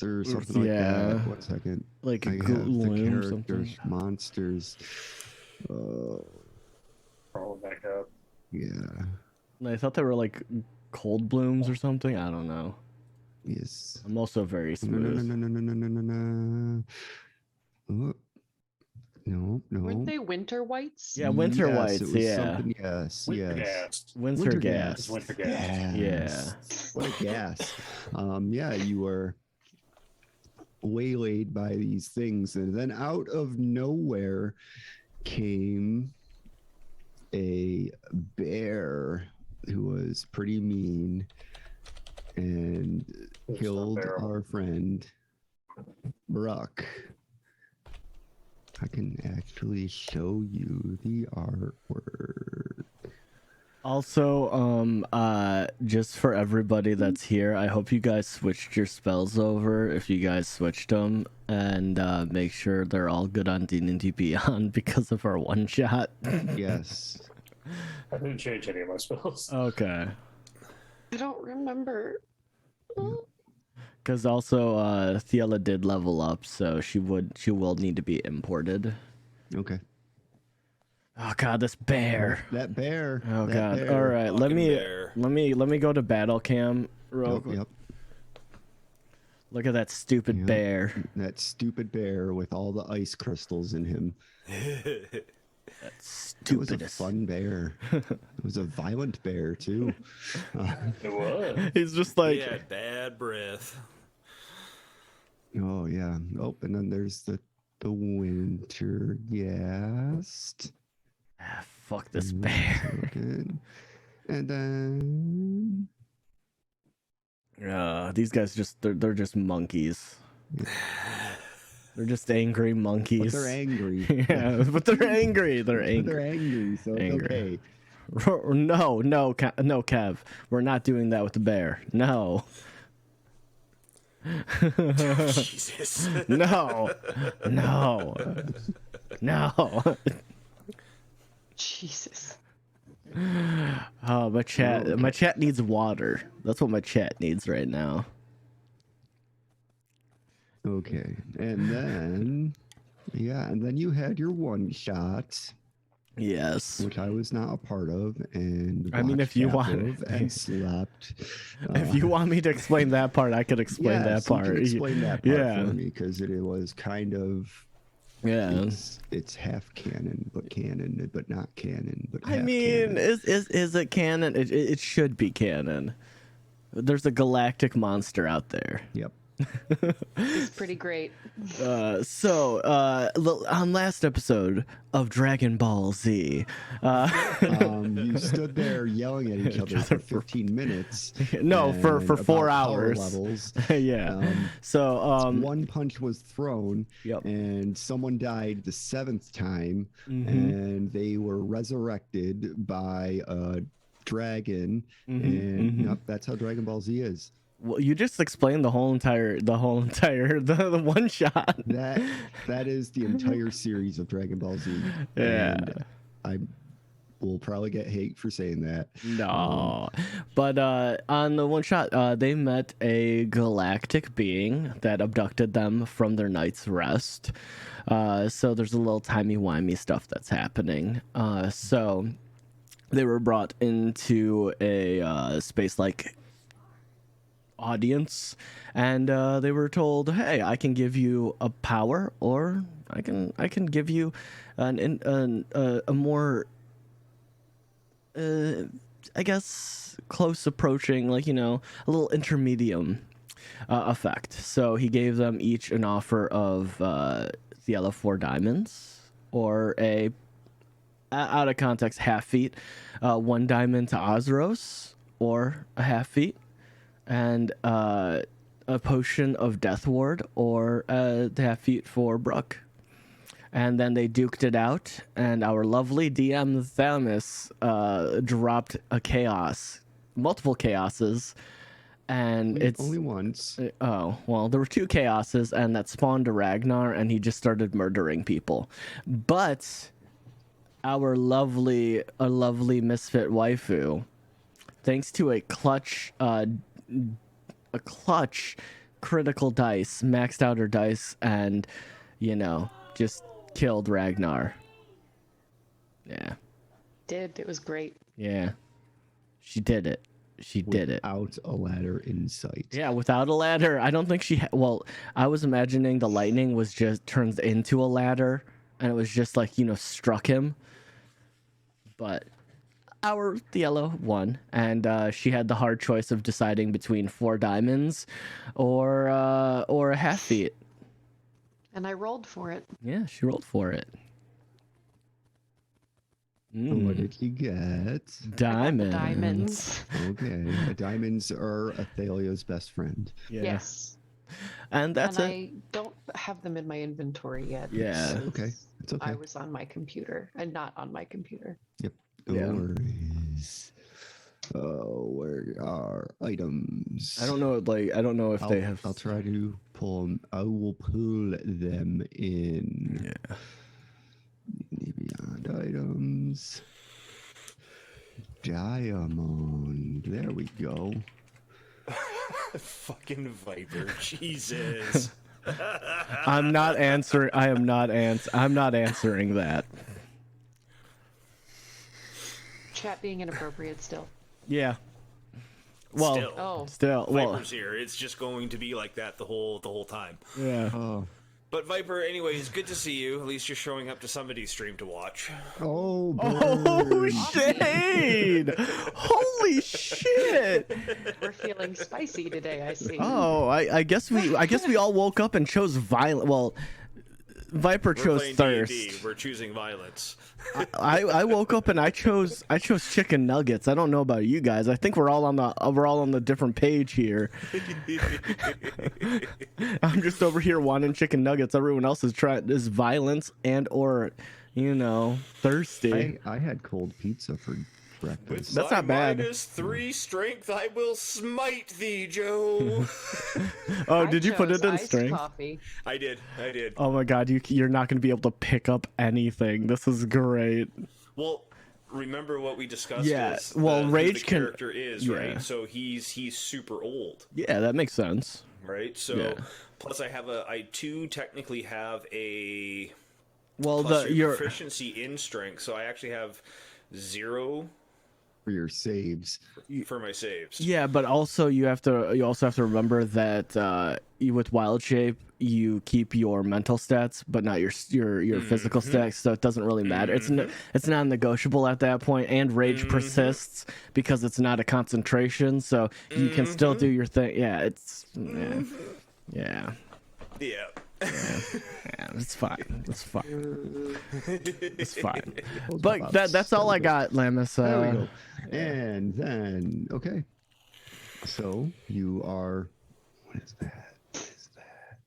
or something like that. 1 second. Like I a have the gloom characters, something. monsters. Scroll back up. Yeah. I thought they were like cold blooms or something. I don't know. Yes. I'm also very smooth. No. Oh, no. Weren't they winter whites? Yeah, winter yes, whites. It was Yeah, something. Yes. Winter Yes. gas. winter gas. It's winter gas. Yes. What a gas. Yeah, you were waylaid by these things, and then out of nowhere came a bear who was pretty mean and It's killed not bear. our friend Bruck. I can actually show you the artwork. Also, just for everybody that's here, I hope you guys switched your spells over. If you guys switched them, and make sure they're all good on D&D Beyond because of our one shot. Yes. I didn't change any of my spells. Okay. I don't remember. Because also, Thiela did level up, so she will need to be imported. Okay. Oh god, this bear. That bear. Oh that god. bear. All right, let Fucking me go to battle cam real quick. Yep. Look at that stupid Yep. bear. That stupid bear with all the ice crystals in him. That's It was a stupidest. fun bear. It was a violent bear too. It was. He's just like, He had bad breath. Oh yeah. Oh, and then there's the winter guest. ah, fuck this Mm, bear. so good. And then These guys they're just monkeys. They're just angry monkeys. but they're angry. Yeah, but they're angry. They're But angry. they're angry, so it's Angry. okay. No, Kev. We're not doing that with the bear. No. Jesus. No. No. Jesus. Oh, my chat. Oh, okay. My chat needs water. That's what my chat needs right now. Okay. And then and then you had your one shot, Yes. which I was not a part of, and I mean, if watched you half want- of and slept. If you want me to explain that part, I could explain that yes, you part. can explain that part Yeah. for me, because it was kind of Yeah. it's half canon, but not canon, but I half mean, canon. is it canon? It should be canon. There's a galactic monster out there. Yep. It's pretty great. So on last episode of Dragon Ball Z, You stood there yelling at each other for 15 minutes. no, for and 4 about power hours. levels. Yeah. So One punch was thrown, Yep. and someone died the 7th time, Mhm. and they were resurrected by a dragon, and yep, that's how Dragon Ball Z is. well, you just explained the whole entire the one shot. That is the entire series of Dragon Ball Z. Yeah. And I will probably get hate for saying that. No, but on the one shot, they met a galactic being that abducted them from their night's rest. So there's a little timey-wimey stuff that's happening. So they were brought into a space-like audience, and they were told, "Hey, I can give you a power, or I can give you a more." I guess close approaching, like, a little intermedium effect. So he gave them each an offer of Thiela 4 diamonds, or a out of context half feet, 1 diamond to Osros, or a half feet, and a potion of Death Ward, or a half feet for Brooke. And then they duked it out, and our lovely DM Thamus dropped multiple chaoses, and it's only once. Oh, well, there were 2 chaoses, and that spawned a Ragnar, and he just started murdering people. But our lovely misfit waifu, thanks to a clutch critical dice, maxed out her dice, and just killed Ragnar. Yeah. It was great. Yeah. She did it. She did it. Without a ladder in sight. Yeah, without a ladder. I don't think she well, I was imagining the lightning was just turns into a ladder and it was just like, struck him. But our Thiela won, and she had the hard choice of deciding between 4 diamonds or a half feet. And I rolled for it. Yeah, she rolled for it. What did you get? Diamonds. Diamonds. Okay. The diamonds are Athalia's best friend. Yeah. Yes. And that's and it. I don't have them in my inventory yet. Yeah. because Okay. It's okay. I was on my computer and not on my computer. Yep. No Yeah. worries. Oh, where are items? I don't know if they have. I'll try to pull them. I will pull them in. Yeah. Beyond items. Diamond. There we go. Fucking Viper. Jesus. I'm not answering. I'm not answering that. Chat being inappropriate still. Yeah. Well, Oh. still. Well, Viper's here. It's just going to be like that the whole time. yeah. Oh. But Viper, anyways, good to see you. At least you're showing up to somebody's stream to watch. Oh, Oh, bird. shade! Holy shit! We're feeling spicy today, I see. Oh, I guess we all woke up and chose violent. Well, Viper We're chose playing thirst. D&D. We're choosing violence. I woke up and I chose chicken nuggets. I don't know about you guys. I think we're all on the different page here. I'm just over here wanting chicken nuggets. Everyone else is violence and or thirsty. I had cold pizza for breakfast. With That's thy not bad. -3 strength, I will smite thee, Joe. Oh, I did you put chose it in iced strength? Coffee. I did. Oh my god, you're not gonna be able to pick up anything. This is great. Well, remember what we discussed? Yeah, is well, who Rage the can- character is, yeah. right? So he's super old, Yeah, that makes sense. right? So Yeah. plus I too technically have a Well, plus your proficiency in strength, so I actually have 0 For your saves. for my saves. yeah, but also you also have to remember that with Wild Shape you keep your mental stats, but not your physical stats, so it doesn't really matter. It's non-negotiable at that point, and Rage persists because it's not a concentration, so you can still do your thing. Yeah, yeah, it's fine. It's fine. It's fine. But that's all I got, Lamus. There we go. And then, okay. So you are. What is that?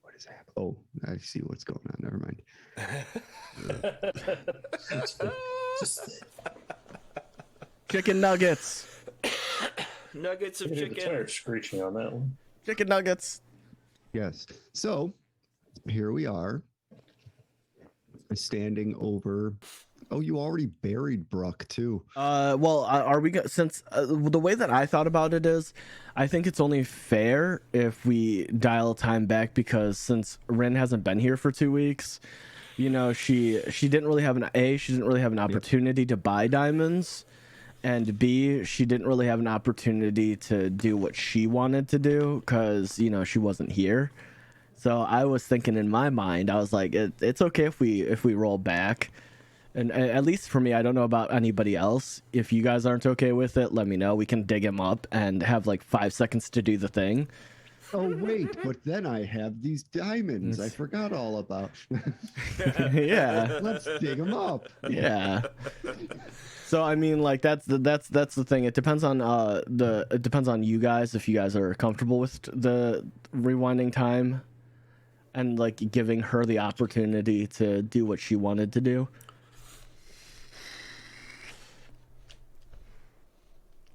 What is happening? Oh, I see what's going on. Never mind. Chicken nuggets. Nuggets of I did the chicken. tire screeching on that one. Chicken nuggets. Yes. So here we are, standing over. Oh, you already buried Bruck too. Well, are we since the way that I thought about it is, I think it's only fair if we dial time back, because since Rin hasn't been here for 2 weeks, she didn't really have an opportunity to buy diamonds, and B, she didn't really have an opportunity to do what she wanted to do because she wasn't here. So I was thinking in my mind, I was like, it's okay if we roll back. And at least for me, I don't know about anybody else. If you guys aren't okay with it, let me know. We can dig him up and have like 5 seconds to do the thing. Oh wait, but then I have these diamonds. I forgot all about. Yeah, Let's dig them up. yeah. So I mean, like that's the thing. It depends on it depends on you guys if you guys are comfortable with the rewinding time, and like giving her the opportunity to do what she wanted to do.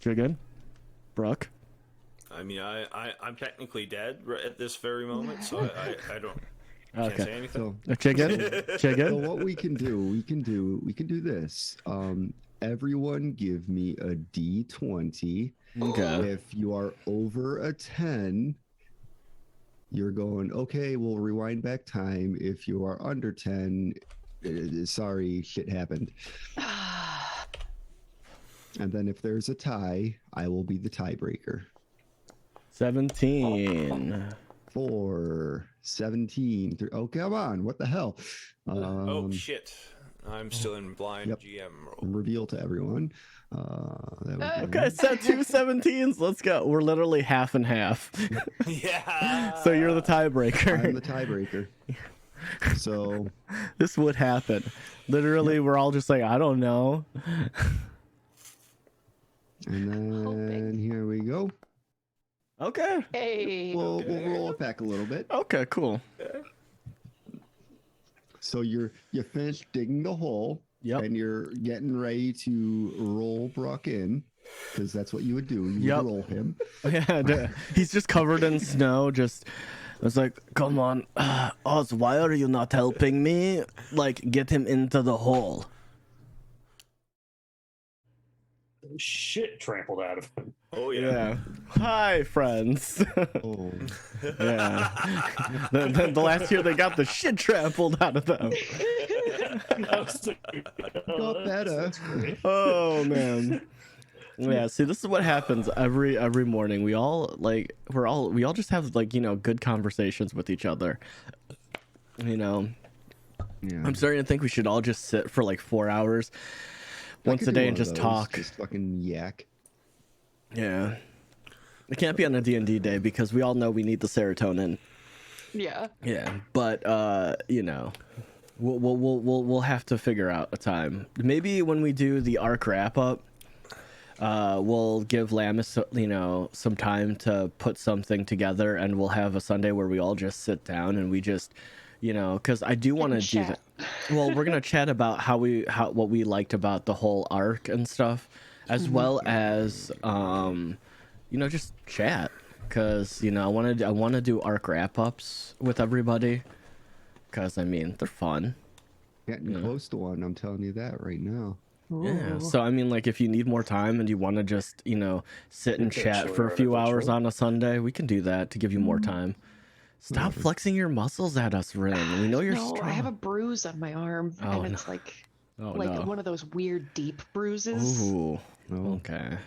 You good, Brooke? I mean, I'm technically dead at this very moment, so I don't can't Okay. say anything. So, Chicken? so Chicken? what we can do this. Everyone give me a D20. Okay. If you are over a 10, you're going, okay, we'll rewind back time. If you are under 10, sorry, shit happened. And then if there's a tie, I will be the tiebreaker. 17. 4, 17. Oh, come on. What the hell? Oh shit! I'm still in blind Yep. GM role. Reveal to everyone. That was Okay, set 2 17s. Let's go. We're literally half and half. Yeah. So you're the tiebreaker. I'm the tiebreaker. So This would happen. Literally, we're all just like, I don't know. and then Hoping. here we go. Okay. Hey. We'll roll it back a little bit. Okay, cool. So you finished digging the hole. Yep. And you're getting ready to roll Brock in, because that's what you would do. You Yep. would roll him. Yeah, he's just covered in snow. Just, I was like, come on, Oz, why are you not helping me? Like, get him into the hole. Shit trampled out of him. Oh yeah. Yeah. Hi, friends. Oh, Yeah. The last year they got the shit trampled out of them. got better. That's great. Oh man. Yeah, see, this is what happens every morning. We all just have like, you know, good conversations with each other. You know, Yeah. I'm starting to think we should all just sit for like 4 hours I once could a do day one and of just those, talk. Just fucking yak. Yeah. It can't be on a D&D day because we all know we need the serotonin. Yeah. Yeah, but you know, we'll have to figure out a time. Maybe when we do the arc wrap up, we'll give Lamis, you know, some time to put something together, and we'll have a Sunday where we all just sit down and we just, you know, because I do want to do that. Well, we're gonna chat about what we liked about the whole arc and stuff, as well as you know, just chat. Because, you know, I want to do arc wrap ups with everybody. Because, I mean, they're fun. Getting close to one, I'm telling you that right now. Yeah. So, I mean, like, if you need more time and you want to just, you know, sit and chat for a few hours on a Sunday, we can do that to give you more time. Stop flexing your muscles at us, Rin. We know you're No, strong. I have a bruise on my arm, Oh, and it's like no. one of those weird deep bruises. Ooh. No, Okay.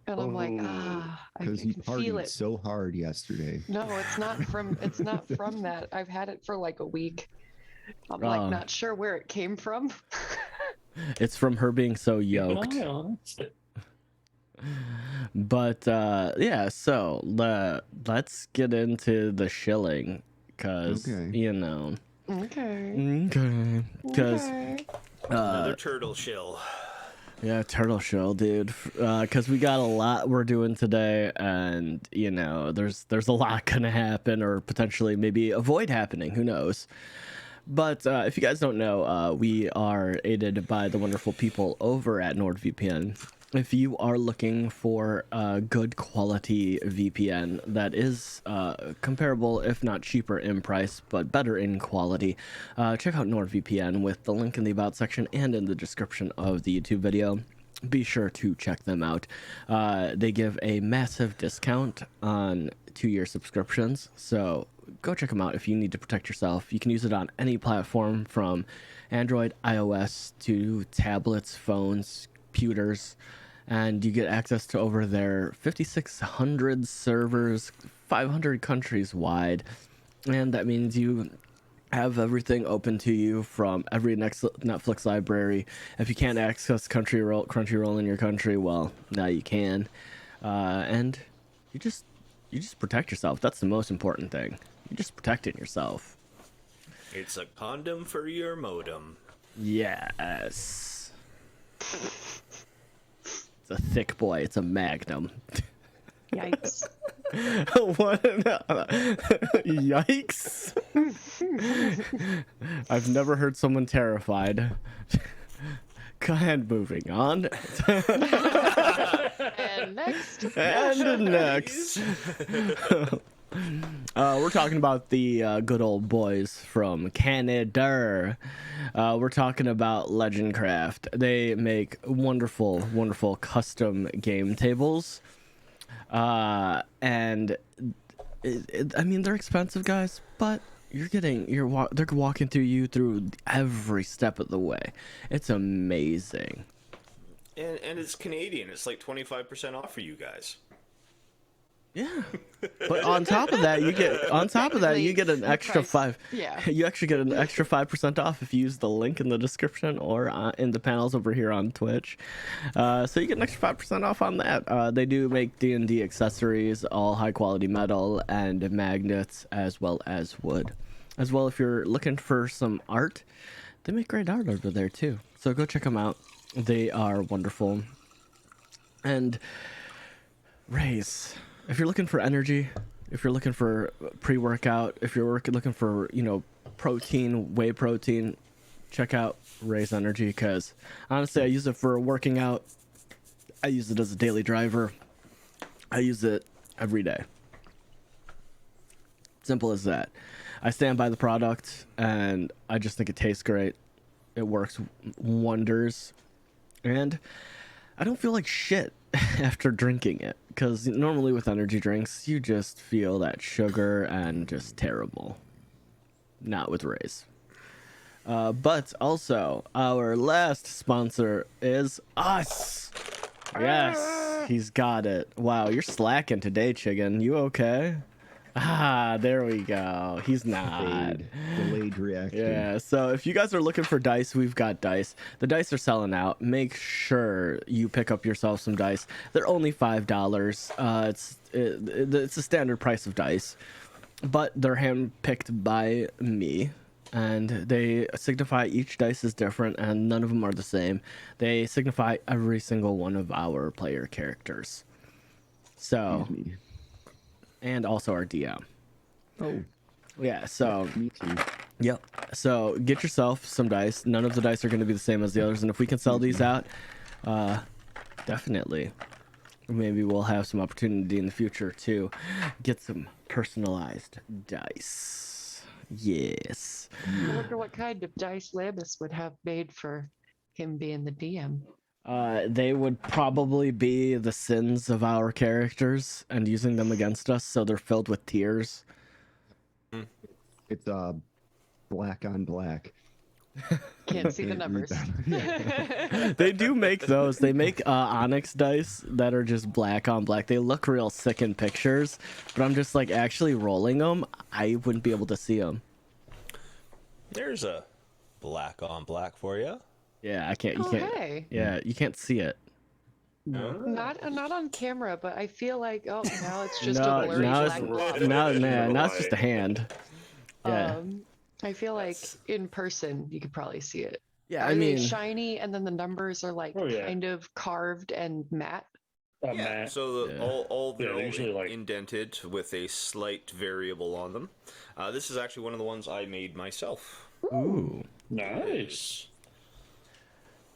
And I'm like, Oh, I because you can feel partied it. so hard yesterday. No, it's not from that. I've had it for like a week. I'm Oh. like not sure where it came from. It's from her being so yoked. No. But yeah, so let's get into the shilling, because Okay. you know, Okay. because Another turtle shill. yeah, turtle shell, dude, because we got a lot we're doing today, and you know, there's a lot gonna happen, or potentially maybe avoid happening, who knows. But if you guys don't know, we are aided by the wonderful people over at NordVPN. If you are looking for a good quality VPN that is comparable, if not cheaper in price, but better in quality, check out NordVPN with the link in the About section and in the description of the YouTube video. Be sure to check them out. They give a massive discount on 2-year subscriptions, so go check them out if you need to protect yourself. You can use it on any platform from Android, iOS to tablets, phones, computers, and you get access to over their 5,600 servers, 500 countries wide, and that means you have everything open to you from every next Netflix library. If you can't access Crunchyroll in your country, well, now you can, and you just protect yourself. That's the most important thing. You're just protecting yourself. It's a condom for your modem. Yes. It's a thick boy. It's a magnum. Yikes. What? Yikes. I've never heard someone terrified. Go ahead, moving on. And next. And next. We're talking about the good old boys from Canada. We're talking about Legendcraft. They make wonderful, wonderful custom game tables. And I mean, they're expensive, guys, but they're walking through you through every step of the way. It's amazing. And it's Canadian. It's like 25% off for you guys. Yeah, but on top of that, you get an Technically, extra price- five. Yeah. You actually get an extra 5% off if you use the link in the description or in the panels over here on Twitch. So you get an extra 5% off on that. They do make D&D accessories, all high quality metal and magnets, as well as wood. As well, if you're looking for some art, they make great art over there too. So go check them out. They are wonderful. And Raise. If you're looking for energy, if you're looking for pre-workout, if you're looking for, protein, whey protein, check out Raise Energy, because honestly, I use it for working out. I use it as a daily driver. I use it every day. Simple as that. I stand by the product, and I just think it tastes great. It works wonders. And I don't feel like shit after drinking it, because normally with energy drinks you just feel that sugar and just terrible. Not with Raise. But also our last sponsor is us. Yes, he's got it. Wow, you're slacking today, Chicken. You okay? There we go. He's not. Delayed reaction. Yeah, so if you guys are looking for dice, we've got dice. The dice are selling out. Make sure you pick up yourself some dice. They're only $5. It's a standard price of dice, but they're handpicked by me, and they signify each dice is different, and none of them are the same. They signify every single one of our player characters. So, Excuse me. and also our DM. Oh, Yeah, so me too. yep. So get yourself some dice. None of the dice are going to be the same as the others, and if we can sell these out, definitely, maybe we'll have some opportunity in the future to get some personalized dice. Yes. I wonder what kind of dice Lamus would have made for him being the DM. They would probably be the sins of our characters and using them against us, so they're filled with tears. It's black on black. Can't see the Can't read numbers. them. They do make those. They make onyx dice that are just black on black. They look real sick in pictures, but I'm just like, actually rolling them, I wouldn't be able to see them. There's a black on black for you. Yeah, I can't. You Oh, can't. hey. Yeah, you can't see it. Not on camera, but I feel like now it's just No, a blurry now black blob. it's now it's just a hand. Yeah. I feel like in person you could probably see it. Yeah, Are I they mean, shiny and then the numbers are like Oh, yeah. kind of carved and matte? Yeah, Matt. so Yeah. all Yeah, they're they're usually like- indented with a slight variable on them. This is actually one of the ones I made myself. ooh. Nice.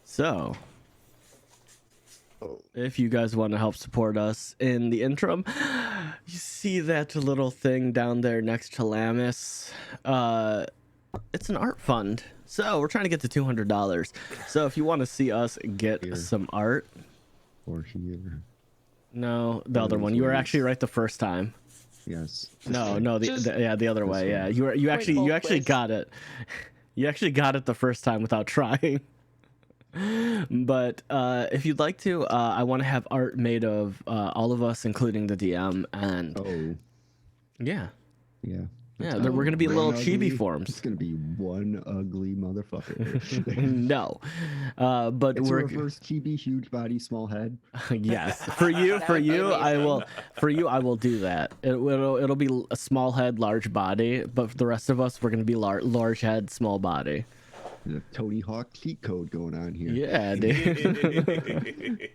So, Oh, if you guys want to help support us in the interim, you see that little thing down there next to Lamus. It's an art fund. So we're trying to get to $200. So if you want to see us get Here. some art, or here. no, the other one. You were actually right the first time. Yes. No, Just- the other this way. Yeah, one. you both actually ways. got it. You actually got it the first time without trying. But if you'd like to, I want to have art made of all of us, including the DM, and Oh, yeah, yeah. yeah, we're gonna be One little ugly- chibi It's forms. gonna be one ugly motherfucker. No, but It's a we're reverse chibi, huge body, small head. yes, for you, That would be I will do that. It'll be a small head, large body, but for the rest of us, we're gonna be large head, small body. There's a Tony Hawk cheat code going on here. Yeah, dude.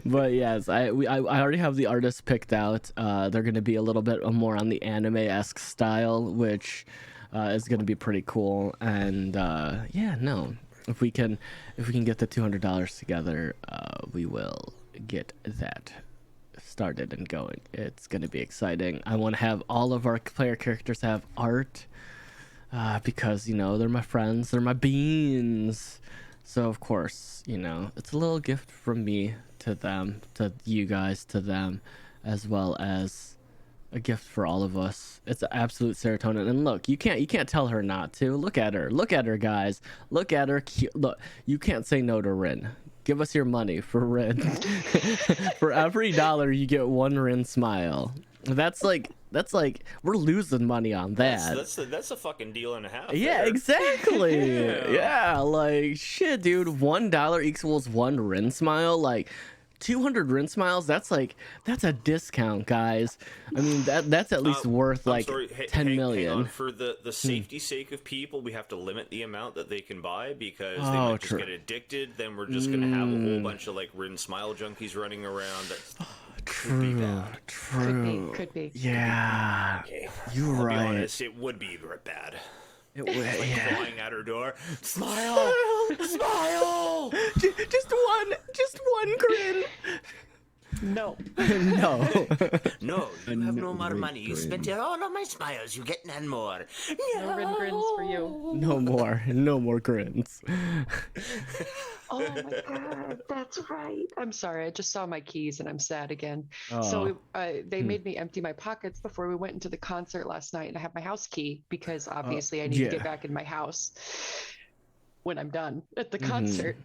But yes, I already have the artists picked out. They're gonna be a little bit more on the anime-esque style, which is gonna be pretty cool. And yeah, no, if we can get the $200 together, we will get that started and going. It's gonna be exciting. I want to have all of our player characters have art. Because they're my friends, they're my beans. So of course, it's a little gift from me to them, to you guys, to them, as well as a gift for all of us. It's an absolute serotonin. And look, you can't tell her not to. Look at her, guys. Look at her. Look, you can't say no to Rin. Give us your money for Rin. For every dollar, you get one Rin smile. That's like we're losing money on that. That's a fucking deal and a half. Yeah, there. exactly. Yeah. Yeah, like shit, dude. $1 equals one Rin smile. Like 200 Rin smiles. That's a discount, guys. I mean that's at least worth I'm like sorry, 10 hang million. on. For the safety sake of people, we have to limit the amount that they can buy because they Oh, might just true. get addicted. Then we're just gonna have a whole bunch of like Rin smile junkies running around. That could be bad. True. Could be. Yeah. Okay, You're I'll right. be honest, it would be bad. It would, Like yeah. clawing at her door. Smile, smile. Just one grin. No. No. No, you have no more great money. You grin. spent all of my smiles. You get none more. No Rin grins for you. No more grins. Oh my god, that's right. I'm sorry, I just saw my keys and I'm sad again. Oh. So they made me empty my pockets before we went into the concert last night, and I have my house key because obviously I need to yeah. get back in my house when I'm done at the Mhm. concert.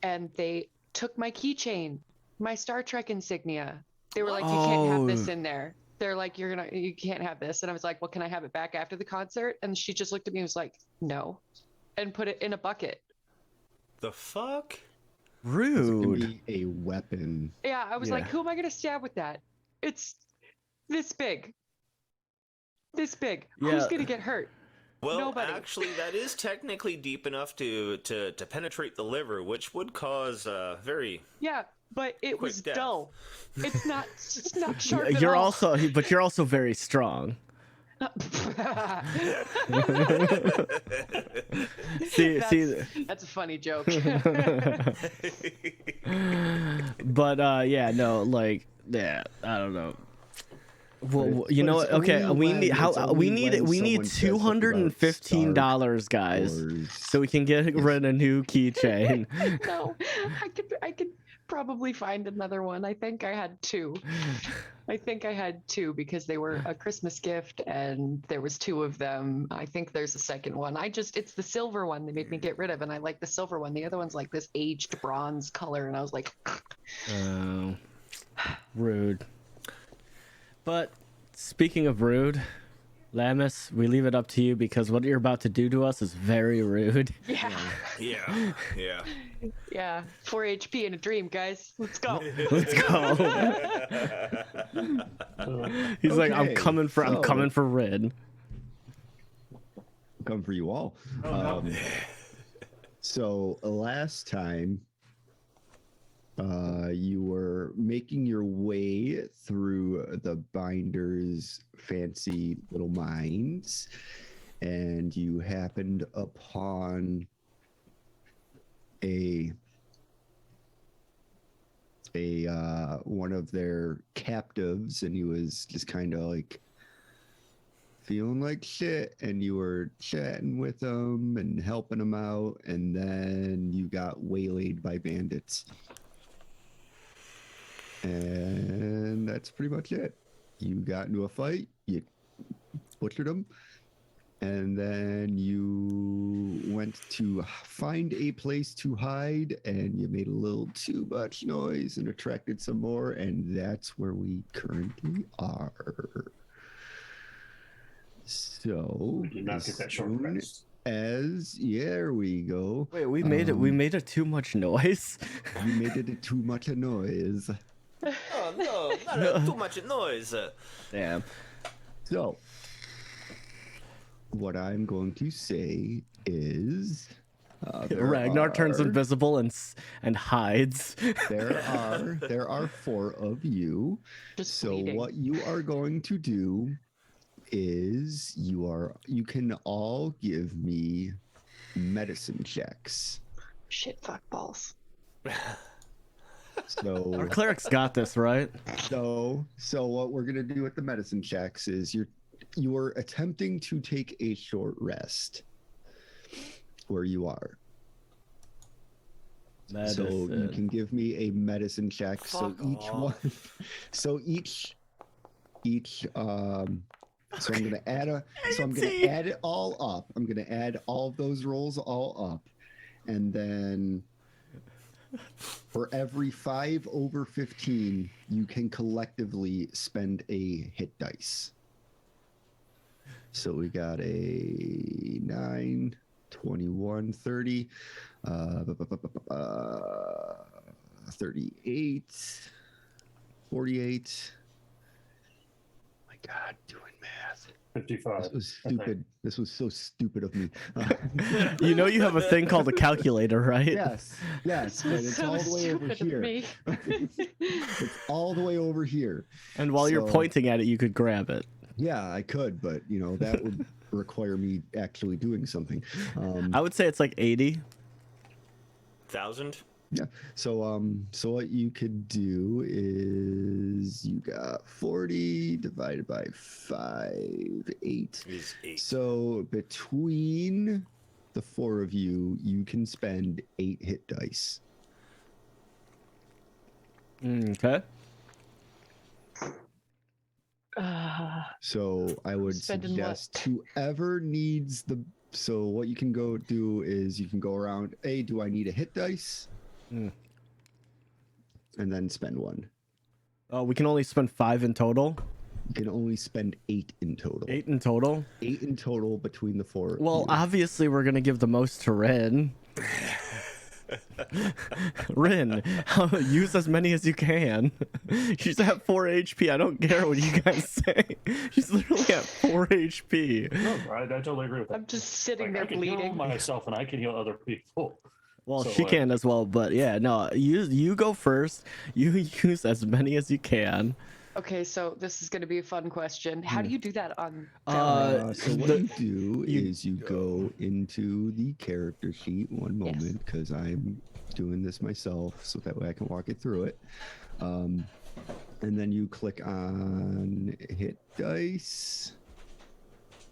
And they took my keychain, my Star Trek insignia. They were like, "You can't have this Oh. in there." They're like, you can't have this." And I was like, "Well, can I have it back after the concert?" And she just looked at me and was like, "No," and put it in a bucket. The fuck? It can Rude. be a weapon. Yeah, I was like, Yeah. who am I going to stab with that? It's this big. This big. Yeah. Who's going to get hurt? Well, Nobody. actually, that is technically deep enough to penetrate the liver, which would cause very. Yeah, but it Quick was death. dull. It's not sharp at You're all. but you're also very strong. See, That's a funny joke. but yeah, no, like, yeah, I don't know. Well, Right. you But know it's what? Okay, only we when- need it's how only we when need someone says something about $215, guys, Wars. so we can get Ren a new keychain. No, I could probably find another one. I think I had two. Because they were a Christmas gift and there was two of them. I think there's a second one. It's the silver one they made me get rid of, and I like the silver one. The other one's like this aged bronze color, and I was like, Oh, rude. But speaking of rude, Lamus, we leave it up to you because what you're about to do to us is very rude. yeah, Yeah. yeah, 4 HP in a dream, guys. Let's go. Let's go. He's like, I'm Okay, coming for Red. Come for you all. So last time, you were making your way through the binder's fancy little mines, and you happened upon a one of their captives, and he was just kind of like feeling like shit, and you were chatting with him and helping him out, and then you got waylaid by bandits. And that's pretty much it. You got into a fight, you butchered him, and then you went to find a place to hide, and you made a little too much noise and attracted some more, and that's where we currently are. So, We did not get that short soon rest. there we go. Wait, we made it. We made it too much noise. You made it too much noise. Oh no, not too much noise. Damn. So, what I'm going to say is, Ragnar turns invisible and hides. there are 4 of you. Just So bleeding. what you are going to do is you can all give me medicine checks. Shit, fuck balls. Our So cleric's got this, right? so what we're gonna do with the medicine checks is you are attempting to take a short where you are. So you Medicine. can give me a medicine check. Fuck so each off. one, so each each. So I'm gonna add it all up. I'm gonna add all of those rolls all up, and then for every 5 over 15, you can collectively spend a hit dice. So we got a 9, 21, 30, 38, 48. My God, doing math. 55. This was stupid. This was so stupid of me. You know you have a thing called a calculator, right? Yes, This but was it's so all the way over stupid of here. me. It's all the way over here. And while you're So- pointing at it, you could grab it. Yeah, I could, but that would require me actually doing something. I would say it's like 80. 1,000. Yeah. So what you could do is you got 40 divided by 5, 8. Is 8. So between the 4 of you, you can spend 8 hit dice. Okay. So I would Spending what? suggest whoever needs the. So what you can go do is you can go around. Hey, do I need a hit dice? Mm. And then spend 1. We can only spend 5 in total. You can only spend 8 in total. 8 in total. 8 in total between the 4. Well, of you. obviously we're gonna give the most to Rin. Rin, use as many as you can. She's at 4 HP. I don't care what you guys say. She's literally at 4 HP. No, I totally agree with that. I'm just sitting Like, there I can heal bleeding. myself and I can heal other people. Well, So, she like- can as well, but yeah, no. You go first. You use as many as you can. Okay, so this is going to be a fun question. How do you do that on So what the- you do you is you go into the character sheet. One Yes. moment, because I'm doing this myself, so that way I can walk it through it. And then you click on hit dice.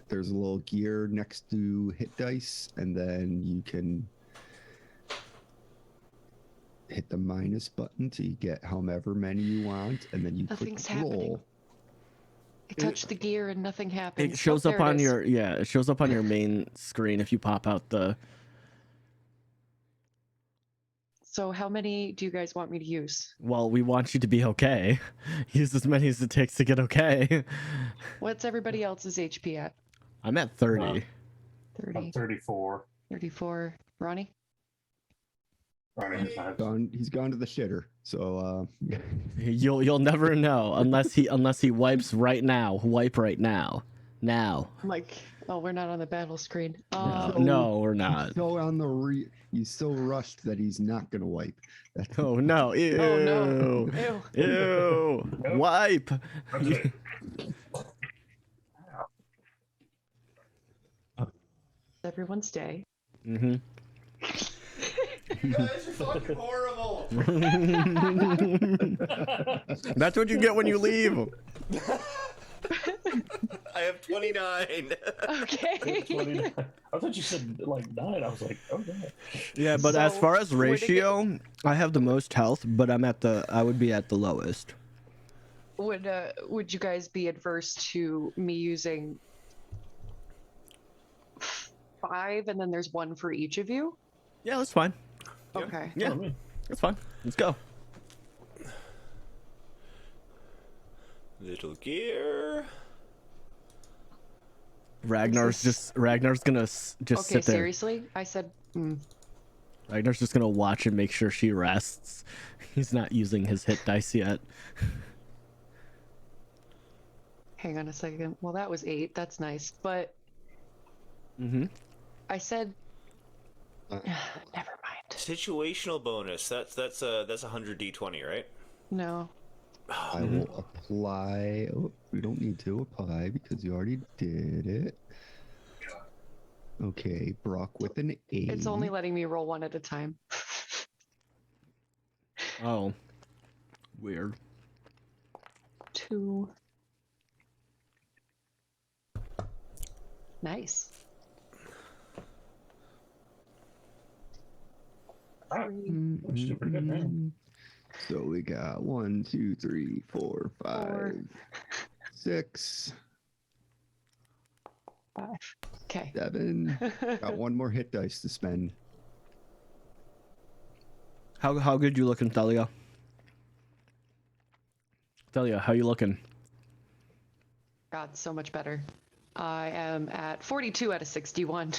There's a little gear next to hit dice, and then you can hit the minus button to get however many you want, and then you Nothing's click happening. roll. I touch the gear and nothing happens? It shows Oh, up there on is. your it shows up on your main screen if you pop out the. So how many do you guys want me to use? Well, we want you to be okay. Use as many as it takes to get okay. What's everybody else's HP at? I'm at 30. 30, I'm 34. 34. Ronnie? Running is not- He's gone to the shitter. So You'll never know unless he wipes right now. Wipe right now. Now. I'm like, oh, we're not on the battle screen. No, we're not. so on the he's so rushed that he's not gonna wipe. That's Oh no! Ew! Oh no. Ew. Ew! Nope. Wipe! Okay. Everyone stay. Mm-hmm. You guys are fucking horrible. That's what you get when you leave. I have 29. Okay. 29. I thought you said like 9. I was like, okay. Yeah, but as So, far as where to get- ratio, I have the most health, but I would be at the lowest. Would you guys be adverse to me using 5 and then there's 1 for each of you? Yeah, that's fine. Yeah. Okay. Yeah, that's fine. Let's go. Little gear. Ragnar's gonna just Okay, sit there. seriously? I said, Ragnar's just gonna watch and make sure she rests. He's not using his hit dice yet. hang on a second. Well, that was 8. That's nice. But Mm-hmm. I said, never mind. Situational bonus. That's 100 d20, right? No. I will apply. Oh, we don't need to apply because you already did it. Okay, Brock with an 8. It's only letting me roll 1 at a time. Oh, weird. 2. Nice. Ah, 3. Which is pretty good, man. So we got 1, 2, 3, 4, 5, 4. 6, Five. Okay. 7. Got one more hit dice to spend. How good you looking, Thalia? Thalia, how you looking? God, so much better. I am at 42 out of 61.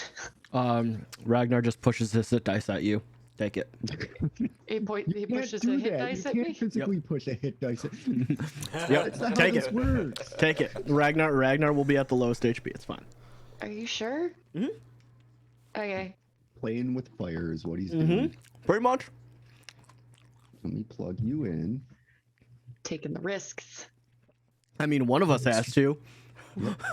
Ragnar just pushes his hit dice at you. Take it. He You can't pushes do a hit that. dice You at can't me. physically push a hit dice. Yep. That's not how Take this it. works. Take it. Ragnar will be at the lowest HP. It's fine. Are you sure? Mhm. Okay. Playing with fire is what he's doing. Pretty much. Let me plug you in. Taking the risks. I mean, one of us has to.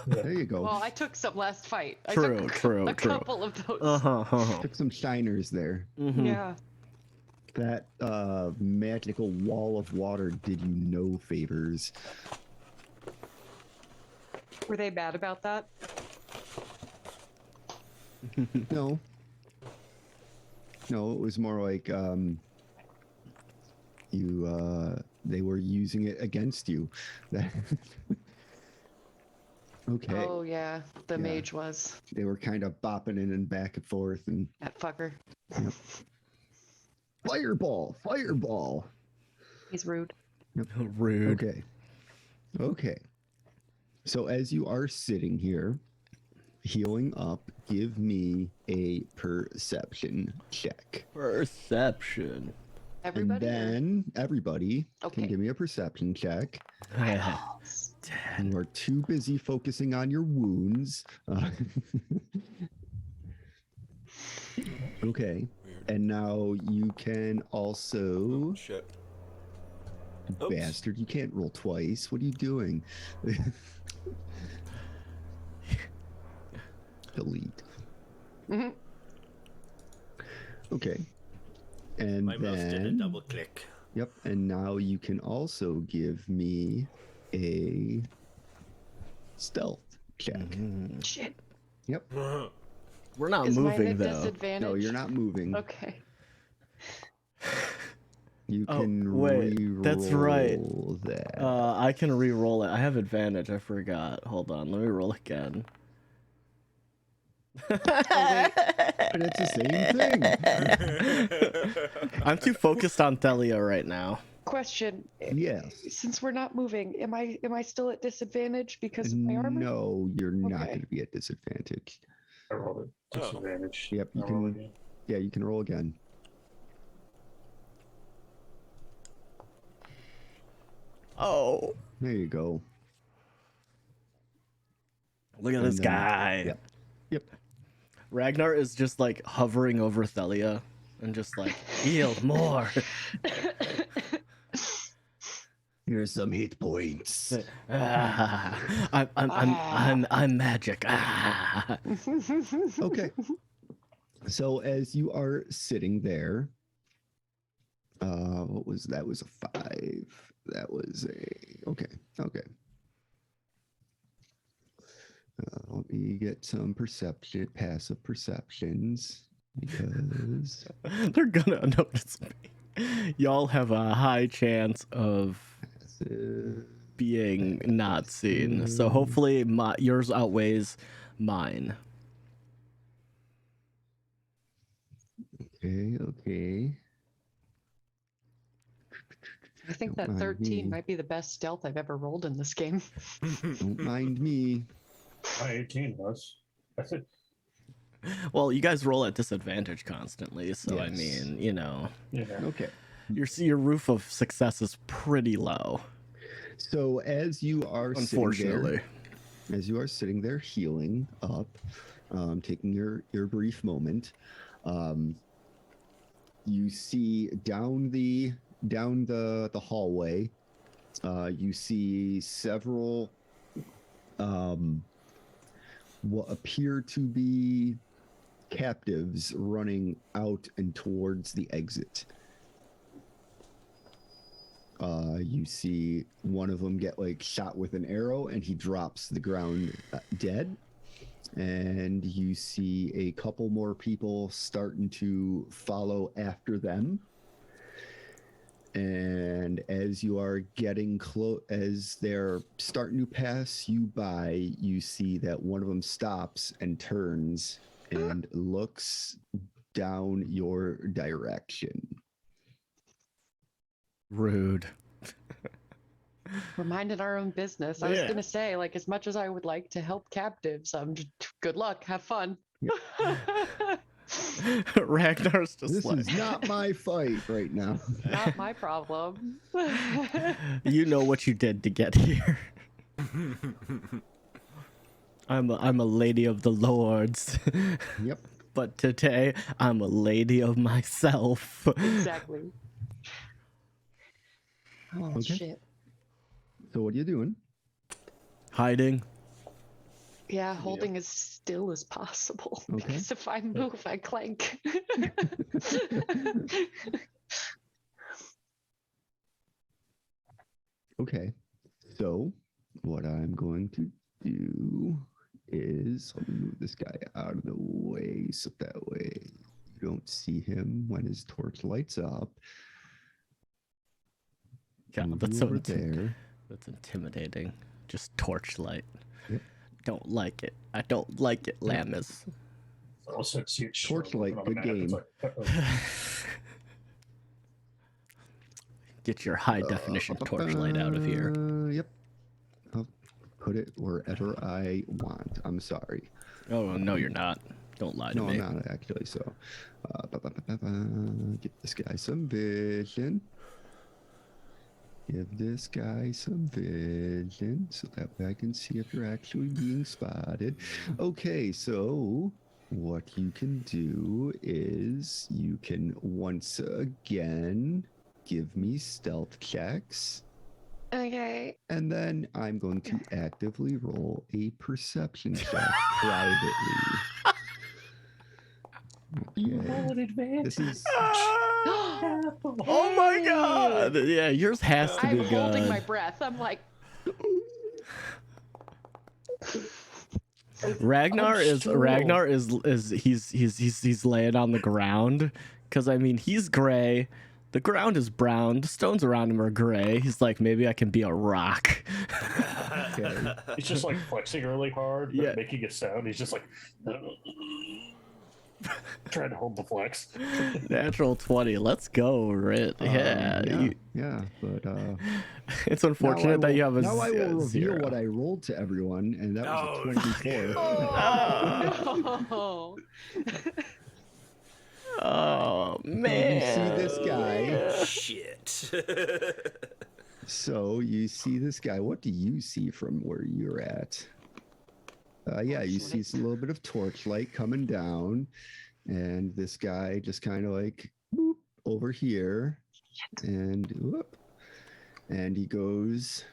There you go. Well, I took some last fight. I True, took true, a true. couple of those. Took some shiners there. Yeah. That magical wall of water did you no favors. Were they bad about that? No. No, it was more like they were using it against you. Okay. Oh yeah, the Yeah. mage was They were kind of bopping in and back and forth and that fucker. fireball. He's rude. Rude. Okay. Okay. So as you are sitting here, healing up, give me a perception check. Perception. Everybody. And then everybody Okay. can give me a perception check. Or... You are too busy focusing on your wounds. Okay. And now you can also... Shit. Oops. Bastard, you can't roll twice. What are you doing? Delete. Mhm. Okay. And My mouse did a then... double click. Yep. And now you can also give me a stealth check. Shit. Yep. We're not Is mine moving at though. disadvantage? No, you're not moving. Okay. You Oh, can wait, that's right. re-roll that. I can re-roll it. I have advantage. I forgot. Hold on. Let me roll again. Oh wait. But it's the same thing. I'm too focused on Thalia right now. Question. Yes. Since we're not moving, am I still at disadvantage because of my armor? No, you're not Okay. going to be at disadvantage. I rolled a disadvantage. Yep, you I roll can- again. Yeah, you can roll again. Oh, There you go. look at And this then- guy. Yep. Yep. Ragnar is just like hovering over Thalia and just like yield more. Here's some hit points. I'm magic. Ah. Okay. So as you are sitting there, what was that? Was a 5. That was a okay. Let me get some passive perceptions, because They're gonna notice me. Y'all have a high chance of passive. being not seen, so hopefully yours outweighs mine. Okay. I think Don't that mind 13 me. might be the best stealth I've ever rolled in this game. Don't mind me. My 18 was. That's it. Well, you guys roll at disadvantage constantly, so I Yes. mean, you know, Yeah. Okay. your roof of success is pretty low, So as you are unfortunately. as you are sitting there healing up, taking your brief moment, you see down the hallway, you see several what appear to be captives running out and towards the exit. You see one of them get like shot with an arrow and he drops to the ground dead. And you see a couple more people starting to follow after them. And as you are getting close, as they're starting to pass you by, you see that one of them stops and turns and looks down your direction. Rude. We're minding our own business. I was Yeah. gonna say, like, as much as I would like to help captives, good luck, have fun. Ragnar's just This like, is not my fight right now. Not my problem. you know what you did to get here. I'm a lady of the lords, Yep. but today I'm a lady of myself. Exactly. Oh Okay. shit. So what are you doing? Hiding. Yeah, holding as still as possible. Okay. Because if I move, I clank. Okay. So what I'm going to do is let me move this guy out of the way so that way you don't see him when his torch lights up. God, Move that's you so over there. that's intimidating. Just torchlight. Yep. Don't like it. I don't like it, Lamis. Also, see it Torchlight, on the good map. It's game. like, uh-oh. Get your high definition torchlight out of here. Yep. I'll put it wherever I want. I'm sorry. Oh no, you're not. Don't lie to No, me. I'm not actually. So, get this guy some vision. Give this guy some vision so that way I can see if you're actually being spotted. Okay, so what you can do is you can once again give me stealth checks. Okay. And then I'm going to actively roll a perception check privately. Okay. This is Oh my god! Yeah, yours has to I'm be holding good. my breath. I'm like, Ragnar is he's laying on the ground because I mean he's gray, the ground is brown, the stones around him are gray. He's like, maybe I can be a rock. okay. He's just like flexing really hard, but Yeah. making a sound. He's just like trying to hold the flex. Natural 20. Let's go, Rit. Yeah, yeah, but it's unfortunate that you have a now I will reveal zero. what I rolled to everyone, and that was Oh, a 24. oh, Oh So you man! see this guy. Shit. So you see this guy. What do you see from where you're at? Yeah, you see a little bit of torchlight coming down, and this guy just kind of like boop, over here, and whoop, and he goes.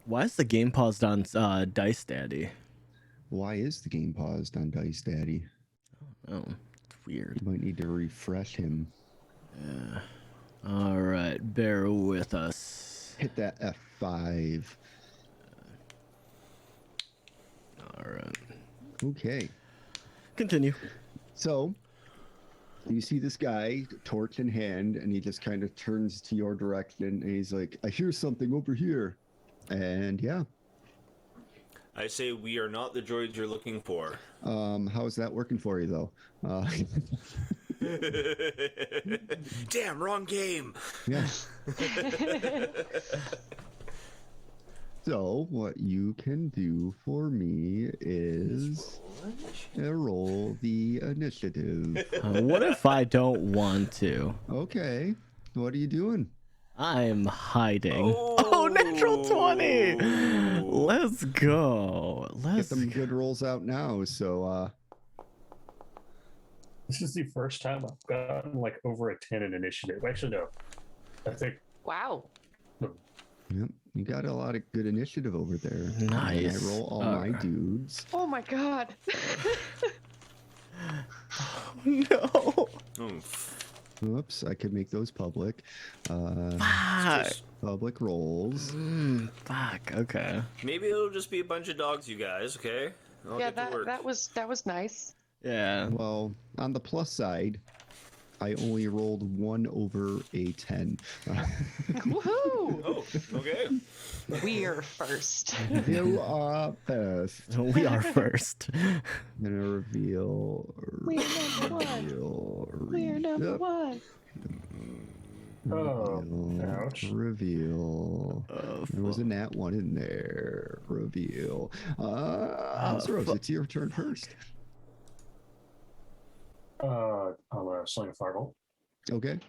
Why is the game paused on Dice Daddy? Why is the game paused on Dice Daddy? Oh, it's weird. You might need to refresh him. Yeah. All right, bear with us. Hit that F5. All right. Okay. Continue. So you see this guy, torch in hand, and he just kind of turns to your direction, and he's like, "I hear something over here," and yeah. I say we are not the droids you're looking for. How is that working for you though? Damn, wrong game. Yeah. So what you can do for me is roll the initiative. What if I don't want to? Okay. What are you doing? I'm hiding. Oh, natural 20! Let's go. Get Let's them good rolls out now. So This is the first time I've gotten like over a 10 in initiative. Actually, no. I think wow. yep, you got a lot of good initiative over there. Nice. And I roll all my dudes. Oh my god. no. Whoops, I could make those public. Fuck. Public rolls. Fuck. Okay. Maybe it'll just be a bunch of dogs, you guys. Okay. I'll Yeah, get to work. that was nice. Yeah. Well, on the plus side, I only rolled 1 over a 10. Woohoo! Oh, okay. We're first. You are first. We are first. I'm gonna reveal. We're number one. Reveal. We're number one. Oh, Reveal. ouch. Reveal. There was a Fuck. nat 1 in there. Reveal. Zeros, it's your turn first. I'll sling a fireball. Okay.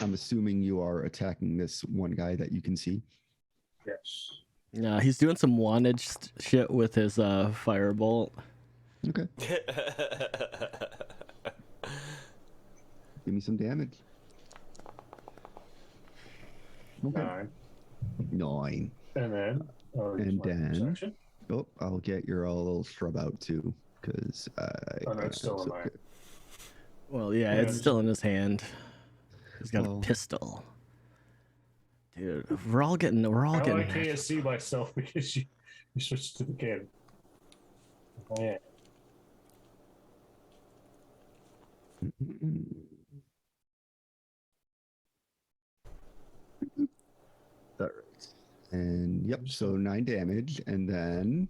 I'm assuming you are attacking this one guy that you can see. Yes. Yeah, he's doing some wanted shit with his firebolt. Okay. Give me some damage. Okay. 9. 9. And then. And my then- perception. Oh, I'll get your little shrub out too, because Oh, no, it's still in my. Well, yeah, Yeah, it's just- still in his hand. He's got Well- a pistol. Dude, we're all getting. How I can't see myself because you switched to the cannon. Oh, yeah. All right. And yep, so 9 damage, and then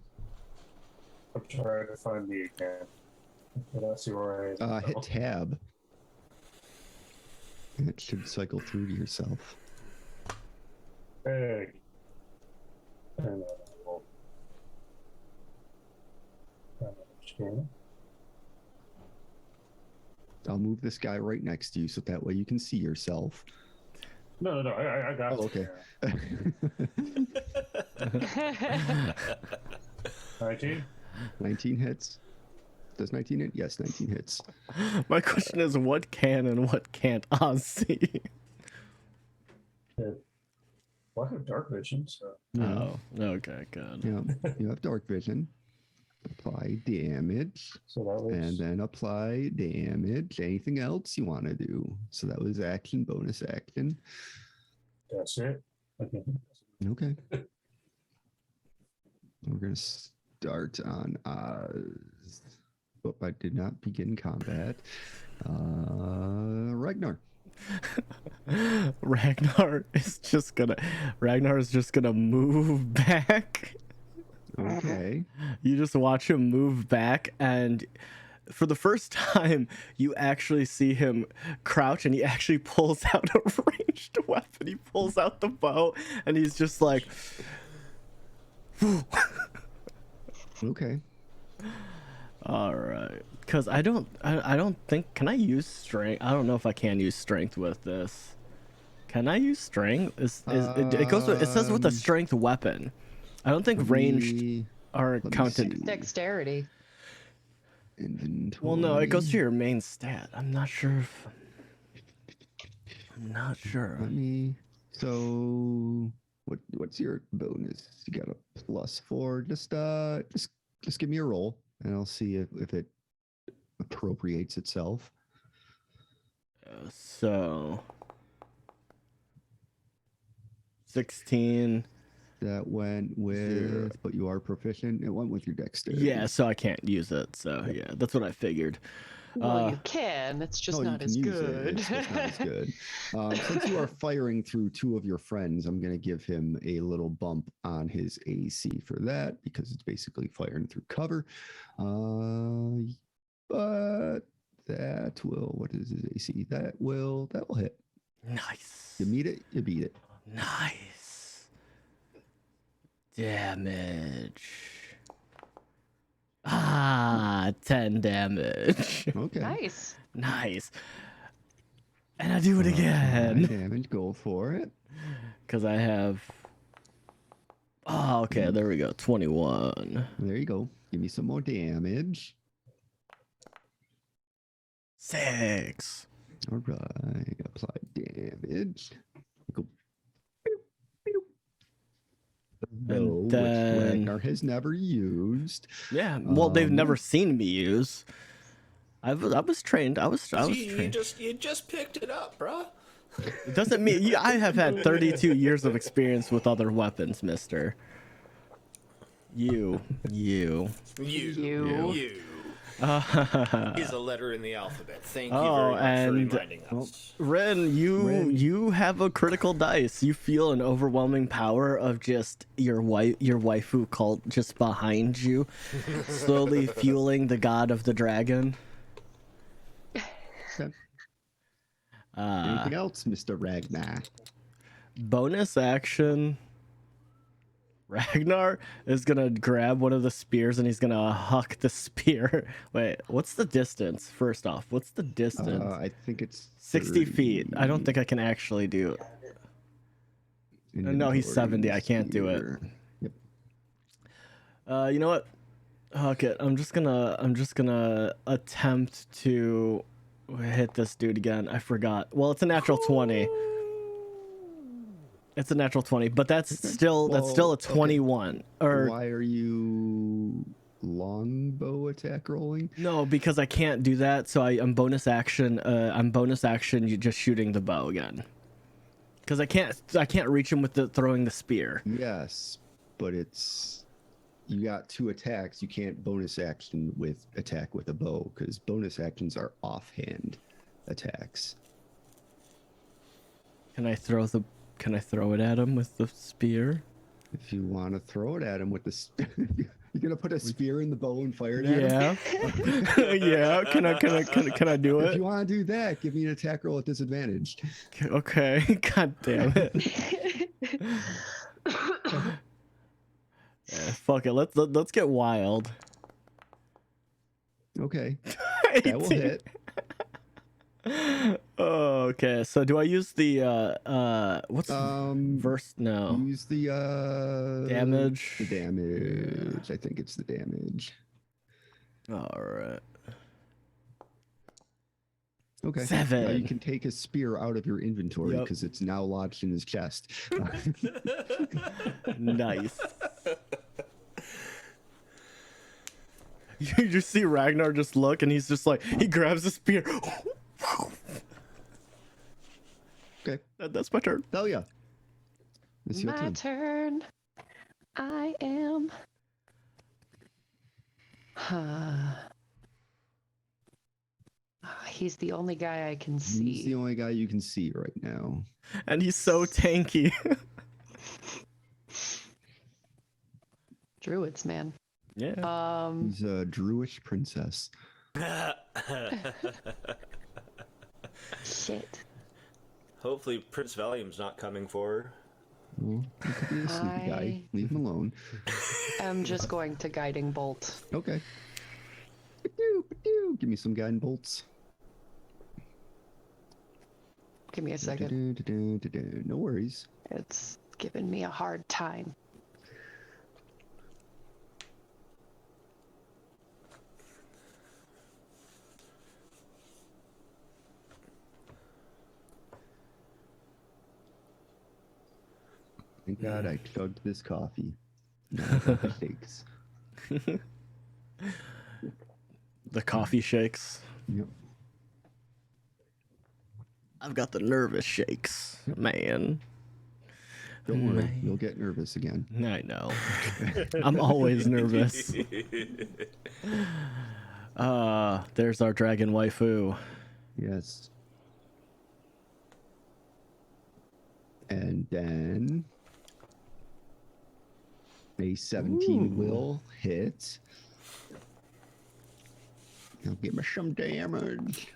I'm trying to find the again. I don't see where I am. hit tab. And it should cycle through to yourself. Hey. And we'll. Scan. I'll move this guy right next to you, so that way you can see yourself. No. I got Oh, you. okay. 19. 19 hits. Does 19 hit? Yes, 19 hits. My question is, what can and what can't Oz see? Well, I have dark vision, so. Oh, okay, good. Yeah, you have dark vision. Apply damage, So that was. and then apply damage. Anything else you want to do? So that was action, bonus action. That's it. Okay. Okay. We're gonna start on Oz. Oh, I did not begin combat. Ragnar. Ragnar is just gonna move back. Okay. You just watch him move back, and for the first time, you actually see him crouch, and he actually pulls out a ranged weapon. He pulls out the bow, and he's just like, Okay. all right. Because I don't think, can I use strength? I don't know if I can use strength with this. Can I use strength? It goes with, it says with a strength weapon. I don't think ranged are me counted. see. Dexterity. Inventory. Well, no, it goes to your main stat. I'm not sure if. I'm not sure. Let me. So, what's your bonus? You got a +4. Just give me a roll, and I'll see if it appropriates itself. So 16. That went with, but you are proficient. It went with your dexterity. Yeah, so I can't use it. So yeah, that's what I figured. Well, you can. It's just Oh, you not can as use it. good. It's just not as good. Since you are firing through 2 of your friends, I'm going to give him a little bump on his AC for that, because it's basically firing through cover. But that will, what is his AC? That will hit. Nice. You meet it, you beat it. Nice. Damage. 10 damage. Okay. Nice. Nice. And I do it Nine again. damage, go for it. Because I have. Oh, okay. There we go. 21. There you go. Give me some more damage. 6. All right. Apply damage. Go. And Which then- Ragnar has never used. Yeah. Well, they've Um, never seen me use. I was trained. I was You trained. just picked it up, bruh. It doesn't mean I have had 32 years of experience with other weapons, mister. You. You. You. is a letter in the alphabet. Thank you Oh, very much for and- reminding us. Ren, you have a critical dice. You feel an overwhelming power of just your waifu cult just behind you, slowly fueling the god of the dragon. Okay. Anything else, Mr. Ragnar? Bonus action. Ragnar is gonna grab one of the spears and he's gonna huck the spear. Wait, what's the distance? First off, what's the distance? I think it's 60 feet. I don't 30 think I can actually do it. No, he's 70. I can't do it. here. Yep. You know what? Huck it. I'm just gonna attempt to hit this dude again. I forgot. Well, it's a natural 20. It's a natural 20, but that's still a 21. Or Why are you longbow attack rolling? no, because I can't do that. So I'm bonus action. You just shooting the bow again. Because I can't reach him with throwing the spear. Yes, but you got 2 attacks. You can't bonus action with attack with a bow because bonus actions are offhand attacks. Can I throw it at him with the spear? If you want to throw it at him with the, you're gonna put a spear in the bow and fire it at him. Yeah. Yeah. Can I do If it? you want to do that, give me an attack roll at disadvantage. Okay. God damn it. Yeah, fuck it. Let's get wild. Okay, that will 18. hit. Oh, okay. So do I use the what's verse? No. Use the Damage. The damage. I think it's the damage. All right. Okay. Now 7. you can take his spear out of your inventory Yep. because it's now lodged in his chest. Nice. You just see Ragnar just look, and he's just like he grabs the spear. Okay. That's my turn. Hell yeah. It's your My turn. turn. I am. He's the only guy I can He's the see. only guy you can see right now. And he's so tanky. Druids, man. Yeah. He's a druish princess. Shit. Hopefully, Prince Valium's not coming for her. Well, he could be a sneaky guy. Leave him alone. I'm just going to guiding bolt. Okay. Ba-doo, ba-doo. Give me some guiding bolts. Give me a second. Da-da-da-da-da. No worries. It's giving me a hard time. Thank God I chugged this coffee. Now I got the shakes. The coffee shakes. Yep. I've got the nervous shakes, man. Don't worry, Man. you'll get nervous again. I know. I'm always nervous. There's our dragon waifu. Yes. And then a 17 will hit. Now give me some damage.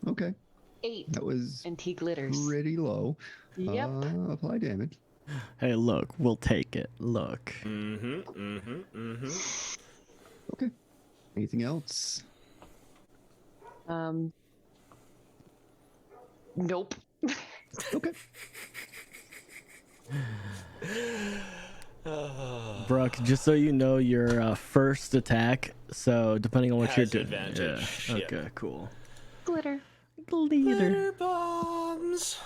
Okay, 8. that was And he glitters. pretty low. Yep. Apply damage. Hey, look, we'll take it. Look. Okay. Anything else? Nope. Okay. Brooke, just so you know, your first attack, so depending on what Has you're doing. advantage, Yeah. yep. Okay, cool. Glitter. Glitter. Bombs.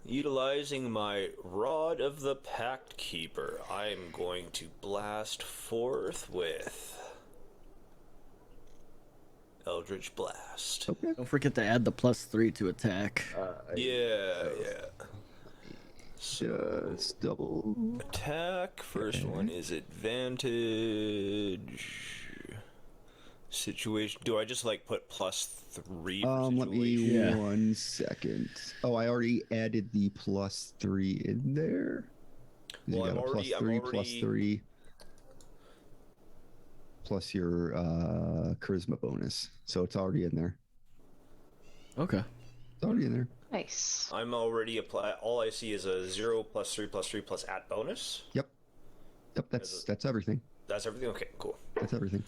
Utilizing my Rod of the Pact Keeper, I am going to blast forth with Eldritch Blast. Okay. Don't forget to add the +3 to attack. Yeah. Just double. Attack. First one is advantage. Situation. Do I just like put +3? Let me Yeah. 1 second. Oh, I already added the +3 in there. 'Cause Well, you got I'm a already- I'm +3, already- +3, plus your charisma bonus. So it's already in there. Okay. It's already in there. Nice. I'm already apply. All I see is a 0 +3 plus at bonus. Yep. Yep. That's everything. That's everything. Okay, cool. That's everything.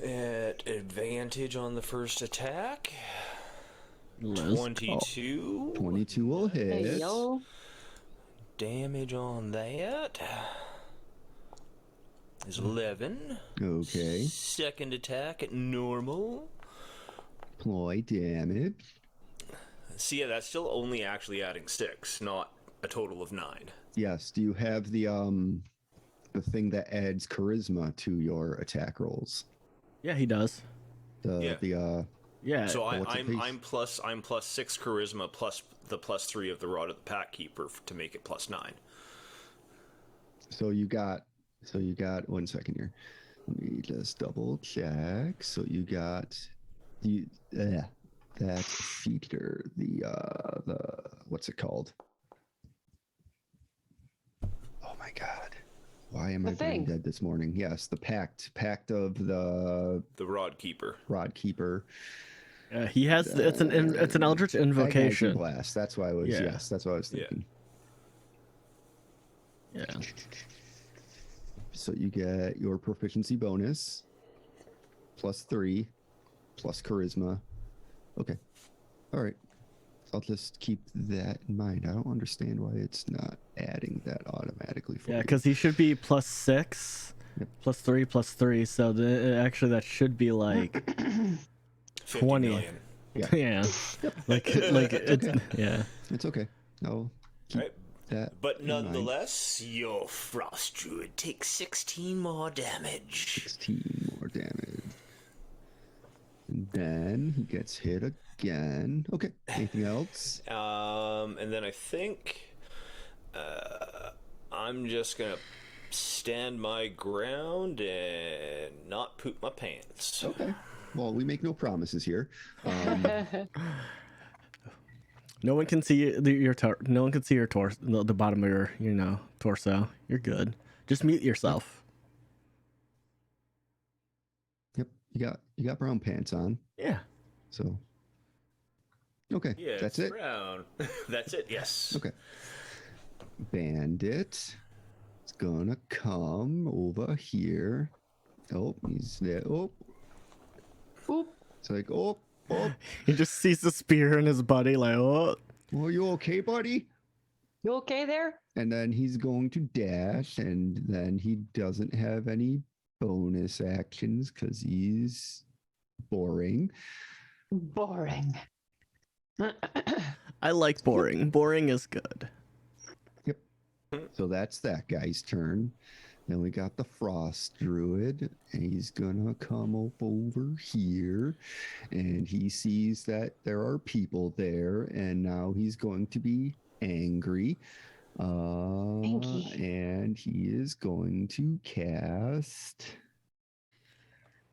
At advantage on the first attack. Liz. 22. 22 will hit. Hey, yo. Damage on that is 11. Okay. Second attack at normal. Ploy damage. See, yeah, that's still only actually adding 6, not a total of 9. Yes. Do you have the thing that adds charisma to your attack rolls? Yeah, he does. Yeah. Yeah. So what's it I'm +6 charisma plus the +3 of the Rod of the Pack Keeper to make it +9. So you got 1 second here. Let me just double check. So you got that feature, the what's it called? Oh my god. Why am The I brain thing. dead this morning? Yes, the pact of the The Rod Keeper. Rod Keeper. He has. It's an Eldritch Agonizing invocation. Blast. That's why I was. Yeah. Yes, that's what I was Yeah. thinking. Yeah. So you get your proficiency bonus +3 plus charisma. Okay. All right. I'll just keep that in mind. I don't understand why it's not adding that automatically for Yeah, me. because he should be +6, Yep. +3, +3. So actually, that should be like 50 20. million. yeah, like it's okay. yeah. It's okay. I'll keep Right. that. But in mind. nonetheless, your Frost Druid takes 16 more damage. 16 more damage. And then he gets hit again. Okay. Anything else? And then I think I'm just gonna stand my ground and not poop my pants. Okay. Well, we make no promises here. No one can see no one can see your torso, the bottom of your torso. You're good. Just mute yourself. Yep. You got brown pants on. Yeah. So. Okay. Yeah, That's it. Brown. That's it. Yes. Okay. Bandit is gonna come over here. Oh, he's there. Oh. Oop. It's like, oh. He just sees the spear in his buddy, like, oh. Are you okay, buddy? You okay there? And then he's going to dash, and then he doesn't have any bonus actions because he's boring. Boring. I like boring. Boring is good. So that's that guy's turn. Then we got the Frost Druid, and he's gonna come up over here, and he sees that there are people there, and now he's going to be angry. Angry. And he is going to cast.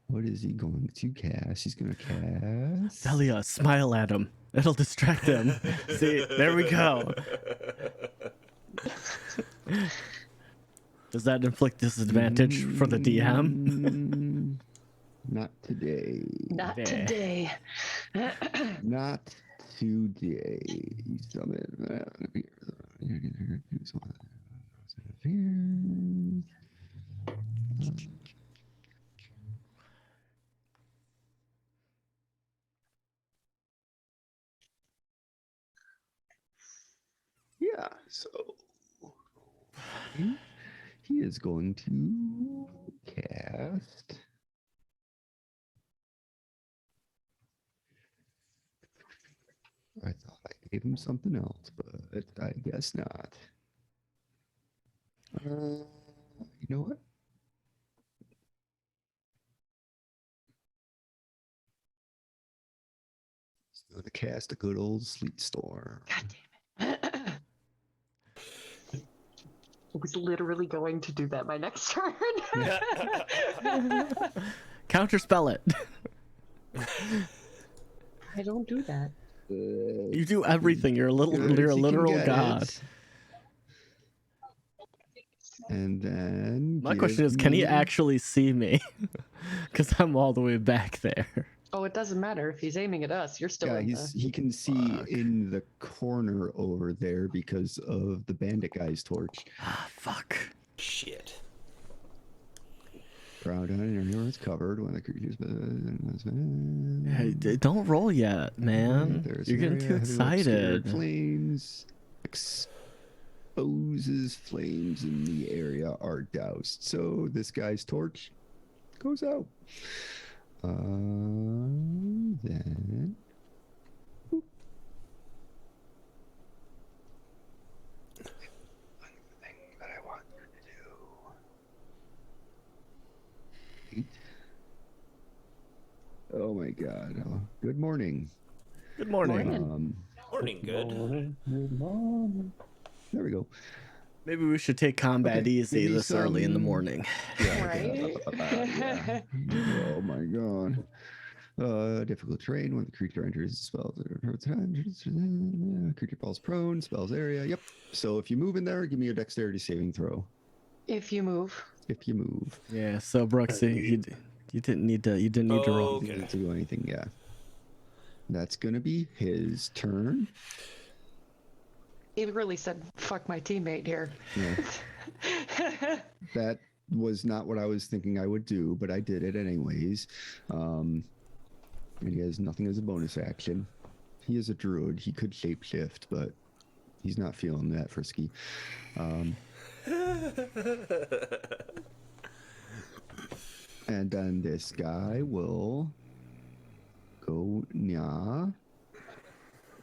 What is he going to cast? He's going to cast. Delia, smile at him. It'll distract him. See, there we go. Does that inflict disadvantage for the DM? Not today. Not Yeah. today. Not today. Summon. Yeah, so he is going to cast. I thought I gave him something else, but I guess not. You know what? He's going to cast a good old sleet storm. God damn it. I was literally going to do that my next turn. Counterspell it. I don't do that. You do everything. You're a Good as you can literal get god. it. And then My question is, can he me- actually see me? Because I'm all the way back there. Oh, it doesn't matter if he's aiming at us. You're still Yeah, in he can see in the corner over there because of the bandit guy's torch. Ah, fuck. Shit. Crowd on an area where it's covered when the creature's Hey, don't roll yet, man. There's You're an getting area too heavily obscured. excited. Flames exposes flames in the area are doused. So this guy's torch goes out. Then thing that I want you to do. Oh my god. Oh, good morning. Good morning. Morning. Morning, good. Good morning. There we go. Maybe we should take combat Okay, easy give me this early in the some- morning. Right? Yeah. Oh my god. Difficult terrain when the creature enters spells. Creature falls prone, spells area. Yep. So if you move in there, give me a dexterity saving throw. If you move. If you move. Yeah. So Brooksy, you didn't need to Oh, to roll. Okay. You didn't do anything, yeah. That's gonna be his turn. He really said, fuck my teammate here. Yeah. That was not what I was thinking I would do, but I did it anyways. And he has nothing as a bonus action. He is a druid. He could shapeshift, but he's not feeling that frisky. And then this guy will go nya,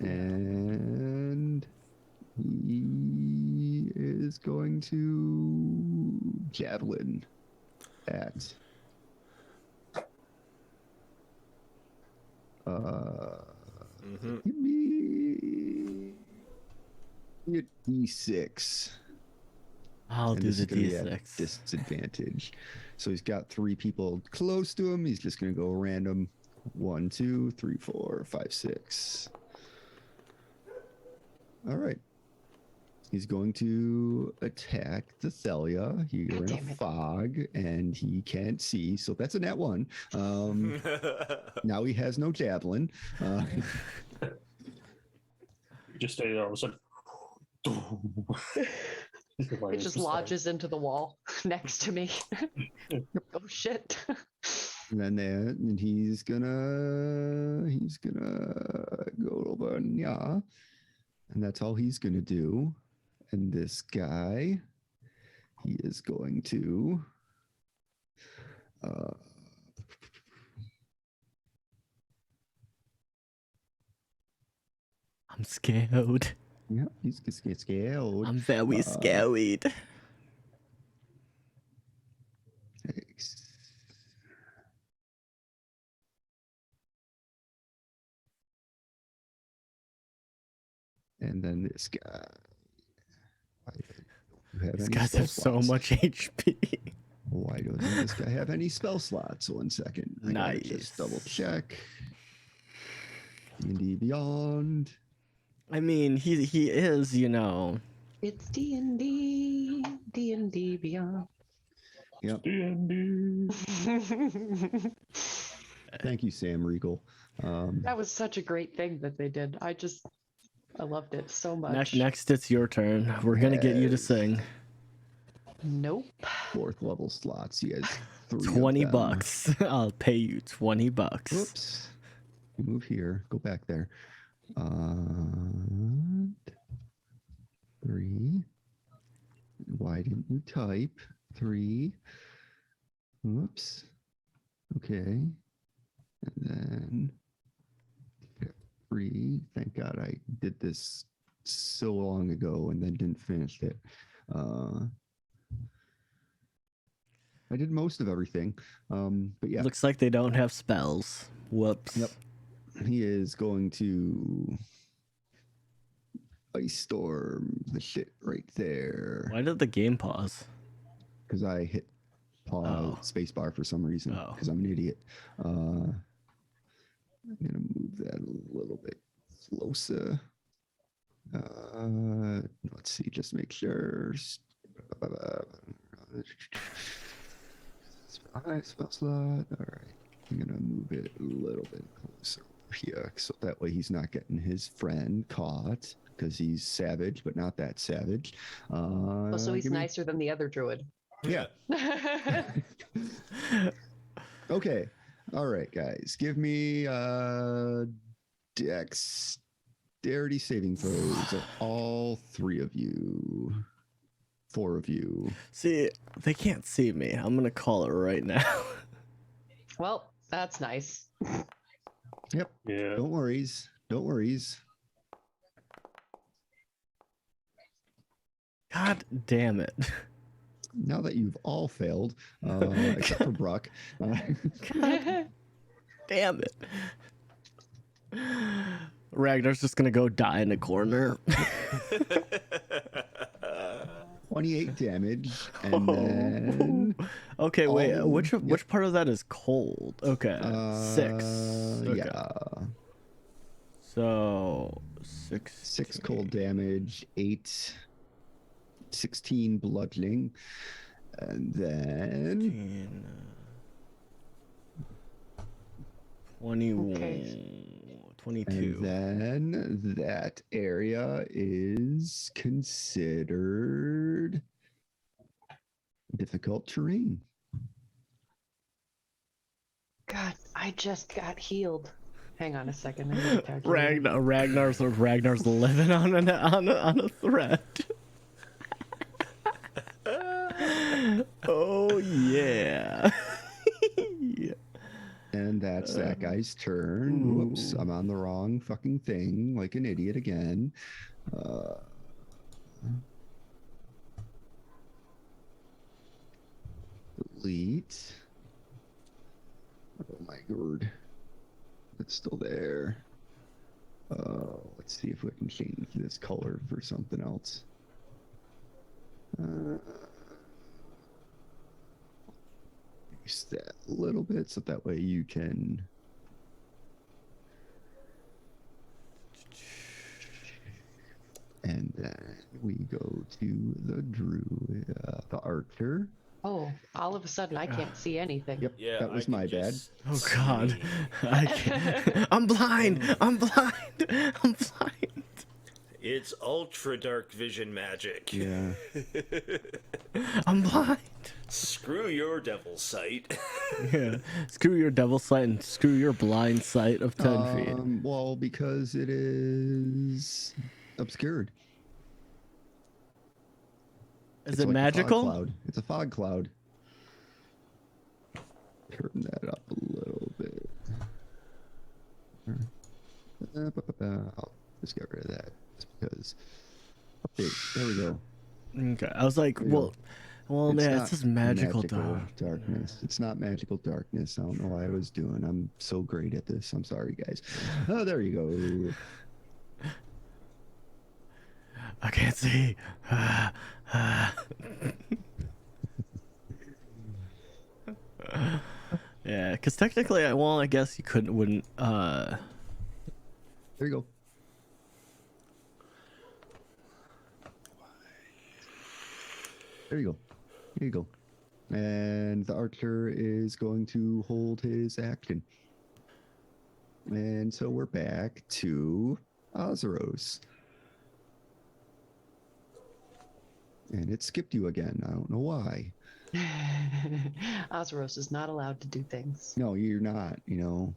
and he is going to javelin at give me a d6. I'll And do this the is gonna be at d6. disadvantage. So he's got 3 people close to him. He's just gonna go random. 1, 2, 3, 4, 5, 6. All right. He's going to attack the Thelia. You're in a damn it. fog and he can't see. So that's a nat 1. Now he has no javelin. Just stay there all of a sudden. It just lodges into the wall next to me. Oh shit. And he's gonna go over nya, and that's all he's gonna do. And this guy, he is going to I'm scared. yeah, he's scared. I'm very scared. Six. And then this guy. Why don't you have These any guys spell have so slots? much HP. Why doesn't this guy have any spell slots? 1 second. I gotta Nice. just double check. D&D Beyond. I mean, he is, you know. It's D&D, D&D Beyond. Yep. D&D. Thank you, Sam Regal. That was such a great thing that they did. I loved it so much. Next, it's your turn. We're gonna get you to Yes. sing. Nope. 4th level slots. He has 3 of 20 them. bucks. I'll pay you 20 bucks. Whoops. Move here. Go back there. 3. Why didn't you type? 3. Whoops. Okay. And then 3. Thank God I did this so long ago and then didn't finish it. I did most of everything. But yeah, Looks like they don't have spells. Whoops. Yep. He is going to ice storm the shit right there Why did the game pause? because I hit space bar for some reason Oh. because I'm an idiot. I'm gonna move that a little bit closer. Let's see, just make sure. Spell slot. All right, I'm gonna move it a little bit closer here, so that way he's not getting his friend caught because he's savage, but not that savage. Oh, so he's give me- nicer than the other druid. Yeah. Okay. All right, guys. Give me dexterity saving throws. All 3 of you. 4 of you. See, they can't see me. I'm gonna call it right now. Well, that's nice. Yep. Yeah. Don't worries. Don't worries. God damn it. Now that you've all failed, except for Brock. Damn it. Ragnar's just gonna go die in a corner. 28 damage, and then Okay, wait. Oh, Which part of that is cold? Okay, 6. Okay. Yeah, So 6. 6 cold damage, 16 bludgeoning, and then 21. Okay. 22. and then that area is considered difficult terrain. God, I just got healed. Hang on a second. I need to calculate. Ragnar's living on a thread. Oh yeah. Yeah. And that's that guy's turn. Whoops, I'm on the wrong fucking thing, like an idiot again. Delete. Oh my god. It's still there. Let's see if we can change this color for something else. Use that a little bit so that way you can. And then we go to the druid, the archer. Oh, all of a sudden I can't see anything. Yep, Yeah, that was I my could bad. just Oh god. see. I can't. I'm blind. I'm blind. I'm blind. It's ultra dark vision magic. Yeah. I'm blind. Screw your devil sight. Yeah. Screw your devil sight and screw your blind sight of 10 feet. Well, because it is obscured. Is It's it like a fog magical? cloud. It's a fog cloud. Turn that up a little bit. I'll just get rid of that. Just because. Update. There we go. Okay. I was like, There you well, It's yeah, not it's just magical dark. darkness. It's not magical darkness. I don't know what I was doing. I'm so great at this. I'm sorry, guys. Oh, there you go. I can't see. Yeah, because technically, I guess you wouldn't. There you go. There you go. There you go. And the archer is going to hold his action. And so we're back to Ozeros. And it skipped you again. I don't know why. Ozeros is not allowed to do things. No, you're not, you know.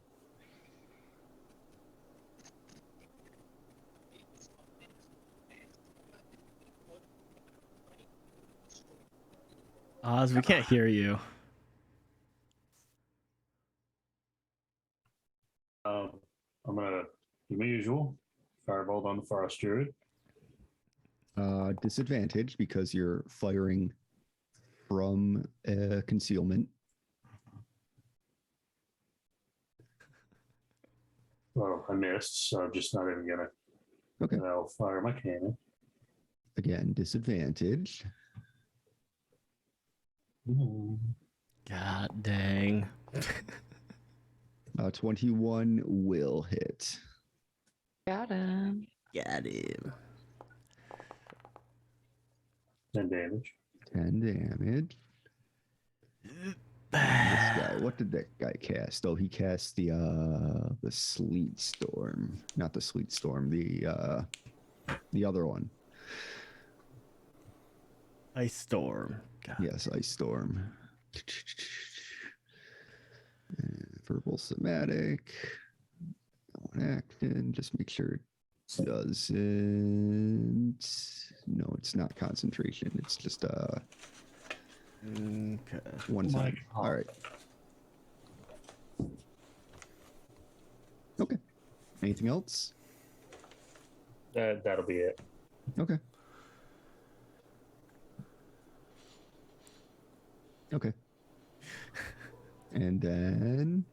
Oz, we can't hear you. I'm gonna do my usual. Firebolt on the Forest Druid. Disadvantage because you're firing from concealment. Well, I missed, so I'm just not even gonna. Okay. And I'll fire my cannon. Again, disadvantage. Mhm. God dang. 21 will hit. Got him. Got him. 10 damage. 10 damage. This guy, what did that guy cast? Oh, he cast the sleet storm. Not the sleet storm, the other one. Ice storm. God. Yes, ice storm. Verbal somatic. One action. Just make sure it doesn't. No, it's not concentration. It's just Okay. one time. All right. Okay. Anything else? That'll be it. Okay. Okay. And then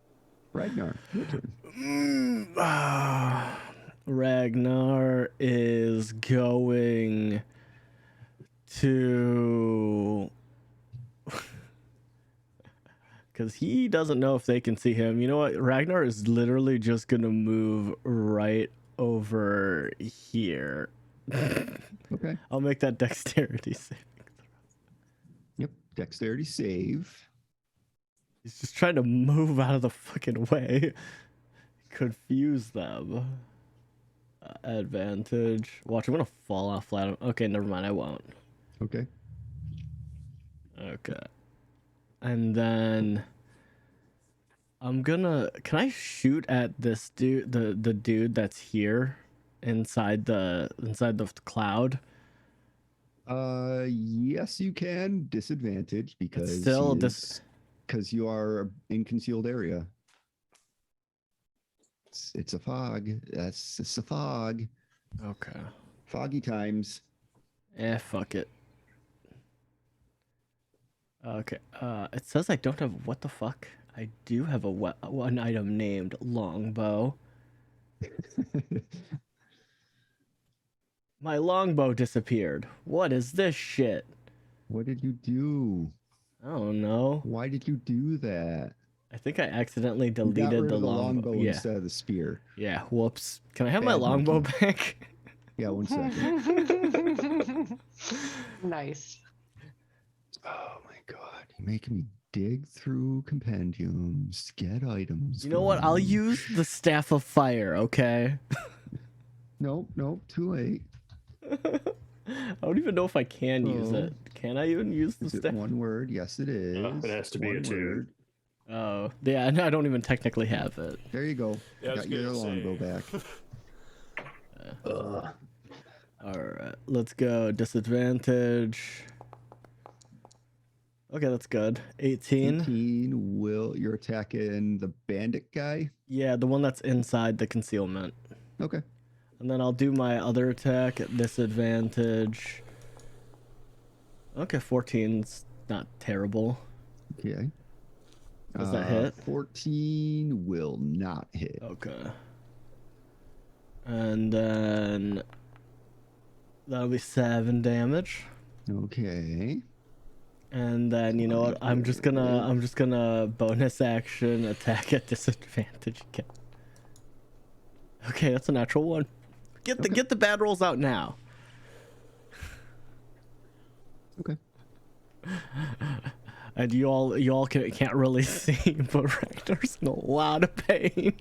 Ragnar, your turn. Ragnar is going to. Because he doesn't know if they can see him. You know what? Ragnar is literally just going to move right over here. Okay. I'll make that dexterity save. Yep. Dexterity save. He's just trying to move out of the fucking way. Confuse them. Advantage. Watch, I'm gonna fall off flat. Okay, never mind. I won't. Okay. Okay. And then I'm gonna. Can I shoot at this dude? The dude that's here, inside the cloud. Yes, you can. Disadvantage because Still this. because you are in concealed area. It's a fog. It's a fog. Okay. Foggy times. Fuck it. Okay. It says I don't have what the fuck. I do have one item named longbow. My longbow disappeared. What is this shit? What did you do? I don't know. Why did you do that? I think I accidentally You got deleted rid the of the longbow. longbow Yeah. instead of the spear. Yeah. Whoops. Can I have my Bad longbow monkey. back? Yeah, 1 second. Nice. Oh my god, you're making me dig through compendiums, get items. You know what? I'll going. use the staff of fire. Okay. Nope, too late. I don't even know if I can use it. Can I even use the Is it staff? one word? Yes, it is. It has to be One a 2. word. Oh, yeah. No, I don't even technically have it. There you go. Yeah, I was Got your gonna say. longbow back. All right, let's go. Disadvantage. Okay, that's good. 18. 18 will you're attacking the bandit guy? Yeah, the one that's inside the concealment. Okay. And then I'll do my other attack at disadvantage. Okay, 14's not terrible. Okay. Does that hit? 14 will not hit. Okay. And then that'll be 7 damage. Okay. And then you know what? I'm just gonna bonus action attack at disadvantage again. Okay, that's a natural one. Get the bad rolls out now. Okay. And you all can't really see, but Ragnar's in a lot of pain.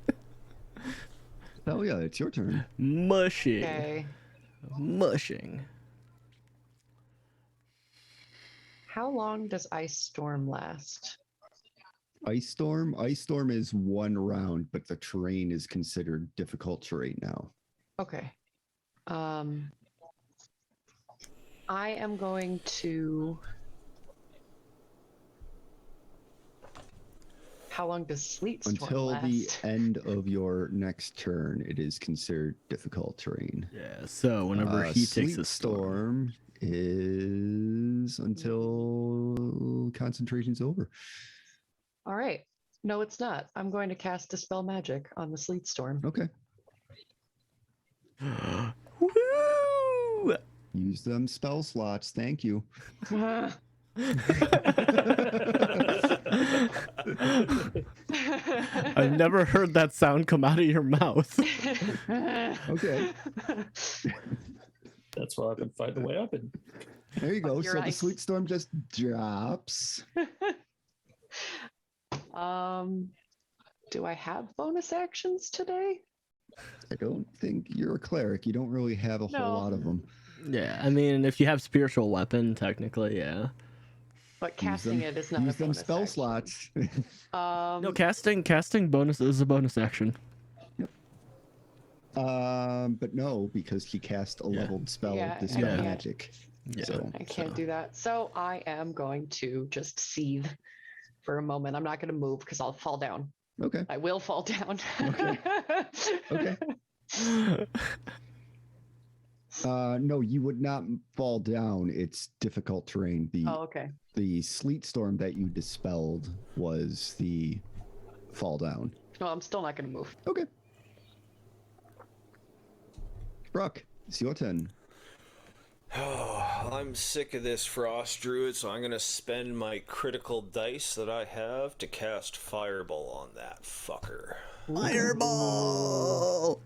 Oh yeah, it's your turn. Mushing. Okay. Mushing. How long does Ice Storm last? Ice storm. Ice storm is 1 round, but the terrain is considered difficult terrain now. Okay. I am going to. How long does Sleet Storm Until last? the end of your next turn, it is considered difficult terrain. Yeah. So whenever he takes Sleet a storm. is until concentration's over. All right. No, it's not. I'm going to cast Dispel Magic on the Sleet Storm. Okay. Woo! Use them spell slots. Thank you. I've never heard that sound come out of your mouth. Okay. That's why I've been fighting the way up. And There you go. Your So the ice. sleet storm just drops. Do I have bonus actions today? I don't think you're a cleric. You don't really have a No. whole lot of them. Yeah, I mean, if you have spiritual weapon, technically, yeah. But casting it is not a Use them bonus spell action. slots. No, casting bonus is a bonus action. But no, because he cast a Yeah. leveled spell, Yeah, dispel I can't. magic. Yeah. So I can't do that. So I am going to just seethe for a moment. I'm not going to move because I'll fall down. okay, I will fall down. Okay. okay. No, you would not fall down. It's difficult terrain. Oh, okay. The sleet storm that you dispelled was the fall down. No, I'm still not going to move. Okay. Brock, it's your turn. Oh, I'm sick of this frost druid, so I'm gonna spend my critical dice that I have to cast fireball on that fucker. Fireball.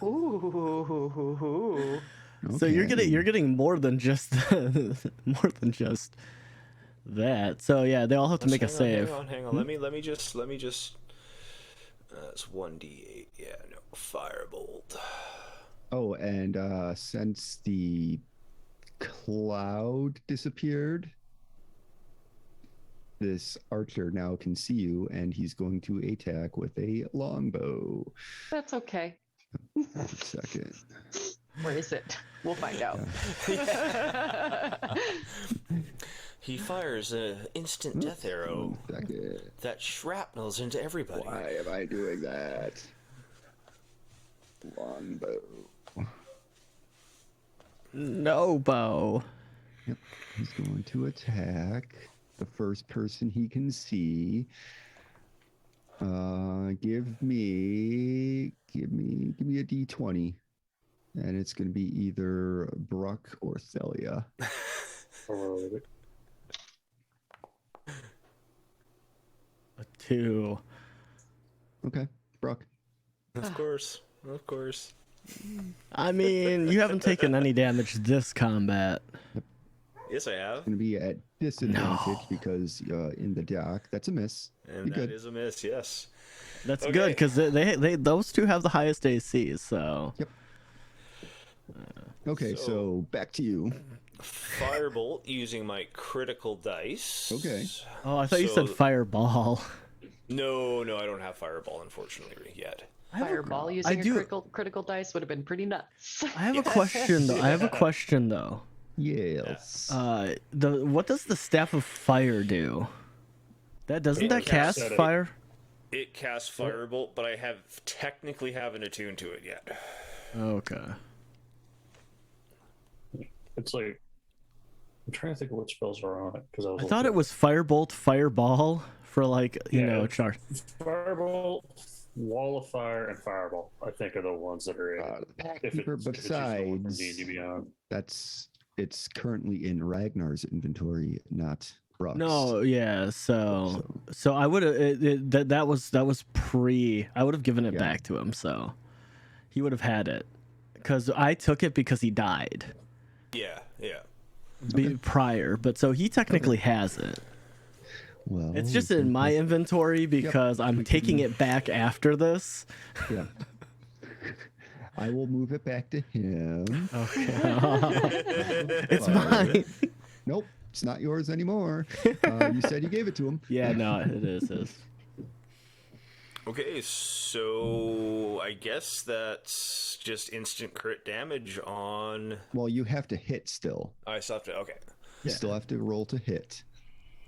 Ooh. So you're Okay. getting more than just that. So yeah, they all have to make a save. Hang on. Let me just. That's 1d8. Yeah, no firebolt. Oh, and since the cloud disappeared, this archer now can see you, and he's going to attack with a longbow. That's okay. 1 second. Where is it? We'll find out. He fires an instant death arrow 1 second. that shrapnels into everybody. Why am I doing that? Longbow. No bow. Yep, he's going to attack the first person he can see. Give me a d20, and it's going to be either Bruck or Celia. A 2. Okay, Bruck. Of course. I mean, you haven't taken any damage this combat. Yes, I have. Going to be at disadvantage because in the dock. That's a miss. And You're that good. is a miss, yes. That's Okay. good because they those two have the highest AC. So Okay, so back to you. Firebolt using my critical dice. Okay. oh, I thought you said So- fireball. No, I don't have fireball, unfortunately, yet. Fireball using a do- critical dice would have been pretty nuts. I have a question though. I have a question though. Yes. What does the staff of fire do? Doesn't It that casts cast at it. fire? It casts firebolt, but I technically haven't attuned to it yet. Okay. it's like I'm trying to think of what spells are on it because I thought it was firebolt, fireball for like you know charge. Firebolt, Wall of Fire, and Fireball. I think are the ones that are in. The Packkeeper, besides, D&D Beyond. it's currently in Ragnar's inventory, not Bruck's. No, yeah. So I would have that was pre. I would have given it Yeah. back to him, so he would have had it because I took it because he died Yeah. prior. But so he technically has it. Well, It's just in my inventory because I'm taking it back after this. Yeah. I will move it back to him. Okay. It's mine. Nope, it's not yours anymore. You said you gave it to him. Yeah, no, it is. Okay, so I guess that's just instant crit damage on. Well, you have to hit still. I still have to. Okay. You still have to roll to hit.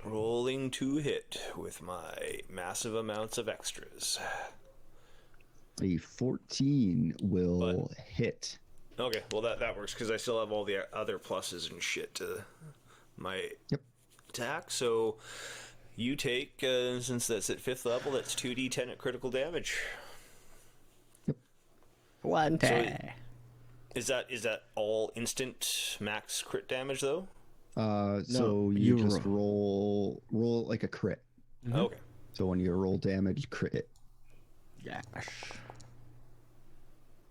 Rolling to hit with my massive amounts of extras. A 14 will hit. Okay, well that works because I still have all the other pluses and shit to my attack. So you take, since that's at 5th level, that's 2d10 at critical damage. One time. Is that all instant max crit damage though? So you you just roll like a crit. Okay. So when you roll damage, crit. Yeah.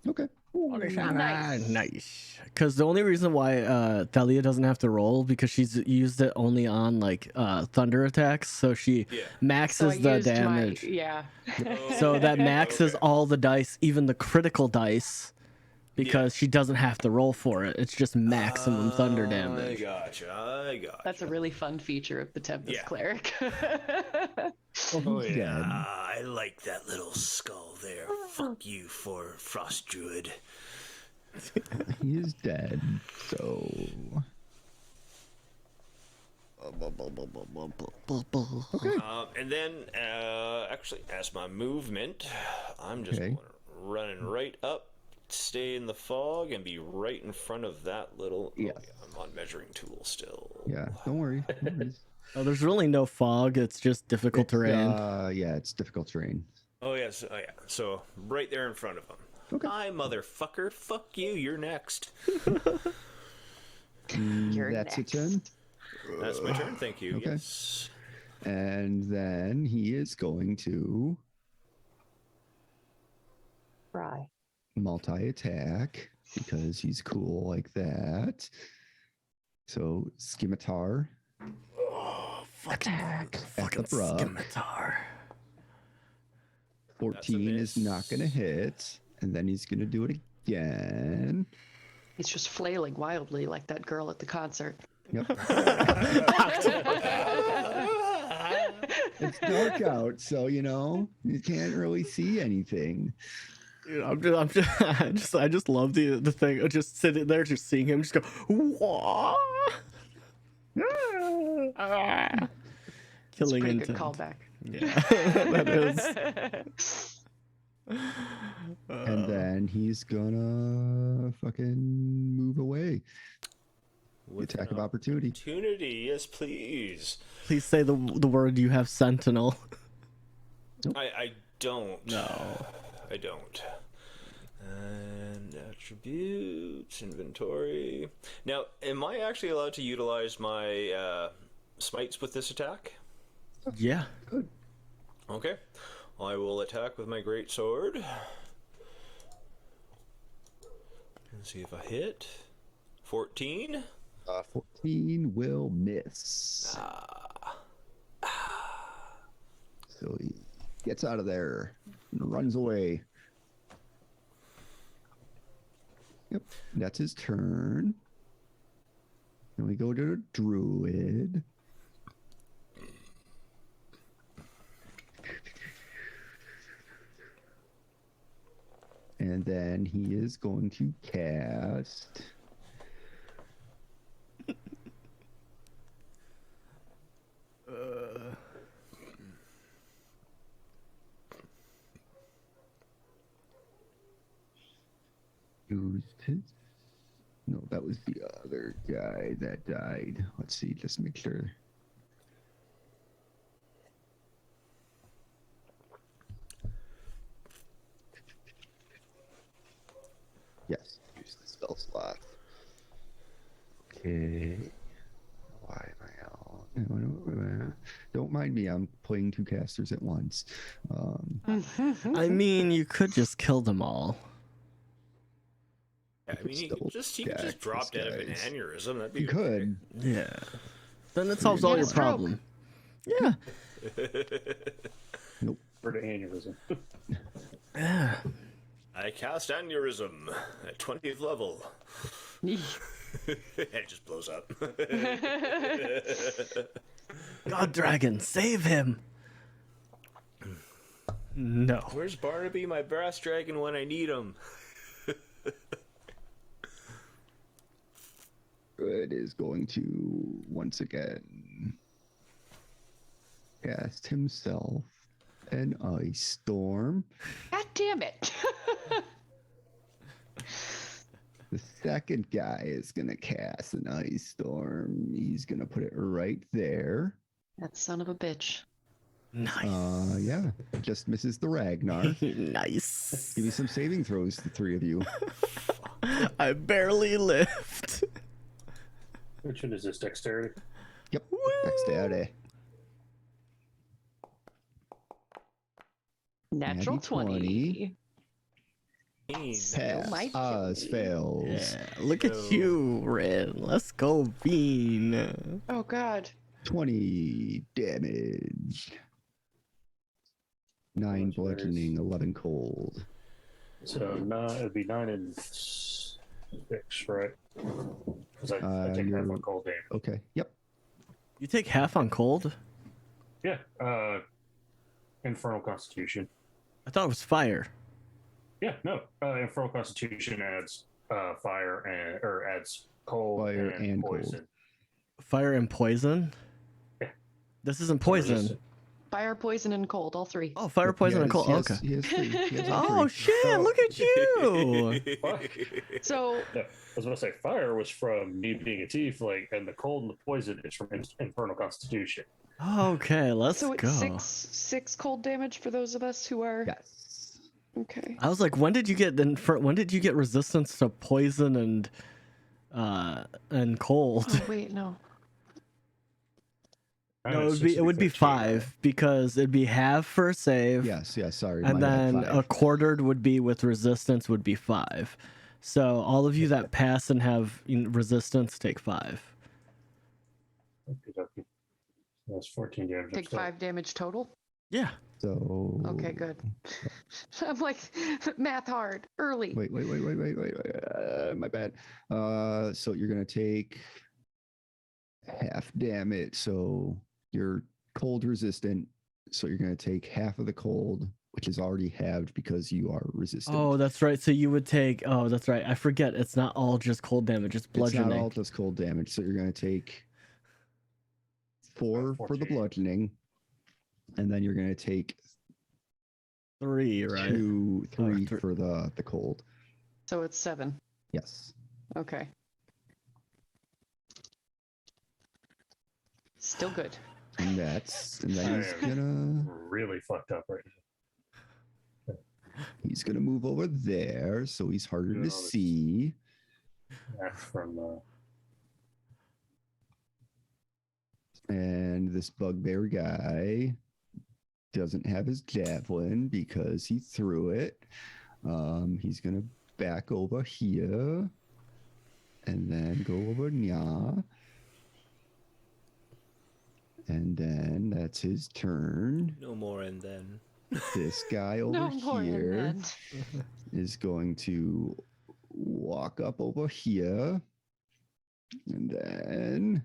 Okay. Nice. Because the only reason why Thalia doesn't have to roll because she's used it only on like thunder attacks, so she Yeah. So I maxes the used damage. yeah. So that maxes Okay. all the dice, even the critical dice, because she doesn't have to roll for it. It's just maximum thunder I damage. gotcha. That's a really fun feature of the Tempest Yeah. Cleric. Oh He's yeah, dead. I like that little skull there. Fuck you for Frost Druid. He is dead. So okay. And then, actually, as my movement, I'm just Okay. running right up, stay in the fog, and be right in front of that little. Yes. Oh, yeah, I'm on measuring tool still. Yeah. Don't worry. No worries. Oh, there's really no fog. It's just difficult terrain. Yeah, it's difficult terrain. Oh yes. Oh yeah. So right there in front of him. Okay. Hi, motherfucker. Fuck you. You're next. You're That's next. a turn. That's my turn. Thank you. Okay. Yes. And then he is going to Right. multi-attack because he's cool like that. So scimitar Attack. Fucking bruh. scimitar. 14 is not going to hit, and then he's going to do it again. He's just flailing wildly like that girl at the concert. Yep. It's dark out, so you can't really see anything. Dude, I just love the thing of just sitting there, just seeing him just go, wah! It's a Killing pretty good intent. callback. Yeah, that is. And then he's gonna fucking move away. With Attack an of opportunity. opportunity. Yes, please. Please say the word. You have Sentinel. I don't. No. I don't. And attributes, inventory. Now, am I actually allowed to utilize my smites with this attack? Yeah. Okay. I will attack with my great sword. Let's see if I hit. 14. 14 will miss. So he gets out of there and runs away. Yep, that's his turn. Then we go to the druid. And then he is going to cast used his. No, that was the other guy that died. Let's see, just make sure. Yes, use the spell slot. Okay. Why am I on? Don't mind me, I'm playing two casters at once. I mean, you could just kill them all. Yeah, I mean, he could just drop dead of an guys. aneurysm. That'd be You could. Yeah. Then it solves all Get a your stroke. problem. Yeah. Nope. For the aneurysm. Yeah. I cast aneurysm at 20th level. It just blows up. God Dragon, save him. No. Where's Barnaby, my brass dragon, when I need him? Good is going to once again cast himself an ice storm. God damn it. The second guy is gonna cast an ice storm. He's gonna put it right there. That son of a bitch. Nice. Yeah, just misses the Ragnar. Nice. Give me some saving throws, the three of you. I barely lived. Which one is this? Dexterity? Yep, dexterity. Natural Natty 20. 20. Pass. might kill Oz me. fails. Yeah, look at you, Rin. Let's go, Bean. Oh God. 20 damage. 9 much better is- bludgeoning, 11 cold. So it'd be 9 and 6, right? Because I take half You're- on cold damage. Okay. Yep. You take half on cold? Yeah. Infernal Constitution. I thought it was fire. Yeah, no. Infernal Constitution adds fire or adds cold Fire and cold. poison. Fire and poison? Yeah. This isn't poison. resistant. Fire, poison, and cold. All three. Oh, fire, poison, and cold. Okay. He has 3. He has all Oh, 3. shit, look at you. Fuck. So No, I was going to say fire was from me being a tiefling, and the cold and the poison is from Infernal Constitution. Okay, let's so it's go. six cold damage for those of us who are. Yes. Okay. I was like, when did you get resistance to poison and cold? Oh wait, no. No, it would be 5 because it'd be half for a save. Yes. Sorry. And my bad, then 5. a quartered would be with resistance would be 5. So all of you that pass and have resistance take 5. Okay. That's 14 damage. Take 5 damage total. Yeah. So. Okay, good. I'm like math hard early. Wait. My bad. So you're gonna take half damage. So you're cold resistant. So you're gonna take half of the cold, which is already halved because you are resistant. Oh, that's right. So you would take. Oh, that's right. I forget. It's not all just cold damage. It's It's bludgeoning. not all just cold damage. So you're gonna take 4 for the 14. bludgeoning, and then you're gonna take 3, right? 2, 3 3. for the cold. So it's 7. Yes. Okay. Still good. And then he's I gonna really fucked up right now. move over there, so he's harder Doing to all this. see. Back from And this bugbear guy doesn't have his javelin because he threw it. He's gonna back over here and then go over Nya. And then that's his turn. No more and then. This guy over No more than here that. is going to walk up over here. And then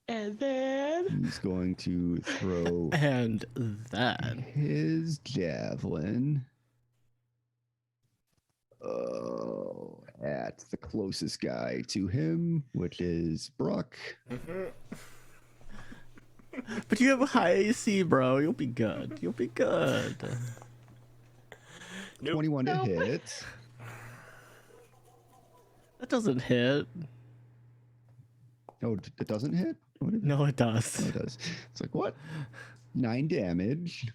And then. he's going to throw And then. his javelin at the closest guy to him, which is Brock. But you have a high AC, bro. You'll be good. You'll be good. Nope. 21 Nope. to hit. That doesn't hit. Oh, it doesn't hit? What is it? No, it Oh, does. it does. It's like, what? 9 damage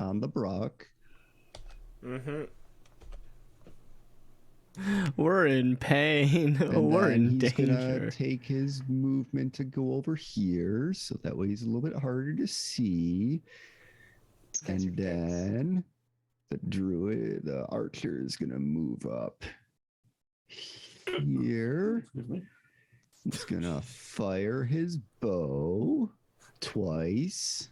on the Brock. Mm-hmm. We're in pain. And We're then in he's danger. gonna take his movement to go over here, so that way he's a little bit harder to see. These guys are And dicks. then the archer is gonna move up here. excuse me. He's gonna fire his bow twice.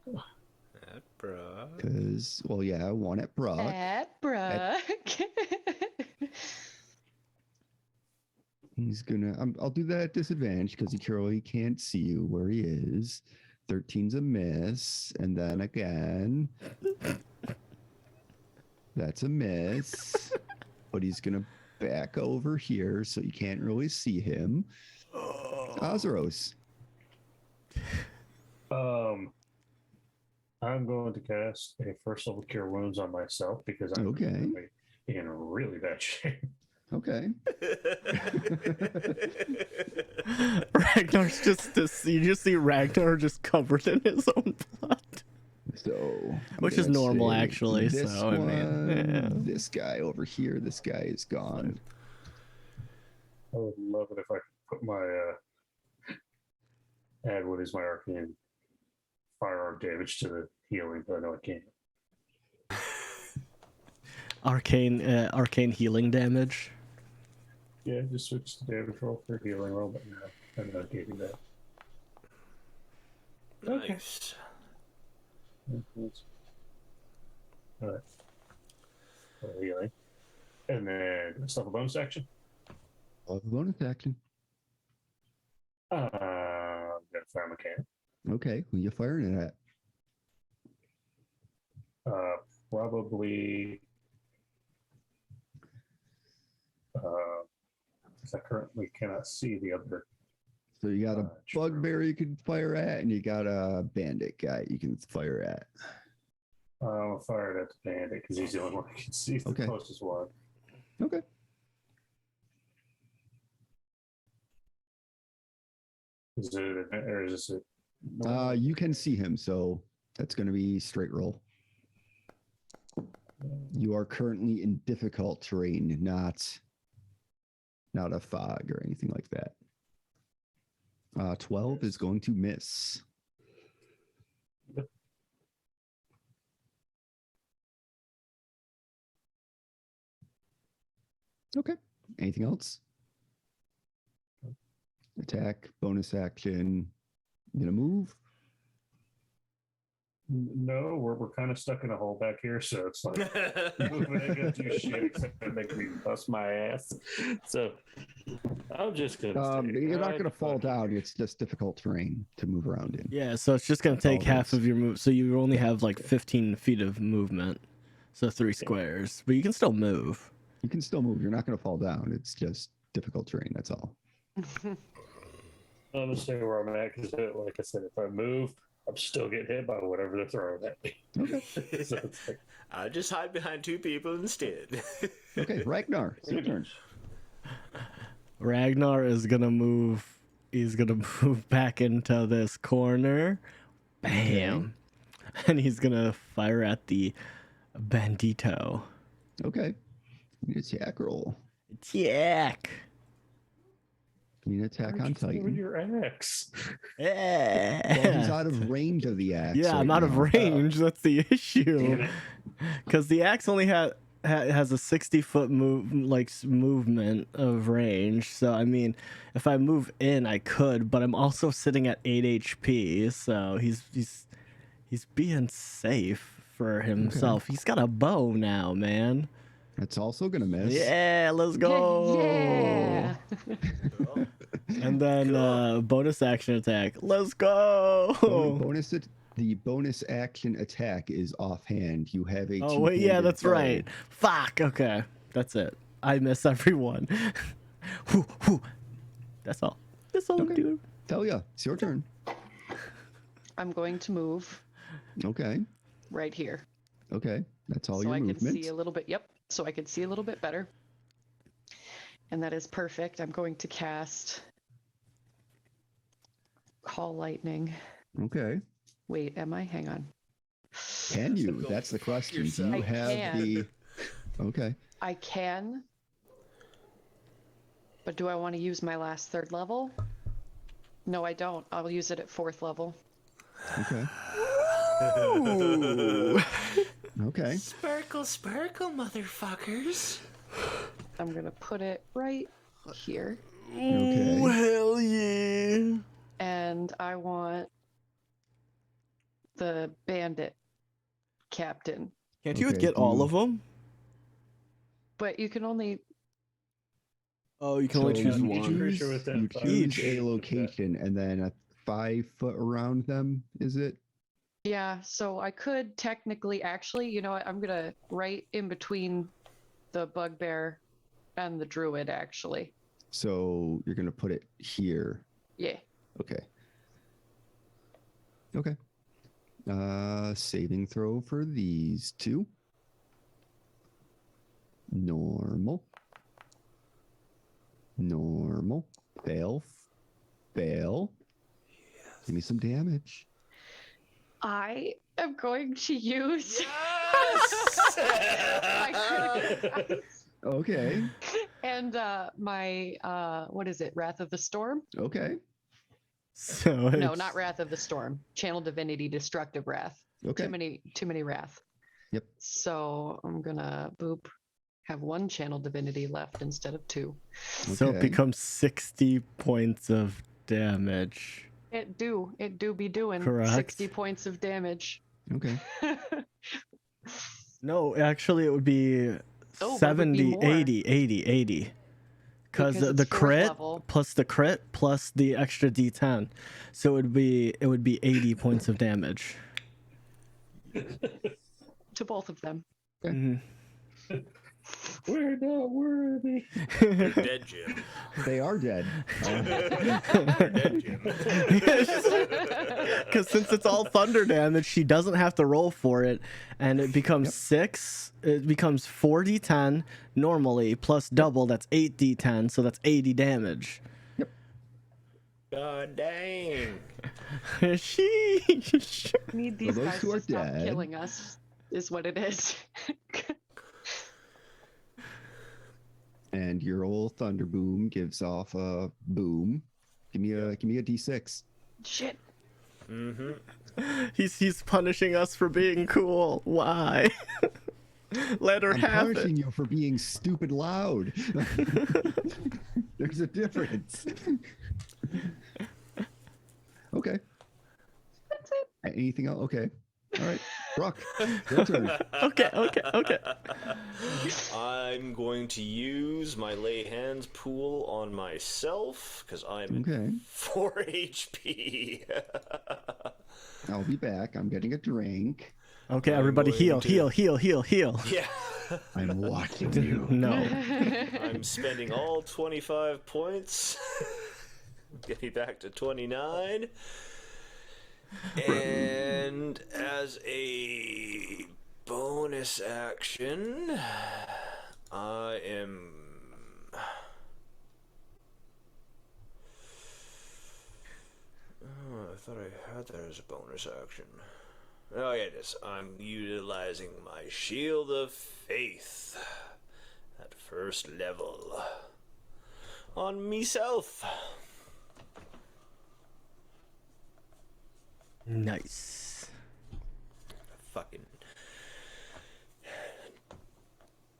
That bruh. Cause, well, yeah, one at Brock. At Brock. He's gonna. I'll do that at disadvantage because he can't see you where he is. 13's a miss, and then again, that's a miss. But he's gonna back over here so you can't really see him. Azeros. I'm going to cast a first level cure wounds on myself because I'm Okay. really in really bad shape. Okay. Ragnar's you just see Ragnar just covered in his own blood. So, I'm Which is gonna normal, say actually, This so, I mean, one, yeah. this guy over here. This guy is gone. I would love it if I could put my add what is my arcane firearm damage to the healing, but I know I can't. Arcane healing damage. Yeah, just switch the damage roll for healing roll, but no, I'm not giving that. Nice. Alright. Healing. And then stuff a bonus action. Bonus action. I'm gonna fire mechanic. Okay, who you firing it at? Probably. Because I currently cannot see the other. So you got a bugbear you can fire at, and you got a bandit guy you can fire at. I'll fire it at the bandit because he's the only one I can see. The closest one. Okay. Is it or is this it? You can see him, so that's going to be straight roll. You are currently in difficult terrain, not a fog or anything like that. 12 is going to miss. Okay. Anything else? Attack, bonus action. You gonna move? No, we're kind of stuck in a hole back here, so it's like moving ain't gonna do shit except to make me bust my ass. So I'm just gonna. You're not gonna fall down. It's just difficult terrain to move around in. Yeah, so it's just gonna take half of your move. So you only have like 15 feet of movement, so 3 squares. But you can still move. You can still move. You're not gonna fall down. It's just difficult terrain. That's all. I'm gonna stay where I'm at because, like I said, if I move, I'm still getting hit by whatever they're throwing at me. Okay. So it's like, I just hide behind 2 people instead. Okay, Ragnar, it's your turn. Ragnar is gonna move. He's gonna move back into this corner. Bam. And he's gonna fire at the bandito. Okay. Need attack roll. Attack. Need an attack on with Titan. your axe. Yeah. Well, he's out of range of the axe. Yeah, I'm right out of now. range. That's the Damn issue. it. Because the axe only has a 60-foot movement of range. So I mean, if I move in, I could, but I'm also sitting at 8 HP. So he's being safe for himself. Okay. He's got a bow now, man. That's also gonna miss. Yeah, let's go. Yeah. And then bonus action attack. Let's go. The bonus action attack is offhand. You have a. Oh wait, yeah, that's bow. right. Fuck. Okay, that's it. I miss everyone. Whew, whew. That's all. That's all, Okay. dude. Tell ya, it's your turn. I'm going to move Okay. right here. Okay. That's all so your I movement. can see a little bit. Yep. So I can see a little bit better. And that is perfect. I'm going to cast Call Lightning. Okay. Wait, am I? Hang on. Can you? Go That's the fuck question. Do yourself. you I have can. the? Okay. I can. But do I want to use my last 3rd level? No, I don't. I'll use it at 4th level. Okay. Ooh. Okay. Sparkle, sparkle, motherfuckers. I'm going to put it right here. Okay. Ooh, hell yeah. And I want the bandit captain. Can't you Okay, get all of them? But you can only. Oh, you can only So choose you one. Pretty sure with them You five. choose Each. a location, and then a 5 foot around them. Is it? Yeah, so I could technically actually, you know what? I'm gonna right in between the bugbear and the druid actually. So you're gonna put it here. Yeah. Okay. Okay. Saving throw for these 2. Normal. Normal. Fail. Fail. Give me some damage. I am going to use Yes! my critical Okay. and my what is it? Wrath of the Storm. Okay. So No, it's- not Wrath of the Storm. Channel Divinity Destructive Wrath. Okay. Too many wrath. Yep. So I'm gonna have one channel divinity left instead of 2. So it Okay. becomes 60 points of damage. It do be doing Correct. 60 points of damage. Okay. No, actually it would be Oh, but it would be 70, more. 80. Because Because the it's fourth crit level. plus the crit plus the extra D10. So it would be 80 points of damage. To both of them. Mhm. We're not worthy. You're dead, Jim. They are dead. You're dead, Jim. Because since it's all thunder damage, she doesn't have to roll for it, and it becomes 6. It becomes 4d10 normally plus double. That's 8d10, so that's 80 damage. God dang. Sheesh. Need these those guys who to are stop dead- killing us, is what it is. And your old thunder boom gives off a boom. Give me a D6. Shit. Mm-hmm. He's punishing us for being cool. Why? Let her I'm have punishing it. you for being stupid loud. There's a difference. Okay. That's it. Anything else? Okay. All right. Brock, your turn. Okay. I'm going to use my lay hands pool on myself because I'm Okay. 4 HP. I'll be back. I'm getting a drink. Okay, I'm everybody going heal. to- Yeah. I'm watching you. No. I'm spending all 25 points. Get me back to 29. And as a bonus action, I am. Oh, I thought I had that as a bonus action. Oh, yeah, it is. I'm utilizing my Shield of Faith at first level on myself. Nice. Fucking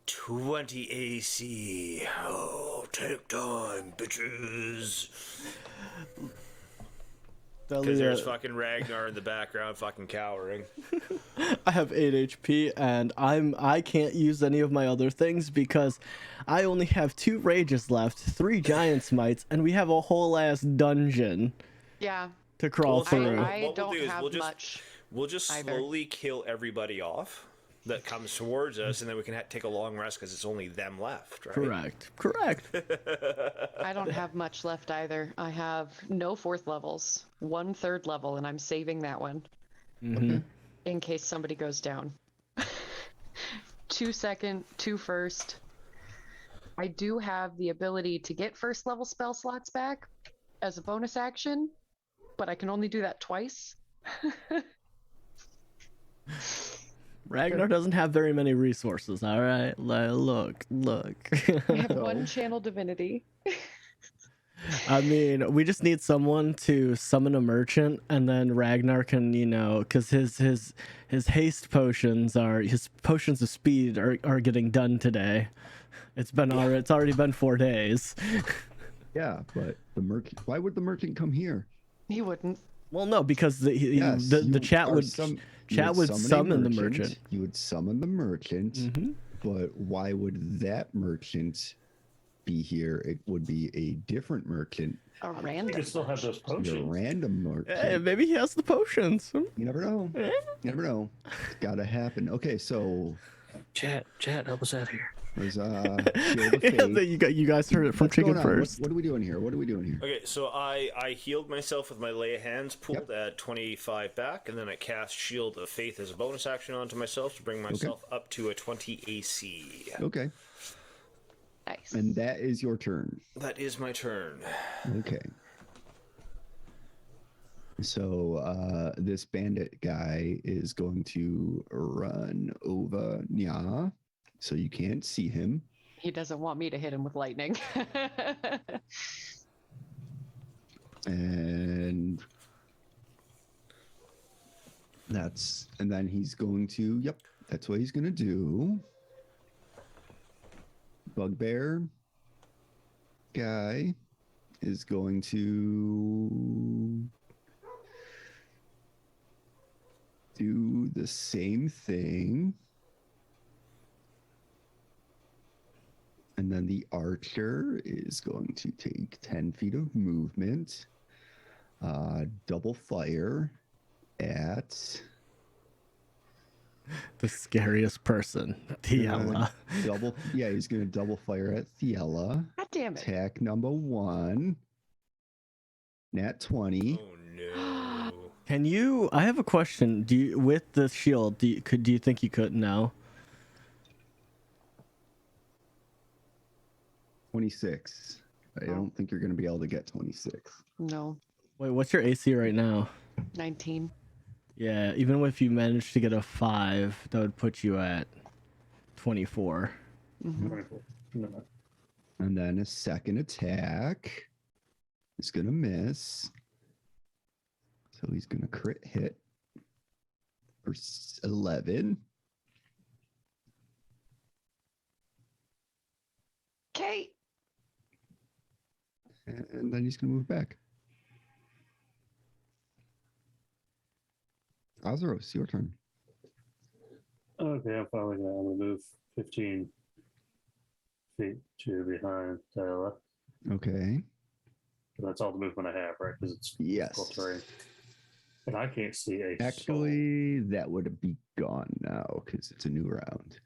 20 AC. Oh, take time, bitches. Because there's fucking Ragnar in the background, fucking cowering. I have 8 HP, and I can't use any of my other things because I only have 2 rages left, 3 giant smites, and we have a whole ass dungeon Yeah. to crawl Well, through. I What we'll don't do is have we'll just- much. We'll just Either. slowly kill everybody off that comes towards us, and then we can take a long rest because it's only them left, right? Correct. I don't have much left either. I have no 4th levels, 1 3rd level, and I'm saving that one Mhm. in case somebody goes down. 2 second, 2 first. I do have the ability to get 1st level spell slots back as a bonus action, but I can only do that twice. Ragnar doesn't have very many resources, all right? Look. I have 1 channel divinity. I mean, we just need someone to summon a merchant, and then Ragnar can, because his haste potions his potions of speed are getting done today. It's already been 4 days. Yeah, but the merchant. Why would the merchant come here? He wouldn't. Well, no, because the You chat are would you would a summon the merchant. You would summon the merchant, Mhm. but why would that merchant be here? It would be a different merchant, A You random. can still have those a potions. random merchant. Hey, maybe he has the potions. You never know. You never know. It's gotta happen. Okay, so Chat, help us out here. there's Shield of Yeah, Faith. you guys heard it from What's Chicken going on? first. What are we doing here? What are we doing here? Okay, so I healed myself with my lay of hands pooled at 25 back, and then I cast Shield of Faith as a bonus action onto myself to bring myself up to a 20 AC. Okay, Nice. and that is your turn. That is my turn. Okay. So this bandit guy is going to run over Nya, so you can't see him. He doesn't want me to hit him with lightning. And then he's going to, yep, that's what he's going to do. Bugbear guy is going to do the same thing. And then the archer is going to take 10 feet of movement, double fire at The scariest person, Tiela. he's going to double fire at Thiela. God damn it. Attack number 1. Nat 20. Oh no. Can you? I have a question. Do you, with the shield? Do you think you could? No. 26. I don't think you're going to be able to get 26. No. Wait, what's your AC right now? 19. Yeah, even if you managed to get a 5, that would put you at 24. No. And then a second attack is going to miss. So he's going to crit hit for 11. Okay. And then he's going to move back. Azeros, your turn. Okay, I'm finally going to move 15 feet to behind Tyler. Okay. That's all the movement I have, right? Because it's Yes. difficult terrain. And I can't see a soul. Actually, that would be gone now because it's a new round.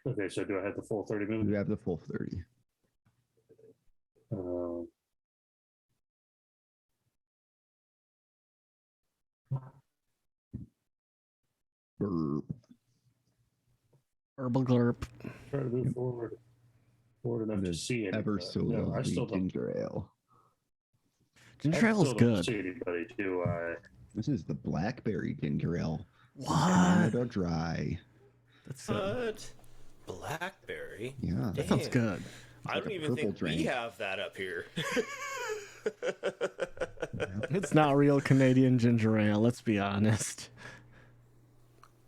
Okay, so do I have the full 30 You movement? have the full 30. Burp. Herbal glurp. Try to move forward enough to There's see anybody. ever so No, I lovely still don't. ginger ale. Ginger I ale is still don't good. see anybody, do I? This is the blackberry ginger ale. What? Canada Dry. That's good. What? Blackberry? Yeah. That sounds good. I don't like a even purple think we drink. have that up here. It's not real Canadian ginger ale. Let's be honest.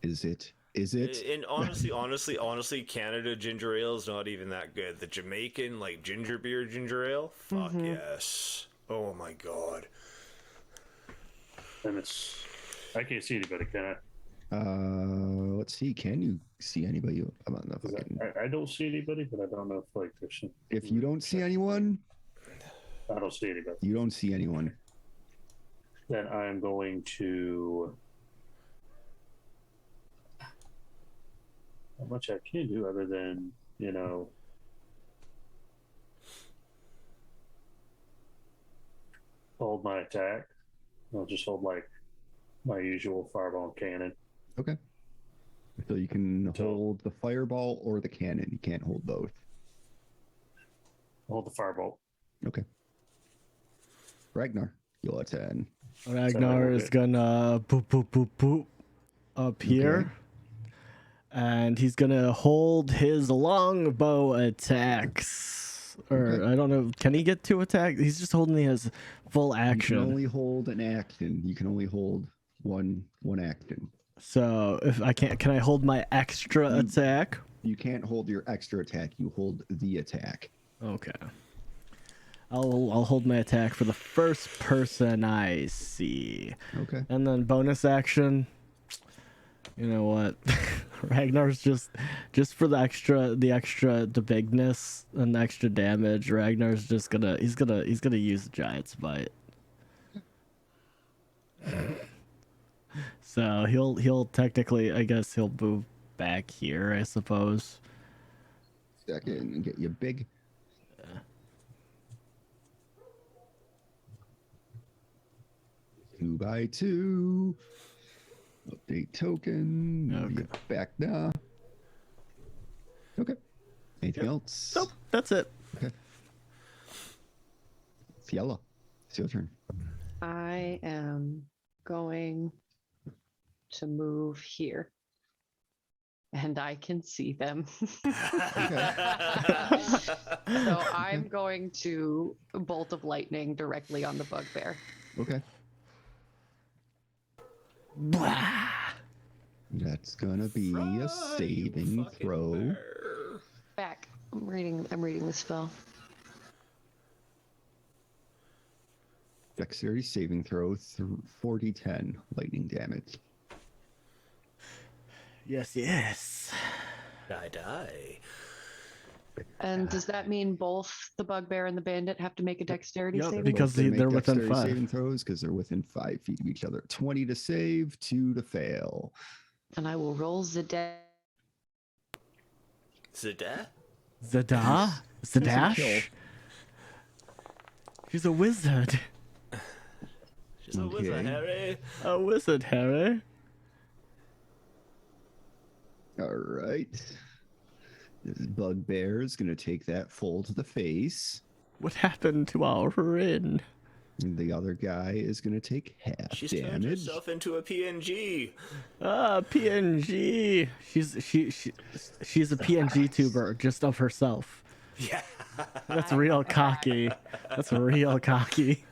Is it? Is it? And honestly, Canada ginger ale is not even that good. The Jamaican, like ginger beer ginger ale, fuck yes. Oh my god. And it's. I can't see anybody, can I? Let's see. Can you see anybody? I'm on the 'Cause fucking. I don't see anybody, but I don't know if like there's some. If you don't see anyone, I don't see anybody. you don't see anyone. Then I'm going to. Not much I can do other than, hold my attack. I'll just hold like my usual fireball cannon. Okay. So you can hold the fireball or the cannon. You can't hold both. Hold the fireball. Okay. Ragnar, your turn. Ragnar is gonna boop boop boop boop up here. And he's gonna hold his longbow attacks. Or I don't know, can he get 2 attacks? He's just holding his full You action. can only hold an action. You can only hold one action. So if I can't, can I hold my extra attack? You can't hold your extra attack. You hold the attack. Okay. I'll hold my attack for the first person I see. Okay. And then bonus action. You know what? Ragnar's just for the bigness and the extra damage. Ragnar's just gonna use Giant's Bite. So he'll technically, I guess he'll move back here, I suppose. Second and get you big. 2 by 2. Update token. Move you back now. Okay. Anything else? Nope, that's it. Okay. Fiella, it's your turn. I am going to move here. and I can see them. Okay. So I'm going to bolt of lightning directly on the bugbear. Okay. Blah. That's gonna be a saving throw. Back. I'm reading the spell. Dexterity saving throw, 40-10 lightning damage. Yes. Die. And does that mean both the bugbear and the bandit have to make a dexterity Yep, saving? because Both gonna they're make within dexterity 5. saving throws because they're within 5 feet of each other. 20 to save, 2 to fail. And I will roll the dex. Zada? Zada? Zadash? kill. She's a wizard. She's a wizard, Okay. Harry. A wizard, Harry. All right. This bugbear is gonna take that full to the face. What happened to our Rin? And the other guy is gonna take half She's turned damage. herself into a PNG. Ah, PNG. She's a PNG tuber just of herself. Yeah. That's real cocky. That's real cocky.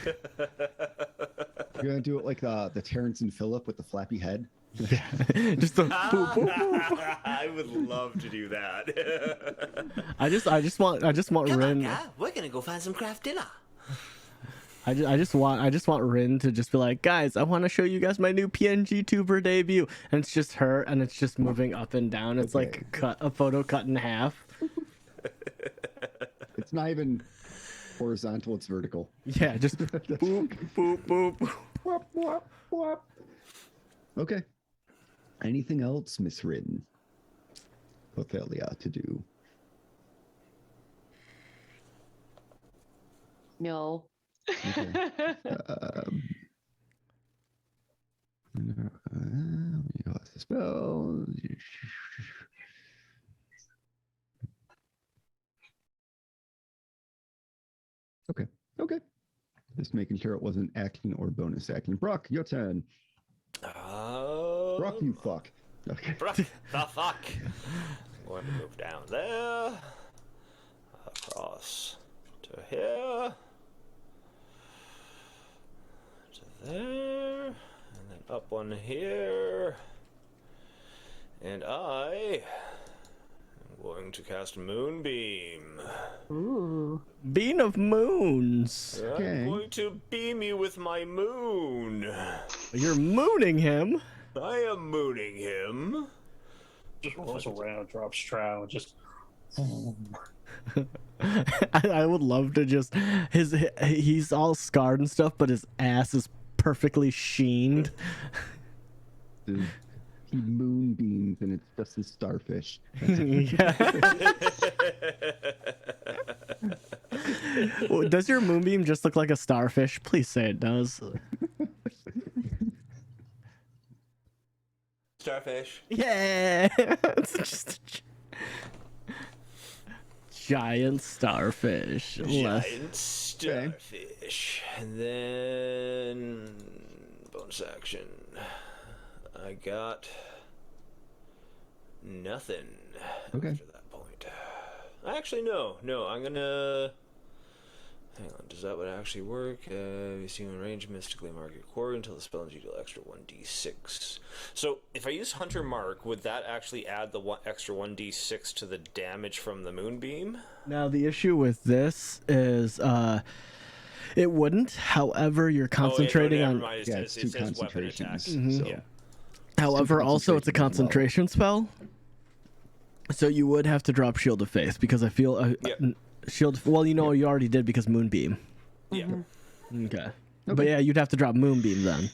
You're gonna do it like the Terrence and Phillip with the flappy head. Just a boop, boop, boop. I would love to do that. I just want Rin. We're gonna go find some craft dinner. I just want Rin to just be like, guys, I want to show you guys my new PNG tuber debut, and it's just her, and it's just moving up and down. It's like a photo cut in half. It's not even horizontal; it's vertical. Yeah, just boop, boop, boop. Whop, whop, whop. Okay. Anything else miswritten? Ophelia to do. No. Okay. You lost the spell. Okay. Okay. Just making sure it wasn't action or bonus action. Brock, your turn. Brock, you fuck. Okay. Brock, the fuck. Going to move down there. Across to here. To there. And then up one here. And I am going to cast Moonbeam. Ooh. Bean of moons. Okay. I'm going to beam you with my moon. You're mooning him. I am mooning him. Just rolls around, drops trow, and just. I would love to just he's all scarred and stuff, but his ass is perfectly sheened. He moonbeams and it's just a starfish. Yeah. Well, does your moonbeam just look like a starfish? Please say it does. Starfish. Yeah. It's just a giant starfish. Giant starfish. And then bonus action. I got nothing Okay. after that point. Actually, no. I'm gonna. Hang on, does that would actually work? You see in range, mystically mark your core until the spell ends, you deal extra 1d6. So, if I use Hunter Mark, would that actually add the extra 1d6 to the damage from the moonbeam? Now the issue with this is it wouldn't. However, you're concentrating never on. mind. Yeah, it's It two says weapon attack. concentrations. So. Yeah. However, also it's a concentration concentration spell. So you would have to drop Shield of Faith because I feel Shield. Well, you know you already did because Moonbeam. Yeah. Okay. But yeah, you'd have to drop Moonbeam then.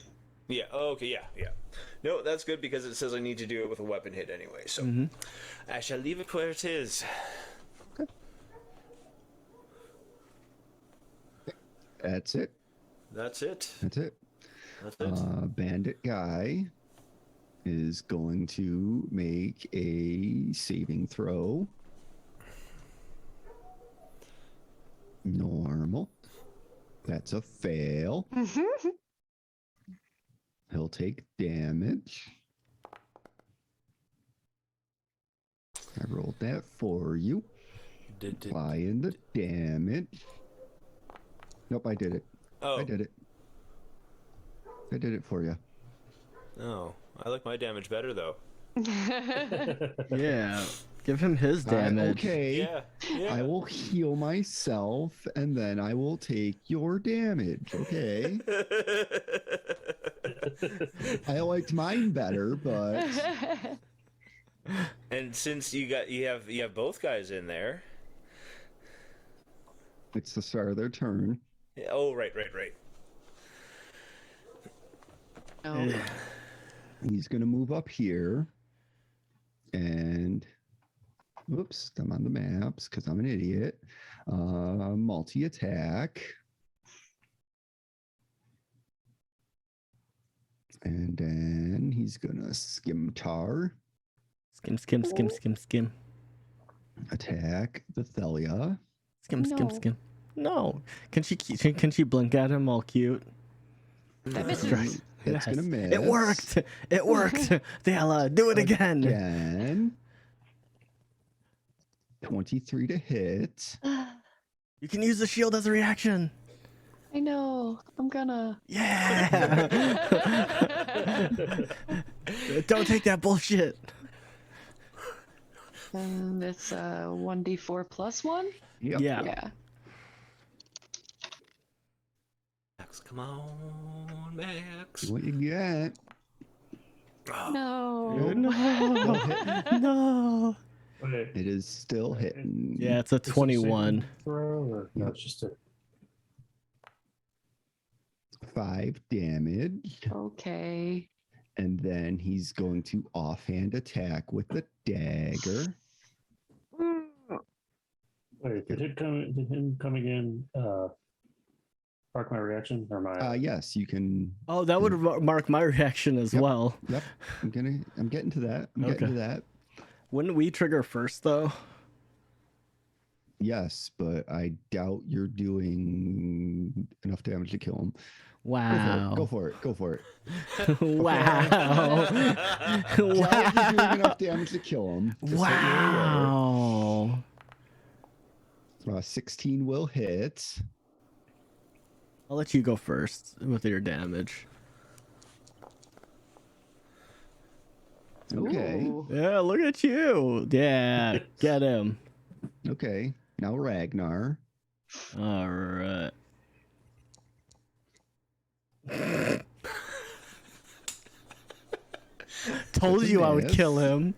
Yeah. Oh, okay. Yeah. No, that's good because it says I need to do it with a weapon hit anyway. So I shall leave it where it is. That's it. That's it. That's it. That's it. Bandit guy is going to make a saving throw. Normal. That's a fail. He'll take damage. I rolled that for you. Applying the damage. Nope, I did it. Oh. I did it. I did it for you. Oh, I like my damage better though. Yeah. Give him his damage. Okay. Yeah. I will heal myself and then I will take your damage. Okay. I liked mine better, but And since you have both guys in there. it's the start of their turn. Oh, right. Oh. He's gonna move up here. And whoops, I'm on the maps because I'm an idiot. Multi-attack. And then he's gonna skimtar. Skim. Attack the Thelia. Skim. No. Can she blink at him all cute? That misses. Right. That's Yes. gonna miss. It worked. It worked. Diala, do it again. Again. 23 to hit. You can use the shield as a reaction. I know. I'm gonna. Yeah. Don't take that bullshit. And it's 1d4 plus 1? Yep. Yeah. Yeah. Max, come on, Max. See what you get. No. No. Wait, It is still hitting. Yeah, it's a is it 21. saving throw or no? It's just a 5 damage. Okay. And then he's going to offhand attack with the dagger. wait. Did him coming in? Mark my reaction or my? Yes, you can. Oh, that would mark my reaction as Yep. well. Yep. I'm getting to that. I'm Okay. getting to that. Wouldn't we trigger first though? Yes, but I doubt you're doing enough damage to kill him. Wow. Go for it. Go for it. Wow. Doubt you're doing enough damage to kill him. Just so you're Wow. aware. 16 will hit. I'll let you go first with your damage. Okay. Ooh. Yeah, look at you. Yeah, get him. Okay. Now Ragnar. All right. Told you I would miss. kill him.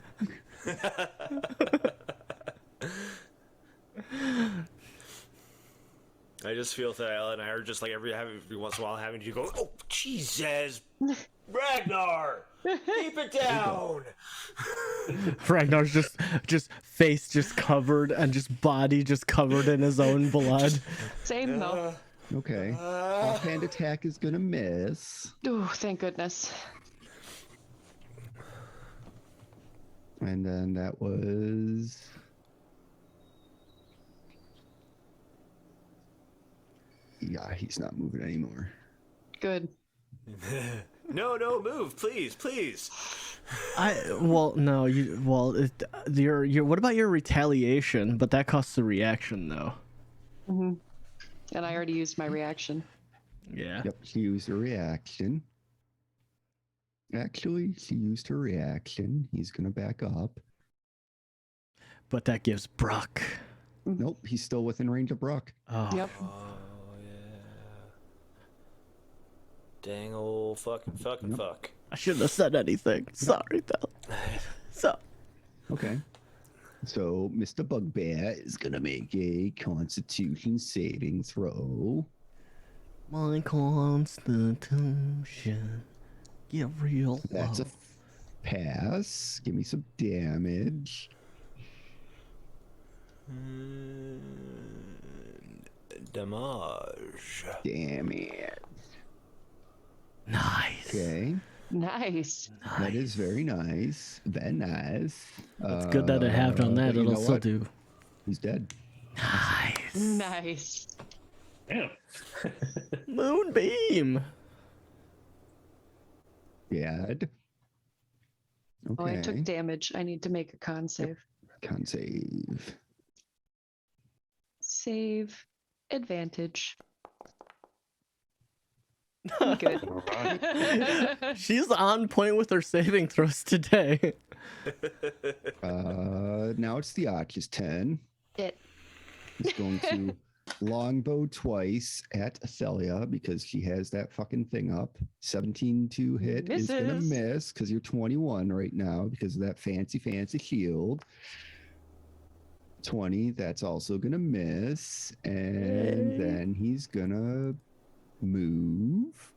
I just feel that Ella and I are just like every once in a while having to go, oh, Jesus! Ragnar! Keep it down! Ragnar's just face just covered and just body just covered in his own blood. Same though. Okay. Offhand attack is going to miss. Oh, thank goodness. And then that was. Yeah, he's not moving anymore. Good. No, move, please. No, your what about your retaliation? But that costs a reaction though. Hmm. And I already used my reaction. Yeah. Yep, she used her reaction. Actually, she used her reaction. He's going to back up. But that gives Brock. Nope, he's still within range of Brock. Oh. Yep. Oh, yeah. Dang old fuck. I shouldn't have said anything. Sorry though. So. Okay. So Mr. Bugbear is going to make a Constitution saving throw. My constitution. Give real That's a love. pass. Give me some damage. Damage. Damage. Nice. Okay. Nice. That is very nice. Very nice. It's good that it halved on that. but you It'll know still what? do. He's dead. Nice. Nice. Damn. Moonbeam. Dead. Okay. Oh, I took damage. I need to make a con save. Con save. Save. Advantage. I'm good. All right. She's on point with her saving throws today. Now it's the Archer's turn. It. He's going to longbow twice at Athelia because she has that fucking thing up. 17 to hit is going to Misses. miss because you're 21 right now because of that fancy shield. 20, that's also going to miss. And Yay. then he's going to move.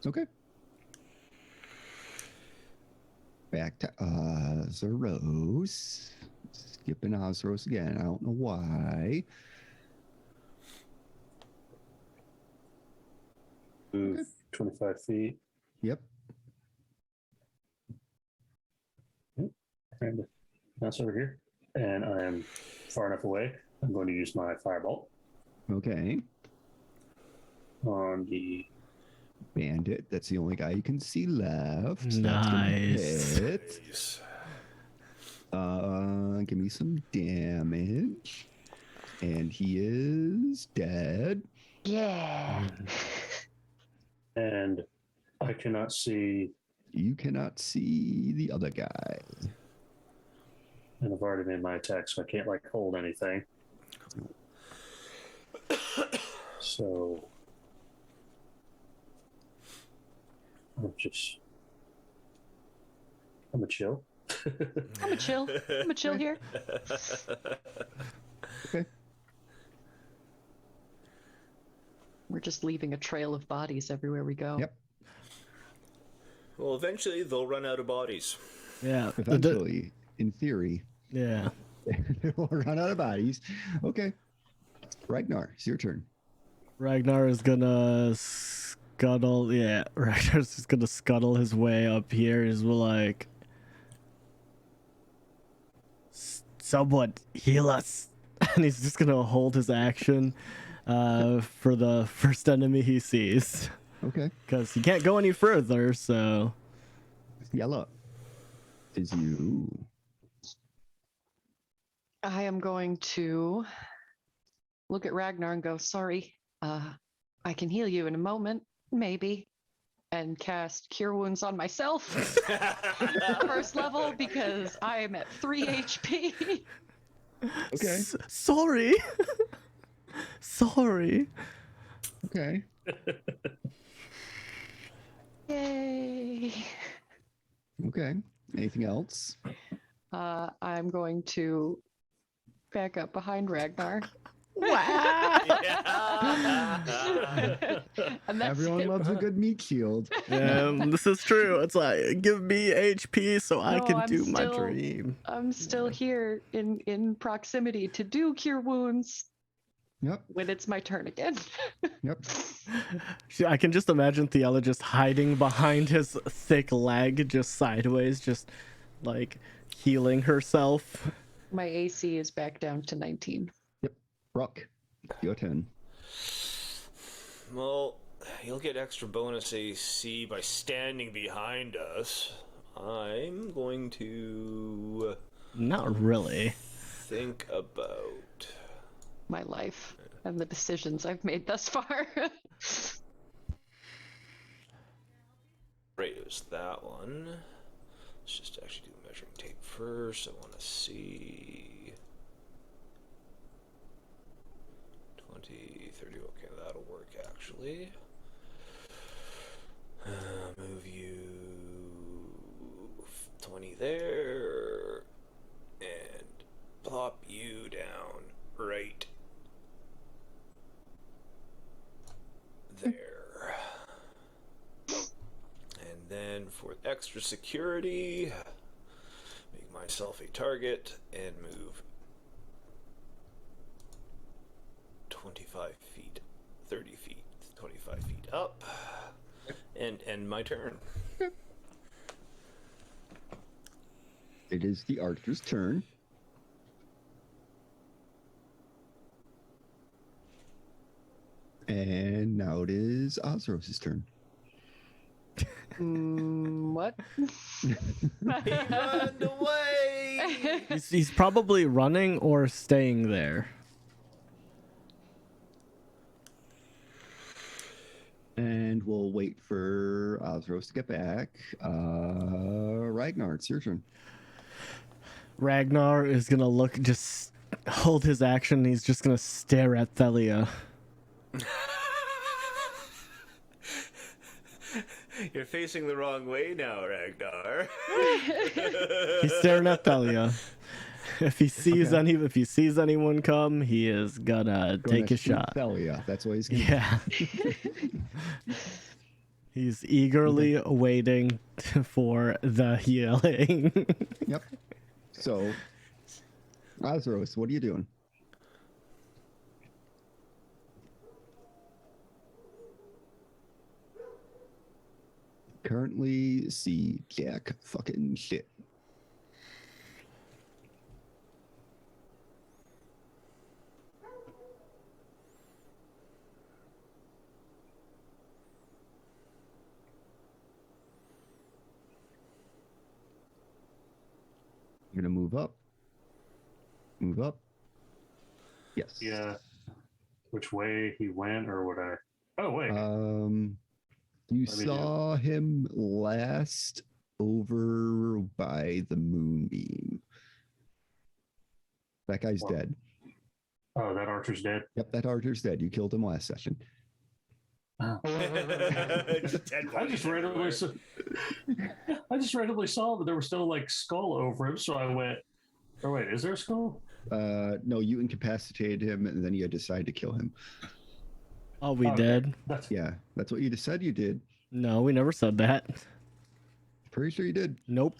Okay. Back to Ozeros. Skipping Ozeros again. I don't know why. Move 25 feet. Yep. And that's over here. And I am far enough away. I'm going to use my firebolt Okay. on the Bandit. That's the only guy you can see left. That's gonna Nice. hit. Nice. Give me some damage. And he is dead. Yeah. and I cannot see, You cannot see the other guy. and I've already made my attack, so I can't like hold anything. So I'm a chill. I'm a chill. I'm a chill here. Okay. We're just leaving a trail of bodies everywhere we go. Yep. Well, eventually they'll run out of bodies. Yeah. Eventually, in theory, Yeah. they will run out of bodies. Okay. Ragnar, it's your turn. Ragnar is gonna scuttle. Yeah, Ragnar's just gonna scuttle his way up here. He's like, someone heal us, and he's just gonna hold his action for the first enemy he sees, Okay. because he can't go any further. So Yellow is you. I am going to look at Ragnar and go, sorry, I can heal you in a moment, maybe, and cast Cure Wounds on myself. First level, because I am at 3 HP. Okay. Sorry. Sorry. Okay. Yay. Okay. Anything else? I'm going to back up behind Ragnar. Wow. And that's Everyone it. loves a good meat shield. This is true. It's like, give me HP so I No, can I'm do my still- dream. I'm still here in proximity to do Cure Wounds Yep. when it's my turn again. Yep. I can just imagine Thiela just hiding behind his thick leg, just sideways, just like healing herself. My AC is back down to 19. Rock, your turn. Well, you'll get extra bonus AC by standing behind us. I'm going to Not really. think about. My life and the decisions I've made thus far. Right, it was that one. Let's just actually do measuring tape first. I want to see. 20, 30. Okay, that'll work actually. Move you 20 there. And plop you down right there. And then for extra security, make myself a target and move 25 feet, 30 feet, 25 feet up, and end my turn. It is the archer's turn. And now it is Ozros' turn. What? He run away. He's probably running or staying there. And we'll wait for Osros to get back. Ragnar, it's your turn. Ragnar is gonna look, just hold his action. He's just gonna stare at Thelia. You're facing the wrong way now, Ragnar. He's staring at Thelia. If he sees if he sees anyone come, he is gonna take a shot. Thelia. That's why he's gonna. Yeah. He's eagerly waiting for the healing. Yep. So, Osros, what are you doing? Currently, see jack fucking shit. You're gonna move up. Move up. Yes. Yeah. Which way he went or what I. Oh, wait. You Let me saw him last over by the moonbeam. That guy's Wow. dead. Oh, that archer's dead. Yep, that archer's dead. You killed him last session. Just 10 I just bodies randomly everywhere. saw, I just randomly saw that there was still like skull over him, so I went. Oh wait, is there a skull? No, you incapacitated him, and then you decided to kill him. Oh, we Okay. did? That's Yeah, that's what you said you did. No, we never said that. Pretty sure you did. Nope.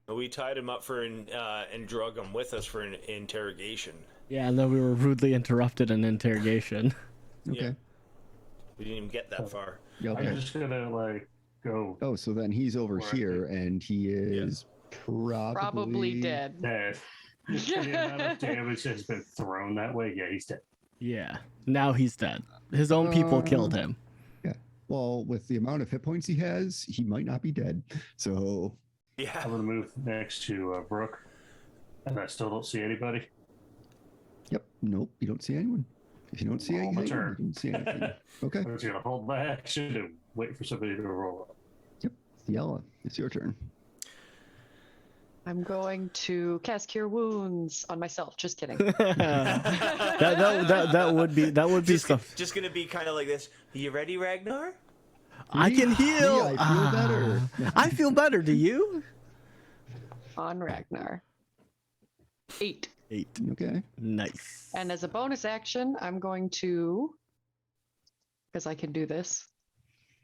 We tied him up and drug him with us for an interrogation. Yeah, and then we were rudely interrupted in interrogation. Okay. Yeah. We didn't even get that far. Yeah, okay. I'm just gonna like go Oh, so then he's over Where I here, and he is Probably dead. dead. The amount of damage has been thrown that way. Yeah, he's dead. Yeah. Now he's dead. His own people killed him. Yeah. Well, with the amount of hit points he has, he might not be dead. So, I'm Yeah. gonna move next to Brooke, and I still don't see anybody. yep. Nope. You don't see anyone. If you don't see Roll my anything, turn. you don't see anything. Okay. I'm just gonna hold my action and wait for somebody to roll up. Yella, it's your turn. I'm going to cast Cure Wounds on myself. Just kidding. that would be stuff. Just gonna be kind of like this. You ready, Ragnar? I can heal. I feel better. I feel better. Do you? On Ragnar. 8. 8. Okay. Nice. And as a bonus action, I'm going to, because I can do this,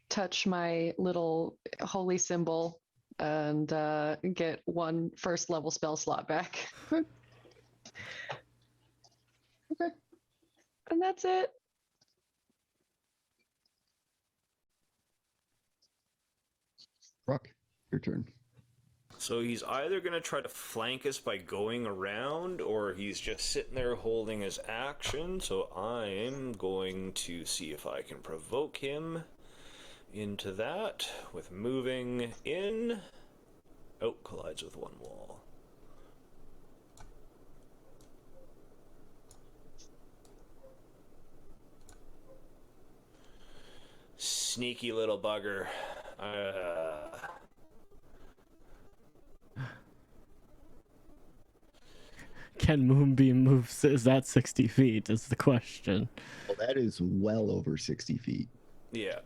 touch my little holy symbol and get 1 first level spell slot back. Okay. Okay. And that's it. Rock, your turn. So he's either gonna try to flank us by going around, or he's just sitting there holding his action. So I'm going to see if I can provoke him into that with moving in. Oh, collides with one wall. Sneaky little bugger. Can Moonbeam move? Is that 60 feet? Is the question. Well, that is well over 60 feet. Yeah.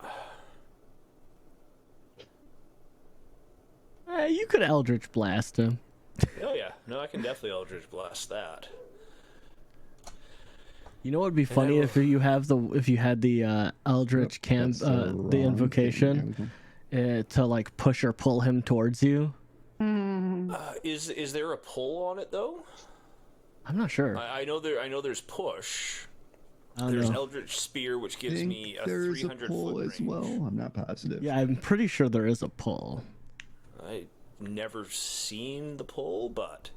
You could Eldritch Blast him. Oh yeah. No, I can definitely Eldritch Blast that. You know what would be funny will- if you had the Eldritch camp, That's the wrong thing. invocation, to like push or pull him towards you. Is there a pull on it though? I'm not sure. I know there's push. I don't There's know. Eldritch Spear, which I gives think me a there's a 300 pull foot as range. well. I'm not positive. Yeah, I'm pretty sure there is a pull. I've never seen the pull, but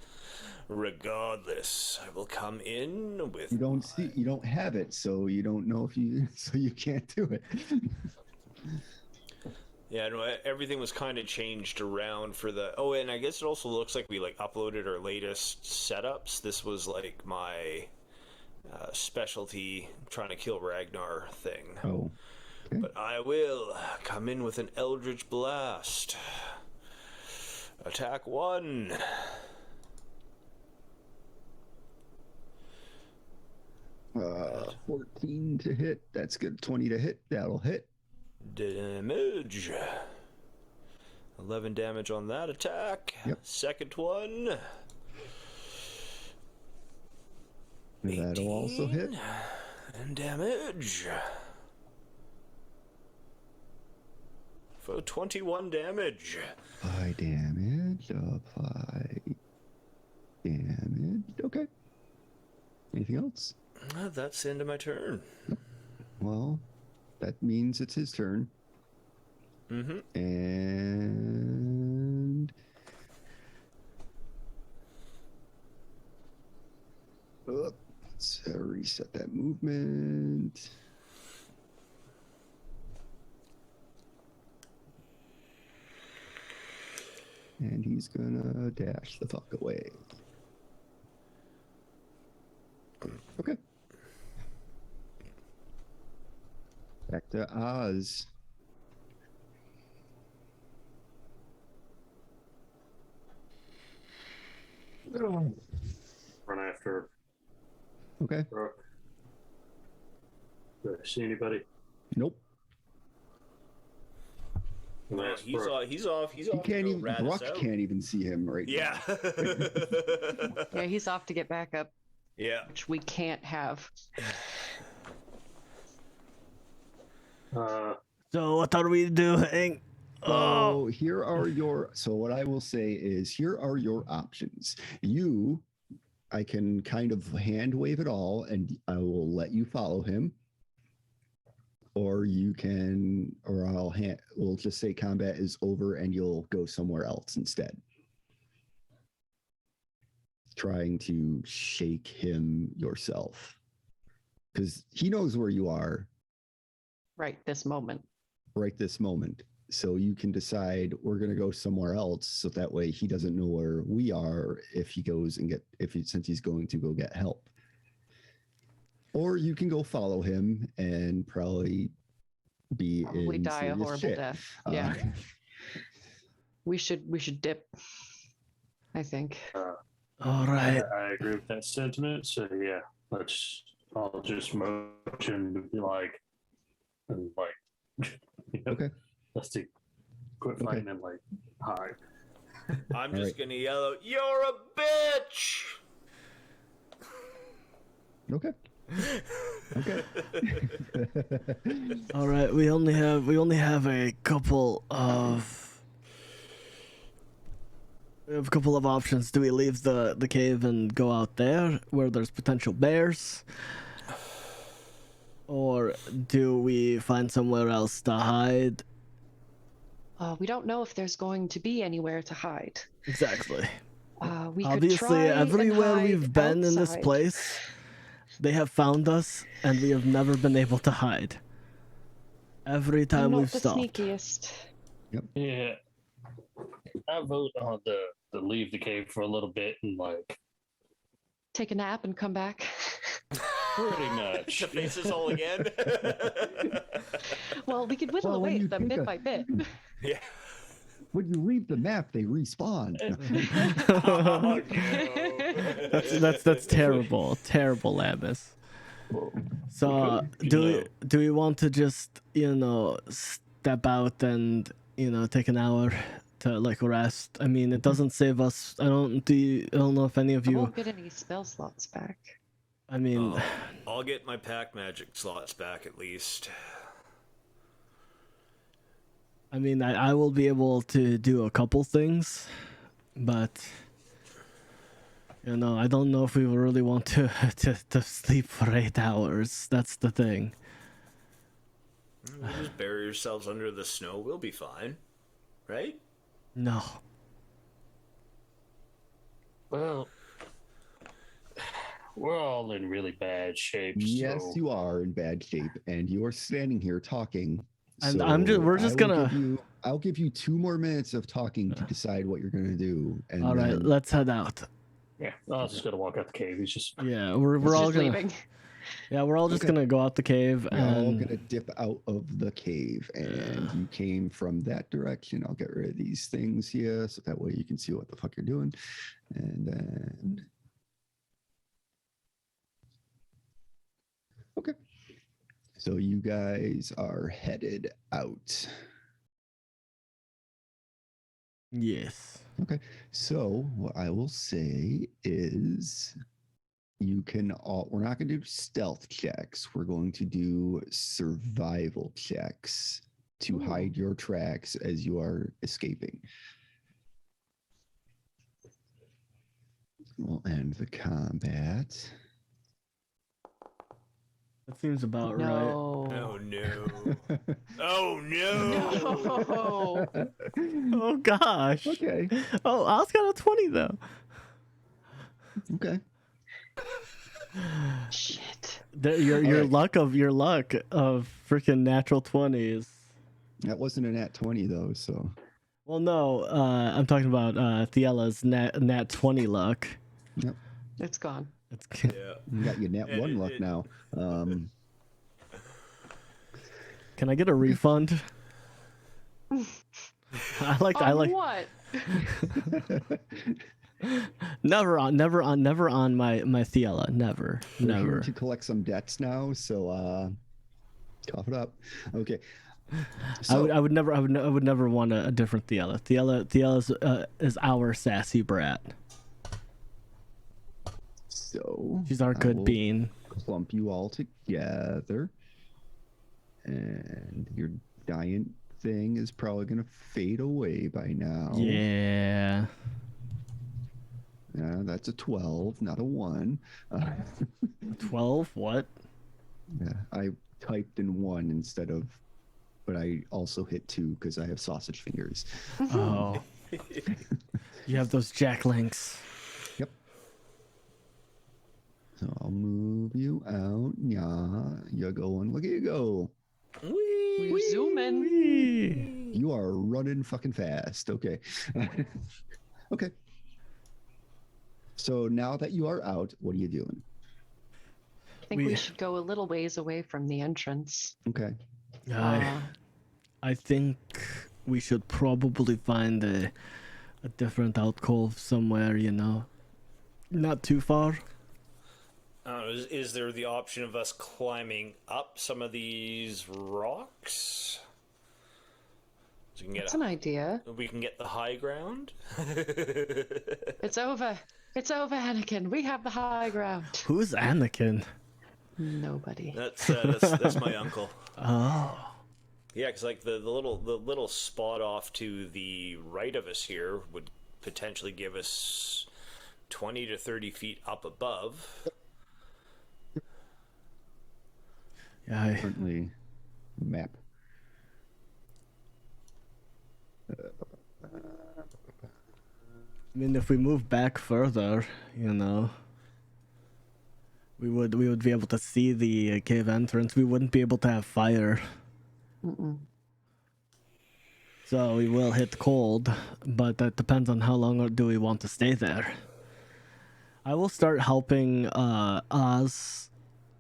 regardless, I will come in with. You don't have it, so you don't know if you, so you can't do it. Yeah, no, everything was kind of changed around for the... Oh, and I guess it also looks like we, like, uploaded our latest setups. This was, like, my specialty trying to kill Ragnar thing. Oh. Okay. But I will come in with an Eldritch Blast. Attack 1. Uh, 14 to hit. That's good. 20 to hit. That'll hit. Damage. 11 damage on that attack. Yep. Second one. That'll also hit. 18. And damage. For 21 damage. Apply damage. Apply damage. Okay. Anything else? That's the end of my turn. Well, that means it's his turn. Mm-hmm. And let's reset that movement. And he's gonna dash the fuck away. Okay. Back to Oz. Run after Okay. Brooke. Do I see anybody? Nope. Can I ask Brooke? He's off. He to can't go even. rat us Brock out. can't even see him right Yeah. Yeah, he's off to get back up, Yeah. which we can't have. So what are we doing? Oh, So here are your. So what I will say is, here are your options. I can kind of hand wave it all, and I will let you follow him. Or you can, or we'll just say combat is over, and you'll go somewhere else instead. Trying to shake him yourself, because he knows where you are Right this moment. right this moment. So you can decide we're going to go somewhere else, so that way he doesn't know where we are if he goes and since he's going to go get help. Or you can go follow him and probably be Probably in die a serious horrible shit. death. Yeah. We should dip, I think. all right. I agree with that sentiment. So yeah, I'll just motion to be like, and like, you know, Okay. let's see, quit fighting and like hide. I'm All just right. gonna yell out, "You're a bitch!" Okay. Okay. All right, we only have a couple of options. Do we leave the cave and go out there where there's potential bears? Or do we find somewhere else to hide? We don't know if there's going to be anywhere to hide. Exactly. We could Obviously, try and everywhere hide we've been in this outside. place, they have found us, and we have never been able to hide. Every I'm time not we've the stopped. sneakiest. Yeah, I vote on the leave the cave for a little bit and like Take a nap and come back. pretty much. To face us all again. Well, we could whittle Well, when away you them think bit of- by bit. Yeah. When you leave the map, they respawn. That's terrible, Lamis. So do we want to just step out and take an hour to like rest? I mean, it doesn't save us. I don't know if any of I you. won't get any spell slots back. I mean, I'll get my pack magic slots back at least. I will be able to do a couple things, but I don't know if we really want to sleep for 8 hours. That's the thing. You just bury yourselves under the snow. We'll be fine, right? No. Well, we're all in really bad shape. Yes, so you are in bad shape, and you are standing here talking. And So we're just I will gonna- give I'll give you 2 more minutes of talking to decide what you're gonna do. And All right, then- let's head out. Yeah, I was just gonna walk out the cave. He's just Yeah, we're He's all just gonna leaving. yeah we're all just Okay. gonna go out the cave We're all and gonna dip out of the cave, and you came from that direction. I'll get rid of these things here, so that way you can see what the fuck you're doing. And then, okay. So you guys are headed out. yes. Okay. So what I will say is you can all, we're not going to do stealth checks. We're going to do survival checks to hide your tracks as you are escaping. We'll end the combat. That seems about right. Oh No. no. Oh no. No. Oh gosh. Okay. Oh, I was got a 20 though. Okay. Shit. Your Alright. luck of freaking natural 20s. That wasn't a nat 20 though, so Well, no, I'm talking about Thiella's nat 20 luck. It's gone. It's Yeah. you got your nat And 1 luck now. Can I get a refund? I like What? never on my Thiella. Never. We're here Never. to collect some debts now, so cough it up. Okay. So, I would never want a different Thiella. Thiella's is our sassy brat. so She's our I good will bean. clump you all together, and your giant thing is probably gonna fade away by now. Yeah. That's a 12, not a 1. 12? What? Yeah, I typed in 1 instead of, but I also hit 2 because I have sausage fingers. Oh. You have those jack links. Yep. So I'll move you out. Yeah, you're going. Look at you go. We're zooming. Whee! You are running fucking fast. Okay. Okay. So now that you are out, what are you doing? I think we should go a little ways away from the entrance. Okay. I think we should probably find a different alcove somewhere, not too far. Is there the option of us climbing up some of these rocks? So we can That's an idea. we can get the high ground. It's over. It's over, Anakin. We have the high ground. Who's Anakin? Nobody. That's my uncle. Oh. Yeah, because like the little spot off to the right of us here would potentially give us 20 to 30 feet up above. Yeah. Currently, map. I mean, if we move back further, we would be able to see the cave entrance. We wouldn't be able to have fire. So we will hit cold, but that depends on how long do we want to stay there. I will start helping Oz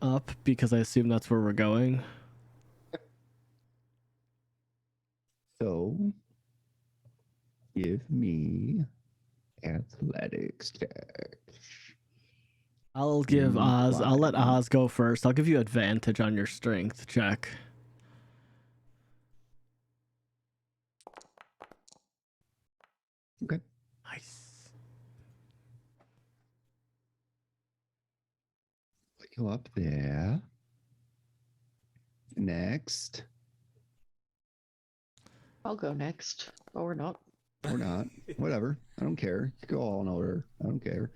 up because I assume that's where we're going. So, give me athletics check. I'll give Oz. I'll let Fine. Oz go first. I'll give you advantage on your strength check. Okay. Nice. Put you up there. Next. I'll go next. Or not. Or not. Whatever. I don't care. You go all in order. I don't care.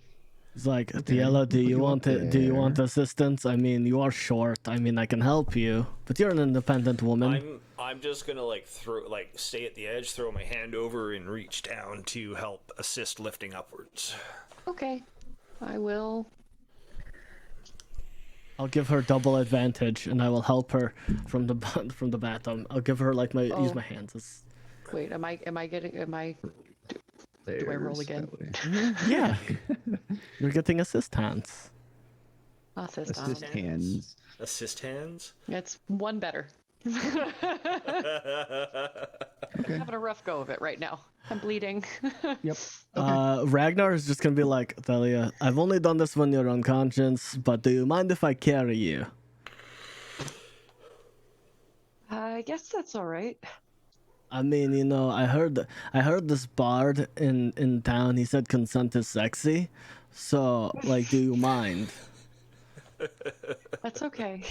It's like, Okay, Tiela, do put you you want up it? Do you want there. assistance? I mean, you are short. I mean, I can help you, but you're an independent woman. I'm just gonna stay at the edge, throw my hand over, and reach down to help assist lifting upwards. Okay. I will. I'll give her double advantage, and I will help her from the bottom. I'll give her use my hands. Wait, am I do I roll There's again? that way. Yeah, you're getting assistance. Assist on. Assist hands. Assist hands? It's one better. Okay. Having a rough go of it right now. I'm bleeding. Yep. Okay. Ragnar is just gonna be like, Thalia, I've only done this when you're unconscious, but do you mind if I carry you? I guess that's all right. I mean, you know, I heard this bard in town. He said consent is sexy, so like, do you mind? That's okay.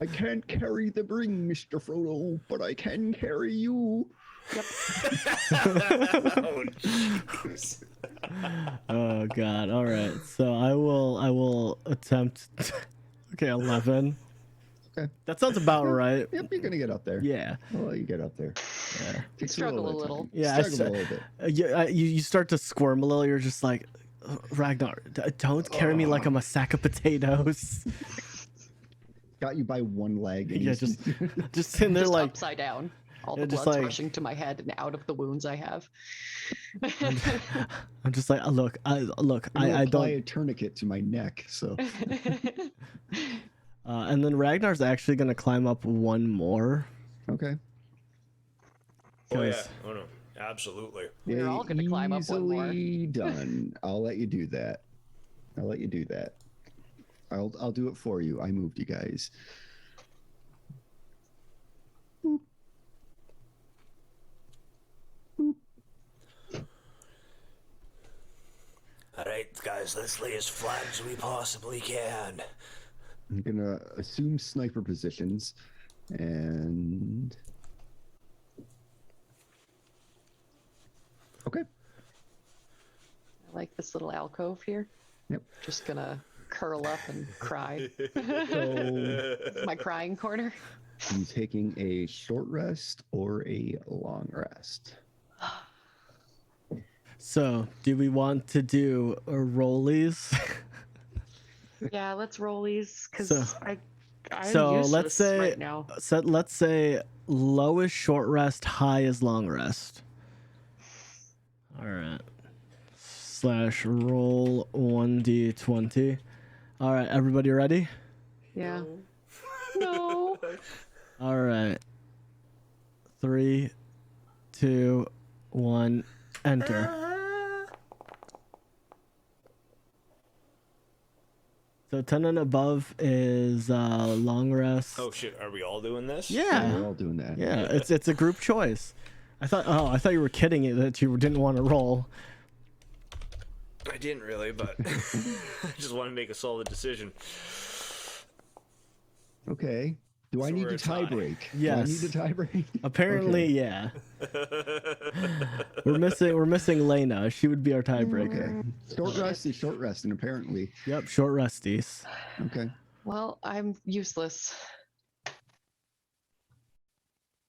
I can't carry the ring, Mr. Frodo, but I can carry you. Yep. Oh, jeez. Oh God! All right, so I will attempt. Okay, 11. Okay. That sounds about right. Yep, you're gonna get up there. Yeah. I'll let you get up there. Yeah. Takes Struggle a bit of little. time. Yeah, I Struggle a little bit. You start to squirm a little. You're just like, Ragnar, don't carry me like I'm a sack of potatoes. Got you by one leg. And Yeah, he's- just sitting there Just like, upside down. All Yeah, the just blood's like- rushing to my head and out of the wounds I have. I'm just like, look, I'm gonna I apply don't. a tourniquet to my neck. So And then Ragnar's actually gonna climb up one more. okay. Oh, yeah. 'Cause- Oh, no. Absolutely. We're all gonna climb up one more. Easily done. I'll let you do that. I'll let you do that. I'll do it for you. I moved you guys. Boop. Boop. All right, guys, let's lay as flat as we possibly can. I'm gonna assume sniper positions, and okay. I like this little alcove here. Yep. Just gonna curl up and cry. So My crying corner. you taking a short rest or a long rest? So, do we want to do rollies? Yeah, let's roll these because So- I'm so useless let's say- right now. So let's say low is short rest, high is long rest. All right. / roll 1d20. All right, everybody ready? Yeah. No. All right. 3, 2, 1, enter. So 10 and above is long rest. Oh, shit. Are we all doing this? Yeah. We're all doing that. Yeah, it's a group choice. I thought you were kidding it that you didn't want to roll. I didn't really, but I just want to make a solid decision. Okay. Do I So need we're to a tie. tie break? Yes. Do I need to tie break? Apparently, yeah. We're missing Lena. She would be our tiebreaker. Okay. Short rest is short rest, and apparently. Yep, short resties. Okay. Well, I'm useless.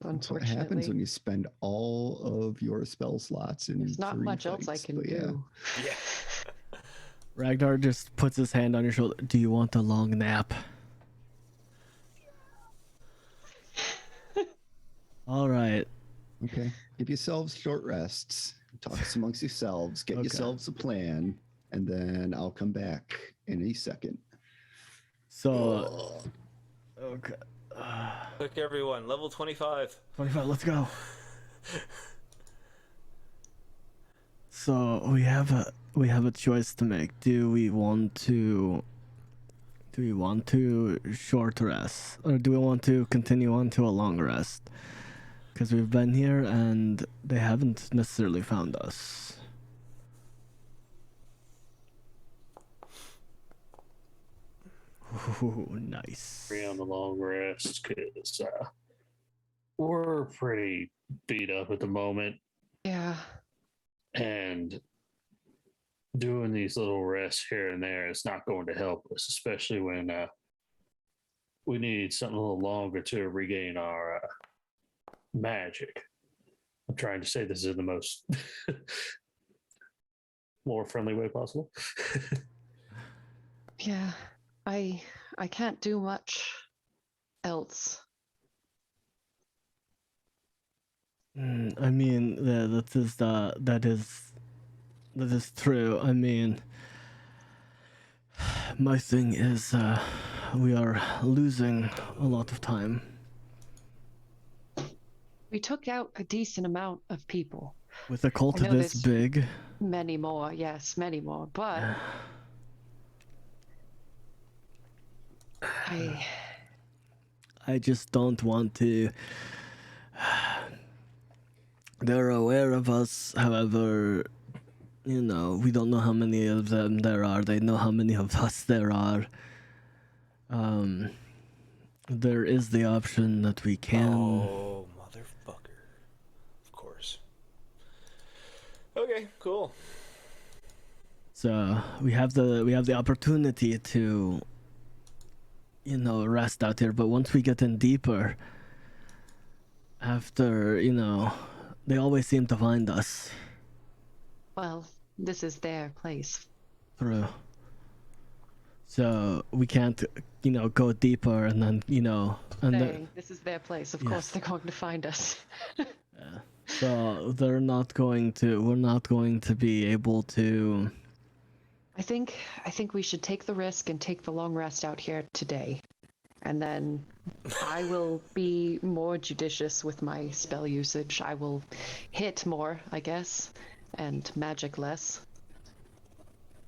That's what happens when Unfortunately, you spend all of your spell slots in there's not 3 much else I fights, can but yeah. do. Yeah. Ragnar just puts his hand on your shoulder. Do you want a long nap? All right. Okay. Give yourselves short rests. Talk amongst yourselves. Get Okay. yourselves a plan, and then I'll come back in a second. So, okay. Quick, everyone. Level 25. 25. Let's go. So we have a choice to make. Do we want to short rest, or do we want to continue on to a long rest? Because we've been here and they haven't necessarily found us. Ooh, nice. Free on the long rest because we're pretty beat up at the moment, Yeah. and doing these little rests here and there is not going to help us, especially when we need something a little longer to regain our magic. I'm trying to say this in the most more friendly way possible. Yeah. I can't do much else. I mean, that is true. I mean, my thing is, we are losing a lot of time We took out a decent amount of people. with a cult I know this there's big. many more, yes, many more, but I I just don't want to. They're aware of us, however, you know, we don't know how many of them there are. They know how many of us there are. There is the option that we can. Oh, motherfucker. Of course. Okay, cool. So we have the opportunity to, you know, rest out here. But once we get in deeper, after, you know, they always seem to find us. well, this is their place. True. So we can't, you know, go deeper and then, you know, and then, Saying this is their place. Of course, Yes. they're going to find us. so they're not going to. We're not going to be able to. I think we should take the risk and take the long rest out here today. And then I will be more judicious with my spell usage. I will hit more, I guess, and magic less.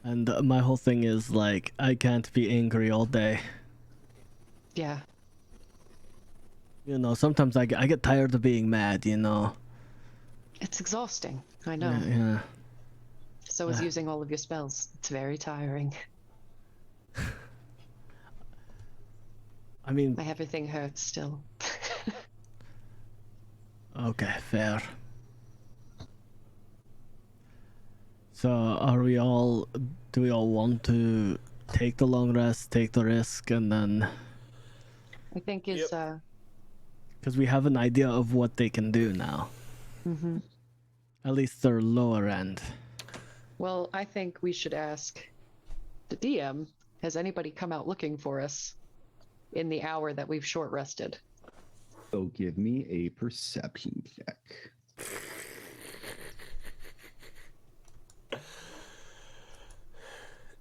And my whole thing is like, I can't be angry all day. Yeah. You know, sometimes I get tired of being mad. You know. It's exhausting. I know. Yeah. So is using all of your spells. It's very tiring. I mean, My everything hurts still. okay, fair. So, do we all want to take the long rest, take the risk, and then, I think is because we have an idea of what they can do now. mhm. At least their lower end. Well, I think we should ask the DM, has anybody come out looking for us in the hour that we've short rested? So give me a perception check.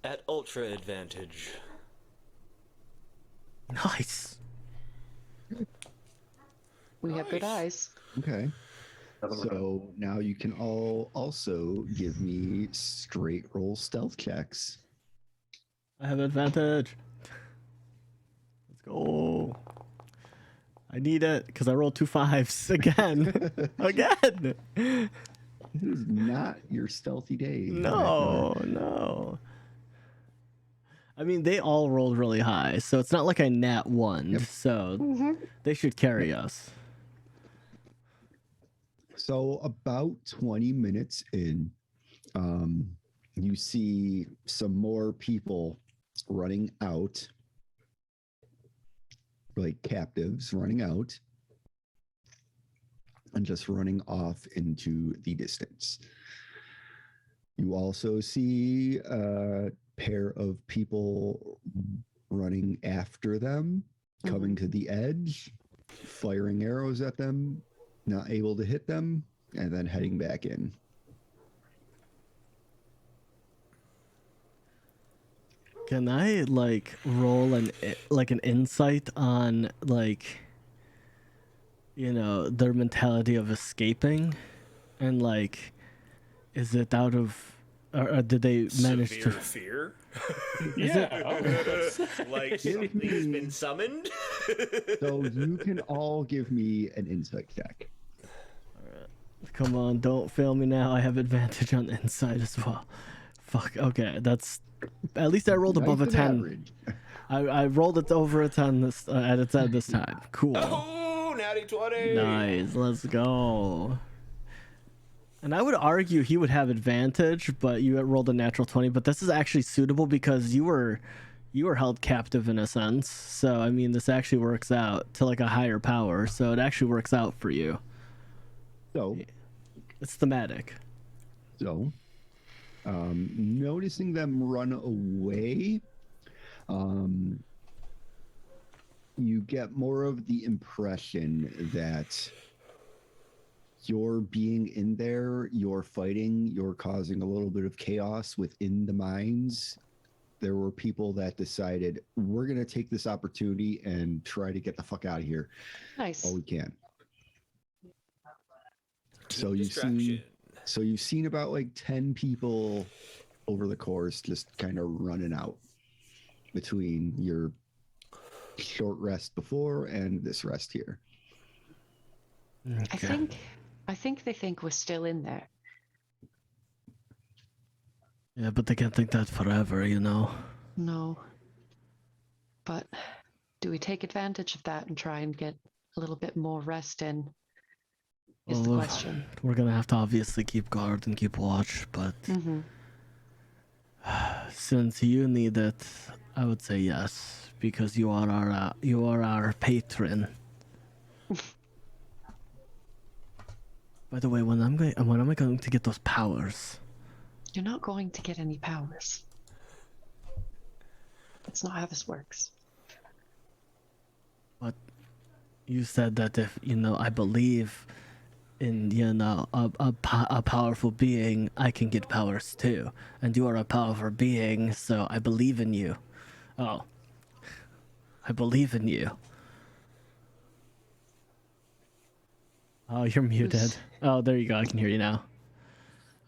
At ultra advantage. Nice. We have good Nice. eyes. Okay. So now you can all also give me straight roll stealth checks. I have advantage. Let's go. I need it because I rolled 2 5s again. Again. This is not your stealthy day. No. I mean, they all rolled really high, so it's not like I nat one. Yep. So they should carry us. So about 20 minutes in, you see some more people running out, like captives running out, and just running off into the distance. You also see a pair of people running after them, coming to the edge, firing arrows at them, not able to hit them, and then heading back in. Can I like roll an insight on like, you know, their mentality of escaping, and like, is it out of, or did they manage Severe to? fear? Give Like something's me- been summoned? So you can all give me an insight check. Come on, don't fail me now. I have advantage on insight as well. Fuck. Okay, that's. At least I rolled above a Nice and 10. average. I rolled it over a 10 this at a 10 this time. Cool. Oh, natty 20! Nice. Let's go. And I would argue he would have advantage, but you had rolled a natural 20. But this is actually suitable because you were held captive in a sense. So I mean, this actually works out to like a higher power. So it actually works out for you. So, It's thematic. noticing them run away, you get more of the impression that you're being in there, you're fighting, you're causing a little bit of chaos within the mines. There were people that decided we're going to take this opportunity and try to get the fuck out of here Nice. all we can. Team distraction. So you've seen about like 10 people over the course just kind of running out between your short rest before and this rest here. Okay. I think they think we're still in there. Yeah, but they can't think that forever, you know. No. But do we take advantage of that and try and get a little bit more rest in? Is the Well, question. We're gonna have to obviously keep guard and keep watch, but Mm-hmm. since you need it, I would say yes, because you are our patron. By the way, when am I going to get those powers? You're not going to get any powers. That's not how this works. But you said that if I believe in a powerful being, I can get powers too, and you are a powerful being, so I believe in you. Oh, I believe in you. Oh, you're muted. Oh, there you go. I can hear you now.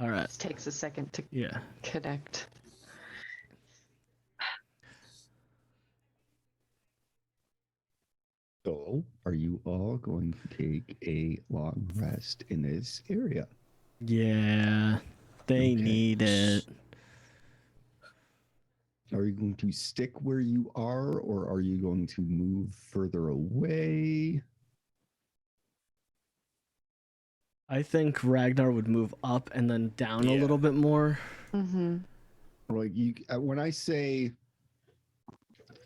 All right. This takes a second to Yeah. connect. So, are you all going to take a long rest in this area? Yeah. They Okay. need it. Are you going to stick where you are, or are you going to move further away? I think Ragnar would move up and then down a Yeah. little bit more. Mm-hmm. Like when I say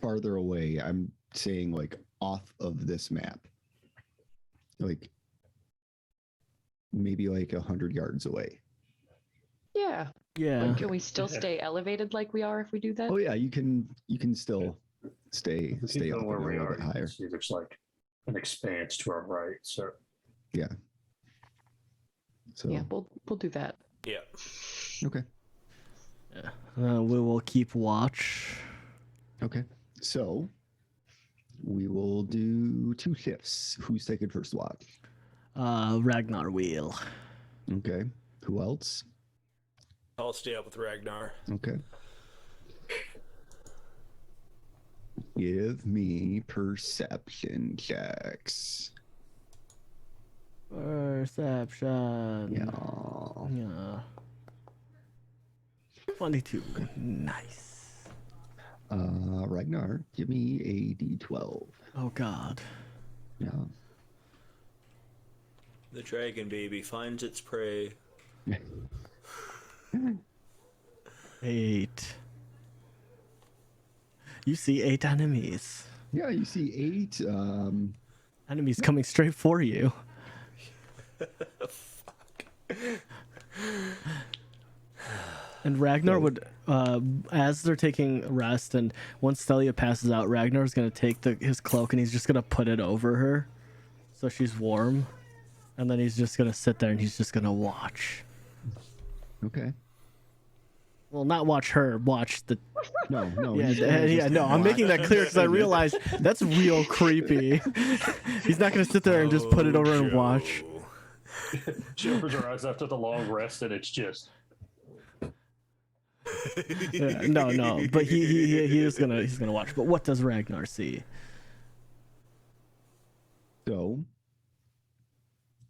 farther away, I'm saying like off of this map, like maybe like 100 yards away. Yeah. Yeah. But can we still stay elevated like we are if we do that? Oh yeah, you can still stay If you up know where and we a little are, bit you can higher. see there's like an expanse to our right. So Yeah. So Yeah, we'll do that. Yeah. okay. We will keep watch. Okay. So we will do 2 shifts. Who's taking first watch? Ragnar will. Okay. Who else? I'll stay up with Ragnar. Okay. Give me perception checks. Perception. Yeah. Yeah. 22. Nice. Ragnar, give me a d12. Oh God. Yeah. The dragon baby finds its prey. 8. You see 8 enemies. Yeah, you see 8. Enemies coming straight for you. And Ragnar would, as they're taking rest, and once Stelia passes out, Ragnar's gonna take his cloak and he's just gonna put it over her, so she's warm, and then he's just gonna sit there and he's just gonna watch. Okay. Well, not watch her, watch the. No. Yeah, he's gonna just no. I'm watch. making that clear because I realized that's real creepy. He's not gonna sit there and just put it over and watch. she opens her eyes after the long rest, and it's just Yeah, no. But he's gonna watch. But what does Ragnar see? So,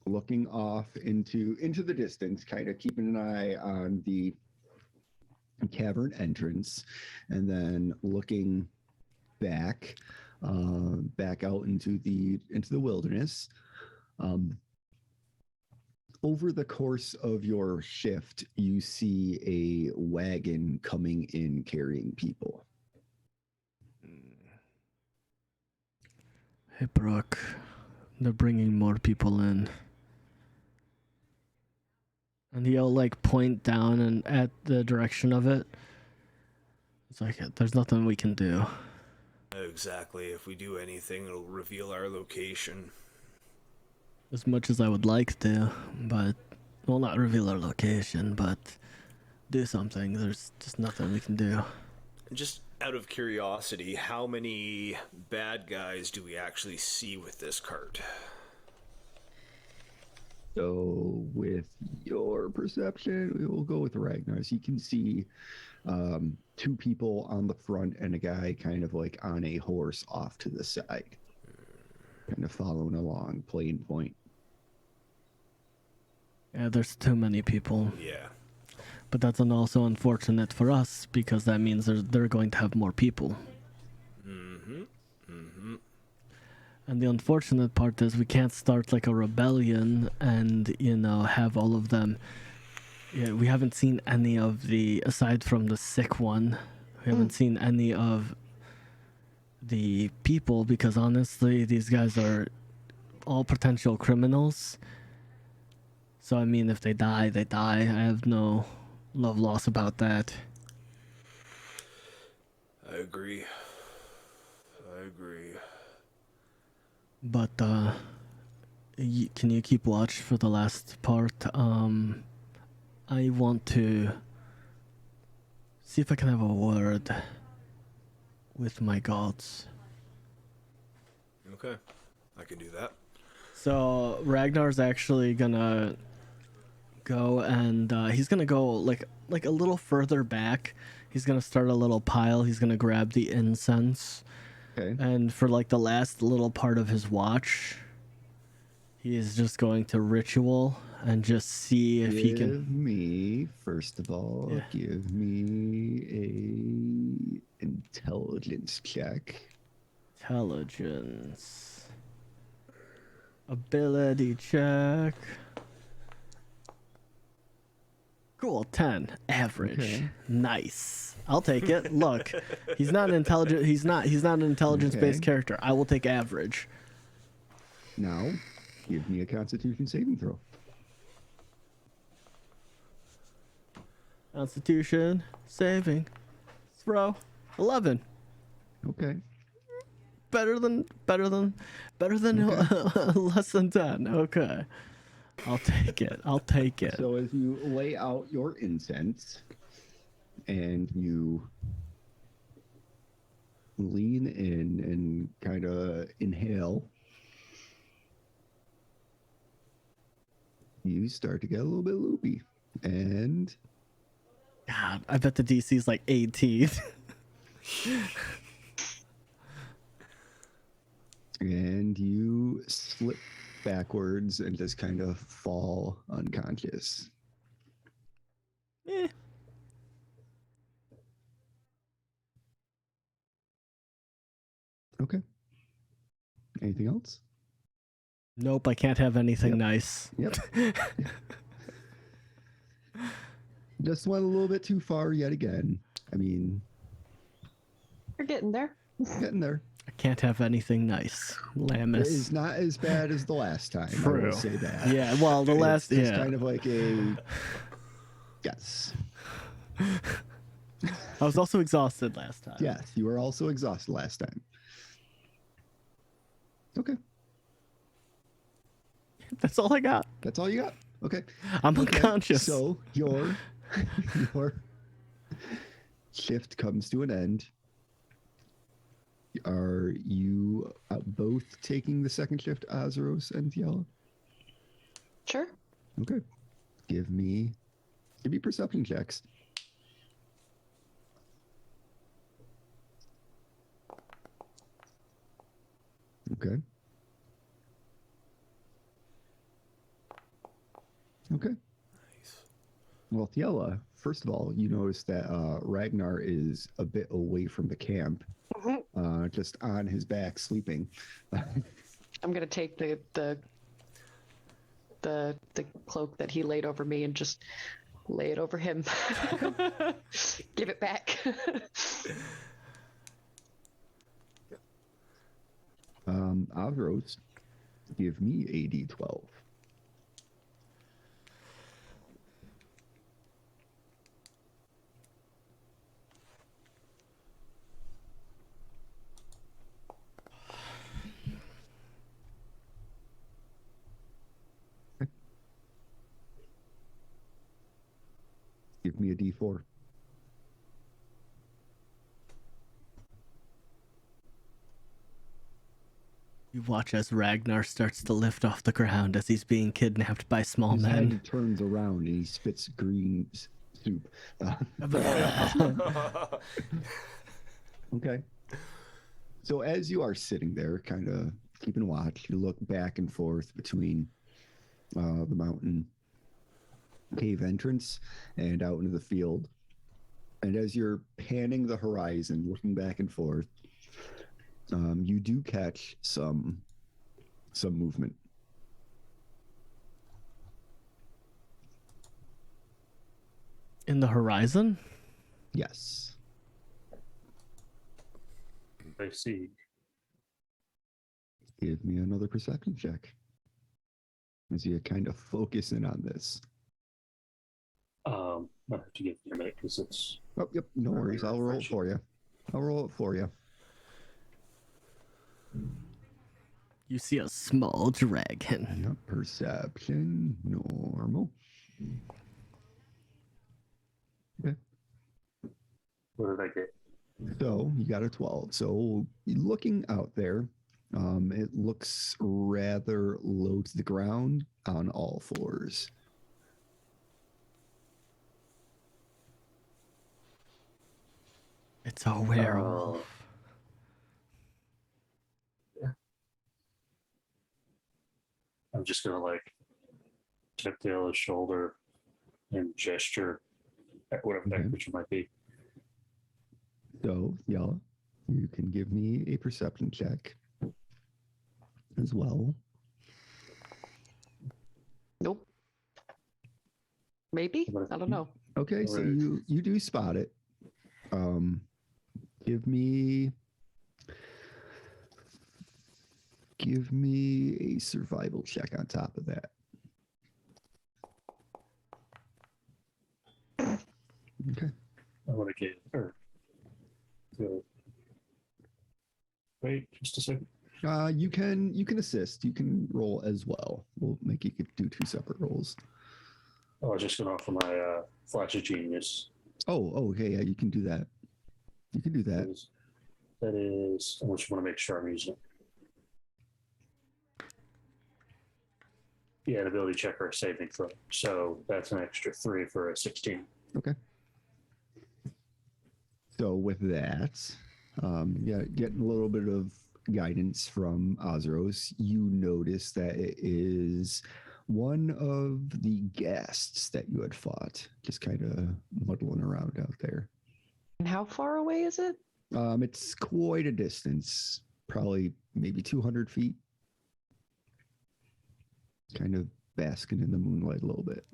looking off into the distance, kind of keeping an eye on the cavern entrance, and then looking back out into the wilderness. Over the course of your shift, you see a wagon coming in carrying people. Hey, Brooke, they're bringing more people in. And he'll like point down and at the direction of it. It's like there's nothing we can do. Exactly. If we do anything, it'll reveal our location. as much as I would like to, but well, not reveal our location, but do something. There's just nothing we can do. Just out of curiosity, how many bad guys do we actually see with this cart? So, with your perception, we will go with Ragnar's. You can see two people on the front and a guy kind of like on a horse off to the side, kind of following along, plain point. Yeah, there's too many people. Yeah. But that's also unfortunate for us because that means they're going to have more people. Mm-hmm. Mm-hmm. And the unfortunate part is we can't start like a rebellion and, have all of them. Yeah, we haven't seen any of aside from the sick one, we haven't seen any of the people because honestly, these guys are all potential criminals. So, I mean, if they die, they die. I have no love loss about that. I agree. But, can you keep watch for the last part? I want to see if I can have a word with my gods. Okay. I can do that. So Ragnar's actually gonna go and he's gonna go like a little further back. He's gonna start a little pile. He's gonna grab the incense. Okay. And for like the last little part of his watch, he is just going to ritual and just see if he can. Give me, first of all, Yeah. give me a intelligence check. Intelligence. Ability check. Cool, 10. Average. Okay. Nice. I'll take it. Look, he's not intelligent. He's not an intelligence-based Okay. character. I will take average. Now, give me a Constitution saving throw. Constitution saving throw 11. Okay. Better than less than 10. Okay. I'll take it. So as you lay out your incense and you lean in and kind of inhale, you start to get a little bit loopy. And God, I bet the DC is like 18. and you slip backwards and just kind of fall unconscious. Eh. Okay. Anything else? Nope, I can't have anything Yep. nice. Yep. Just went a little bit too far yet again. I mean, You're getting there. getting there. I can't have anything nice. It Lammis. is not as bad as the last time. I True. will say that. Yeah, well, the last, It's yeah. kind of like a yes. I was also exhausted last time. Yes, you were also exhausted last time. Okay, That's all I got. that's all you got. Okay, I'm okay. unconscious. So your shift comes to an end. Are you both taking the second shift, Azeros and Yella? Sure. Okay. Give me perception checks. Okay. Okay. Nice. Well, Thiela, first of all, you notice that Ragnar is a bit away from the camp, just on his back sleeping. I'm gonna take the cloak that he laid over me and just lay it over him. Give it back. Avros, give me a D12. Give me a D4. You watch as Ragnar starts to lift off the ground as he's being kidnapped by small His men. head turns around and he spits green soup. Okay. So as you are sitting there, kind of keeping watch, you look back and forth between the mountain cave entrance and out into the field. And as you're panning the horizon, looking back and forth, you do catch some movement. In the horizon? Yes. I see. Give me another perception check. As you kind of focus in on this. I have to give you a minute because it's. Oh, yep. No worries. I'll roll it for you. You see a small dragon. Yep. Perception. Normal. Okay. What did I get? So you got a 12. So looking out there, it looks rather low to the ground on all fours. It's a werewolf. Yeah. I'm just gonna like tap the other's shoulder and gesture at whatever that creature might be. So, Yella, you can give me a perception check as well. Nope. Maybe? I don't know. Okay, so you do spot it. Give me a survival check on top of that. Okay. I want to get her. So, wait, just a second. You can assist. You can roll as well. We'll make you do two separate rolls. Oh, I was just going to offer my Flash of Genius. Oh, okay. Yeah, you can do that. You can do that. That is, I just want to make sure I'm using it. Yeah, an ability check or a saving throw. So that's an extra 3 for a 16. Okay. So with that, yeah, getting a little bit of guidance from Ozros, you notice that it is one of the guests that you had fought, just kind of muddling around out there. And how far away is it? It's quite a distance, probably maybe 200 feet. Kind of basking in the moonlight a little bit.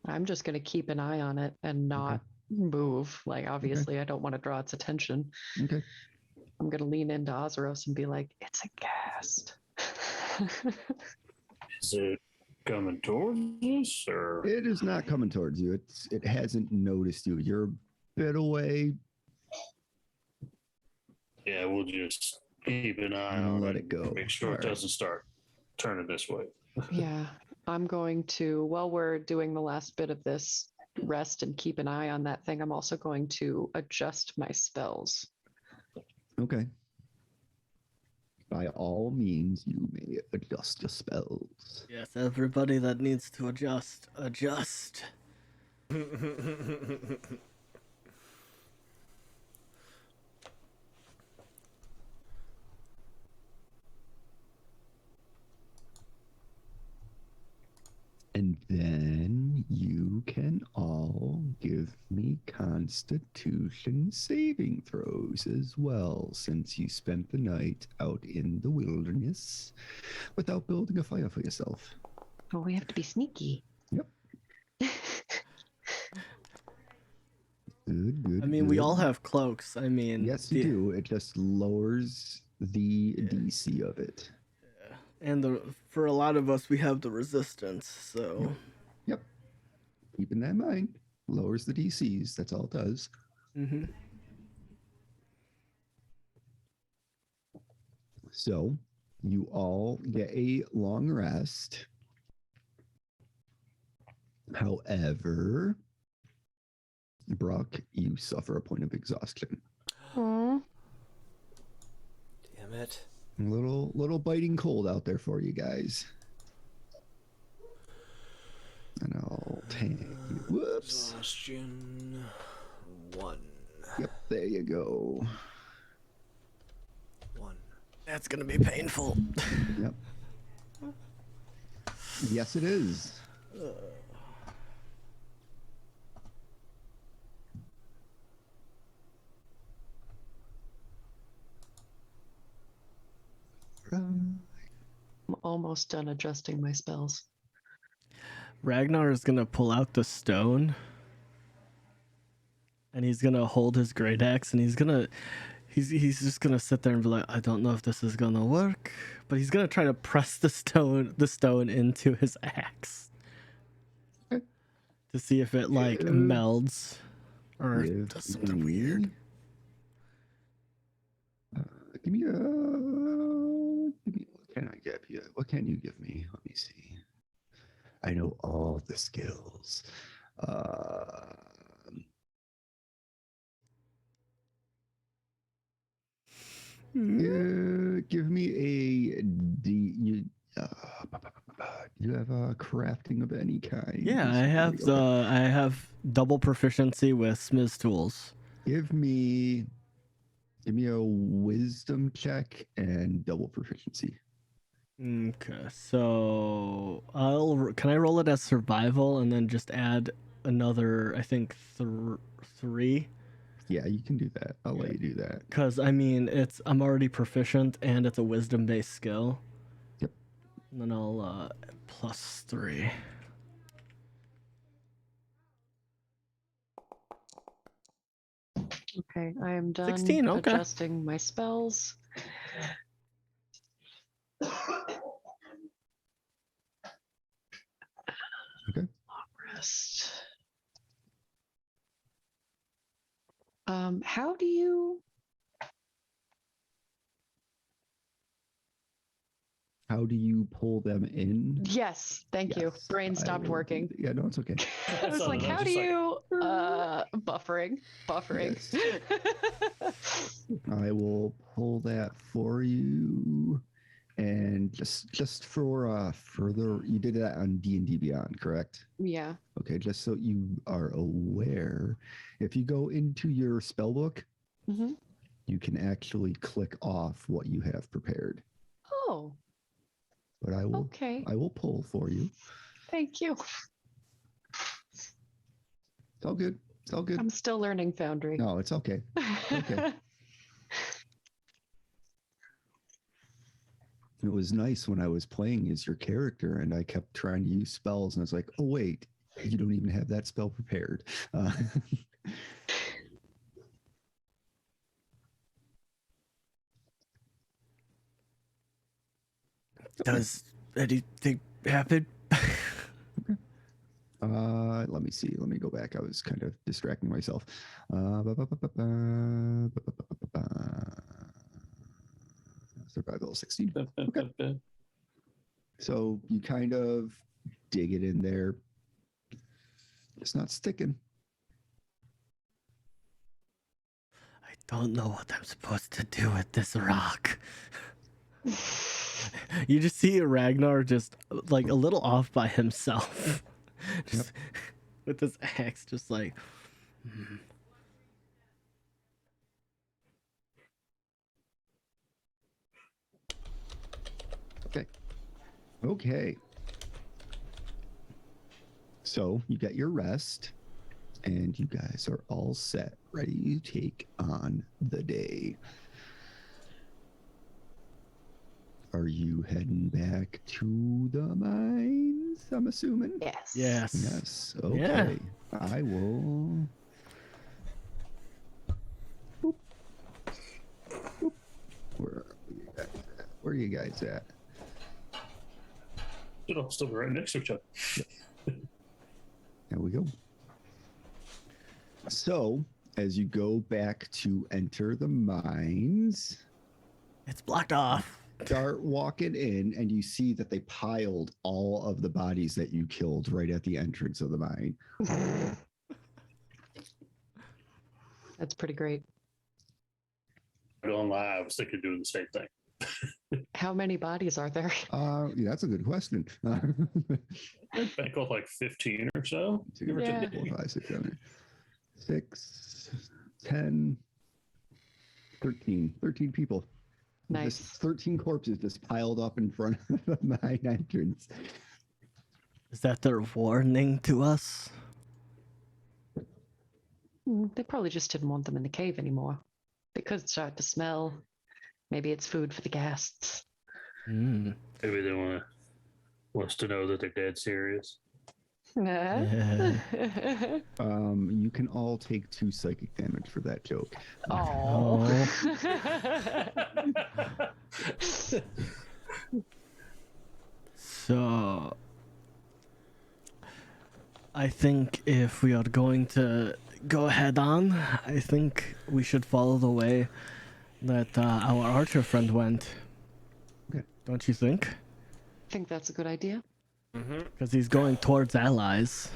I'm just going to keep an eye on it and not move. Like, obviously, I don't want to draw its attention. Okay. I'm going to lean into Ozeros and be like, it's a ghast. Is it coming towards us, or? It is not coming towards you. It hasn't noticed you. You're a bit away. Yeah, we'll just keep an eye on Let it go. Make sure it doesn't start turning this way. Yeah, I'm going to, while we're doing the last bit of this, rest and keep an eye on that thing. I'm also going to adjust my spells. Okay. By all means, you may adjust your spells. Yes, everybody that needs to adjust. And then you can all give me Constitution saving throws as well, since you spent the night out in the wilderness without building a fire for yourself. Oh, we have to be sneaky. Yep. Good. I mean, we all have cloaks. I mean, Yes, you do. It just lowers the DC of it. And for a lot of us, we have the resistance. So. Yep. Keeping that in mind, lowers the DCs. That's all it does. Mm-hmm. So you all get a long rest. However, Brock, you suffer a point of exhaustion. Aw. Damn it. Little biting cold out there for you guys. And I'll take you. Whoops. Exhaustion 1. Yep, there you go. 1. That's gonna be painful. Yep. Yes, it is. I'm almost done adjusting my spells. Ragnar is gonna pull out the stone, and he's gonna hold his great axe, and he's just gonna sit there and be like, I don't know if this is gonna work, but he's gonna try to press the stone into his axe Okay. to see if it like Yeah. melds or Give does something me- weird. Give me. What can I give you? What can you give me? Let me see. I know all the skills. Give me a D. You have a crafting of any kind? Yeah, I have double proficiency with Smith's tools. Give me a wisdom check and double proficiency. Okay, so can I roll it as survival and then just add another, I think 3? Yeah, you can do that. I'll let you do that. Because I mean, I'm already proficient and it's a wisdom based skill. Yep. And then I'll +3. Okay, I am done 16, okay. adjusting my spells. Okay. Long rest. How do you? How do you pull them in? Yes, thank you. Yes, Brain I stopped will do working. that. Yeah, no, it's okay. I was like, how do you? Buffering. Yes. I will pull that for you. And just for further, you did that on D&D Beyond, correct? Yeah. Okay, just so you are aware, if you go into your spell book, Mm-hmm. you can actually click off what you have prepared. Oh, But I will okay. I will pull for you. Thank you. It's all good. It's all good. I'm still learning Foundry. No, it's okay. Okay. It was nice when I was playing as your character and I kept trying to use spells and I was like, oh, wait, you don't even have that spell prepared. Does anything happen? Let me see. Let me go back. I was kind of distracting myself. Survival 16. Okay. So you kind of dig it in there. It's not sticking. I don't know what I'm supposed to do with this rock. You just see Ragnar just like a little off by himself. Just with his axe, just like. Okay. So you get your rest, and you guys are all set, ready to take on the day. Are you heading back to the mines? I'm assuming. Yes. Yes. Yes. Okay. Yeah. I will. Boop. Boop. Where are you guys at? Should all still be right next to each other. There we go. So, as you go back to enter the mines, It's blocked off. start walking in, and you see that they piled all of the bodies that you killed right at the entrance of the mine. That's pretty great. I don't lie, I was thinking of doing the same thing. How many bodies are there? Yeah, that's a good question. I think of like 15 or so. Give or Yeah. take. 4, 5, 6, 7, 6, 10, 13. 13 people. Nice. Just 13 corpses just piled up in front of the mine entrance. Is that their warning to us? They probably just didn't want them in the cave anymore. They could start to smell. Maybe it's food for the guests. Mm. Maybe they want us to know that they're dead serious. You can all take 2 psychic damage for that joke. Oh. So, I think if we are going to go head on, I think we should follow the way that our archer friend went. Okay. Don't you think? I think that's a good idea. Because he's going towards allies.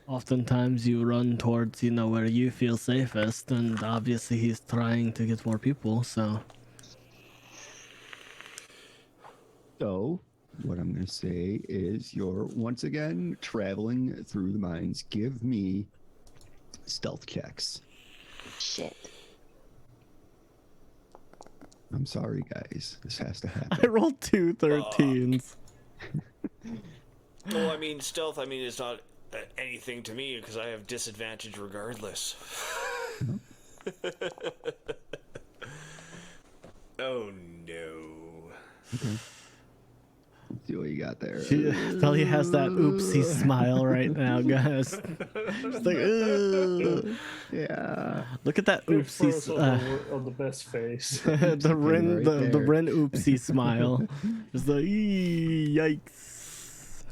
Oftentimes you run towards, where you feel safest, and obviously he's trying to get more people, so... So, what I'm going to say is you're once again traveling through the mines. Give me stealth checks. Shit. I'm sorry, guys. This has to happen. I rolled 2 13s. Well, I mean, stealth, is not anything to me because I have disadvantage regardless. Oh, no. Okay. Let's see what you got there. Tully has that oopsie smile right now, guys. It's like, ugh. Yeah. Look at that oopsie. On the best face. The Rin, right the there. Rin oopsie smile. Just like, yikes.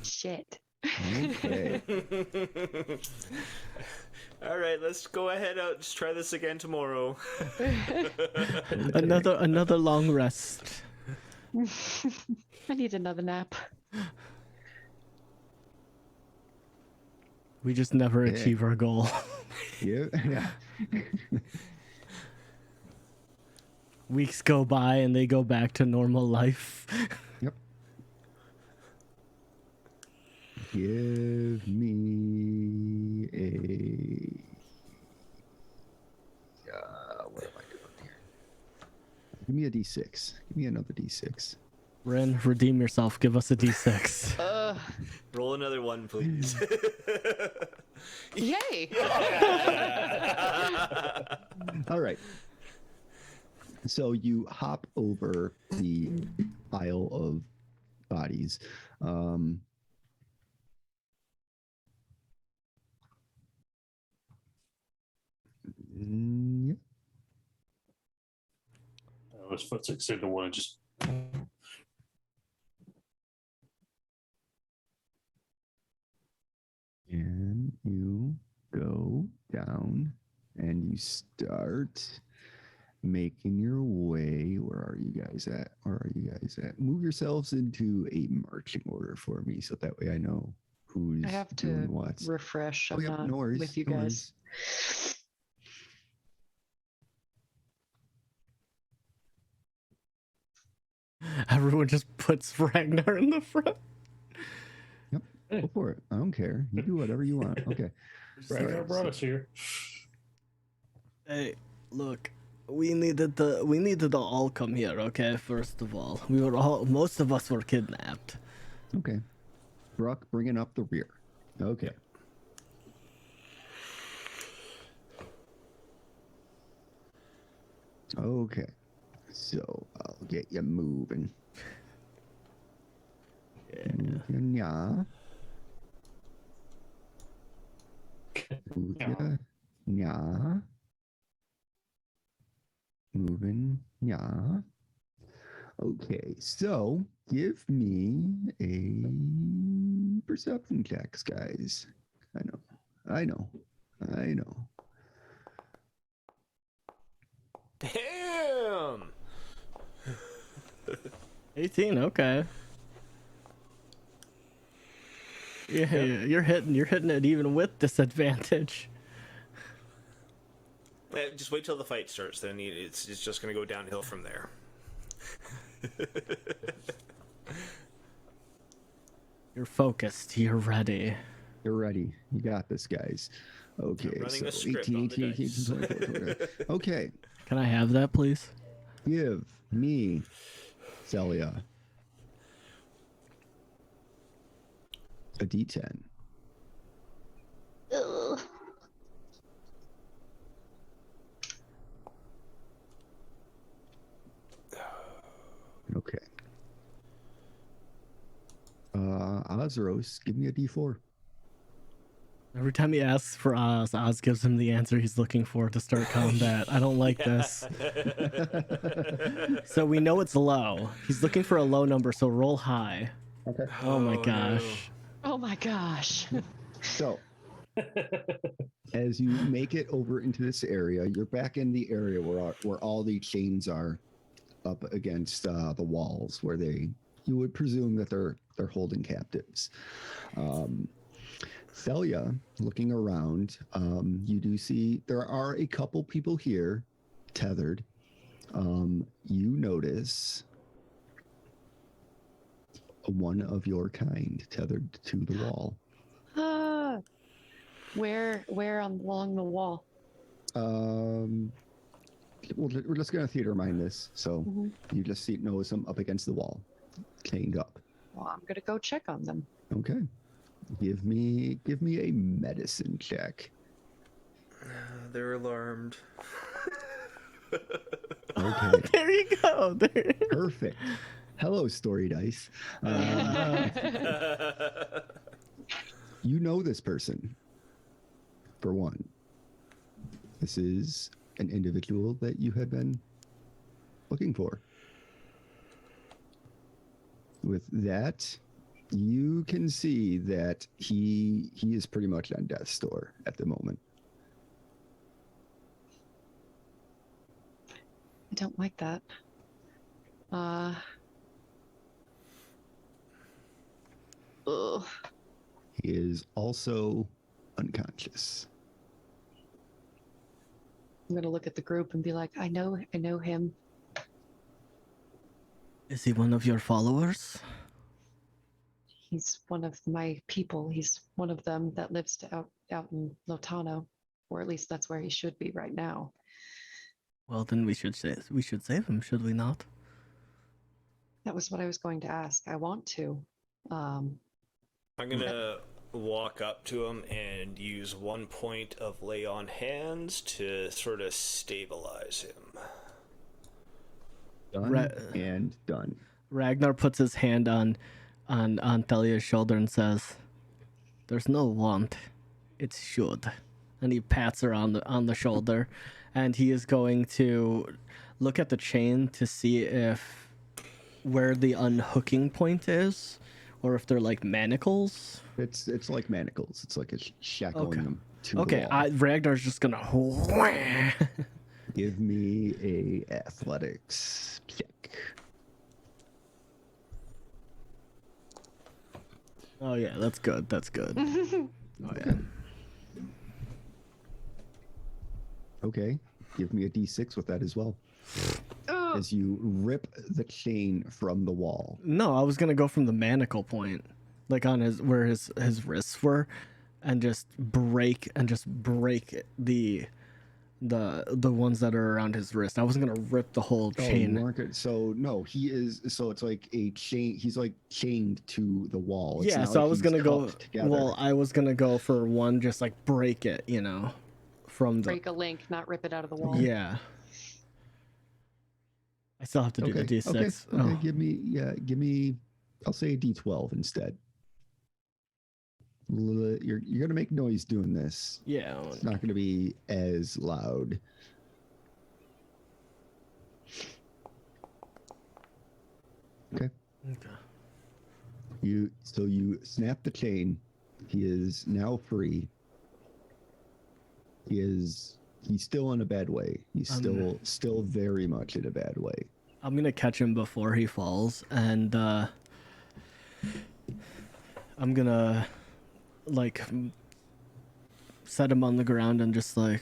Shit. Okay. All right, let's go ahead. Let's try this again tomorrow. Another long rest. I need another nap. We just never Yeah. achieve our goal. Yeah. Weeks go by and they go back to normal life. Yep. Give me a. What am I doing here? Give me a d6. Give me another d6. Ren, redeem yourself. Give us a d6. Roll another one, please. Yay! All right. So you hop over the pile of bodies. Yeah. This foot's like said to want to just. And you go down and you start making your way. Where are you guys at? Move yourselves into a marching order for me so that way I know who's I have doing to what. refresh. Oh, I'm yeah, not no worries. with you no guys. worries. Everyone just puts Ragnar in the front. Yep. Go for it. I don't care. You do whatever you want. Okay. Ragnar Alright, brought so- us here. Hey, look, we needed to all come here, okay? First of all, most of us were kidnapped. Okay. Bruck bringing up the rear. Okay. Okay. So I'll get you moving. Yeah. Yeah. Moving. Yeah. Okay, so give me a perception checks, guys. I know. Damn! 18. Okay. Yeah, you're hitting it even with disadvantage. Just wait till the fight starts. Then it's just going to go downhill from there. You're focused. You're ready. You're ready. You got this, guys. Okay, I'm running so a script 18, on the 18, 18, dice. 24, 24. Okay, Can I have that, please? give me, Celia, a D10. Ugh. Okay. Ozeros, give me a D4. Every time he asks for Oz gives him the answer he's looking for to start combat. I don't like this. So we know it's low. He's looking for a low number, so roll high. Okay. Oh my no. gosh. Oh my gosh. So, as you make it over into this area, you're back in the area where all the chains are up against the walls, where you would presume that they're holding captives. Celia, looking around, you do see there are a couple people here tethered. You notice one of your kind tethered to the wall. Ah, where along the wall? We're just going to theater mind this. So Mhm. you just notice them up against the wall, chained up. Well, I'm gonna go check on them. Okay. Give me a medicine check. They're alarmed. Okay. There you go. There. Perfect. Hello, story dice. You know this person, for one. This is an individual that you had been looking for. With that, you can see that he is pretty much on death's door at the moment. I don't like that. Ugh. He is also unconscious. I'm gonna look at the group and be like, I know him. Is he one of your followers? He's one of my people. He's one of them that lives out in Lotano, or at least that's where he should be right now. Well, then we should save him, should we not? That was what I was going to ask. I want to. I'm gonna walk up to him and use 1 point of lay on hands to sort of stabilize him. Done and done. Ragnar puts his hand on Thalia's shoulder and says, "There's no want, it's should." And he pats her on the shoulder, and he is going to look at the chain to see if where the unhooking point is, or if they're like manacles. It's like manacles. It's like it's shackling them to Okay, the wall. Ragnar's just gonna. Give me a athletics check. Oh yeah, that's good. That's good. Oh yeah. Okay. Give me a d6 with that as well. Ugh. As you rip the chain from the wall. No, I was gonna go from the manacle point, like on where his wrists were, and just break the ones that are around his wrist. I wasn't gonna rip the whole chain. You weren't good. So no, he is. So it's like a chain. He's like chained to the wall. It's Yeah, not so like I was he's gonna go. cuffed together. Well, I was gonna go for one, just like break it, from the. Break a link, not rip it out of the wall. Yeah. I still have to do the D6. Okay. Oh. Give me. I'll say a d12 instead. You're gonna make noise doing this. Yeah. It's not gonna be as loud. Okay. You snap the chain. He is now free. He he's still in a bad way. He's still very much in a bad way. I'm gonna catch him before he falls, and I'm gonna like set him on the ground and just like,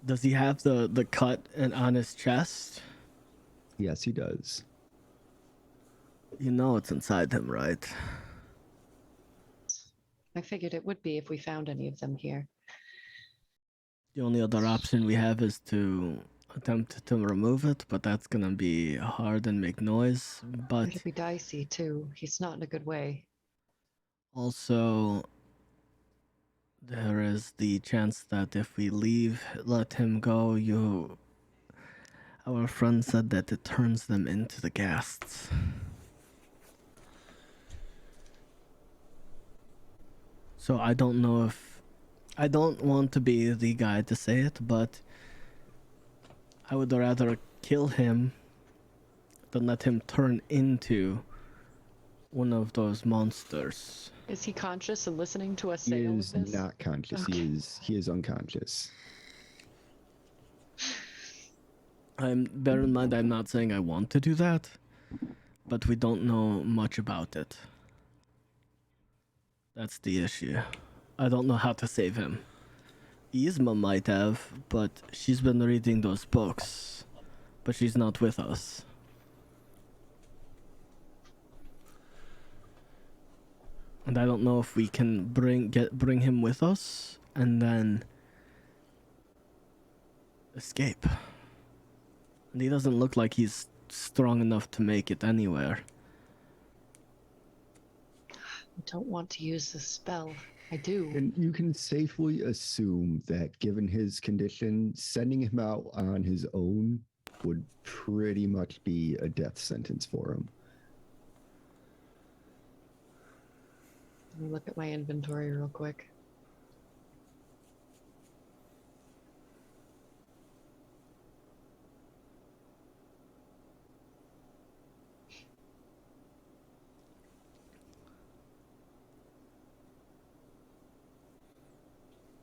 does he have the cut on his chest? Yes, he does. You know it's inside him, right? I figured it would be if we found any of them here. The only other option we have is to attempt to remove it, but that's gonna be hard and make noise. But It'll be dicey too. He's not in a good way. also, there is the chance that if we let him go, our friend said that it turns them into the ghasts. So I don't know if... I don't want to be the guy to say it, but I would rather kill him than let him turn into one of those monsters. Is he conscious and listening to us He say all of is this? not conscious. Okay. He is unconscious. Bear in mind, I'm not saying I want to do that, but we don't know much about it. That's the issue. I don't know how to save him. Yzma might have, but she's been reading those books. But she's not with us. And I don't know if we can bring him with us and then escape. And he doesn't look like he's strong enough to make it anywhere. I don't want to use this spell. I do. And you can safely assume that given his condition, sending him out on his own would pretty much be a death sentence for him. Let me look at my inventory real quick.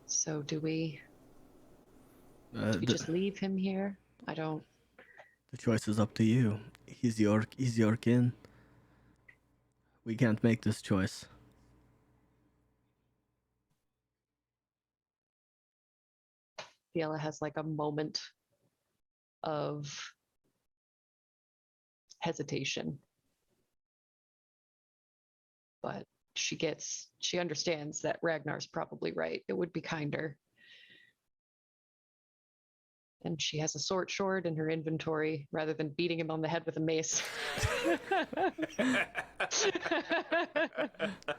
So do we just leave him here? I don't... The choice is up to you. He's your kin. We can't make this choice. Fiala has like a moment of hesitation. But she understands that Ragnar's probably right. It would be kinder. And she has a sword in her inventory rather than beating him on the head with a mace.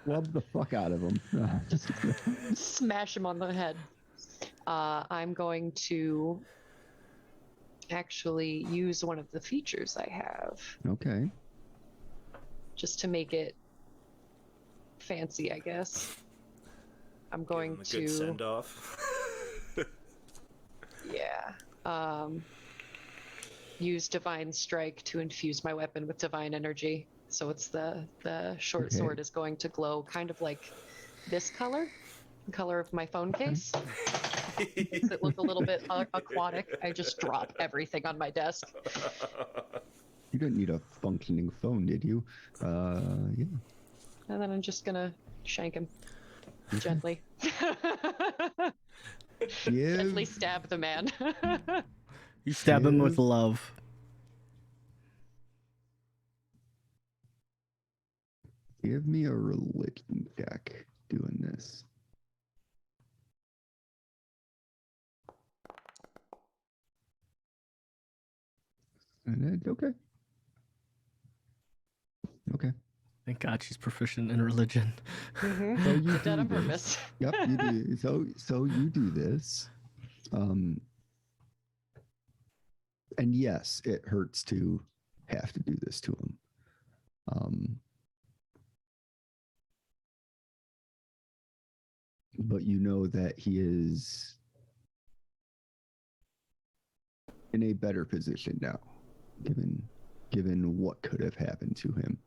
Club the fuck out of him. Just smash him on the head. I'm going to actually use one of the features I have. Okay. Just to make it fancy, I guess. I'm going Give him a good to send off. use Divine Strike to infuse my weapon with divine energy. So it's the short Okay. sword is going to glow kind of like this color, the color of my phone case. Makes it look a little bit aquatic. I just drop everything on my desk. You didn't need a functioning phone, did you? Yeah. And then I'm just gonna shank him gently. Gently stab the man. You stab him with love. Give me a religion check doing this. Okay. Okay. Thank God she's proficient in religion. So you Did that do on this. purpose. Yep, you do. So you do this. And yes, it hurts to have to do this to him. But you know that he is in a better position now, given what could have happened to him.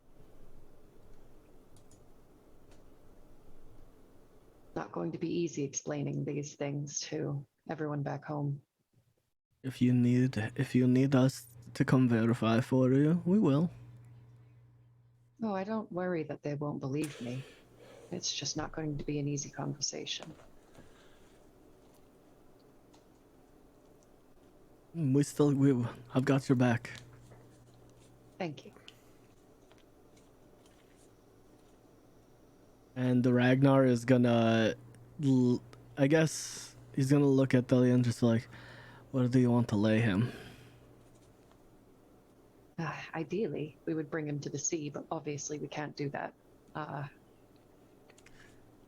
Not going to be easy explaining these things to everyone back home. If you need us to come verify for you, we will. Oh, I don't worry that they won't believe me. It's just not going to be an easy conversation. I've got your back. Thank you. And the Ragnar is gonna, I guess he's gonna look at Delia and just like, where do you want to lay him? Ideally, we would bring him to the sea, but obviously we can't do that. I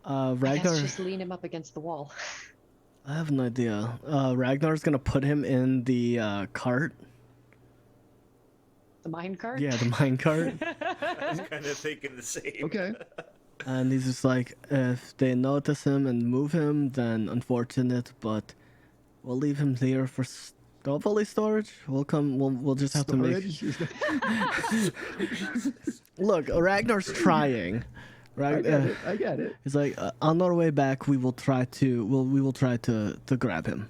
Ragnar. guess just lean him up against the wall. I have an idea. Ragnar's gonna put him in the cart. The mine cart? Yeah, the mine cart. I was kind of thinking the same. Okay. And he's just like, if they notice him and move him, then unfortunate, but we'll leave him here for hopefully storage. We'll just have to make. Look, Ragnar's trying. I get it. He's like, on our way back, we will try to grab him.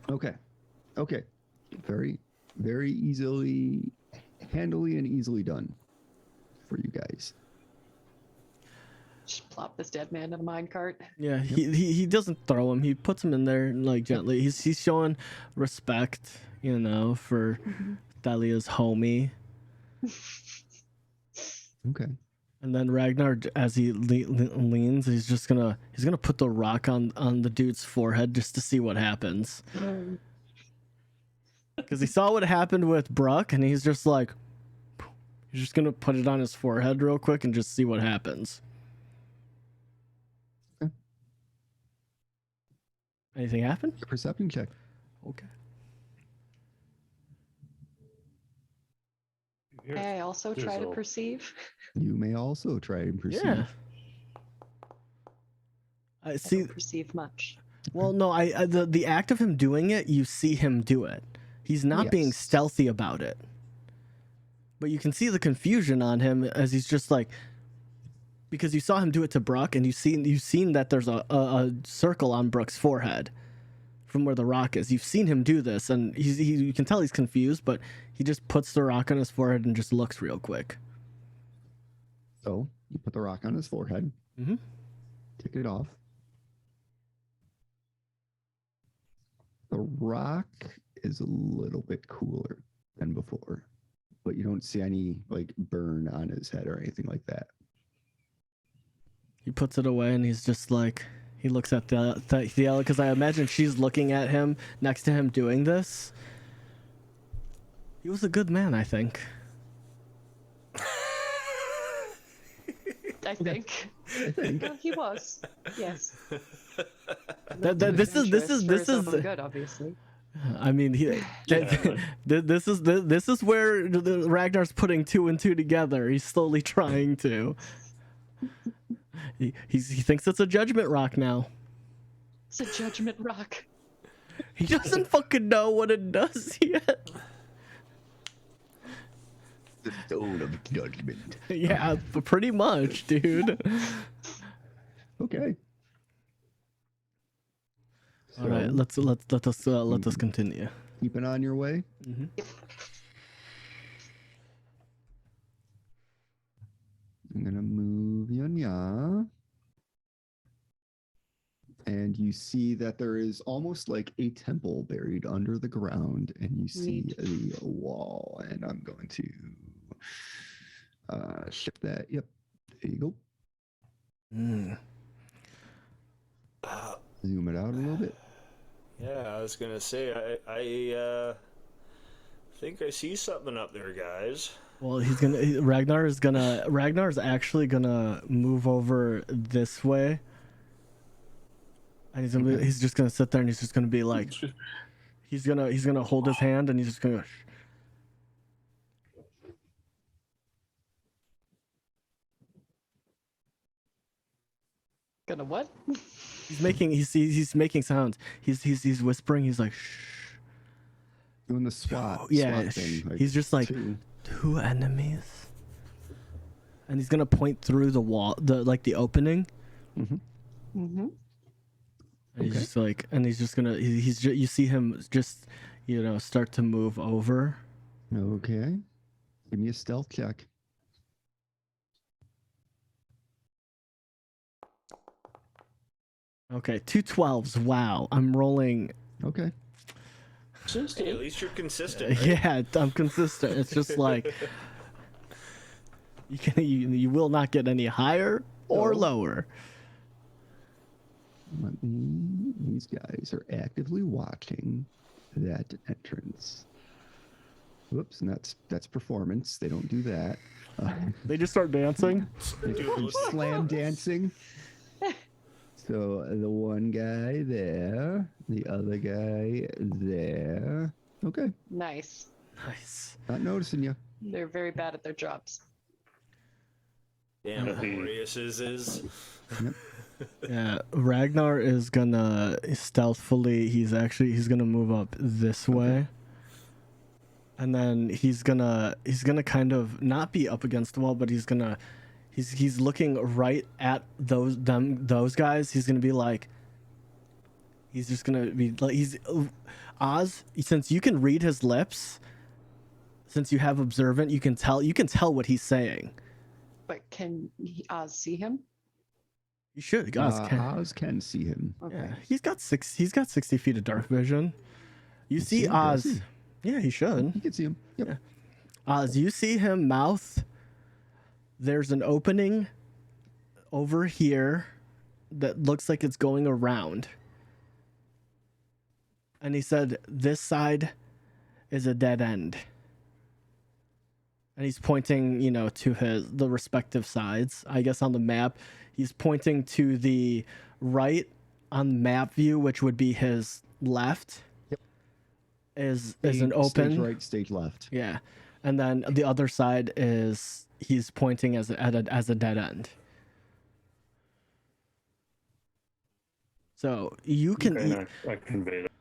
Okay. Very, very handily and easily done for you guys. Just plop this dead man in a mine cart. Yeah, he doesn't throw him. He puts him in there like gently. He's showing respect, for Dahlia's homie. Okay. And then Ragnar, as he leans, he's gonna put the rock on the dude's forehead just to see what happens. Because he saw what happened with Bruck, and he's just like, he's just gonna put it on his forehead real quick and just see what happens. Okay. Anything happen? Perception check. Okay. May I also try to perceive? You may also try and perceive. Yeah. I I see. don't perceive much. Well, no, the act of him doing it, you see him do it. He's not being Yes. stealthy about it. But you can see the confusion on him as he's just like, because you saw him do it to Bruck, and you've seen that there's a circle on Bruck's forehead from where the rock is. You've seen him do this, and you can tell he's confused, but he just puts the rock on his forehead and just looks real quick. So you put the rock on his forehead. Mm-hmm. Take it off. The rock is a little bit cooler than before, but you don't see any like burn on his head or anything like that. He puts it away, and he's just like, he looks at the because I imagine she's looking at him next to him doing this. He was a good man, I think. I think. Well, he was. Yes. This is good, obviously. I mean, this is where the Ragnar's putting two and two together. He's slowly trying to. He thinks it's a judgment rock now. It's a judgment rock. He doesn't fucking know what it does yet. The stone of judgment. Yeah, pretty much, dude. Okay. All right, let us continue. Keeping on your way. Mm-hmm. I'm gonna move Yunya. And you see that there is almost like a temple buried under the ground, and you see the wall. And I'm going to shift that. Yep, there you go. Zoom it out a little bit. Yeah, I was gonna say I think I see something up there, guys. Well, Ragnar's actually gonna move over this way. And he's just gonna sit there, and he's just gonna be like, he's gonna hold his hand, and he's just gonna. Gonna what? He's making sounds. He's whispering. He's like, shh. Doing the SWAT. Yeah, SWAT thing, like, he's just like two enemies, and he's gonna point through the wall, the opening. Mm-hmm. Mm-hmm. And he's Okay. just like, and he's just gonna, you see him just, start to move over. Okay. Give me a stealth check. Okay, 2 12s. Wow, I'm rolling. Okay. Hey, at least you're consistent. Right? Yeah, I'm consistent. It's just like you will not get any higher or No. lower. These guys are actively watching that entrance. Whoops, and that's performance. They don't do that. They just start dancing. They're slam dancing. So the one guy there, the other guy there. Okay, Nice. Nice. not noticing you. They're very bad at their jobs. Damn, Boreas is. Yeah, Ragnar is gonna stealthily. He's gonna move up this way, and then he's gonna kind of not be up against the wall, but he's looking right at those guys. He's gonna be like, he's just gonna be like, Oz. Since you can read his lips, since you have observant, you can tell what he's saying. But can Oz see him? You should. Oz can. Oz can see him. Okay. Yeah, he's got 60 feet of dark vision. You see him, Oz. does Yeah, he should. You can see him. Yep. Yeah. Oz, you see him mouth. There's an opening over here that looks like it's going around. And he said, this side is a dead end. And he's pointing, to the respective sides. I guess on the map, he's pointing to the right on map view, which would be his left. Yep. Is an open. Stage right, stage left. Yeah. And then the other side is he's pointing as a dead end. So you can. Okay, I conveyed it.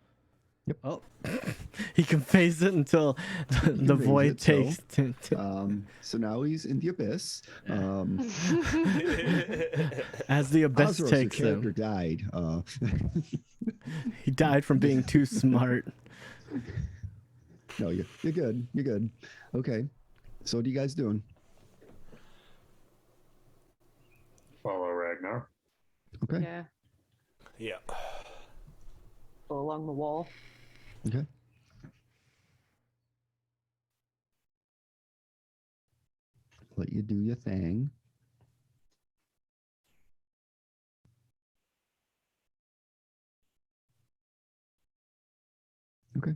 Oh, he conveys it until the conveys void it, so, takes. So now he's in the abyss. As the abyss Ozros, takes your character him, died. he died from being too smart. No, you're good. You're good. Okay. So what are you guys doing? Follow Ragnar. Okay. Yeah. Yeah. Go along the wall. Okay. Let you do your thing. Okay.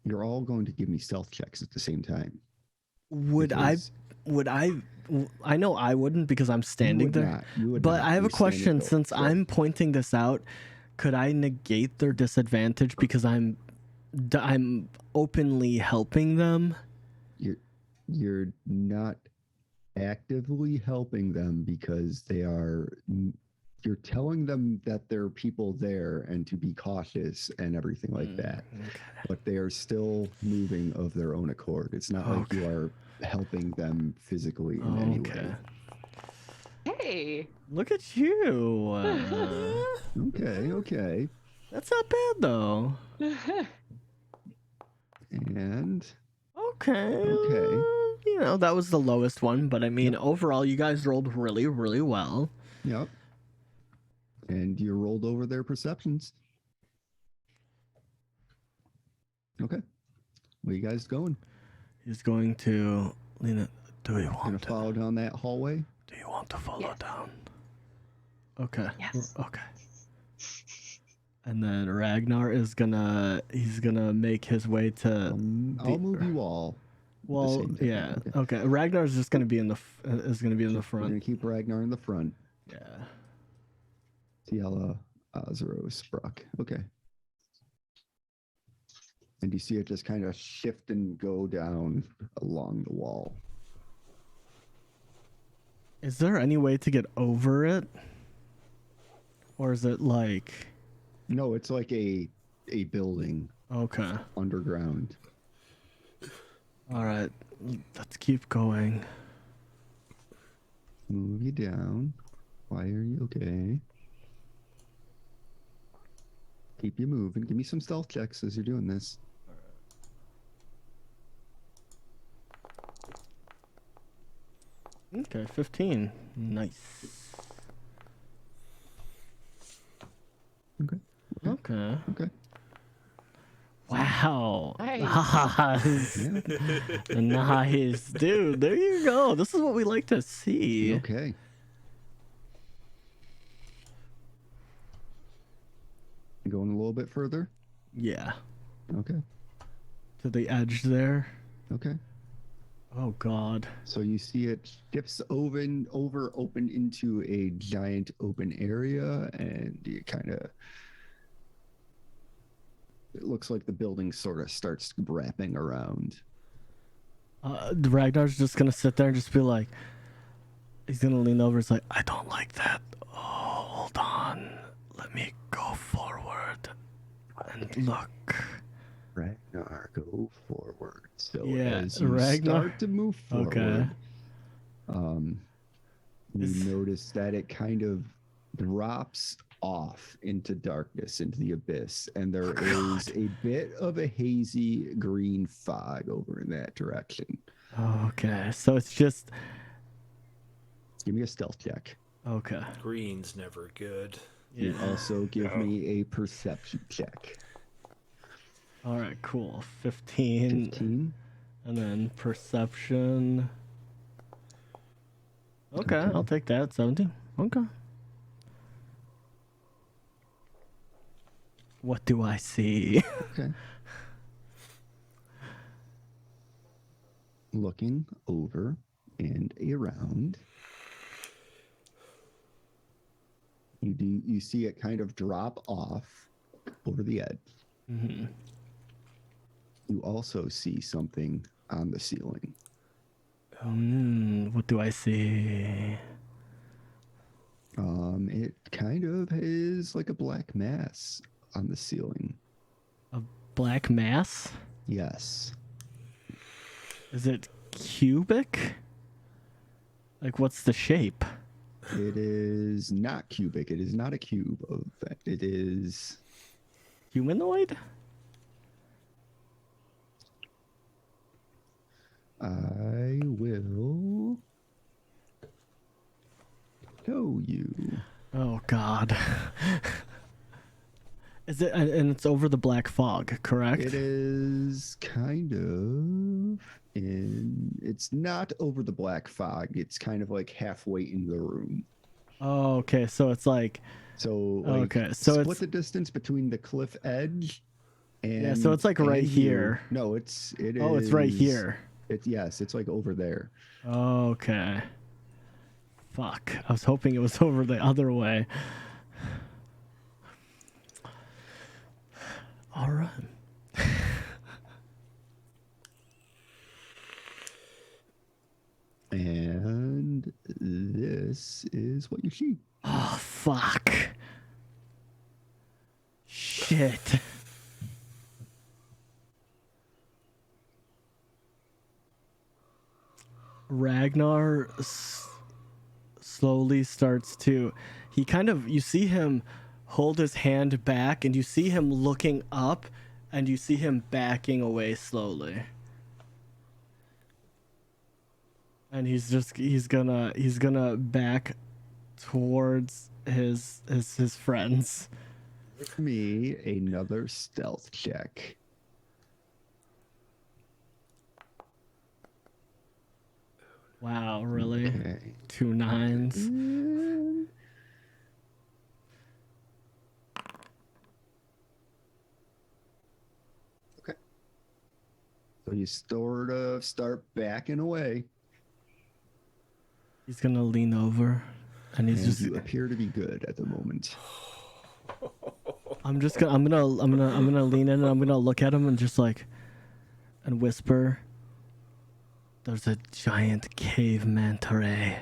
You're all going to give me stealth checks at the same time. because I know I wouldn't because I'm you standing would there. not- you would But not. I have a You're standing question. still. Since So, I'm pointing this out, could I negate their disadvantage because I'm openly helping them? you're not actively helping them because you're telling them that there are people there and to be cautious and everything like that. Okay. But they are still moving of their own accord. It's not like you are helping them physically in any way. Hey. Look at you. Okay. That's not bad though. And Okay. That was the lowest one, but I mean, overall, you guys rolled really, really well. yep. And you rolled over their perceptions. Okay. Where you guys going? He's going to Lena. Do you Gonna want to? follow down that hallway? Do you want to follow Yes. down? Okay. Yes. Okay. And then Ragnar is gonna make his way to. I'll move you all. Well, same time. yeah. Okay. Okay. Ragnar is just gonna be in the We're gonna front. keep Ragnar in the front. Yeah. Tiela Azeros Brock. Okay. And you see it just kind of shift and go down along the wall. Is there any way to get over it? Or is it like No, it's like a building okay. underground. All right. Let's keep going. Move you down. Why are you okay? Keep you moving. Give me some stealth checks as you're doing this. Okay, 15. Nice. Okay. Okay. Okay. Wow. Nice. Yeah. Nice. Dude, there you go. This is what we like to see. Okay. Going a little bit further. Yeah. Okay. To the edge there. Okay. Oh, God. So you see it shifts open into a giant open area, and you kind of. It looks like the building sort of starts wrapping around. Ragnar's just gonna sit there and just be like, he's gonna lean over. It's like, I don't like that. Oh, hold on. Let me go forward and look. Ragnar, go forward. So Yeah, as you Ragnar- start to move forward, Okay. you Is- notice that it kind of drops off into darkness, into the abyss, and there is God. a bit of a hazy green fog over in that direction. Okay, so it's just Give me a stealth check. okay. Green's never good. You Yeah. also give Oh. me a perception check. All right, cool. 15, 15. and then perception. Okay, Okay. I'll take that. 17. Okay. What do I see? Okay. Looking over and around, you see it kind of drop off over the edge. Mhm. You also see something on the ceiling. What do I see? It kind of is like a black mass on the ceiling. A black mass? Yes. Is it cubic? Like, what's the shape? It is not cubic. It is not a cube. It is. Humanoid? I will show you. Oh, God. Is it, and it's over the black fog, correct? It is kind of in. It's not over the black fog. It's kind of like halfway in the room. Oh, okay, so it's like, So like, Okay, so split it's- the distance between the cliff edge and Yeah, so it's like right and you. here. No, it is. oh, it's right here. Yes, it's like over there. Okay. Fuck. I was hoping it was over the other way. All right. And this is what you see. Oh, fuck. Shit. Ragnar slowly starts to. He kind of. You see him hold his hand back, and you see him looking up, and you see him backing away slowly. And he's gonna back towards his friends. Give me another stealth check. Wow, really? Okay. 2 9s. Okay. So you sort of start backing away, He's gonna lean over, and he's and just. you appear to be good at the moment. I'm gonna lean in, and I'm gonna look at him and just like, and whisper. There's a giant cave manta ray.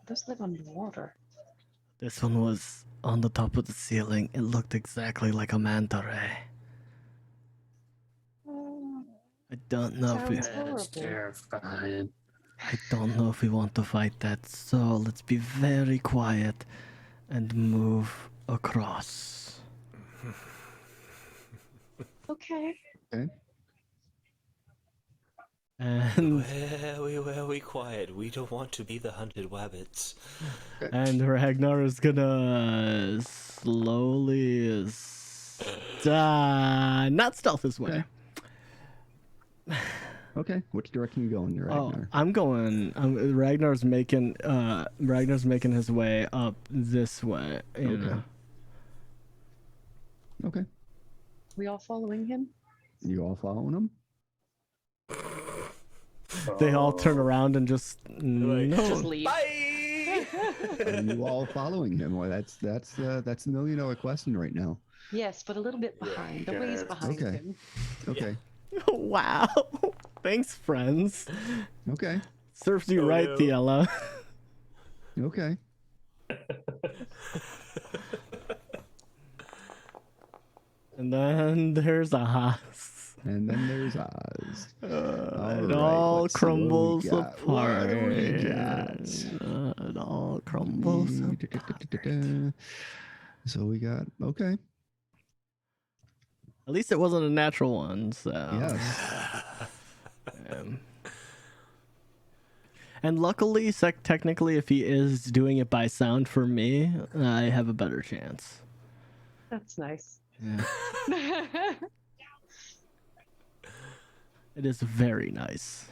Those live underwater. This one was on the top of the ceiling. It looked exactly like a manta ray. I don't know if we. Sounds That's horrible. terrifying. I don't know if we want to fight that, so let's be very quiet and move across. Okay. Okay. And We quiet. We don't want to be the hunted wabbits. Ragnar is gonna slowly not stealth his way. Okay. Which direction you going there, Oh, Ragnar? I'm going. Ragnar's making his way up this way. You know. Okay. We all following him? You all following him? They all turn around and just no. Just leave. Bye. Are you all following him? Well, that's the $1,000,000 question right now. Yes, but a little bit behind. A ways behind Okay. him. Okay. Wow. Thanks, friends. Okay. Serves you Oh, right, no. Thiela. Okay. And then there's Oz. And then there's Oz. It right, all let's see what we crumbles got. apart. What do we got? It all crumbles apart. So we got okay. At least it wasn't a natural one, so. Yes. And luckily, technically, if he is doing it by sound for me, I have a better chance. That's nice. Yeah. It is very nice.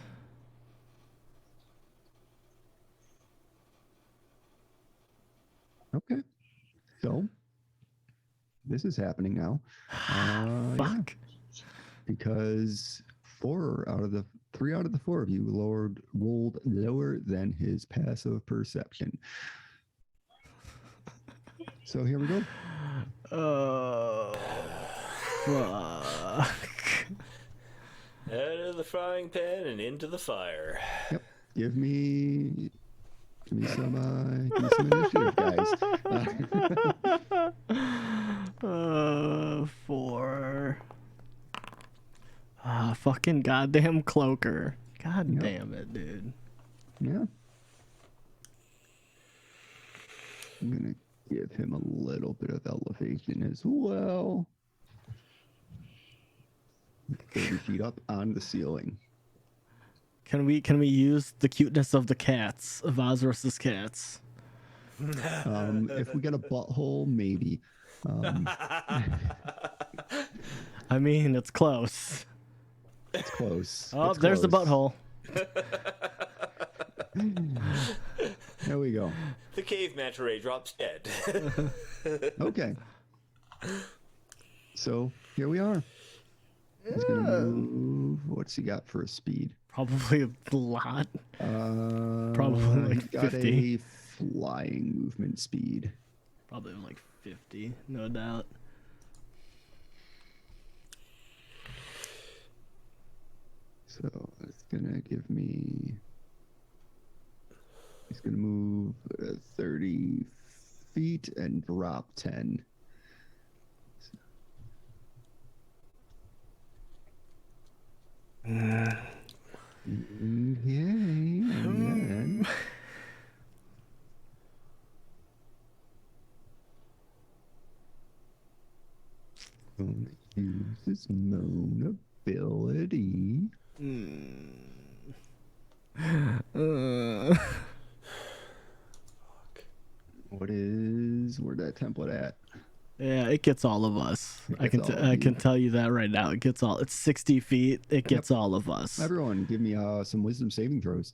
Okay. So this is happening now. Yeah, Fuck. because 3 out of the 4 of you rolled lower than his passive perception. So here we go. Oh. Fuck. Out of the frying pan and into the fire. Yep. Give me some initiative, guys. 4. Fucking goddamn cloaker. God Yep. damn it, dude. Yeah. I'm gonna give him a little bit of elevation as well. 30 feet up on the ceiling. Can we use the cuteness of the cats, of Ozrus's cats? If we get a butthole, maybe. I mean, it's close. It's close. Oh, It's there's the close. butthole. There we go. The cave manta ray drops dead. Okay. So here we are. He's gonna move. What's he got for a speed? Probably a lot. Probably like he's got 50. a flying movement speed. Probably like 50, no doubt. So it's gonna give me. He's gonna move 30 feet and drop 10. Okay, and then gonna use his moan ability. Where's that template at? Yeah, it gets all of us. I gets all of I can you. tell you that right now. It's 60 feet. It gets all of us. Everyone, give me some wisdom saving throws.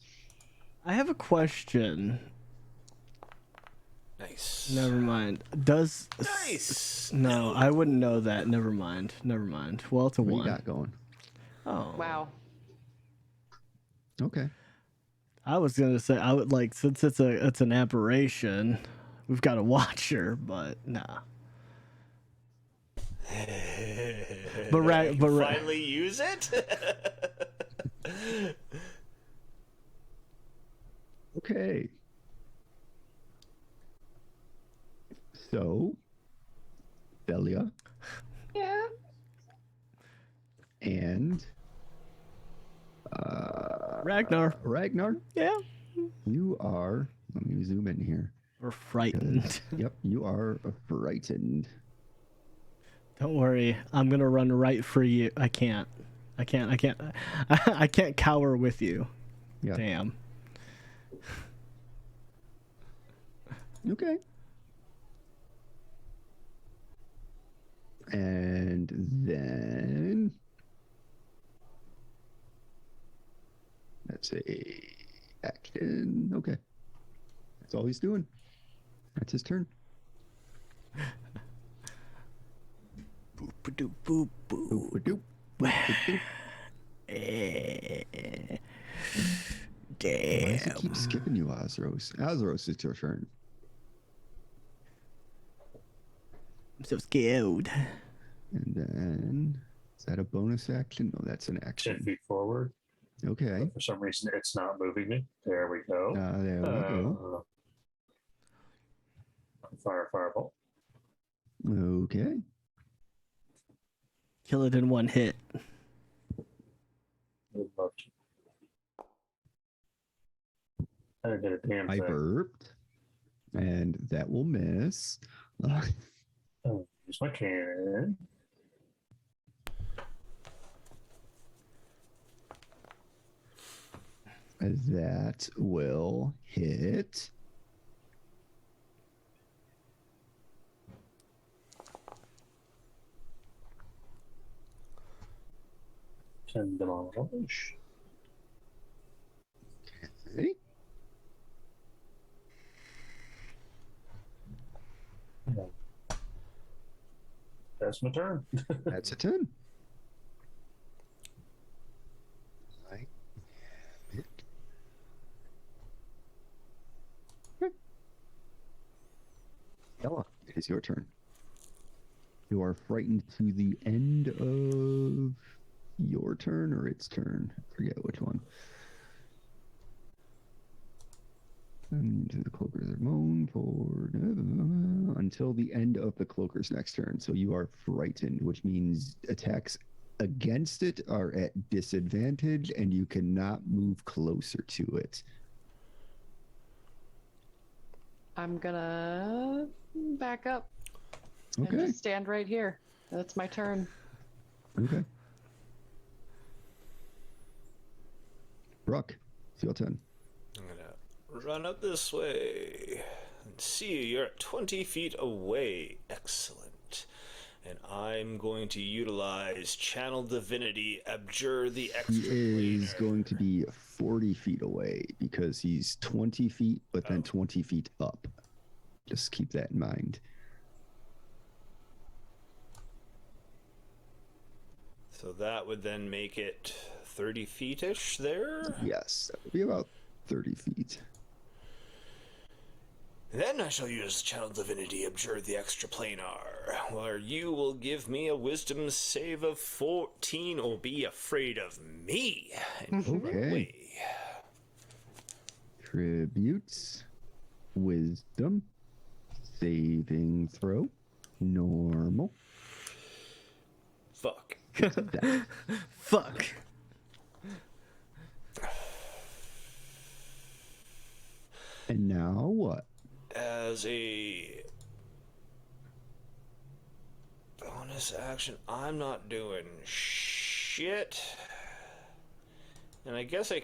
I have a question. Nice. Never mind. Nice. No, I wouldn't know that. Never mind. Well, it's a What do 1. you got going? Oh. Wow. Okay. I was gonna say I would like, since it's an aberration, we've got a watcher, but nah. But Finally use it. Okay. So, Delia Yeah. and Ragnar. Ragnar, Yeah. you are. Let me zoom in here. We're frightened. Yep, you are frightened. Don't worry. I'm gonna run right for you. I can't. I can't cower with you. Yeah. Damn. Okay. And then that's a action. Okay. That's all he's doing. That's his turn. Boop doop boop boop. Boop-a-doop, boop-a-doop. Damn. Why does it keep skipping you, Osros? Osros, it's your turn. I'm so scared. And then, is that a bonus action? No, that's an 10 action. feet forward. Okay. But for some reason, it's not moving me. There we go. There we go. Fireball. Okay. Kill it in one hit. Would love to. I didn't get a damn I thing. burped. And that will miss. Oh, use my cannon. That will hit. Send them on launch. Okay. That's my turn. That's a 10. Right. Hit. Okay. Ella, it is your turn. You are frightened to the end of your turn or its turn. I forget which one. Into the cloakers are moan for until the end of the cloaker's next turn. So you are frightened, which means attacks against it are at disadvantage and you cannot move closer to it. I'm gonna back up and Okay. just stand right here. That's my turn. Okay. Brooke, it's your turn. I'm gonna run up this way and see you're at 20 feet away. Excellent. And I'm going to utilize Channel Divinity, Abjure the He Extra is Planar. going to be 40 feet away because he's 20 feet, but then 20 feet up. Just keep that in mind. So that would then make it 30 feet-ish there. Yes, that would be about 30 feet. Then I shall use Channel Divinity, Abjure the Extra Planar, where you will give me a Wisdom save of 14 or be afraid of me. And go Okay. away. Tributes, wisdom, saving throw, normal. Fuck. That. Fuck. And now what? As a bonus action, I'm not doing shit. And I guess I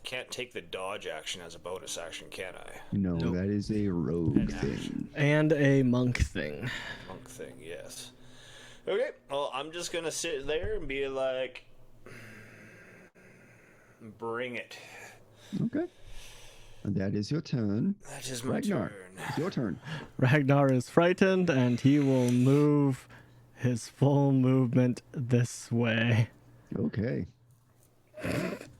can't take the dodge action as a bonus action, can I? No, Nope. that is a rogue thing. And a monk thing. Monk thing, yes. Okay, well, I'm just gonna sit there and be like, bring it. Okay. And that is your turn. That is my Ragnar, turn. it's your turn. Ragnar is frightened and he will move his full movement this way. Okay.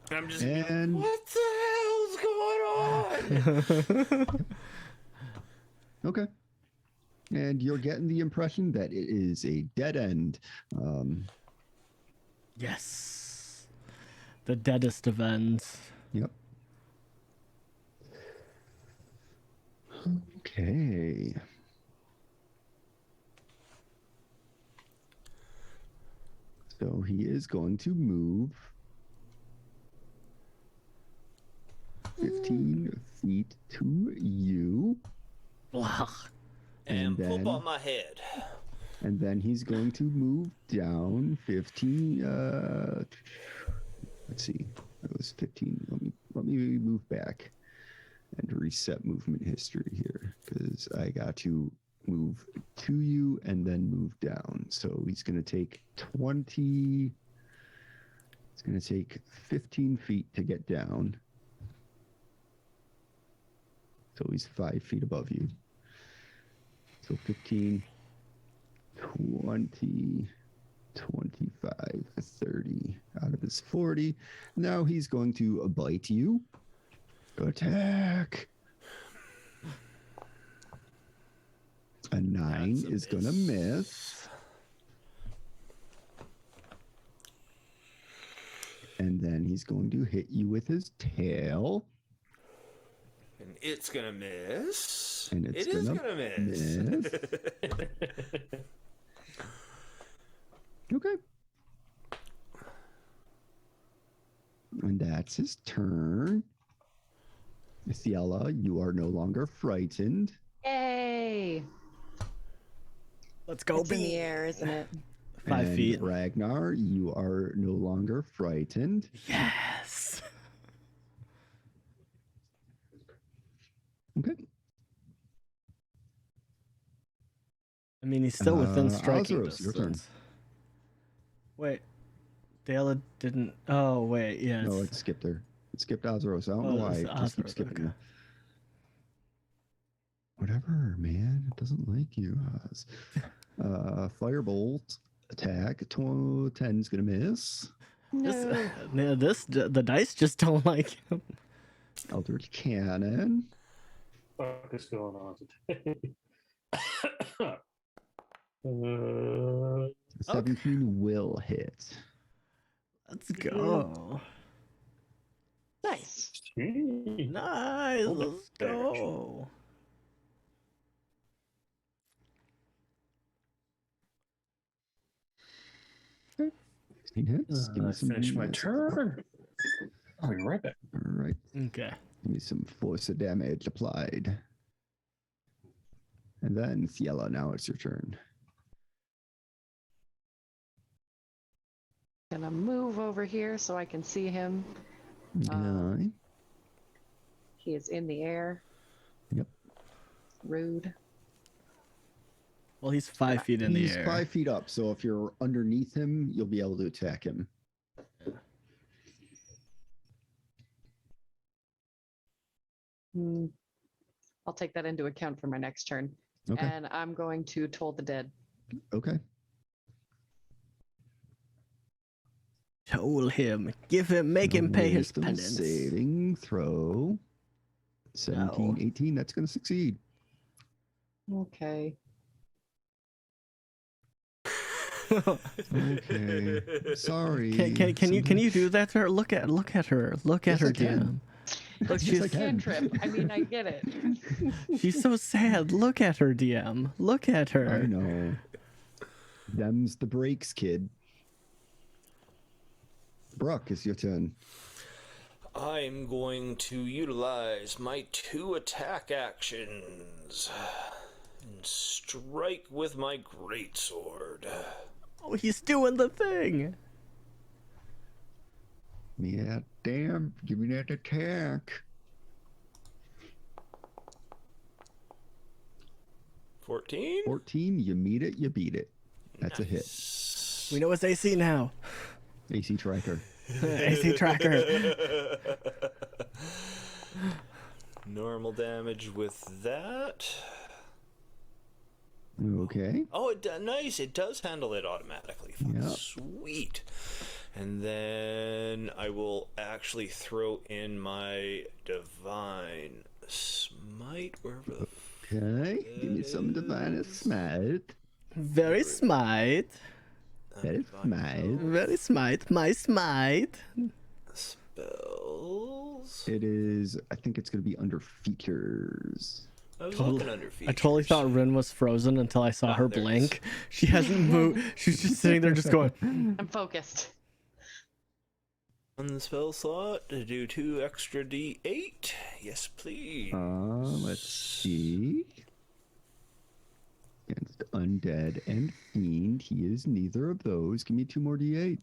I'm just And what the hell's going on? okay. And you're getting the impression that it is a dead end. Yes. The deadest of ends. Yep. Okay. So he is going to move 15 feet to you. Blah. And then- poop on my head. And then he's going to move down 15. Let's see. That was 15. Let me move back and reset movement history here because I got to move to you and then move down. So he's going to take 20. It's going to take 15 feet to get down. So he's 5 feet above you. So 15, 20, 25, 30 out of his 40. Now he's going to bite you. Attack. A 9 That's a is going to miss. And then he's going to hit you with his tail. And it's gonna miss. And it's It is gonna gonna miss. Okay. And that's his turn. Ciela, you are no longer frightened. Yay! Let's go, It's in the Benny. air, isn't it? 5 And feet. Ragnar, you are no longer frightened. Yes. Okay. I mean, he's still within striking Azuros, your turn. distance. Wait. Dela didn't. Oh, wait. Yeah. No, it's- it skipped her. It skipped Azuros. I don't Oh, know why. it's It just keeps Azuros, skipping okay. you. Whatever, man. It doesn't like you, Oz. Firebolt attack. 10 is going to miss. No. The dice just don't like him. Eldritch Cannon. What is going on today? 17 will hit. Let's go. Nice. Nice. Hold it Let's there, go. Hits. Give me I some finished my misses. turn. I'll be right back. All right. Okay. Give me some force of damage applied. And then, Ciela, now it's your turn. Gonna move over here so I can see him. Okay. He is in the air. Yep. Rude. Well, he's 5 feet in He's the air. 5 feet up, so if you're underneath him, you'll be able to attack him. Hmm. I'll take that into account for my next turn. Okay. And I'm going to Toll the Dead. Okay. Toll him. Give him. Make him pay his Wisdom penance. saving throw. 17, No. 18. That's going to succeed. Okay. Okay. Sorry. Can you do that to her? Look at her. Look at Yes, her, I can. DM. Look, Yes, I she's can. Cantrip. I mean, I get it. she's so sad. Look at her, DM. Look at I her. know. Them's the breaks, kid. Brooke, it's your turn. I'm going to utilize my 2 attack actions and strike with my greatsword. Oh, he's doing the thing. Yeah, damn. Give me that attack. 14? 14, you meet it, you beat it. That's a hit. We know his AC now. AC tracker. AC tracker. Normal damage with that. Okay. Oh, nice. It does handle it automatically. Yeah. Sweet. And then I will actually throw in my divine smite wherever the Okay. Give me some divine smite. Very smite. Very smite. Very smite. My smite. spells. It is, I think it's going to be under features. I was Totally- looking under features. I totally thought Rin was frozen until I saw her there it blink. She hasn't moved. She's just sitting there, just going. I'm focused. On the spell slot to do 2 extra D8. Yes, please. Let's see. Against undead and fiend, he is neither of those. Give me 2 more D8.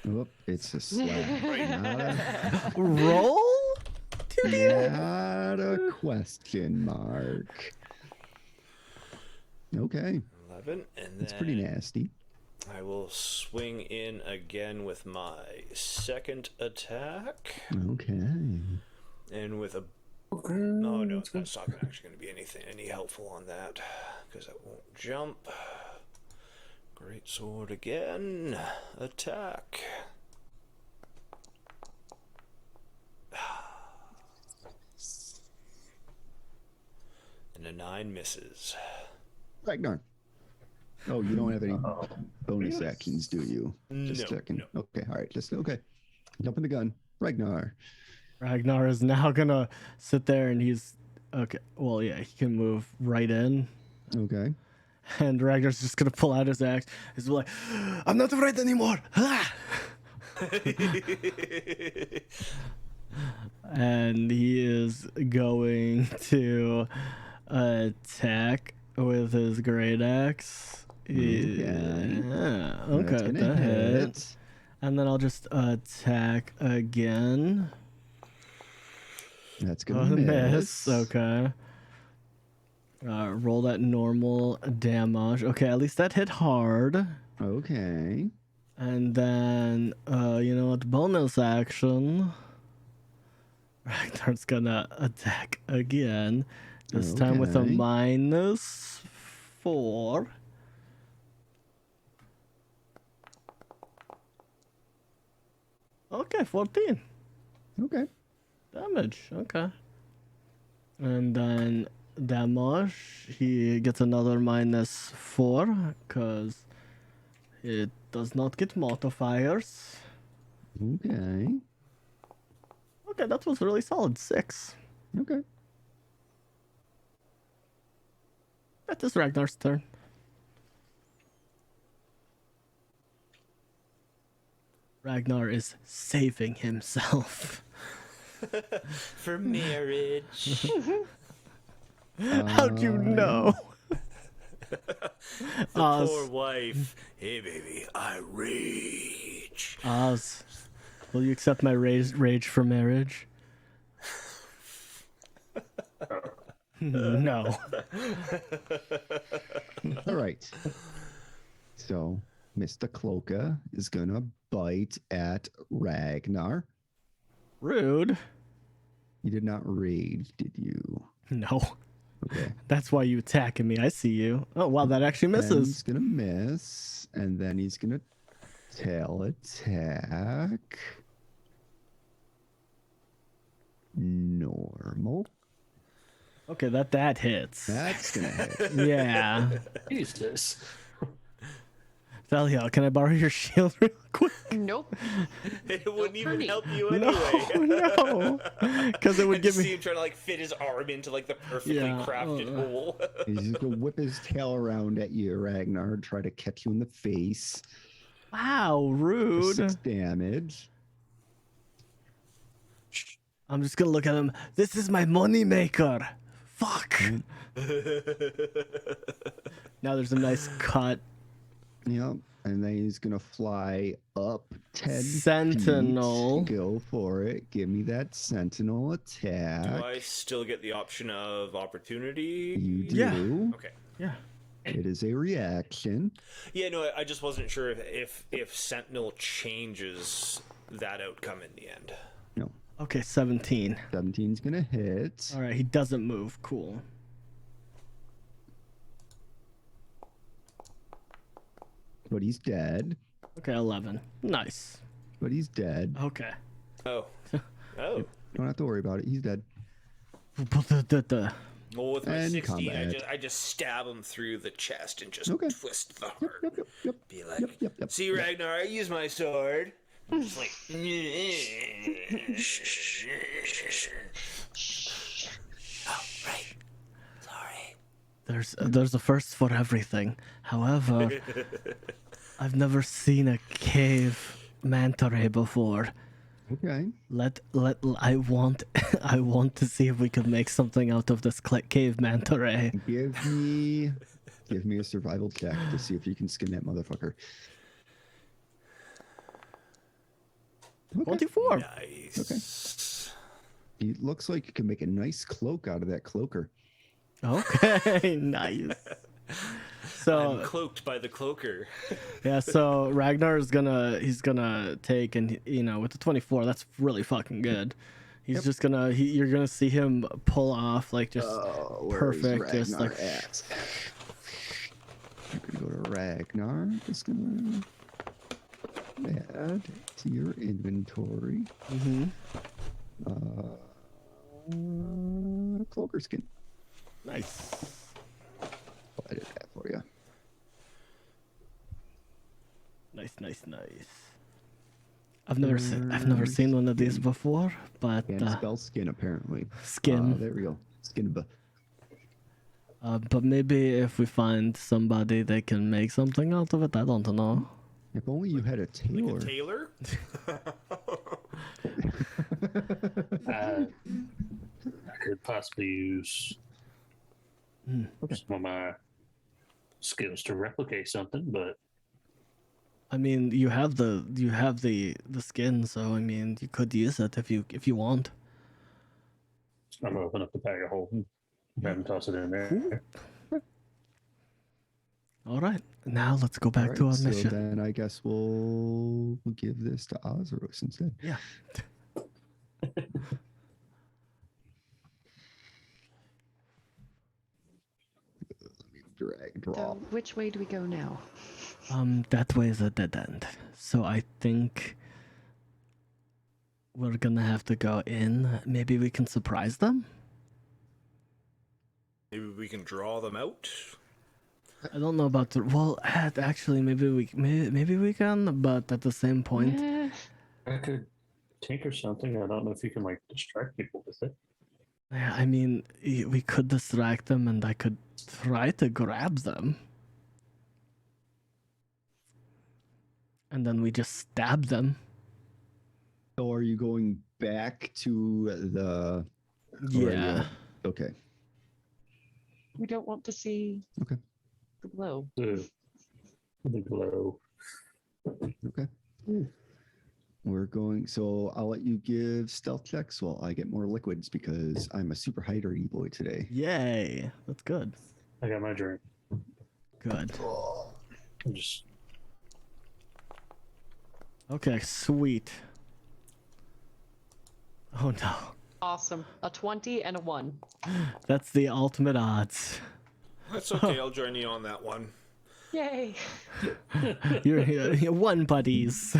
Oh, it's a slap. Roll? 2D8? Not a question mark. Okay, 11, and then it's pretty nasty. I will swing in again with my second attack, Okay. and with a. No, that's not actually going to be any helpful on that, because it won't jump. Great sword again. Attack. And a 9 misses. Ragnar. Oh, you don't have any bonus actions, do you? Just No, checking. no. Okay, all right. Okay. Jumping the gun. Ragnar. Ragnar is now gonna sit there and he's okay. Well, yeah, he can move right in, Okay. and Ragnar's just gonna pull out his axe. He's like, "I'm not afraid anymore." Ah! And he is going to attack with his great axe. Okay. Yeah, That's okay, gonna that hit. hit. And then I'll just attack again. That's gonna miss. Okay. Roll that normal damage. Okay, at least that hit hard. Okay. And then, you know what? Bonus action. Ragnar's gonna attack again. This time with a Okay. -4. Okay, 14 Okay. damage. Okay. And then damage, he gets another -4 because it does not get modifiers. Okay. Okay, that was really solid. 6. Okay. That is Ragnar's turn. Ragnar is saving himself. For marriage. How'd you know? The Oz. poor wife. Hey, baby, I rage. Oz, will you accept my rage for marriage? No. All right. So, Mr. Cloaca is gonna bite at Ragnar. Rude. You did not rage, did you? No. Okay. That's why you attacking me. I see you. Oh, wow, that actually And he's misses. gonna miss, and then he's gonna tail attack. Normal. Okay, that hits. That's gonna hit. Yeah. Jesus. Thalia, can I borrow your shield real quick? Nope. It wouldn't even me. help you No, anyway. no. Because it I would just give see me. him trying to like fit his arm into like the perfectly Yeah, crafted hole. He's just gonna whip his tail around at you, Ragnar, try to catch you in the face. Wow, For rude. 6 damage. I'm just gonna look at him. This is my money maker. Fuck. Now there's a nice cut. Yep. And then he's gonna fly up 10 Sentinel. feet. Go for it. Give me that sentinel attack. Do I still get the option of opportunity? You do. Yeah. Okay. Yeah. It is a reaction. Yeah, no, I just wasn't sure if Sentinel changes that outcome in the end. No. Okay, 17. 17's gonna hit. All right, he doesn't move. Cool. But he's dead. Okay, 11. Nice. But he's dead. Okay. Oh. Oh. Don't have to worry about it. He's dead. Well, with my And 16, combat. I just stab him through the chest and just Okay. twist the Yep, heart. yep. Be like, Yep. see, Ragnar, I use my sword. I'm just like, oh, right. Sorry. There's there's a first for everything. However, I've never seen a cave manta ray before. Okay. I want I want to see if we could make something out of this cave manta ray. Give me a survival check to see if you can skin that motherfucker. Okay. 24. Nice. Okay. It looks like you can make a nice cloak out of that cloaker. Okay, nice. So I'm cloaked by the cloaker. yeah, so Ragnar is gonna take, and with the 24, that's really fucking good. He's just gonna you're gonna see him pull off like just perfect, just like I'm gonna go to Ragnar. Just gonna add to your inventory. Cloaker skin. nice. I'll edit that for you. Nice. I've never seen one of these before, but And spell skin apparently. skin. There we go. Skin. But maybe if we find somebody that can make something out of it, I don't know. If only you had a tailor. Like a tailor? I could possibly use some of my skills to replicate something, but I mean, you have the skin, so I mean, you could use it if you want. I'm gonna open up the bag of holding, grab and toss it in there. All right, now let's go back to our so mission. then I guess we'll give this to Ozeros instead. Yeah. Drag, drop. So which way do we go now? That way is a dead end. So I think we're gonna have to go in. Maybe we can surprise them. Maybe we can draw them out. I don't know about the. Well, actually, maybe we can, but at the same point, Eh, I could tinker something. I don't know if you can like distract people with it. yeah, I mean, we could distract them, and I could try to grab them, and then we just stab them. So are you going back to the? Yeah. Okay. we don't want to see Okay. the glow. The glow. Okay. We're going. So I'll let you give stealth checks while I get more liquids because I'm a super hydraty boy today. Yay! That's good. I got my drink. Good. I'm just Okay, sweet. Oh no. Awesome. A 20 and a 1. That's the ultimate odds. That's okay. I'll join you on that one. Yay! You're one buddies.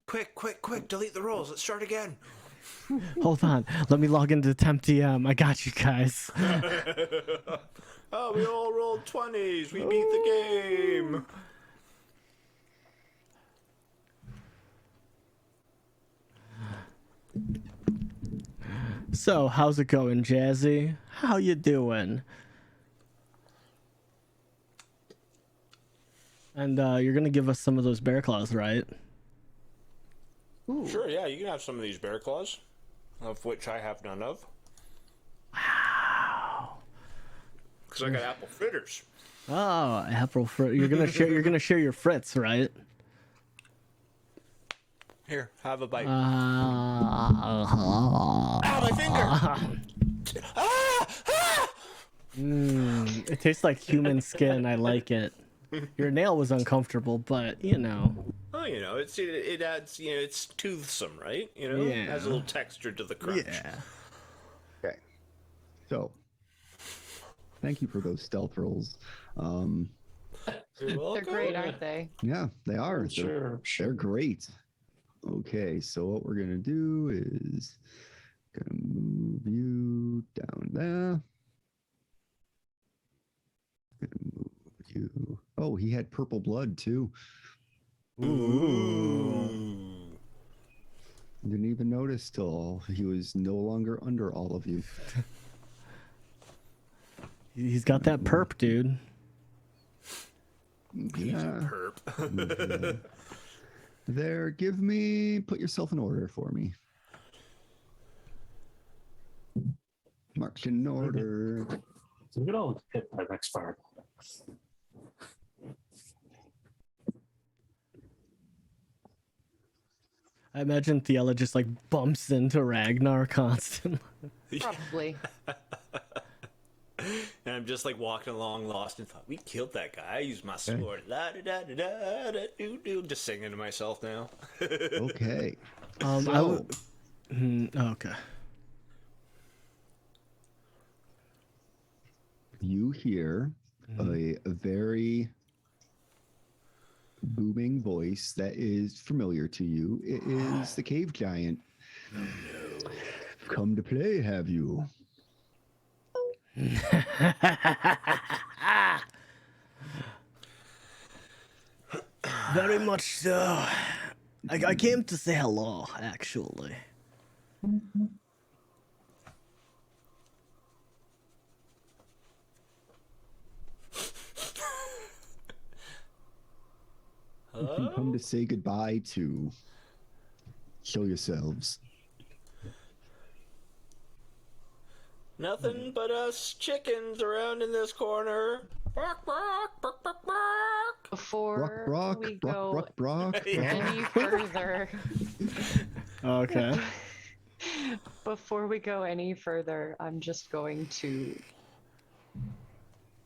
Quick! Delete the rolls. Let's start again. Hold on. Let me log into TempTM. I got you guys. Oh, we all rolled 20s. We beat the game. So, how's it going, Jazzy? How you doing? And you're gonna give us some of those bear claws, right? Ooh. Sure, yeah, you can have some of these bear claws, of which I have none of. Wow. Because I got apple fritters. Oh, apple fruit. You're gonna share. You're gonna share your frits, right? Here, have a bite. Ah, my finger! it tastes like human skin. I like it. Your nail was uncomfortable, but you know. Oh, it adds, it's toothsome, right? Yeah. It has a little texture to the crunch. Yeah. Okay. So, thank you for those stealth rolls. You're They're welcome. great, aren't they? Yeah, they are. They're great. Okay, so what we're gonna do is gonna move you down there. Gonna move you. Oh, he had purple blood too. Ooh. Didn't even notice. crystal. He was no longer under all of you. He's got that perp, dude. Yeah. Perp. There, put yourself in order for me. March in order. So we could all hit by next fire. I imagine Thiela just like bumps into Ragnar constantly. Probably. And I'm just like walking along, lost in thought. We killed that guy. I used my sword. La da da da da da doo doo. Just singing to myself now. Okay. I So, would. Okay. you hear a very booming voice that is familiar to you. It is the cave giant. Come to play, have you? Very much so. I came to say hello, actually. You can come to say goodbye to. Show yourselves. Nothing but us chickens around in this corner. Bark, bark, bark, bark, bark. Before Brock, we Brock, go Brock, Brock, Brock. any further, Okay. before we go any further, I'm just going to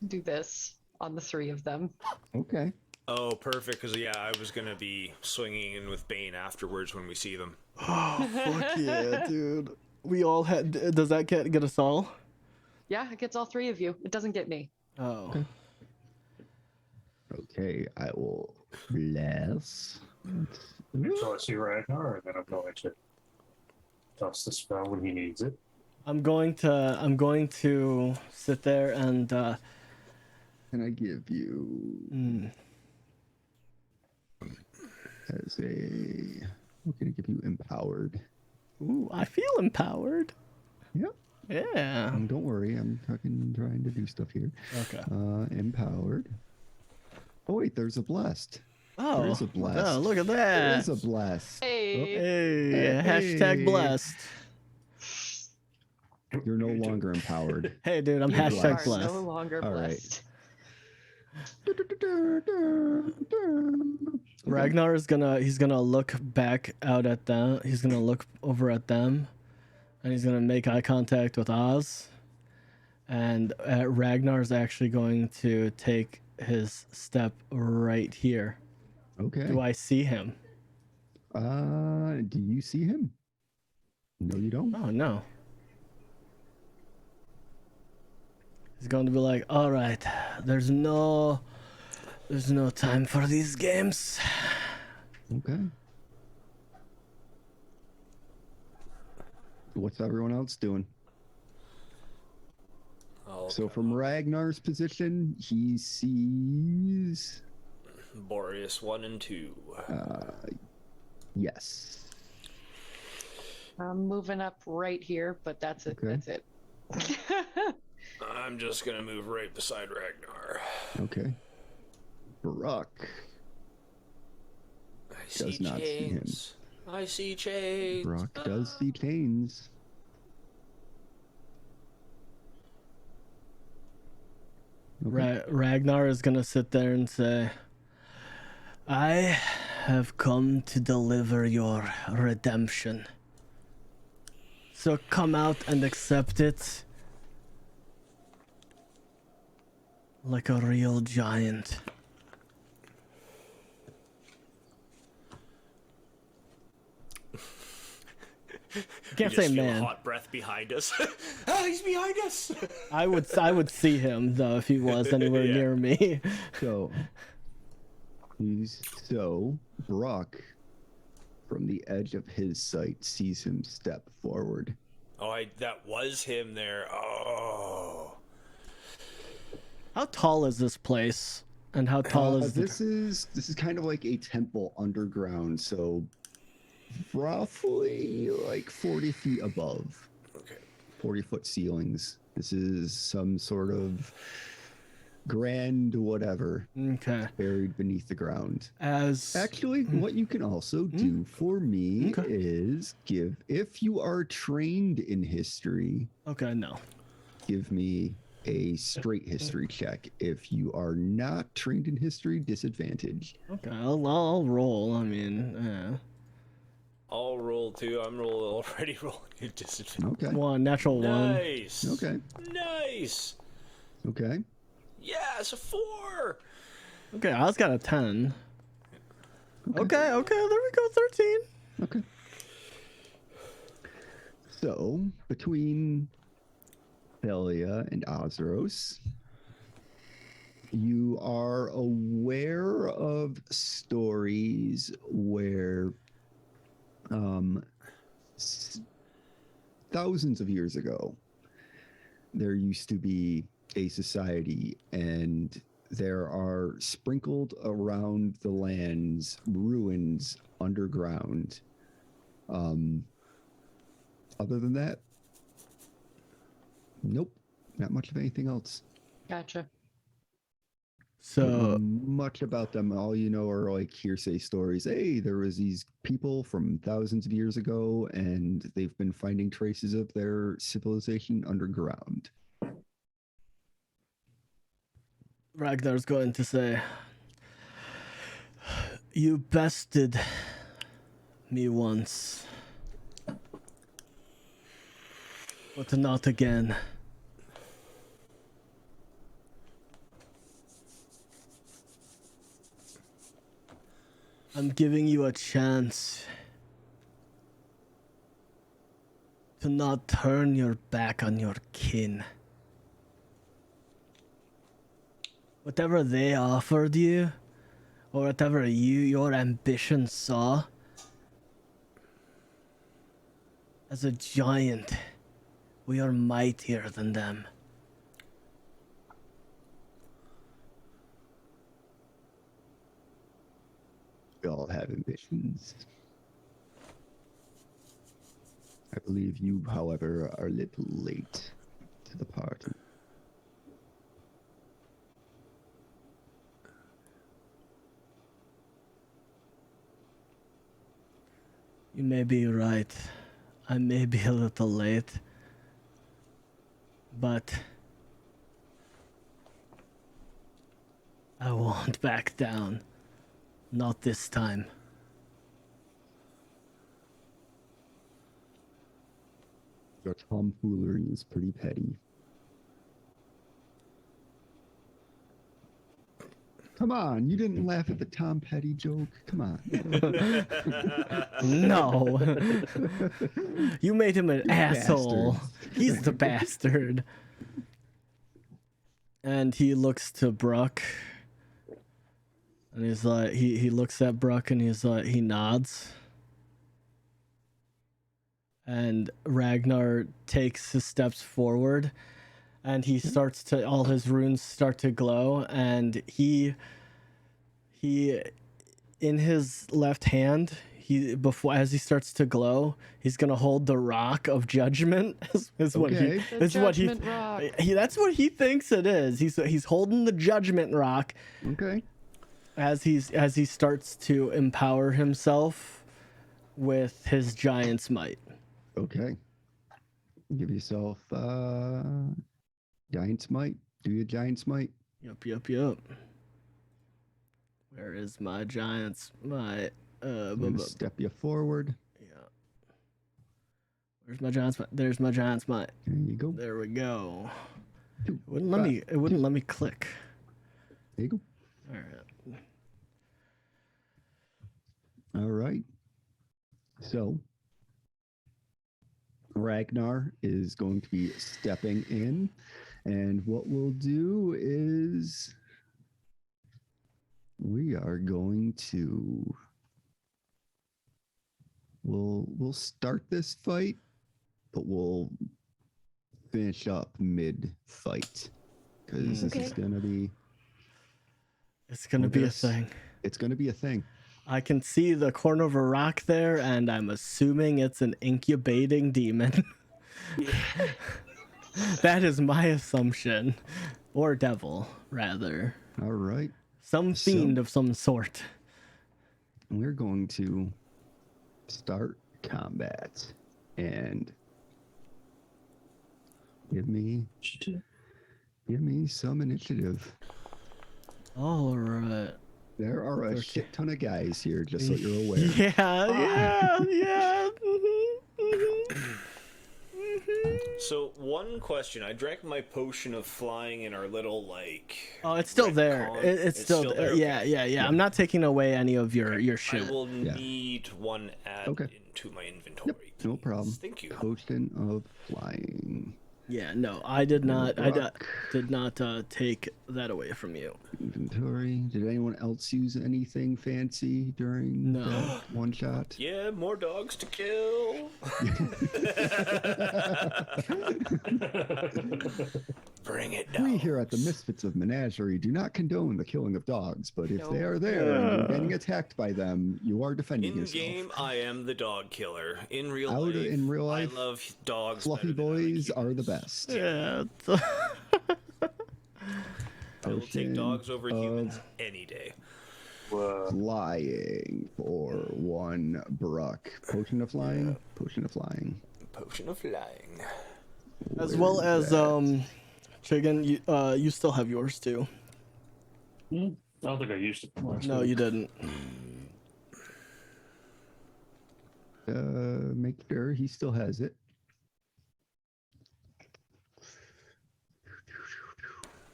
do this on the three of them. Okay. Oh, perfect. Because, yeah, I was going to be swinging in with Bane afterwards when we see them. Oh, fuck yeah, dude. We all had. Does that get us all? Yeah, it gets all three of you. It doesn't get me. Oh. Okay, I will bless. Until I see Ragnar, and then I'm going to toss the spell when he needs it. I'm going to sit there and Can I give you as a? I'm gonna give you empowered. ooh, I feel empowered. Yep. Yeah. Don't worry, I'm fucking trying to do stuff here. Okay. Empowered. Oh wait, there's a blessed. Oh. There is a blessed. Oh, look at There that. is a blessed. Hey. Hey, Hey. hashtag blessed. You're no longer empowered. Hey, dude, I'm You hashtag are blessed. no longer All right. blessed. Ragnar is he's gonna look back out at them. He's gonna look over at them, and he's gonna make eye contact with Oz. And Ragnar's actually going to take his step right here. Okay. Do I see him? Do you see him? No, you don't. Oh no. He's going to be like, all right, there's no time for these games. Okay. What's everyone else doing? So from Ragnar's position, he sees. Boreas 1 and 2. Yes. I'm moving up right here, but that's it. Okay. That's it. I'm just going to move right beside Ragnar. Okay. Brock I does not see him. I see chains. Brock does see chains. Okay. Ragnar is gonna sit there and say, I have come to deliver your redemption. So come out and accept it like a real giant. I can't We say just feel a man. hot breath behind us. Oh, he's behind us. I would see him though if he was anywhere Yeah. near me. So Brock, from the edge of his sight, sees him step forward. Oh, that was him there. Oh. How tall is this place? And how tall is This is kind of like a temple underground, so roughly like 40 feet above. Okay. 40-foot ceilings. This is some sort of grand whatever Okay. buried beneath the ground. As Actually, what you can also do for me Okay. is if you are trained in history, okay, no. give me a straight history check. If you are not trained in history, disadvantage. Okay, I'll roll. I mean, I'll roll too. I'm already rolling a disadvantage. Okay. one natural one. Nice. Okay. Nice. Okay. Yes, a 4. Okay, I was got a 10. Okay, there we go, 13. Okay. So, between Belia and Azeros, you are aware of stories where thousands of years ago, there used to be a society, and there are sprinkled around the lands ruins underground. Other than that, nope, not much of anything else. Gotcha. So, Much about them, all you know are like hearsay stories. Hey, there was these people from thousands of years ago, and they've been finding traces of their civilization underground. Ragnar's going to say, you bested me once, but not again. I'm giving you a chance to not turn your back on your kin. Whatever they offered you, or whatever your ambition saw, as a giant, we are mightier than them. We all have ambitions. I believe you, however, are a little late to the party. You may be right. I may be a little late. But I won't back down. Not this time. Your tomfoolery is pretty petty. Come on, you didn't laugh at the Tom Petty joke. Come on. No. You made him an asshole. bastards. He's the bastard. And he looks to Bruck. And he's like, he looks at Bruck and he's like, he nods. And Ragnar takes his steps forward. And he starts to, all his runes start to glow. And he in his left hand, as he starts to glow, he's gonna hold the rock of judgment. Is what he Okay. The is what he, judgment rock. that's what he thinks it is. He's holding the judgment rock Okay. as he starts to empower himself with his giant's might. Okay. Give yourself Giant's Might. Do your Giant's Might. Yup. Where is my giant's might? I'm gonna step you forward. Yeah. Where's my giant's might? There's my giant's might. There you go. There we go. Two, It wouldn't let me click. There you go. All right. All right. So Ragnar is going to be stepping in, and what we'll do is we are going to we'll start this fight, but we'll finish up mid fight because this is Okay. gonna be It's gonna be a this- thing. it's gonna be a thing. I can see the corner of a rock there, and I'm assuming it's an incubating demon. That is my assumption. Or devil, rather. All right. Some So- fiend of some sort. We're going to start combat. And give me some initiative. All right. There are a Okay. shit ton of guys here, just so you're aware. Yeah. So one question: I drank my potion of flying in our little like. Oh, it's still red there. con- It's still there. Okay. Yeah. I'm not taking away any of your I shit. will need one add Okay. into my inventory. No problem. Thank you. Potion of flying. Yeah, no, I did not. Rock. Did not take that away from you. Inventory. Did anyone else use anything fancy during No. that one shot? Yeah, more dogs to kill. Bring it down. We here at the Misfits of Menagerie do not condone the killing of dogs, but if they No. are there and you're getting attacked by them, you are defending In yourself. game, I am the dog killer. In real Out life, in real life, I love dogs. Fluffy better than I like boys are the humans. best. Yeah. I will take Potion dogs over of humans any day. Flying for one Bruck. Potion of flying? Potion of flying. Potion of flying. As Where well is as that? Chicken, you still have yours too. I don't think I used it. last No, week. you didn't. Make sure he still has it.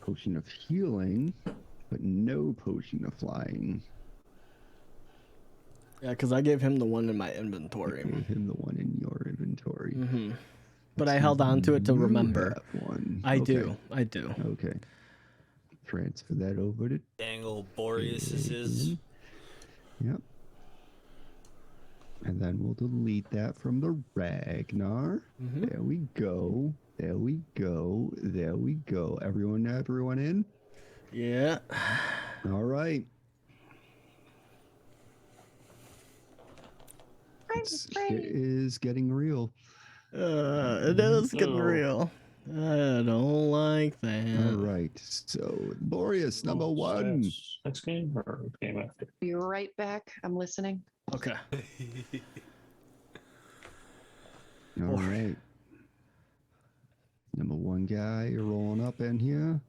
Potion of healing, but no potion of flying. Yeah, because I gave him the one in my inventory. Gave him the one in your inventory. Hmm. But I held on to it to You remember. have one. I Okay. do. I do. Okay. Transfer that over to. Dangle Boreas is. Yep. And then we'll delete that from the Ragnar. Mhm. There we go. There we go. There we go. Everyone in? Yeah. All right. It is getting real. It is getting Oh. real. I don't like that. All right. So, Boreas, number Oh, one. that's next game or game after? Be right back. I'm listening. Okay. All right. Number one guy rolling up in here.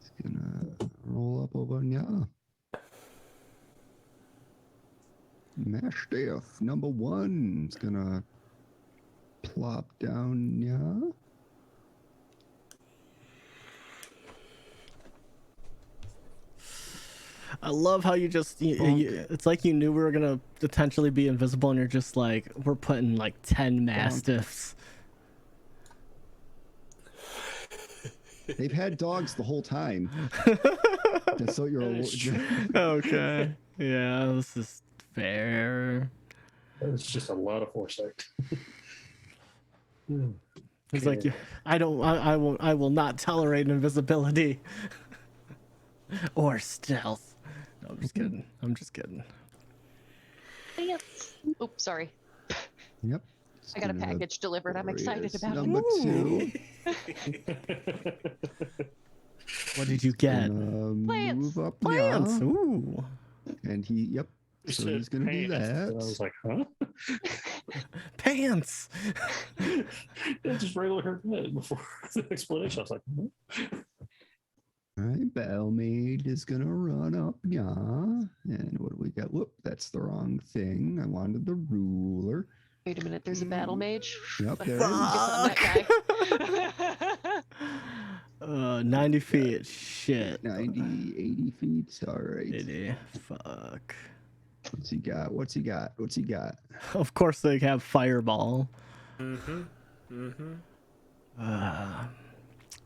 He's gonna roll up over here. Mastiff, number one, is gonna plop down here. I love how you just. It's like you knew we were gonna potentially be invisible, and you're just like, we're putting like 10 mastiffs. They've had dogs the whole time. Just so you're That is true. Okay. Yeah, this is fair. It's just a lot of foresight. It's like you. I will not tolerate invisibility or stealth. No, I'm just kidding. I'm just kidding. Oops, sorry. Yep. I got a Gonna package delivered. I'm excited Boreas, about number it. two. What did you get? Plants. Move up Plants. here. Ooh. And he, You so said he's gonna do pants, that. and I was like, huh? Pants. It's just regular before the explanation. I was like, huh? All right, Bellmaid is gonna run up, yeah. And what do we got? Whoop, that's the wrong thing. I wanted the ruler. Wait a minute. There's a battle mage. Yep, there it Focus is. on that guy. 90 feet. Shit. 90, 80 feet. All right. 80. Fuck. What's he got? What's he got? What's he got? Of course they have fireball. Mm-hmm.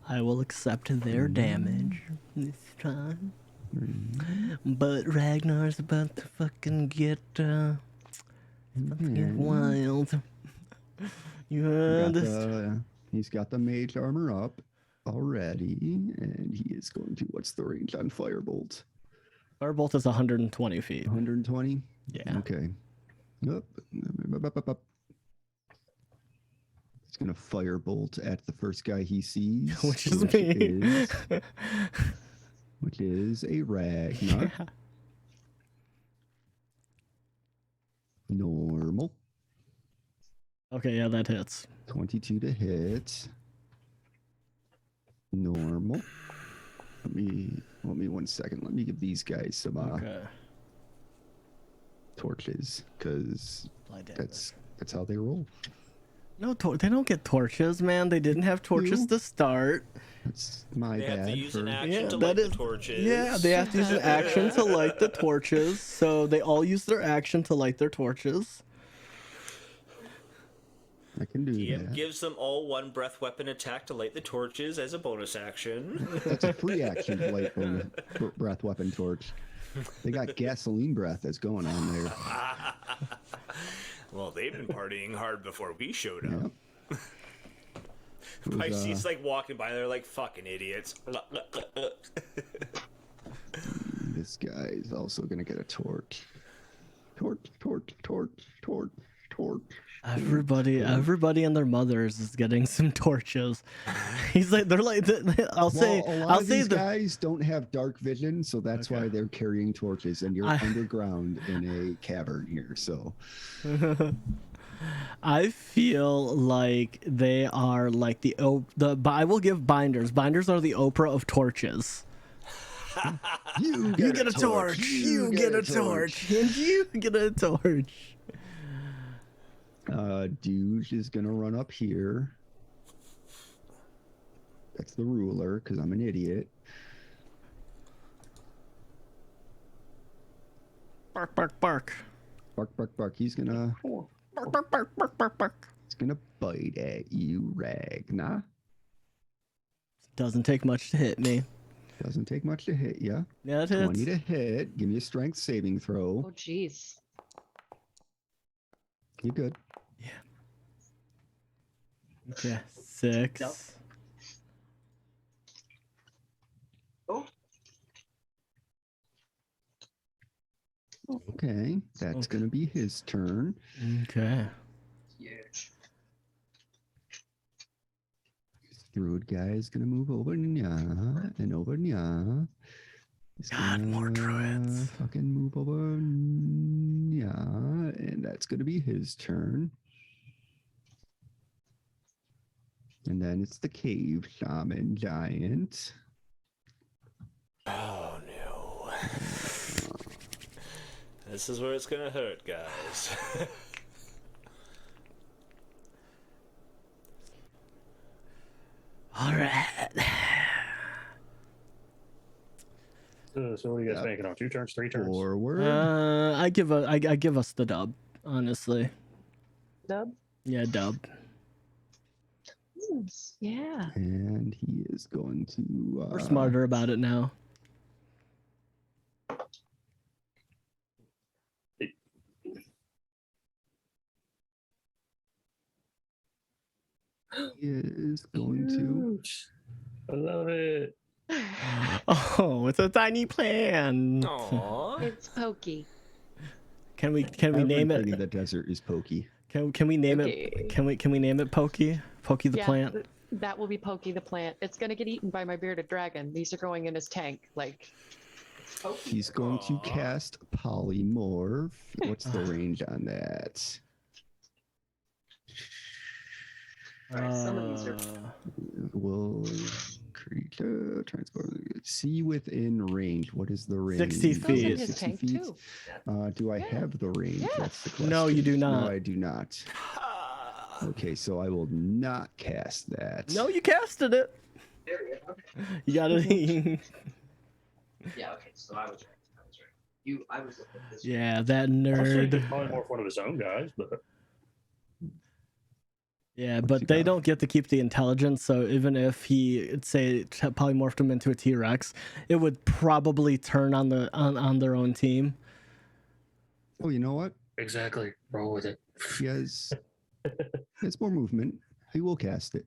I will accept their damage this time. But Ragnar's about to fucking get wild. He's got the mage armor up already, and he is going to. What's the range on Firebolt? Firebolt is 120 feet. 120. Yeah. Okay. Up. He's gonna firebolt at the first guy he sees, Which is me. which is a Ragnar. Yeah. Normal. Okay, yeah, that hits. 22 to hit. Normal. Let me 1 second. Let me give these guys some Okay. torches, because Blind that's how they roll. No, they don't get torches, man. They didn't have torches You? to start. That's my They bad. have to use an for- action Yeah, to that light the is- torches. Yeah, they have to use an action to light the torches. So they all use their action to light their torches. I can do DM that. gives them all one breath weapon attack to light the torches as a bonus action. That's a free action to light breath weapon torch. They got gasoline breath that's going on there. Well, they've been partying hard before we showed up. Yep. It was, Pisces like walking by there like fucking idiots. this guy is also gonna get a torch. Torch. Everybody and their mothers is getting some torches. He's like, they're like, I'll say these guys don't have dark vision, so that's why they're carrying torches, and you're underground in a cavern here. So I feel like they are like I will give binders. Binders are the Oprah of torches. you get a torch. You get a torch. And you get a torch. Douche is gonna run up here. That's the ruler, because I'm an idiot. Bark, bark, bark. Bark. He's gonna Bark, bark, bark, bark, bark, bark. He's gonna bite at you, Ragnar. Doesn't take much to hit me. Doesn't take much to hit ya. Yeah, it 20 hits. to hit. Give me a strength saving throw. Oh, jeez. You good? Okay, 6. Yep. Oh. Okay, that's gonna be his turn. Okay. Yeah. Druid guy is gonna move over nya and over nya. He's God, more gonna druids. Fucking move over nya, and that's gonna be his turn. And then it's the cave shaman giant. Oh no. This is where it's gonna hurt, guys. All right. So what are you guys making on 2 turns, 3 turns? Forward. I give us the dub, honestly. Dub? Yeah, dub. Yeah. And he is going to. We're smarter about it now. He is going to. Huge. I love it. Oh, it's a tiny plant. Aww. It's Pokey. Can we name Everything in it? the desert is pokey. Can we name Okay. it? Can we name it Pokey? Pokey the plant. That will be Pokey the plant. It's gonna get eaten by my bearded dragon. These are going in his tank. Like, He's going to cast polymorph. What's the range on that? Some of these are- Will creature transport see within range? What is the range? 60 goes in feet. his 60 tank feet? too. Do I have the range? Yeah. That's the question. No, you do not. No, I do not. Okay, so I will not cast that. No, you casted it. There we go. Okay. You gotta. Yeah, okay, so I was right. I was looking at this. Yeah, that Honestly, nerd. he's probably more one of his own guys, but Yeah, What's but he they got? don't get to keep the intelligence. So even if he say polymorphed him into a T-Rex, it would probably turn on on their own team. Oh, you know what? Exactly. Roll with it. He has more movement. He will cast it.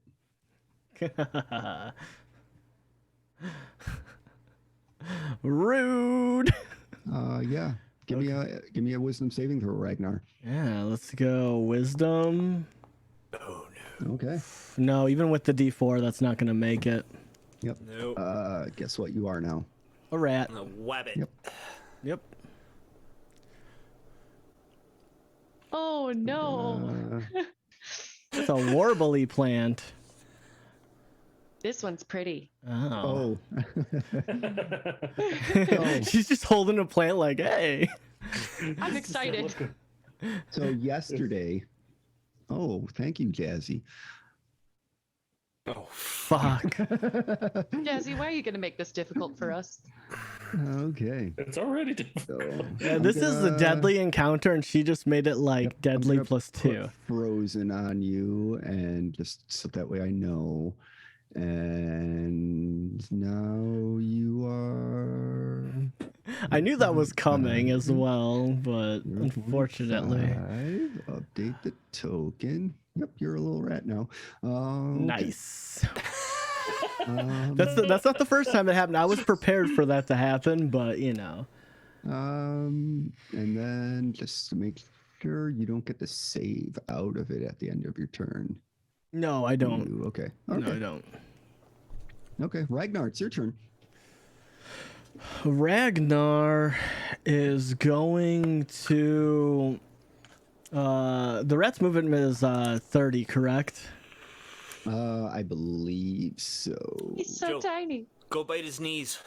Rude. Yeah. Give me a wisdom saving throw, Ragnar. Yeah, let's go wisdom. Oh no. Okay. No, even with the D4, that's not gonna make it. Yep. Nope. Guess what you are now? A rat. A wabbit. Yep. Yep. Oh no. It's a warbly plant. This one's pretty. Oh. Oh. She's just holding a plant like, hey. I'm excited. So yesterday. Oh, thank you, Jazzy. Oh, Fuck. Jazzy, why are you going to make this difficult for us? Okay. It's already difficult. So Yeah, I'm this is the gonna- deadly encounter, and she just made it like Yep, I'm deadly gonna plus put 2. Frozen on you, and just so that way I know. And now you are. I knew that was coming as well, but You're unfortunately. 25. Update the token. Yep, you're a little rat now. Okay. Nice. Um, That's not the first time it happened. I was prepared for that to happen, but you know. and then just to make sure you don't get the save out of it at the end of your turn. No, I don't. Okay. No, I Okay. don't. Okay. Ragnar, it's your turn. Ragnar is going to the rat's movement is 30, correct? I believe so. He's so Joe. tiny. go bite his knees.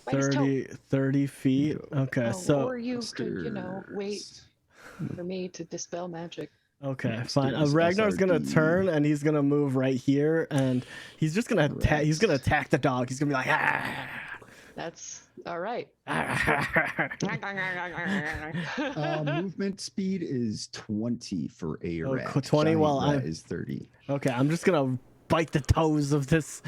Bite his toe. 30 feet. Okay, Oh, so or you could, wait Upstairs. for me to dispel magic. okay, fine. Upstairs, Ragnar's gonna SRD. turn and he's gonna move right here, and he's just gonna attack. He's gonna attack the dog. He's gonna be like, ah. That's all right. Movement speed is 20 for a Oh, rat. 20 Giant while rat I'm- is 30. Okay, I'm just gonna bite the toes of this.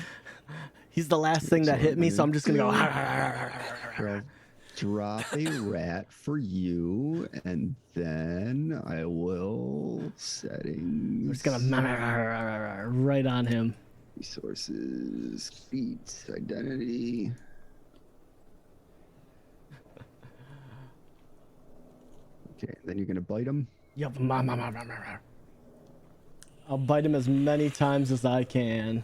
He's the last thing that So hit me, so I'm just gonna go. I'll drop a rat for you, and then I will settings. I'm just gonna right on him. Resources, feet, identity. Okay, then you're gonna bite him. Yep. I'll bite him as many times as I can.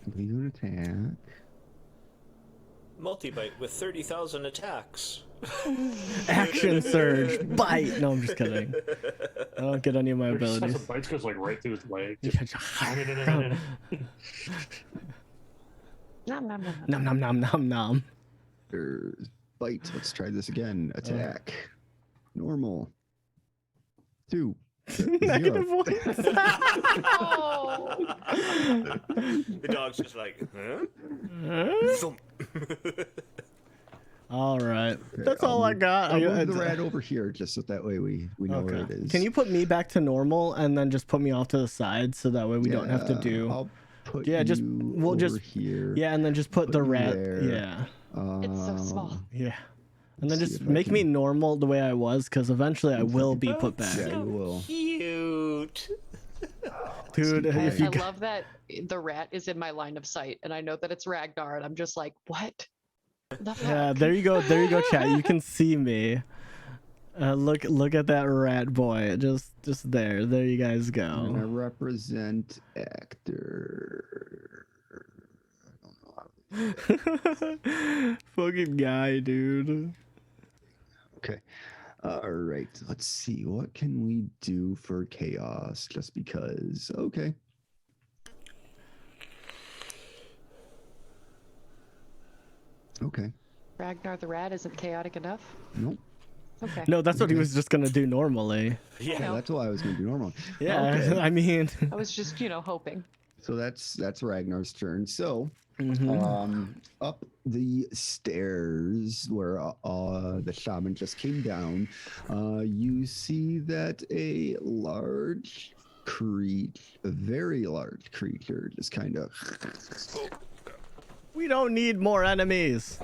Complete an attack. Multi-bite with 30,000 attacks. Action surge, bite. No, I'm just kidding. I don't get any of my abilities. Some bites goes like right through his leg. Nom, nom, nom. Nom nom nom nom nom. There's bite. Let's try this again. Attack. Normal. 2. Negative 1. Oh, The dog's just like, huh? Thump. All right. Okay, That's I'll all I move- got. I'll move the rat over here just so that way we know where it Okay. is. Can you put me back to normal and then just put me off to the side so that way we don't have to Yeah, do. I'll put Yeah, just- you we'll over just- here. Yeah, and then just put the put you rat. there. Yeah. it's so small. Yeah. And then See just if I make me can- normal the way I was, because eventually I will be put back. Yeah, you will. Cute. Dude, Okay. if you I got, love that the rat is in my line of sight, and I know that it's Ragnar, and I'm just like, what? The fuck? yeah, there you go, chat. You can see me. Look at that rat boy, just there. There you guys I'm gonna go. represent actor. I don't know how. Fucking guy, dude. Okay. All right. Let's see. What can we do for chaos? Just because. Okay. Okay. Ragnar the rat isn't chaotic enough? Nope. Okay. No, that's what he was just gonna do normally. Yeah, No. that's what I was gonna do normal. Yeah, Okay. I mean. I was just, hoping. So that's Ragnar's turn. So Mhm. up the stairs where the shaman just came down, you see that a very large creature just kind of We don't need more enemies.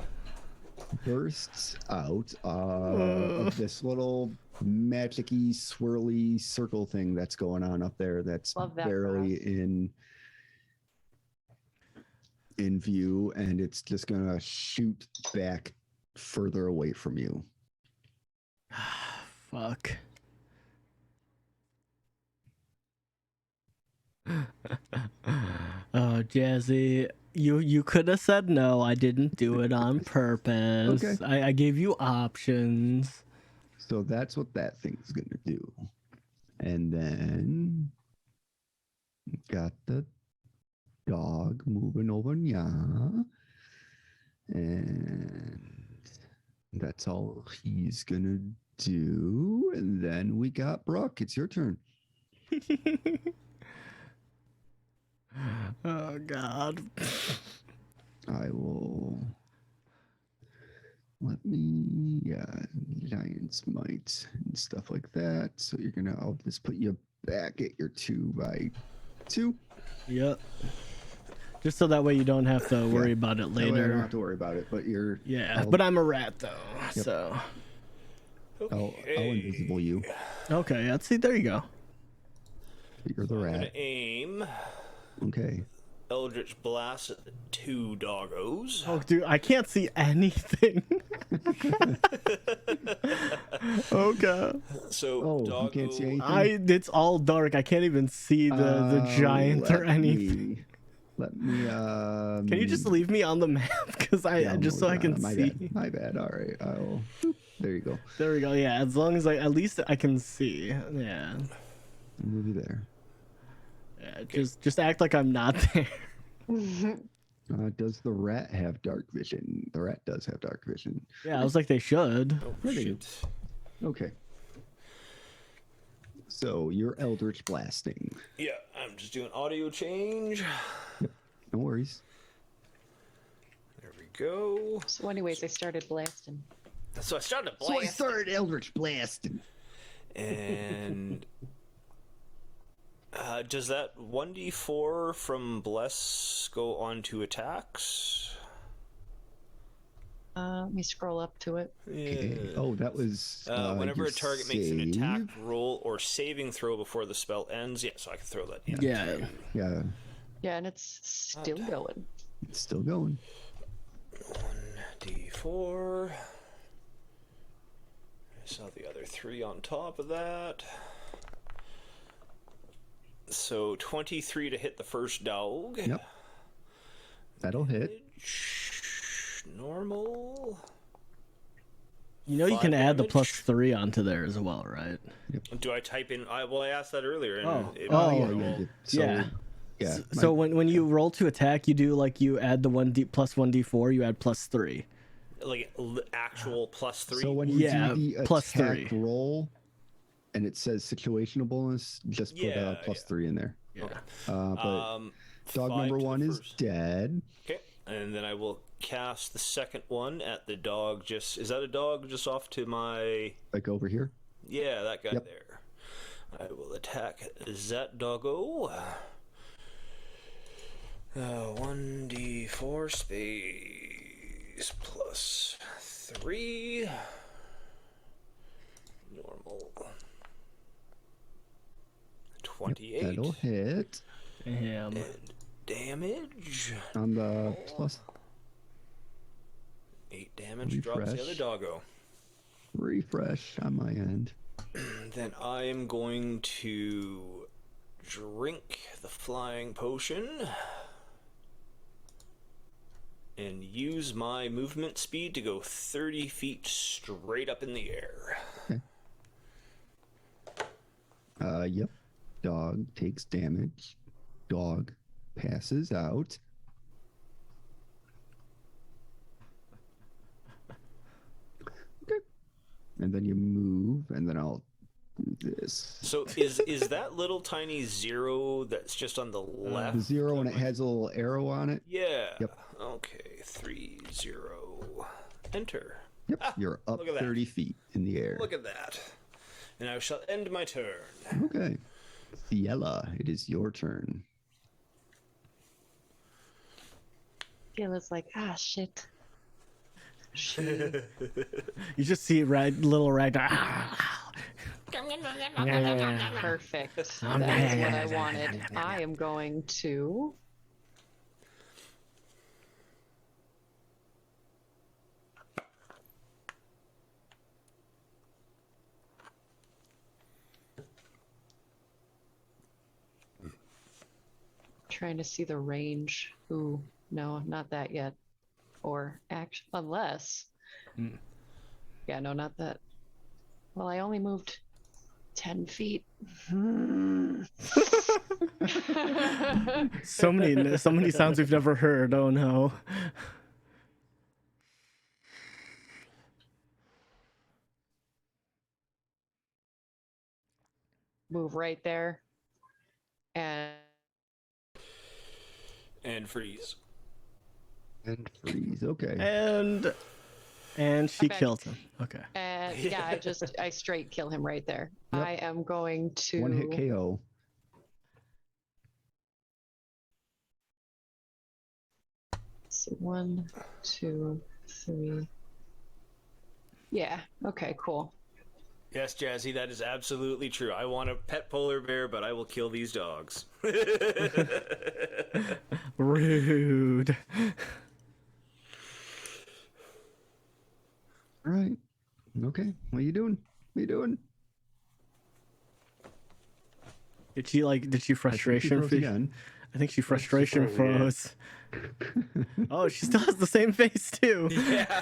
bursts out of this little magic-y, swirly circle thing that's going on up there that's Love that for barely us. in view, and it's just gonna shoot back further away from you. Fuck. Oh, Jazzy, you could have said no. I didn't do it on purpose. Okay. I gave you options. So that's what that thing's gonna do. And then got the dog moving over, yeah. And that's all he's gonna do. And then we got Brooke. It's your turn. Oh God. I will let me Lion's Might and stuff like that. So I'll just put you back at your 2x2. Yep. Just so that way you don't have to worry about it That way I don't later. have to worry about it, but But I'm a rat though, Yep. so. I'll invisible you. Okay, yeah, see, there you go. But you're the I'm gonna rat. aim Okay. Eldritch Blast at the 2 doggos. Oh, dude, I can't see anything. Okay. So Oh, doggo, you can't see anything? It's all dark. I can't even see the giant or anything. Let me. Can you just leave me on the map? Because just so I can my see. Bad. My bad. All right. I'll. There you go. There we go. Yeah, as long as at least I can see. Yeah. I'll move you there. Yeah. Just act like I'm not there. Does the rat have dark vision? The rat does have dark vision. Yeah, I was like, they should. Oh There they shit. Okay. So you're Eldritch blasting. Yeah, I'm just doing audio change. No worries. There we go. So, anyways, I started blasting. So I started to So I blast. started Eldritch blasting. And does that 1d4 from Bless go on to attacks? Let me scroll up to it. Okay. Yeah. Oh, that was. Whenever your a target makes an save. attack roll or saving throw before the spell ends, yeah, so I can throw that in. Yeah. Yeah, Yeah, and it's still going. it's still going. 1d4. I saw the other 3 on top of that. So 23 to hit the first dog. Yep. That'll hit. Normal. You know you 5 can add the damage. +3 onto there as well, right? Do I type in? I asked that earlier. And Oh. it- Oh, yeah, well, yeah. So, Yeah. Yeah. So when you roll to attack, you do you add the 1d plus 1d4, you add +3. like actual +3. So when you Yeah, do the plus attack 3. roll, and it says situational bonus, just put Yeah, +3 in there. Yeah. But dog 5 number to the 1 is first. dead. Okay, and then I will cast the second one at the dog. Is that a dog just off to my? Like over here. Yeah, that guy Yep. there. I will attack that doggo. 1d4 space +3. Normal. 28. That'll hit Damn. And damage. on the plus 8 damage drops the other Refresh. doggo. refresh on my end. Then I am going to drink the flying potion and use my movement speed to go 30 feet straight up in the air. Yep. Dog takes damage. Dog passes out. Okay. And then you move, and then I'll do this. So is that little tiny 0 that's just on the left? The 0, and it has a little arrow on it. Yeah. Yep. Okay, 3 0. Enter. Yep. You're up look at that. 30 feet in the air. Look at that. And I shall end my turn. Okay. Fiella, it is your turn. Gayla's like, shit. Shit. You just see little ragdoll. Perfect. That is what I wanted. I am going to. trying to see the range. Ooh, no, not that yet. Or unless. Mm. Yeah, no, not that. Well, I only moved 10 feet. So many sounds we've never heard. Oh no. Move right there. And freeze. And freeze. Okay. And she back. killed him. Okay. and yeah, I straight kill him right there. Yep. I am going to 1 hit KO. see, 1, 2, 3. Yeah, okay, cool. Yes, Jazzy, that is absolutely true. I want a pet polar bear, but I will kill these dogs. Rude. All right. Okay. What are you doing? What are you doing? Did she frustration froze again. I think she frustration froze froze. Oh, she still has the same face too. Yeah.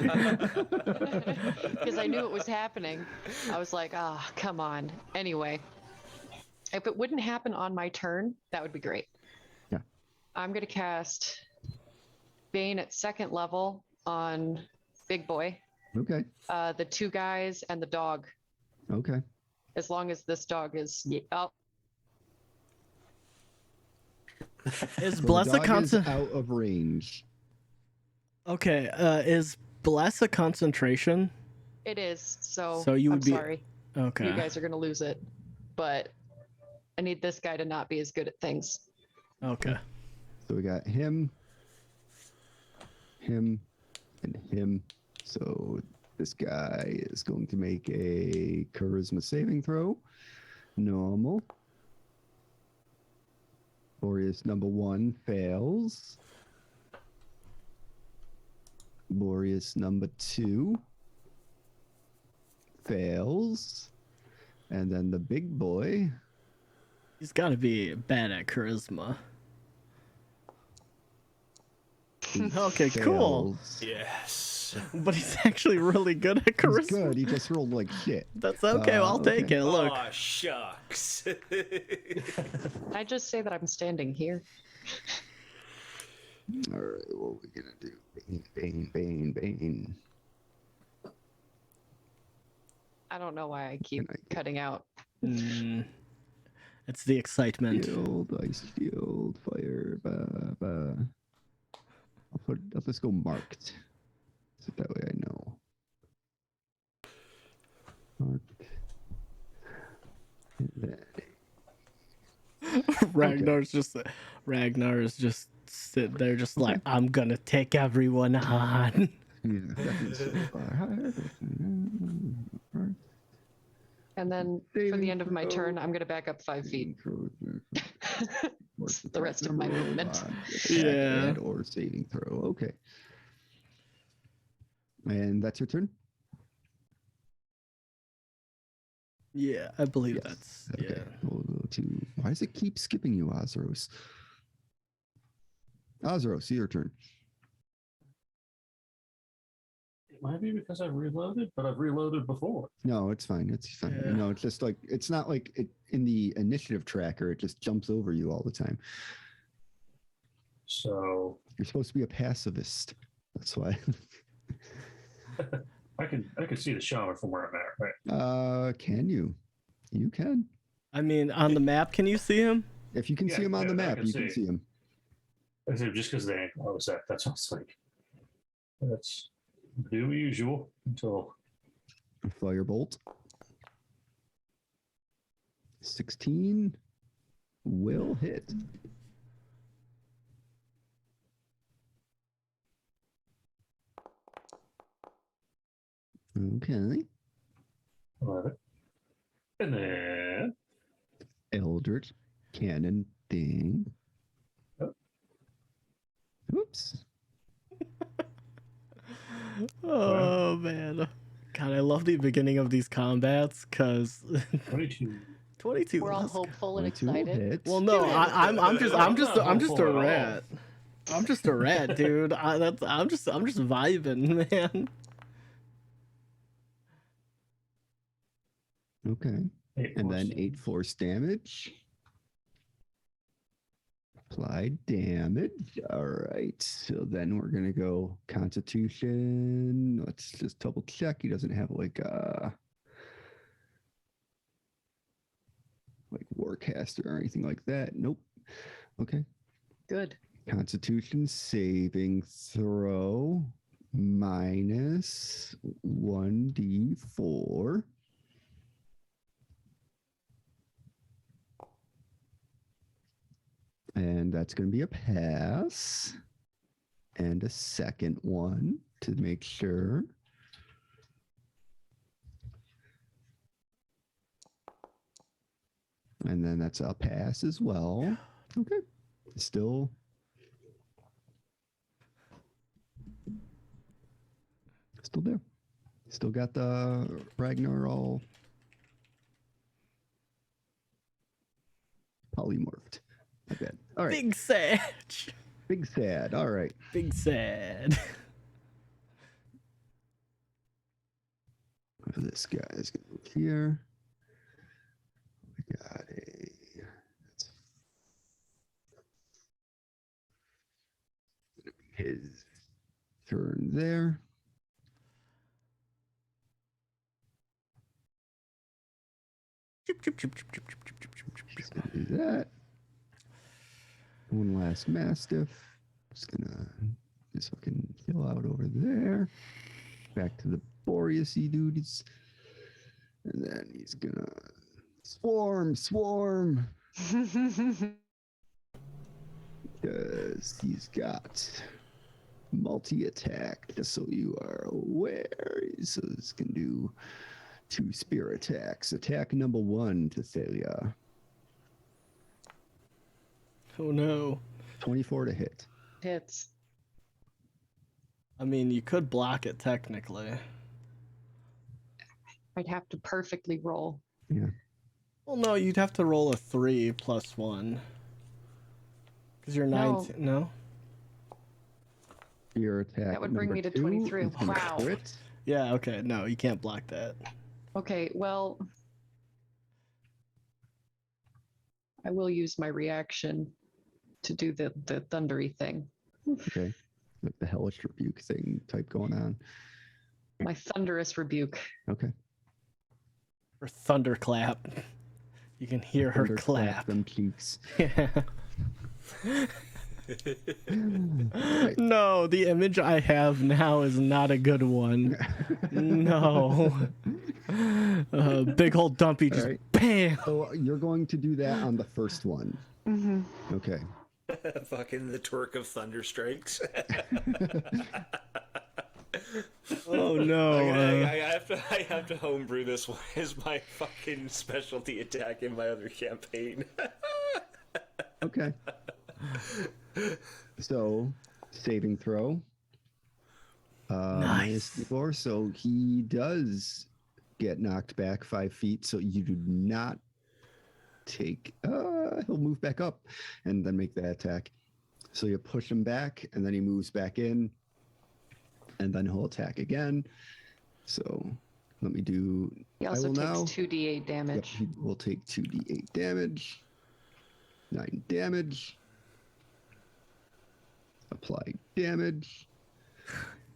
Because I knew it was happening. I was like, ah, come on. Anyway, if it wouldn't happen on my turn, that would be great. Yeah. I'm going to cast Bane at 2nd level on Big Boy, Okay. the 2 guys, and the dog. Okay. As long as this dog is. Oh, Is So bless the a dog is constant? out of range. Okay. Is bless a concentration? it is. So, So you would I'm be- sorry. Okay. You guys are going to lose it. But I need this guy to not be as good at things. Okay. So we got him, and him. So this guy is going to make a charisma saving throw. Normal. Boreas number 1 fails. Boreas number 2 fails. And then the big boy. He's got to be bad at charisma. Okay, cool. fails. Yes. But he's actually really good at charisma. He's good. He just rolled like shit. That's okay. I'll take okay. it. Look. Aw, shucks. I just say that I'm standing here. All right, what are we gonna do? Bane. I don't know why I keep Can I- cutting out. It's the excitement. Shield, ice shield, fire. I'll just go marked, so that way I know. Marked. And then Ragnar is just sit there, just like, I'm gonna take everyone on. And then for the end of my turn, I'm going to back up 5 feet. The rest of my movement. Yeah. Or saving throw. Okay. And that's your turn? Yeah, I believe Yes. that's Okay. yeah. We'll go to. Why does it keep skipping you, Ozros? Ozros, your turn. It might be because I've reloaded, but I've reloaded before. No, it's fine. It's fine. Yeah. No, it's just like it's not like it in the initiative tracker. It just jumps over you all the time. So You're supposed to be a pacifist. That's why. I can see the shaman from where I'm at, right? Can you? You can. I mean, on the map, can you see him? If you can see him on the I map, can you can see. see him. I said just because the angle I was at, that's what I was like. That's do usual until Firebolt. 16 will hit. Okay. 11. And then Eldritch cannon thing. Yep. Oops. Oh man. God, I love the beginning of these combats because 22. 22. We're all let's go. hopeful and 22 will excited. hit. Well, no, I'm just I'm not a hopeful at all. rat. I'm just a rat, dude. I'm just vibing, man. Okay. Eight And more then seconds. 8 force damage. Applied damage. All right. So then we're gonna go Constitution. Let's just double check. He doesn't have like Warcaster or anything like that. Nope. Okay. Good. Constitution saving throw minus 1d4. And that's going to be a pass. And a second one to make sure. And then that's a pass as well. Okay. Still there. Still got the Ragnar all polymorphed. I bet. All right. Big sad. Big sad. All right. Big sad. This guy is going to move here. We got a. His turn there. He's gonna do that. One last Mastiff. Just gonna just fucking chill out over there. Back to the Boreas-y dudes. And then he's gonna swarm. Because he's got multi-attack, just so you are aware. So this can do 2 spear attacks. Attack number 1 to Thalia. Oh no. 24 to hit. Hits. I mean, you could block it technically. I'd have to perfectly roll. Yeah. Well, no, you'd have to roll a 3 plus 1. Because you're 19. No? Spear attack. That would bring number me to 2 23. is gonna Wow. crit. Yeah, okay. No, you can't block that. Okay, well, I will use my reaction to do the thundery thing. Okay. Like the hellish rebuke thing type going on. My thunderous rebuke. Okay. Or thunderclap. You can hear her Thunderclap clap. them cheeks. Yeah. Right. No, the image I have now is not a good one. No. Big old dumpy just Alright. bam. So you're going to do that on the first one. Mm-hmm. Okay. Fucking the twerk of thunder strikes. Oh no. I have to homebrew this one as my fucking specialty attack in my other campaign. Okay. So, saving throw. Nice. -4, so he does get knocked back 5 feet. So you do not take. He'll move back up and then make that attack. So you push him back, and then he moves back in, and then he'll attack again. So let me do. He I also will takes now. 2d8 Yep, damage. he will take 2d8 damage. 9 damage. Apply damage.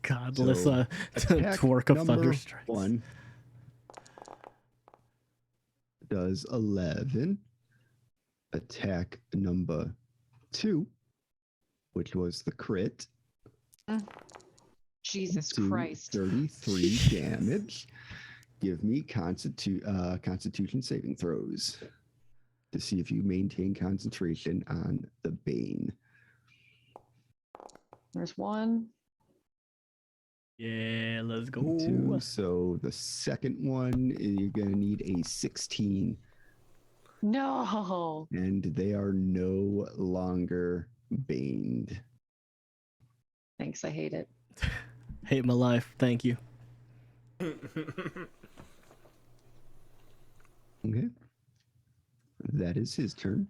God, So, Lissa, attack twerk of number thunder strikes. 1 does 11. Attack number 2, which was the crit, Jesus to Christ. 33 damage. Give me Constitution saving throws to see if you maintain concentration on the Bane. There's 1. Yeah, let's go. 2. So the second one, you're going to need a 16. No. And they are no longer baned. Thanks, I hate it. Hate my life. Thank you. Okay. that is his turn.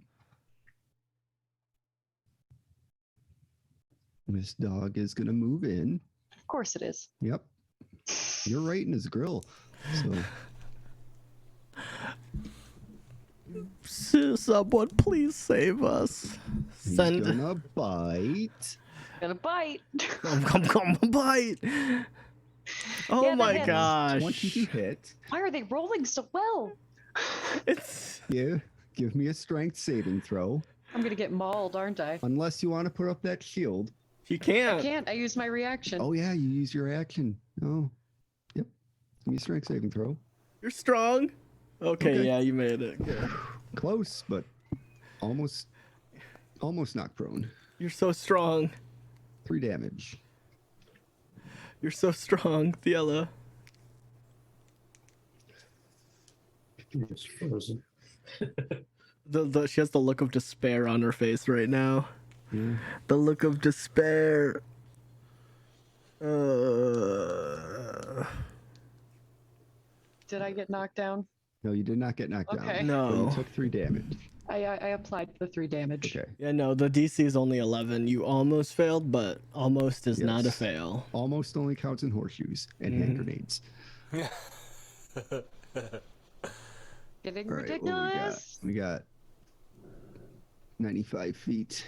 This dog is going to move in. Of course it is. Yep. You're right in his grill. So Someone please save us. he's Send. gonna bite. Gonna bite. Come, bite. Oh Yeah, that my hits. 20 gosh. to hit. Why are they rolling so well? It's. Yeah. Give me a strength saving throw. I'm gonna get mauled, aren't I? Unless you want to put up that shield. You can't. I can't. I use my reaction. Oh yeah, you use your action. Oh. Yep. Give me a strength saving throw. You're strong. Okay, Okay. yeah, you made it. Good. Close, but almost knocked prone. You're so strong. 3 damage. You're so strong, Thiela. It's frozen. She has the look of despair on her face right now. Yeah. The look of despair. Did I get knocked down? No, you did not get knocked Okay. down. No. But you took 3 damage. I applied the 3 damage. Okay. Yeah, no, the DC is only 11. You almost failed, but almost is not a Yes. fail. Almost only counts in horseshoes and hand grenades. Getting All right, ridiculous. we got 95 feet.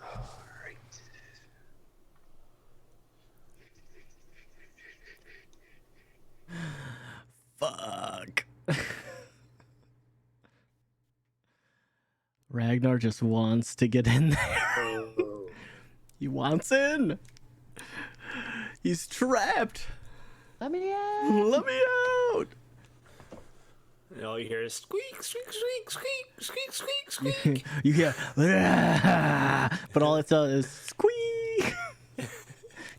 All right. Fuck. Ragnar just wants to get in there. He wants in. He's trapped. Let me in. Let me out. And all you hear is squeak, squeak, squeak, squeak, squeak, squeak, squeak. You hear, but all it does is squeak.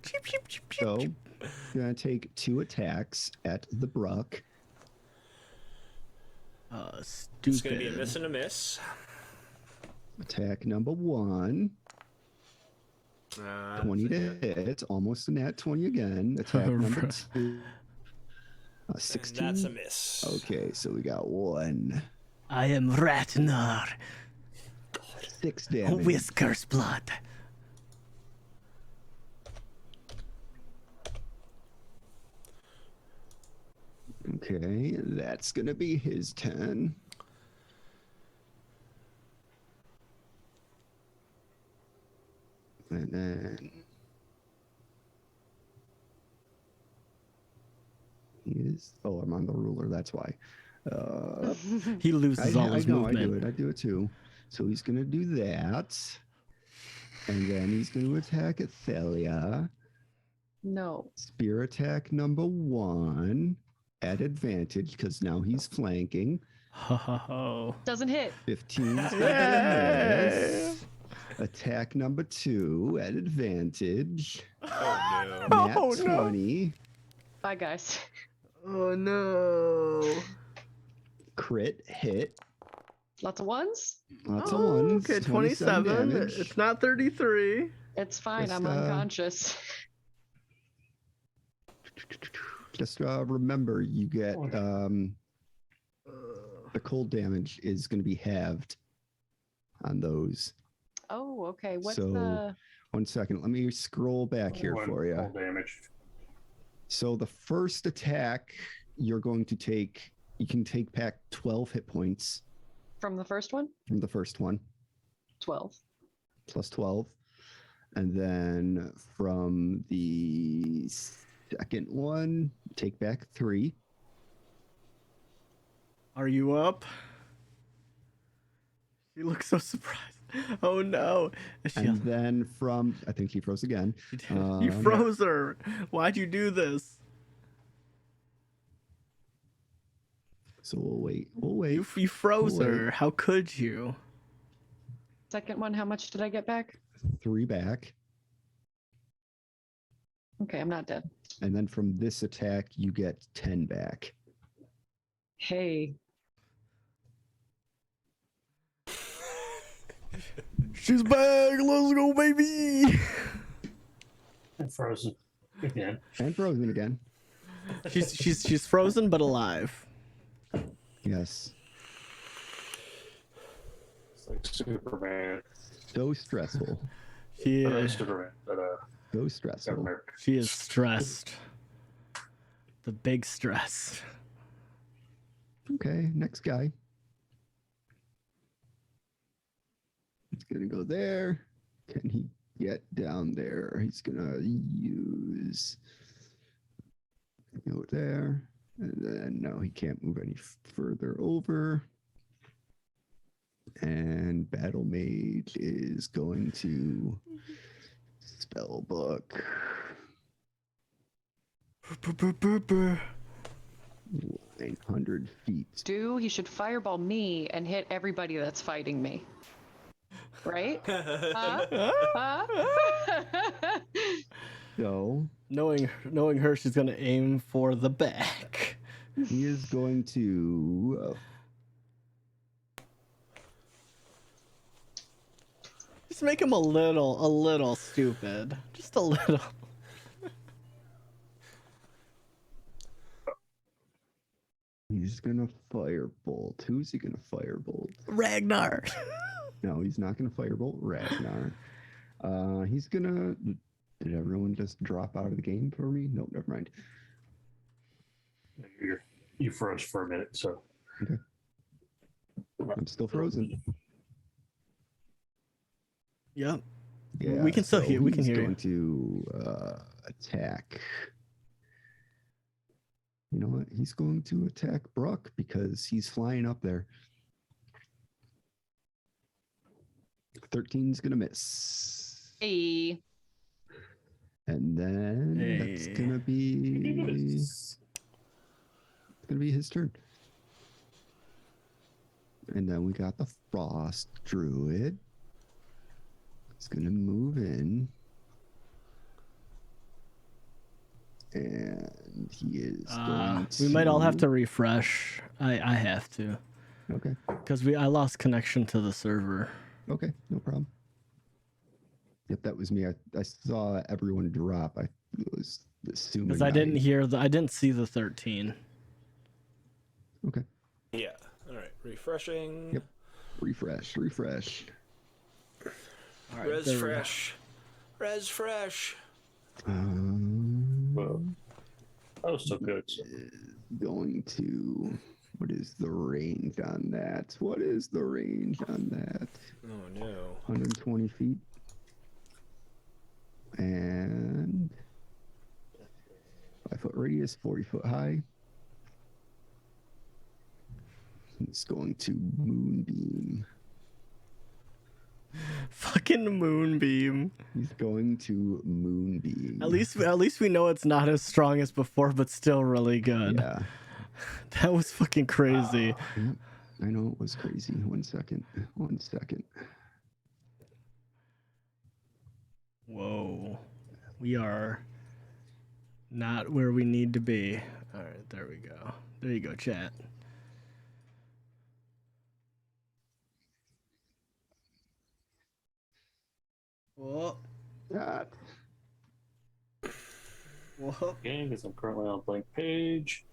Cheep, cheep, cheep, cheep. So, you're going to take 2 attacks at the Bruck. Stupid. It's going to be a miss and a miss. Attack number 1. 20 to hit. Almost a nat 20 again. Attack number 2. 16. And that's a miss. Okay, so we got 1. I am Ratnar. 6 damage. Whiskers blood. Okay, that's gonna be his turn. And then he is. Oh, I'm on the ruler. That's why. He loses all his movement. I do it too. So he's gonna do that, and then he's gonna attack Athelia. No. Spear attack number 1 at advantage because now he's flanking. Ho ho ho. Doesn't hit. 15 's gonna miss. Attack number 2 at advantage. Oh, Nat Oh, no. 20. Bye, guys. Oh no. Crit hit. Lots of ones. Lots of ones. Okay, 27. damage. It's not 33. It's fine. Just, I'm unconscious. Just remember, you get the cold damage is going to be halved on those. Oh, okay. What's So- the? 1 second. Let me scroll back here for you. Full damage. So the first attack, you're going to take. You can take back 12 hit points From the first one? from the first one, 12. plus 12, and then from the second one, take back 3. Are you up? She looks so surprised. Oh no. Is she And then from, I think she froze again. you froze her. Why'd you do this? So we'll wait. We'll wait. You froze Wait. her. How could you? Second one, how much did I get back? 3 back. Okay, I'm not dead. And then from this attack, you get 10 back. Hey. She's back. Let's go, baby. And frozen again. And frozen again. She's frozen but alive. Yes. Superman. So stressful. She Or is, Superman, but So stressful. America. she is stressed. The big stress. Okay, next guy. He's gonna go there. Can he get down there? He's gonna use go there. And then no, he can't move any further over. And Battle Mage is going to spell book 900 feet. He should fireball me and hit everybody that's fighting me. Right? Huh? Huh? So Knowing her, she's gonna aim for the back. he is going to Just make him a little stupid. Just a little. he's gonna firebolt. Who's he gonna firebolt? Ragnar. No, he's not gonna firebolt Ragnar. He's gonna. Did everyone just drop out of the game for me? Nope, never mind. You froze for a minute, so. Okay. I'm still frozen. Yep. Yeah, We can still hear. We can hear He's you. going to attack. You know what? He's going to attack Bruck because he's flying up there. 13's gonna miss. Hey. And then that's Hey. gonna be his turn. And then we got the Frost Druid. He's gonna move in. And he is going to... We might all have to refresh. I have to. Okay. Because I lost connection to the server. Okay, no problem. Yep, that was me. I saw everyone drop. I was assuming... Because I didn't see the 13. Okay. Yeah. All right. Refreshing. Yep. Refresh. All right, Res there we go. fresh. Res fresh. Well, that was so good. So. Going to... What is the range on that? What is the range on that? Oh no. 120 feet. And 5-foot radius, 40 foot high. He's going to moonbeam. Fucking moonbeam. He's going to moonbeam. At least we know it's not as strong as before, but still really good. Yeah. That was fucking crazy. Yep. I know it was crazy. 1 second. Whoa. We are not where we need to be. All right, there we go. There you go, chat. Whoa. God. Whoa. Game, because I'm currently on a blank page.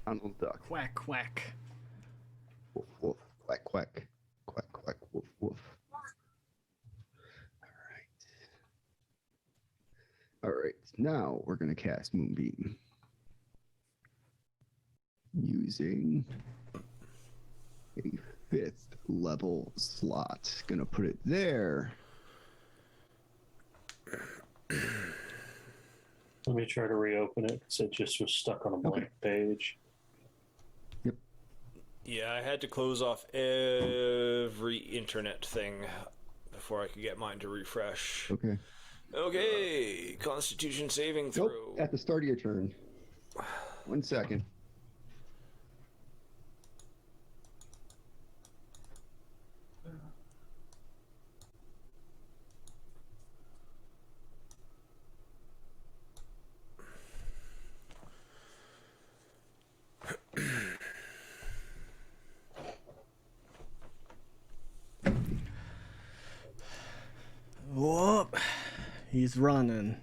Donald Duck. Quack, quack. Woof, woof. Quack, quack. Quack, quack. Woof, woof. All right. Now we're going to cast Moonbeam. Using a 5th level slot. Gonna put it there. Let me try to reopen it because it just was stuck on a blank page. Yeah, I had to close off every internet thing before I could get mine to refresh. Okay. Okay, Constitution saving throw. Nope. At the start of your turn. 1 second. He's running.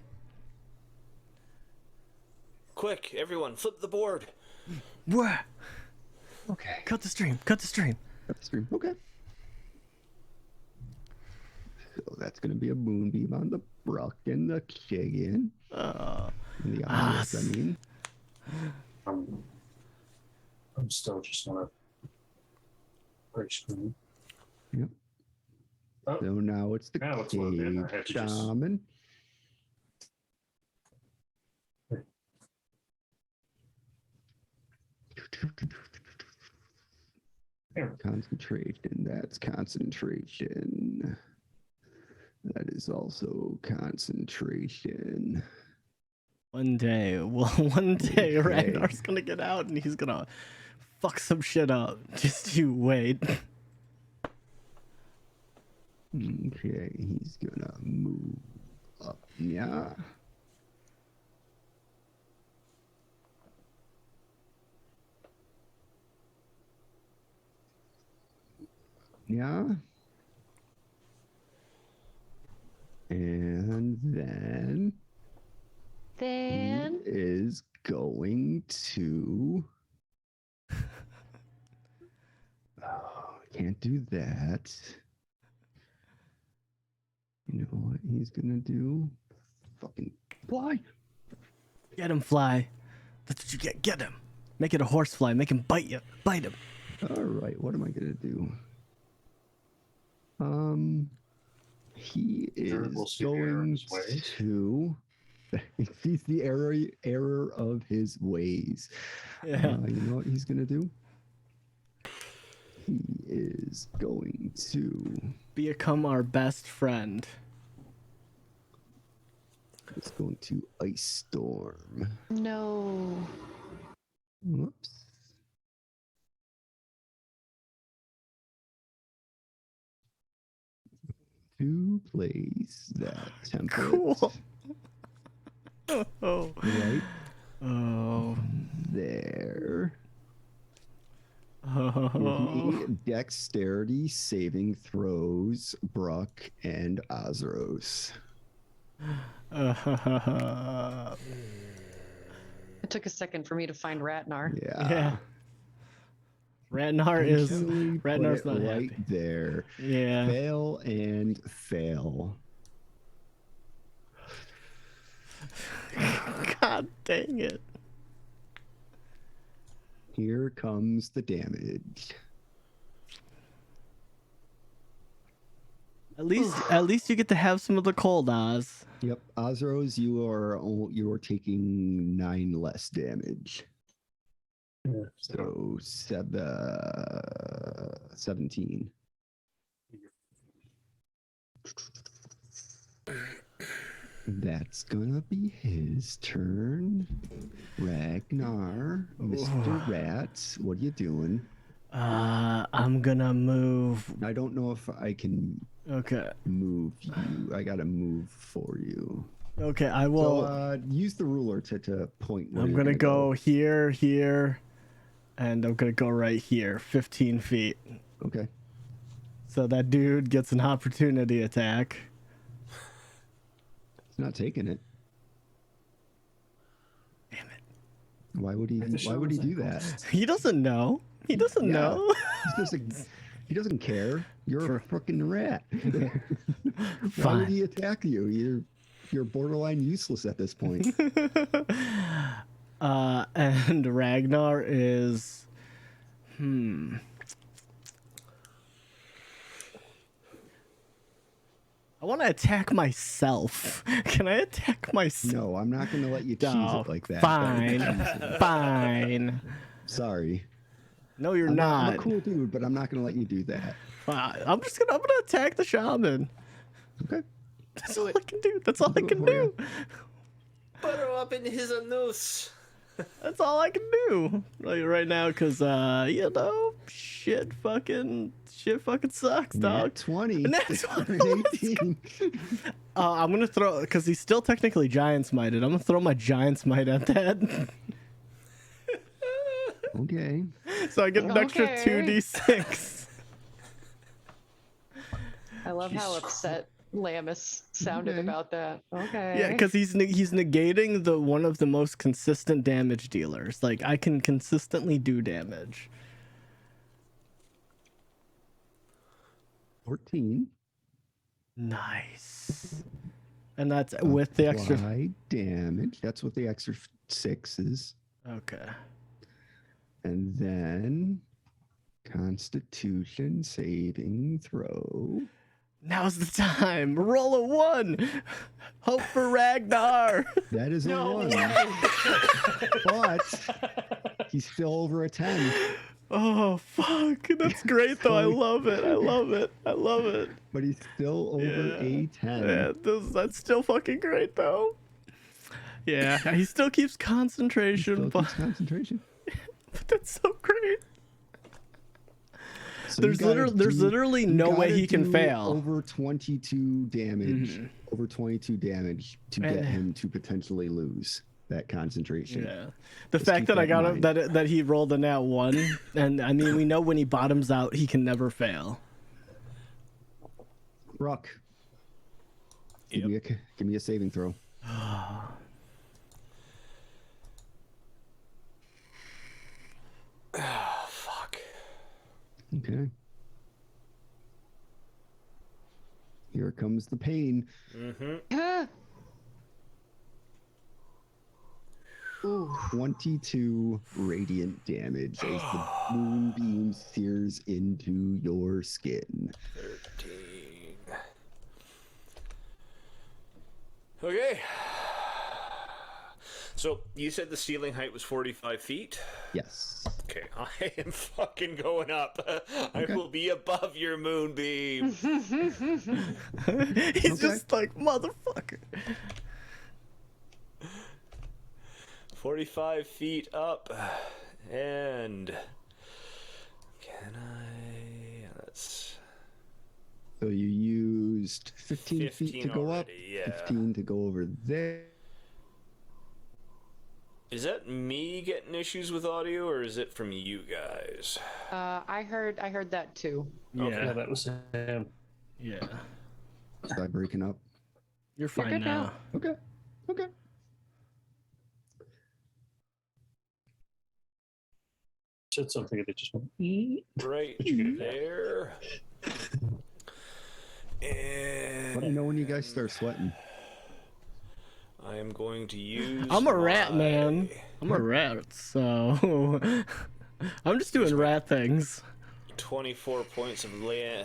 Quick, everyone, flip the board. Wah! Okay. Cut the stream. Cut the stream. Upstream. Okay. So that's gonna be a moonbeam on the Bruck and the Chicken. And the obvious, I mean. I'm still just on a break screen. Yep. Oh, So now it's the now it's loaded in. I cave had to just- shaman. There. Concentration. That's concentration. That is also concentration. One day, well, one day, Okay. Ragnar's gonna get out and he's gonna fuck some shit up. Just you wait. Okay, he's gonna move up. Yeah. Yeah. And then Then he is going to. Oh, can't do that. You know what he's gonna do? Fucking fly. Get him, fly. That's what you get. Get him. Make it a horsefly. Make him bite you. Bite him. All right, what am I gonna do? He Sure, we'll is see the error in going his ways. to. He's the error of his ways. Yeah. You know what he's gonna do? He is going to. Become our best friend. He's going to ice storm. no. Whoops. To place that template Cool. Oh. right Oh. there. Oh. Give me dexterity saving throws, Bruck and Azros. It took a second for me to find Ratnar. Yeah. Yeah. Ratnar is Intentionally put Ratnar's it not right happy. there. Yeah. Fail and fail. God dang it. Here comes the damage. At least you get to have some of the cold, Oz. Yep, Azros, you are taking 9 less damage. Yeah, So 17. That's gonna be his turn. Ragnar, Mr. Rat, what are you doing? I'm gonna move. I don't know if I can Okay. move you. I gotta move for you. Okay, I will. So use the ruler to point. Where I'm you're gonna go here, here, and I'm gonna go right here, 15 feet. Okay. So that dude gets an opportunity attack. He's not taking it. Damn it. Why would he? Why would he do that? He doesn't know. He doesn't Yeah. know. He doesn't care. You're a fucking rat. Why Fine. would he attack you? You're borderline useless at this point. And Ragnar is. I want to attack myself. Can I attack myself? No, I'm not going to let you cheese Oh, it like that. Fine. Fine. Sorry. No, you're I'm not. a cool dude, but I'm not going to let you do that. Fine. I'm gonna attack the shaman. Okay. That's all I can do. That's all I do it can for do. you. Butter up in his anus. That's all I can do right now, cause shit fucking sucks, dog. Nat 20. Nat 20. 18. I'm gonna throw, because he's still technically giant smited. I'm gonna throw my giant smite at that. Okay. So I get an extra Okay. 2d6. I love how Jesus upset Lamus sounded Okay. about that. Okay. Yeah, because he's negating the one of the most consistent damage dealers. Like I can consistently do damage. 14. Nice. And that's with the extra. Apply damage. That's what the extra 6 is. Okay. And then Constitution saving throw. Now's the time. Roll a 1. Hope for Ragnar. That is a 1. But he's still over a 10. Oh fuck. That's great though. I love it. I love it. I love it. But he's still over a 10. Yeah, that's still fucking great though. Yeah, he still keeps concentration, Still but, keeps concentration. but that's so great. So There's literally no way he can fail. Over 22 damage. Mhm. Over 22 damage to And- get him to potentially lose that concentration. Yeah, the Just fact keep that I that got in him that he rolled a nat 1, and I mean we know when he bottoms out he can never fail. Rock. Give me a saving throw. Ah, fuck. Okay. Here comes the pain. Mm-hmm. Ah. Ooh. 22 radiant damage as the moonbeam sears into your skin. 13. Okay. So, you said the ceiling height was 45 feet? Yes. Okay, I am fucking going up. I Okay. will be above your moonbeam. He's just like motherfucker. 45 feet up. And... Can I... That's... So you used 15 feet 15 to go up, already, yeah. 15 to go over there. Is that me getting issues with audio, or is it from you guys? I heard that too. Yeah, that was him. Yeah. Was I breaking up? You're fine good now. now. Okay. Okay. Said something and it just went. "Eep." Right there. And Let me know when you guys start sweating. I am going to use. I'm a rat, my man. I'm a rat, so I'm just doing rat things. 24 points of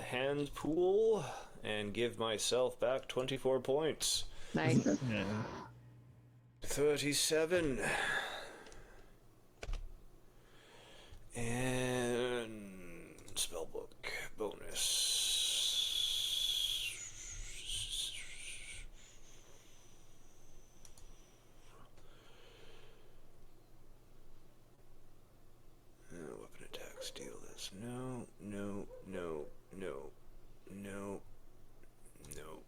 hand pool and give myself back 24 points. Nice. Yeah. 37. And spellbook bonus. Weapon attack, steal this. No, no, no, no, no, no.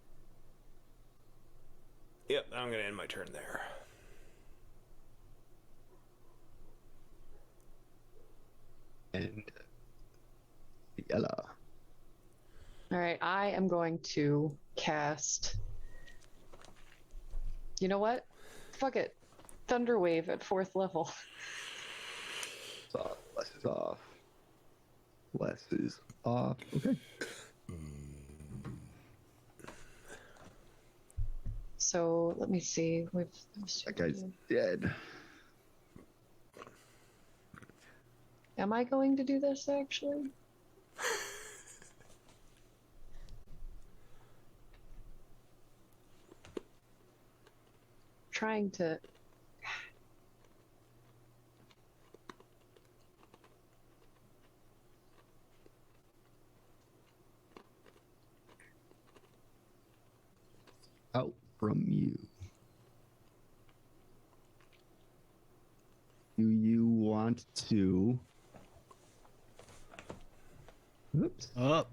Yep, I'm gonna end my turn there. And yellow. All right, I am going to cast. You know what? Fuck it. Thunderwave at 4th level. Off. Less is off. Less is off. Okay. So let me see. That guy's dead. Am I going to do this actually? Trying to. Out from you. Do you want to? Oops. Up.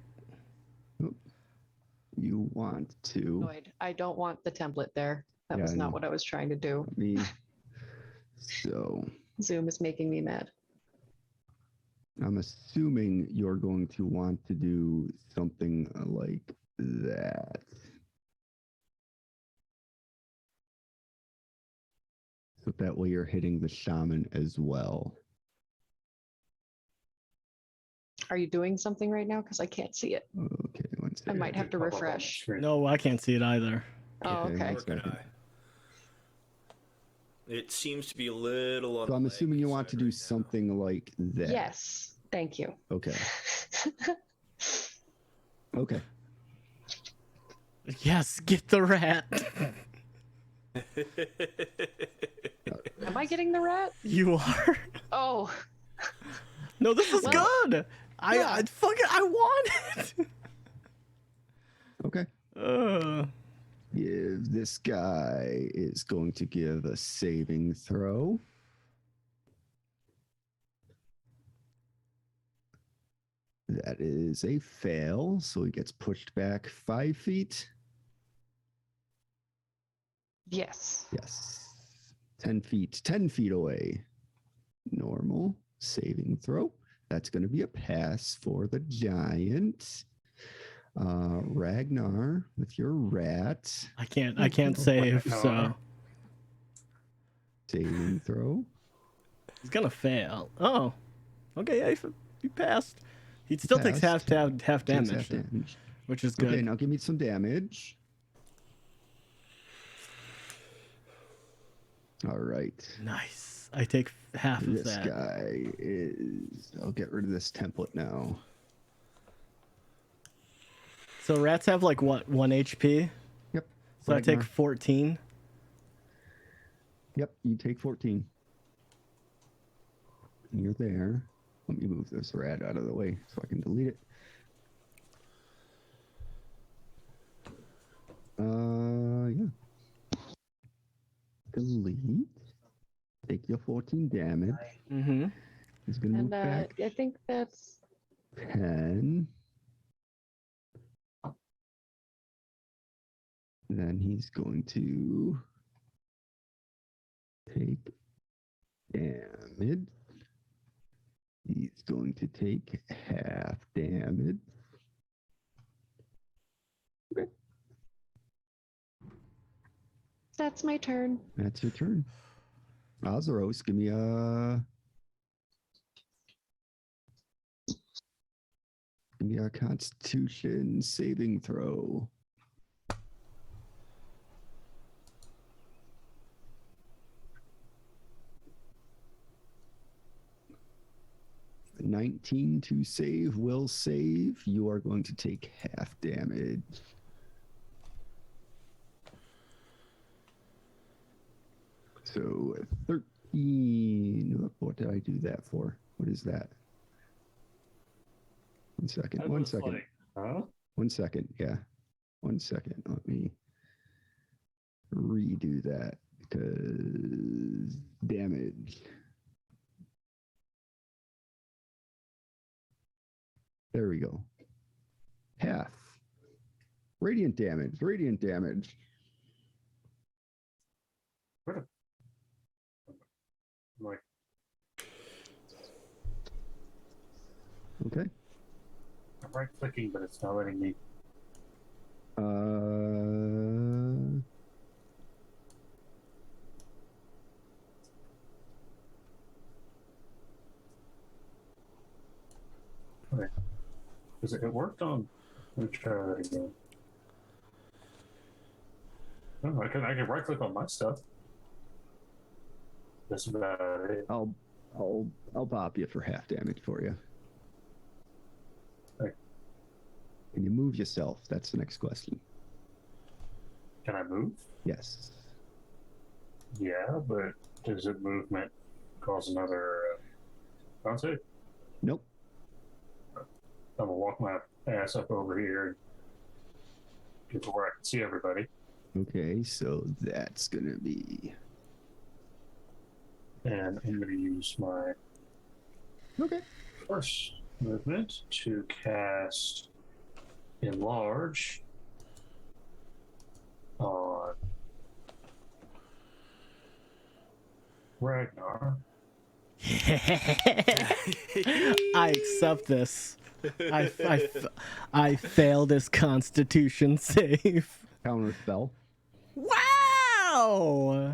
You want to? Annoyed. I don't want the template there. That Yeah, was I not know. what I was trying to do. Me. So Zoom is making me mad. I'm assuming you're going to want to do something like that. So that way you're hitting the shaman as well. Are you doing something right now? Because I can't see it. Okay, one I second. might have to Pop up on the refresh. screen. No, I can't see it either. Oh, okay. one second. It seems to be a little on So the I'm lag assuming you want to side do right now. something like that. Yes. Thank you. Okay. Okay. Yes, get the rat. Am I getting the rat? You are. Oh, No, this is Well, good. I fucking I want it. Okay. Give this guy is going to give a saving throw. That is a fail, so he gets pushed back 5 feet. yes. Yes. 10 feet. 10 feet away. Normal saving throw. That's going to be a pass for the giant. Ragnar with your rat. I can't save, so Saving throw. he's gonna fail. Oh, okay, yeah, he passed. He still takes half Passed. damage, Takes half damage. which is good. Okay, now give me some damage. All right. Nice. I take half of This that. guy is. I'll get rid of this template now. So rats have like what, 1 HP? Yep. So I take Ragnar. 14. Yep, you take 14. You're there. Let me move this rat out of the way so I can delete it. Yeah. Delete. Take your 14 damage. Mm-hmm. He's gonna move And back I think that's 10. Then he's going to take damage. He's going to take half damage. Okay, that's my turn. that's your turn. Azaros, give me a Constitution saving throw. $19 to save, will save. You are going to take half damage. So 13. What did I do that for? What is that? 1 second. I 1 was second. like, huh? 1 second. Yeah. 1 second. Let me redo that because damage. There we go. Half. Radiant damage. Radiant damage. I'm like, Okay. I'm right clicking, but it's not letting me. Okay. Because it worked on. Let me try that again. Oh, I can right click on my stuff. That's about it. I'll pop you for half damage for you. Okay. Can you move yourself? That's the next question. Can I move? Yes. Yeah, but does it movement cause another con save? Nope. I'm gonna walk my ass up over here and get to where I can see everybody. Okay, so that's gonna be And I'm gonna use my okay. first movement to cast Enlarge on Ragnar. I accept this. I failed this Constitution save. Counter spell. Wow!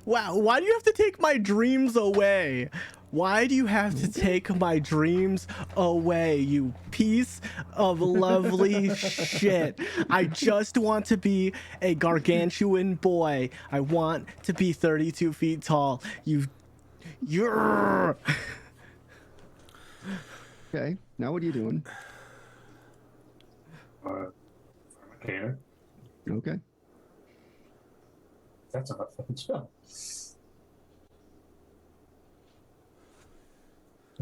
Wow, why do you have to take my dreams away? Why do you have to take my dreams away, you piece of lovely shit? I just want to be a gargantuan boy. I want to be 32 feet tall. You're... Okay, now what are you doing? Okay. Okay. That's not a fucking spell.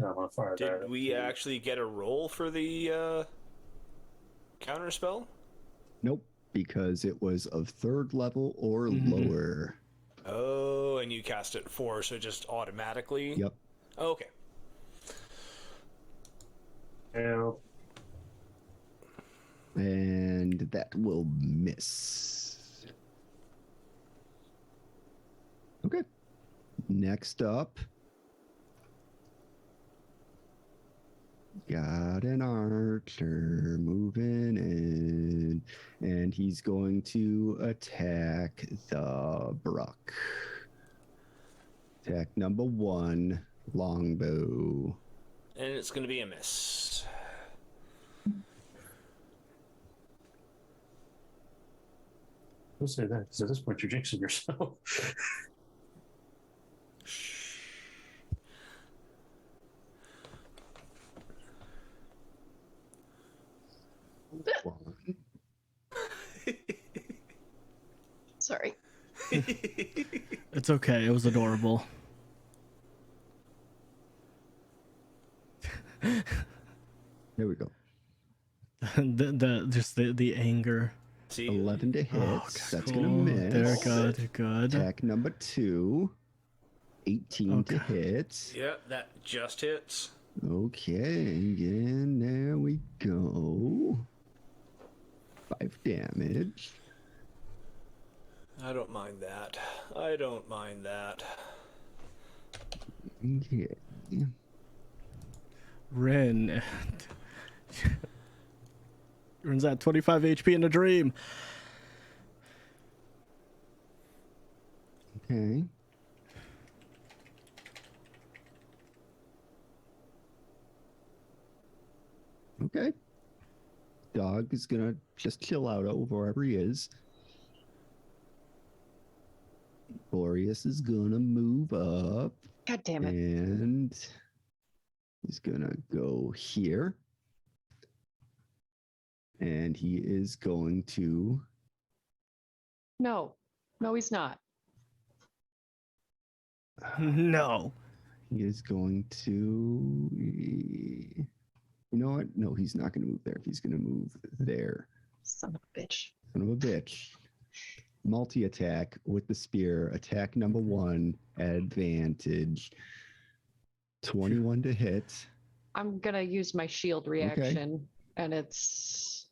I'm on fire. Did we actually get a roll for the counter spell? Nope, because it was of 3rd level or lower. Oh, and you cast it 4, so just automatically? Yep. Okay. Help. And that will miss. Okay. Next up, got an archer moving in, and he's going to attack the Brook. Attack number 1, longbow. And it's going to be a miss. Don't say that, because at this point you're jinxing yourself. Sorry. It's okay, it was adorable. There we go. the anger. See? 11 to hit. Oh, That's cool. going to miss. They're good, good. Attack number 2. 18 to Okay. hit. Yeah, that just hits. Okay, and there we go. 5 damage. I don't mind that. I don't mind that. Okay. Rin. Rin's at 25 HP in a dream. Okay. Okay. Dog is gonna just chill out over wherever he is. Boreas is gonna move up. God damn it. And he's gonna go here. And he is going to No. No, he's not. No. he is going to you know what? No, he's not gonna move there. He's gonna move there. Son of a bitch. Son of a bitch. Multi-attack with the spear. Attack number 1, advantage. 21 to hit. I'm gonna use my shield reaction, and it's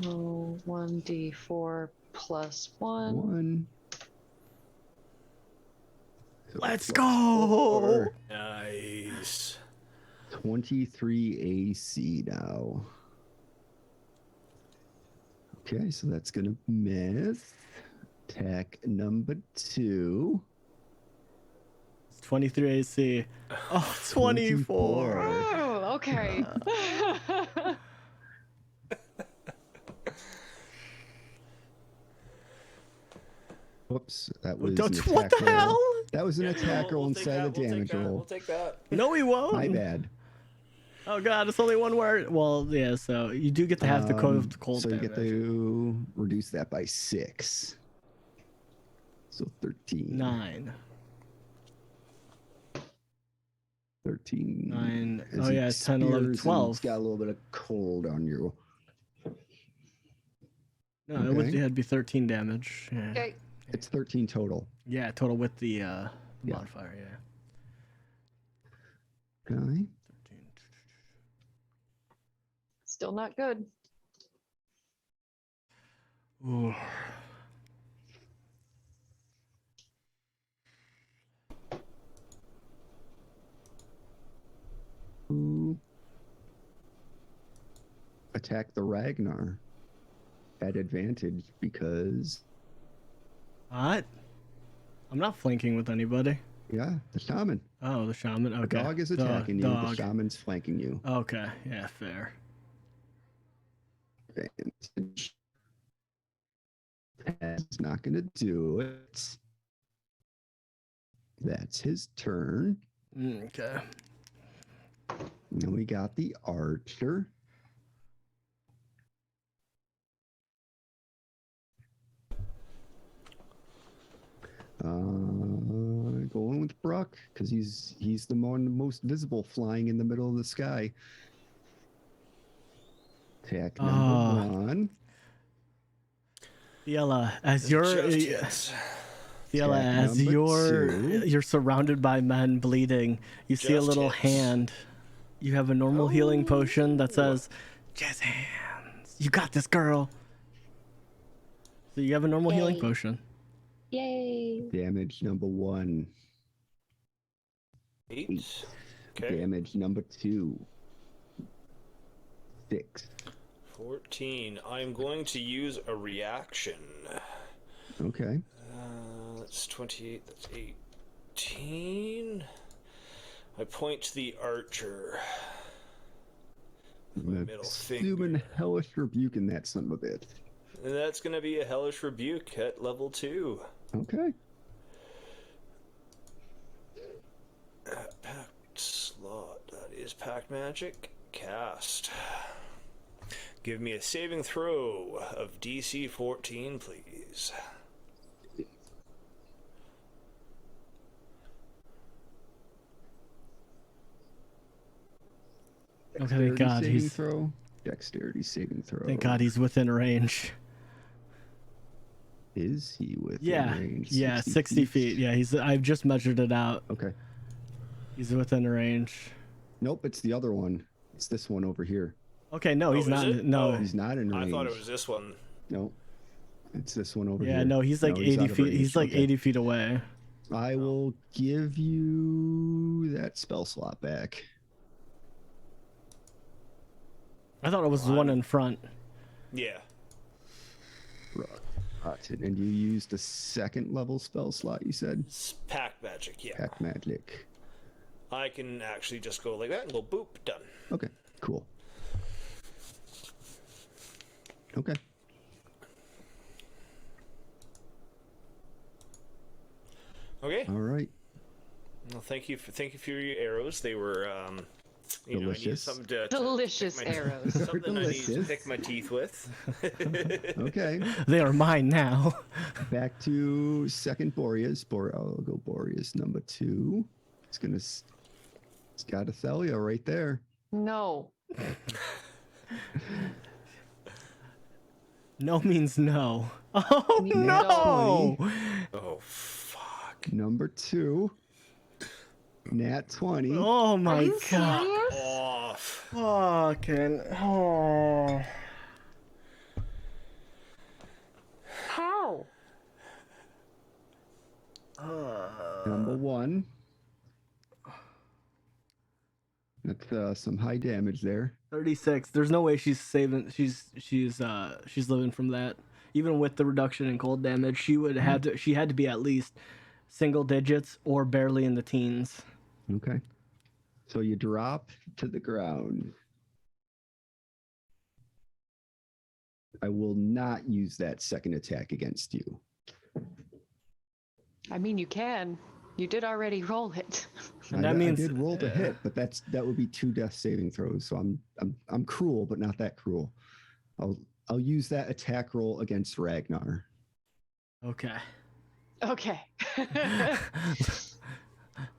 1d4 plus 1. 1. So Let's plus go. 4. Nice. 23 AC now. Okay, so that's gonna miss. Attack number 2. It's 23 AC. Oh, 24. Oh, okay. Whoops, that was Don't- an what attack the roll. hell? That was an attack roll we'll take inside that, the we'll take damage that, roll. We'll take that. No, he won't. My bad. Oh god, it's only one word. Well, yeah, so you do get to have the cold So you damage. get to reduce that by 6. So 13. 9. 13. 9. As Oh he yeah, 10, 11, spears and 12. It's got a little bit of cold on you. No, it would Okay. it'd be 13 damage. Yeah. Okay. It's 13 total. Yeah, total with the Yeah. modifier, yeah. Okay. 13. Still not good. Ooh. Who attack the Ragnar at advantage because What? I'm not flanking with anybody. Yeah, the shaman. Oh, the shaman. The Okay. dog is attacking you. Dog. The shaman's flanking you. Okay. Yeah, fair. Advantage. That's not going to do it. That's his turn. Okay. And we got the archer. Going with Bruck because he's the most visible, flying in the middle of the sky. Attack number 1. Fiala, as you're Just hits. Fiala, Attack as number you're 2. surrounded by men bleeding, you see a Just little hits. hand. You have a normal healing potion that says, "Jazz hands, you got this, girl." So you have a normal healing Yay. potion. Yay. Damage number 1. 8. Okay. Damage number 2. 6. 14. I'm going to use a reaction. Okay. That's 28. That's 18. I point to the archer. My middle Assuming finger. hellish rebuke in that son of a bitch. And that's going to be a hellish rebuke at level 2. Okay. Pact slot. That is pact magic. Cast. Give me a saving throw of DC 14, please. Okay, thank God saving he's. throw. Dexterity saving throw. Thank God he's within range. Is he within Yeah, range? yeah, 60 feet. Yeah, he's. I've just measured it out. Okay. He's within range. Nope, it's the other one. It's this one over here. Okay, no, he's is not. it? No, Oh. He's not in range. I thought it was this one. Nope. It's this one over here. yeah, no, he's like 80 out of feet. range. He's like Okay. 80 feet away. I will give you that spell slot back. I thought it was the one in front. Yeah. Rotten. And you used a second level spell slot, you said? Pact magic, yeah. Pack magic. I can actually just go like that and go boop, done. Okay, cool. Okay. Okay. All right. Well, thank you for your arrows. They were, you know, I needed Delicious. something to Delicious pick my- arrows. something I need to Delicious. pick my teeth with. Okay. They are mine now. Back to second Boreas. I'll go Boreas number 2. It's gonna. It's got Athelia right there. No. No means no. Oh No. no! Oh, fuck. Number 2. Nat 20. Oh Are my you God! serious? Off. Fucking oh! How? Number 1. That's some high damage there. 36. There's no way she's saving. She's living from that. Even with the reduction in cold damage, she would have to. She had to be at least single digits or barely in the teens. Okay. So you drop to the ground. I will not use that second attack against you. I mean, you can. You did already roll it. And that means I did roll to hit, but that would be 2 death saving throws. So I'm cruel, but not that cruel. I'll use that attack roll against Ragnar. okay. Okay.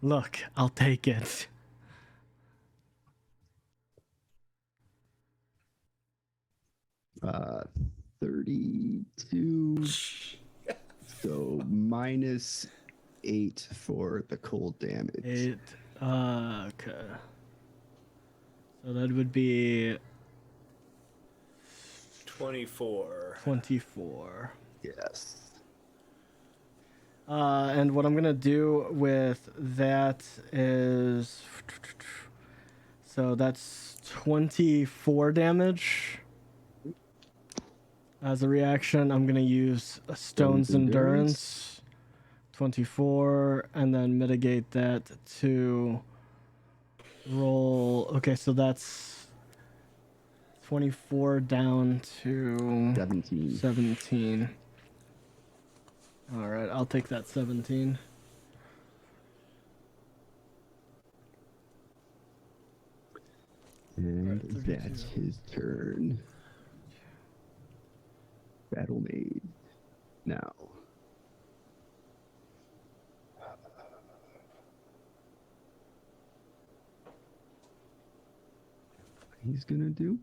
Look, I'll take it. Uh, 32. So minus 8 for the cold damage. It. Okay. So that would be 24. 24. Yes. And what I'm gonna do with that is, so that's 24 damage. As a reaction, I'm gonna use a Stone's Stone's Endurance. Endurance 24, and then mitigate that to roll. Okay, so that's 24 down to 17. 17. All right, I'll take that 17. And Alright, that's 32. his turn. Battle made. Now. He's gonna do.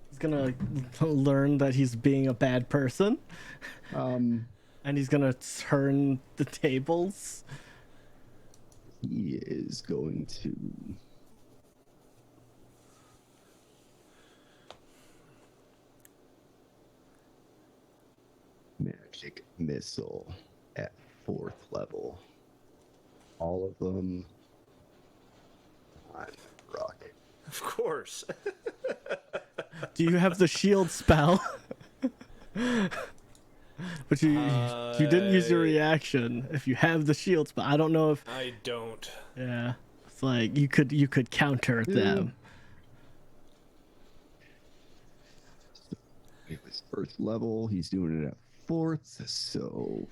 He's gonna learn that he's being a bad person, Um, and he's gonna turn the tables. he is going to. Magic missile at 4th level. All of them on rock. Of course. Do you have the shield spell? But you didn't use your reaction. If you have the shield spell, I don't know if. I don't. Yeah, it's like you could counter them. It was 1st level. He's doing it at 4th, so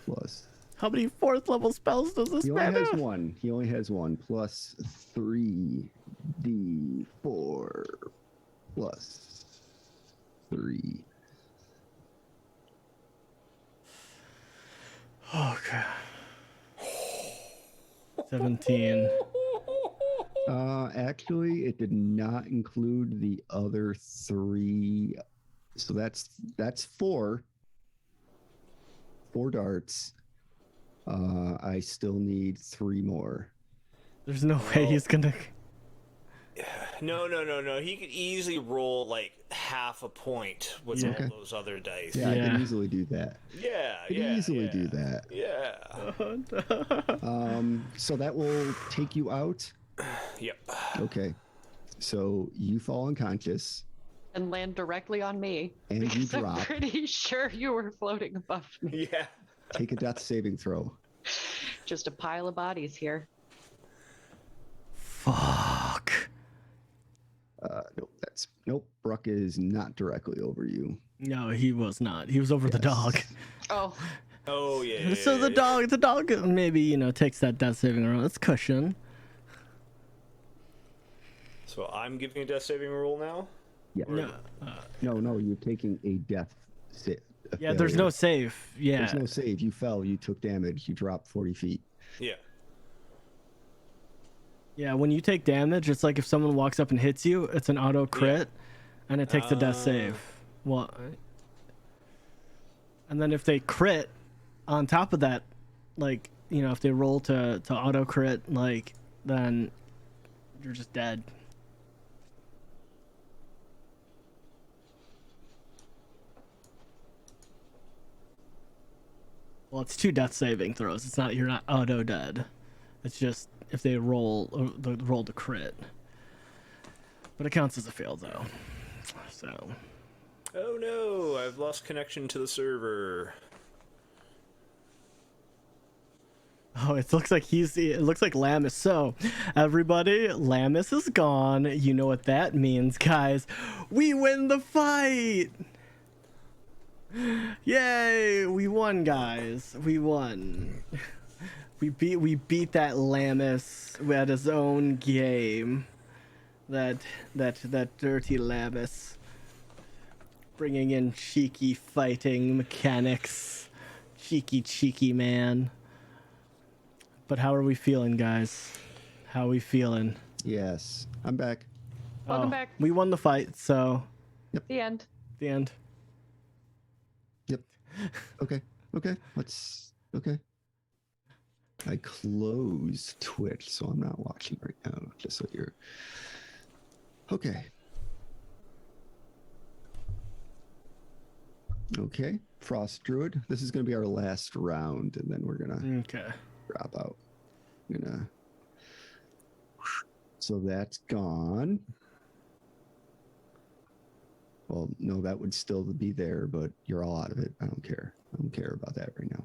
plus. How many 4th level spells does this He only man has have? one. He only has one. Plus 3d4 plus 3. Okay. 17. Actually, it did not include the other 3. So that's 4. 4 darts. I still need 3 more. There's no way he's gonna. No. He could easily roll like half a point with Yeah. all those other dice. Yeah, I Yeah. can easily do that. Yeah. I can easily do that. Yeah. So that will take you out. Yep. Okay. So you fall unconscious And land directly on me. and you Because I'm drop. pretty sure you were floating above me. Yeah. Take a death saving throw. Just a pile of bodies here. Fuck. Nope. Bruck is not directly over you. No, he was not. He was over the dog. Yes. Oh, Oh yeah. So the dog maybe maybe takes that death saving roll. It's cushion. So I'm giving a death saving roll now. Yeah. No. No. You're taking a death. Yeah, there's no save. Yeah. There's no save. You fell. You took damage. You dropped 40 feet. Yeah. Yeah, when you take damage, it's like if someone walks up and hits you, it's an auto crit, and it takes a death save. Well, and then if they crit, on top of that, like if they roll to auto crit, like then you're just dead. Well, it's 2 death saving throws. It's not you're not auto dead. It's just if they roll the crit. But it counts as a fail though. So. Oh no! I've lost connection to the server. Oh, it looks like Lamis. So, everybody, Lamis is gone. You know what that means, guys. We win the fight! Yay! We won, guys. We won. We beat that Lamis at his own game. That dirty Lamis. Bringing in cheeky fighting mechanics. Cheeky man. But how are we feeling, guys? How are we feeling? Yes. I'm back. welcome back. We won the fight, so The end. the end. Yep. Okay. Okay. I close Twitch, so I'm not watching right now, just so you're... Okay. Okay. Frost Druid. This is going to be our last round, and then we're going to Okay. drop out. So that's gone. Well, no, that would still be there, but you're all out of it. I don't care. I don't care about that right now.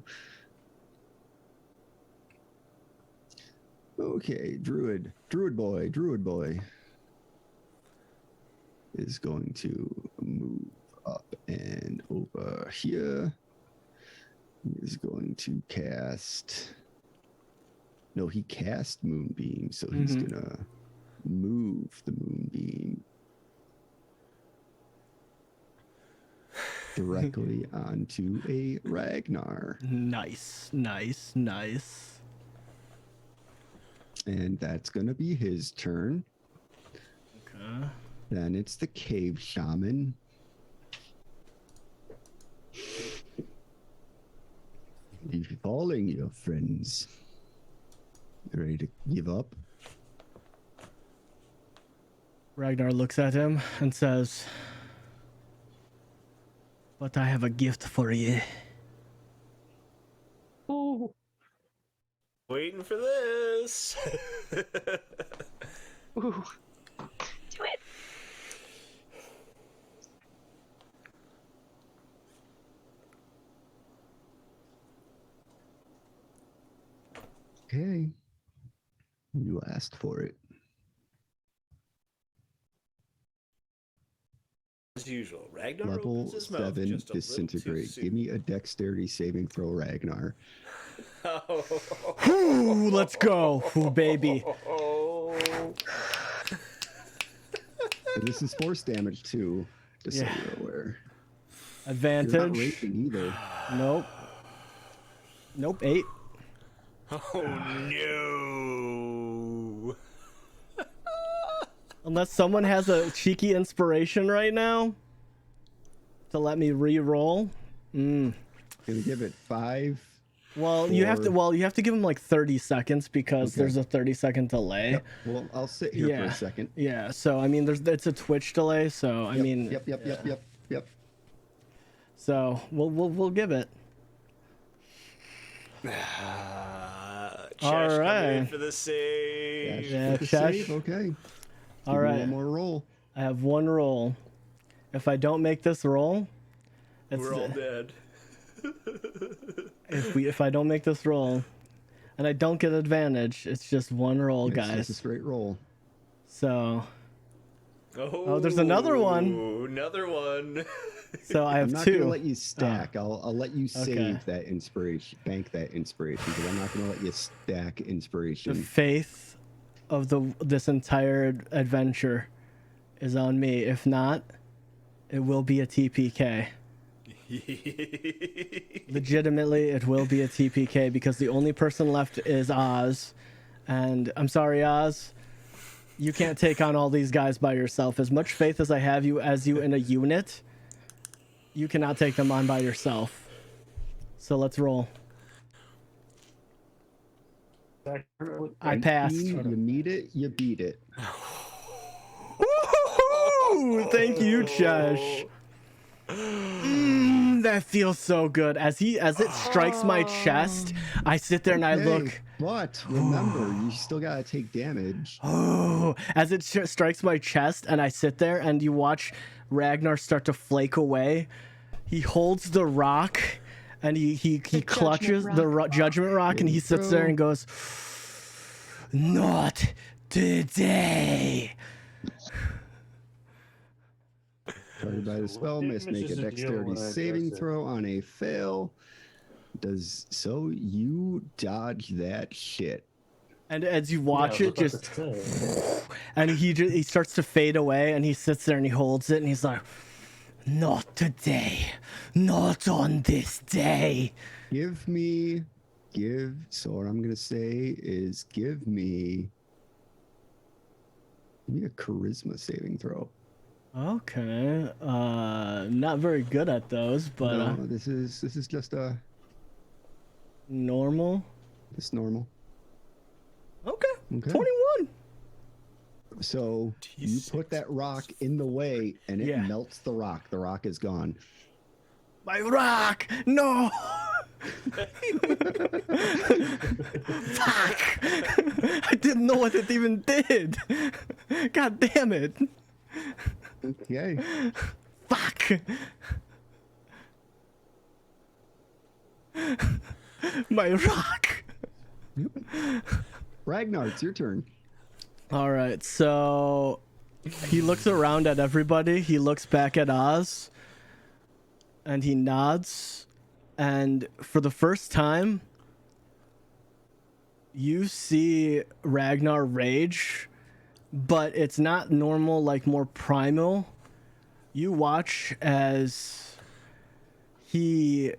Okay, Druid boy is going to move up and over here. He is going to cast. No, he cast Moonbeam, so he's gonna move the Moonbeam directly onto a Ragnar. Nice. And that's gonna be his turn. Okay. Then it's the Cave Shaman. You're falling, your friends. You ready to give up? Ragnar looks at him and says, "But I have a gift for you." Ooh. Waiting for this. Ooh. Do it. Okay. You asked for it. As usual, Ragnar Level opens his mouth 7 just a little too disintegrate. soon. Give me a dexterity saving throw, Ragnar. Ooh, let's go. Ooh, baby. And this is force damage too, just Yeah. so you're aware. You're not Advantage. raping either. Nope, 8. Oh no! Unless someone has a cheeky inspiration right now to let me re-roll. Gonna give it 5. Well, you have to. Or- You have to give him like 30 seconds because Okay. there's a 30-second delay. Yep. Well, I'll sit here for Yeah. a second. Yeah. So I mean, it's a Twitch delay. So I mean. Yep. So we'll give it. Chesh coming in right. for the save. Yeah, With the Chesh. save, okay. All Give me right. one more roll. I have one roll. If I don't make this roll, We're all dead. if I don't make this roll, and I don't get advantage, it's just one roll, It's guys. just a straight roll. So Oh, there's another one. Another one. I I'm have not 2. gonna let you stack. I'll let you save Okay. that inspiration, bank that inspiration, because I'm not gonna let you stack The inspiration. faith of this entire adventure is on me. If not, it will be a TPK. Legitimately, it will be a TPK because the only person left is Oz. And I'm sorry, Oz. You can't take on all these guys by yourself. As much faith as I have you in a unit, you cannot take them on by yourself. So let's roll. I passed. You meet it, you beat it. Woo-hoo-hoo! Thank you, Chesh. That feels so good. As it strikes my chest, I sit there and I Okay, look. But remember, you still gotta take damage. Oh, as it strikes my chest, and I sit there, and you watch Ragnar start to flake away. He holds the rock, and he clutches the judgment rock, and he sits there and goes, "Not today." Targeted by the spell, must make a Damages a deal dexterity when I saving press it. throw on a fail. Does so you dodge that shit. And as you watch it, and he starts to fade away, and he sits there and he holds it, and he's like, "Not today, not on this day." So what I'm gonna say is give me a charisma saving throw. Okay, not very good at those, but No, this is just normal. it's normal. Okay, Okay. 21. So you put that rock in the way and it Yeah. melts the rock. The rock is gone. My rock! No! Fuck! I didn't know what it even did. God damn it! Okay. Fuck. My rock. Ragnar, it's your turn. All right, so he looks around at everybody. He looks back at Oz, and he nods. And for the first time, you see Ragnar rage, but it's not normal, like more primal. You watch as he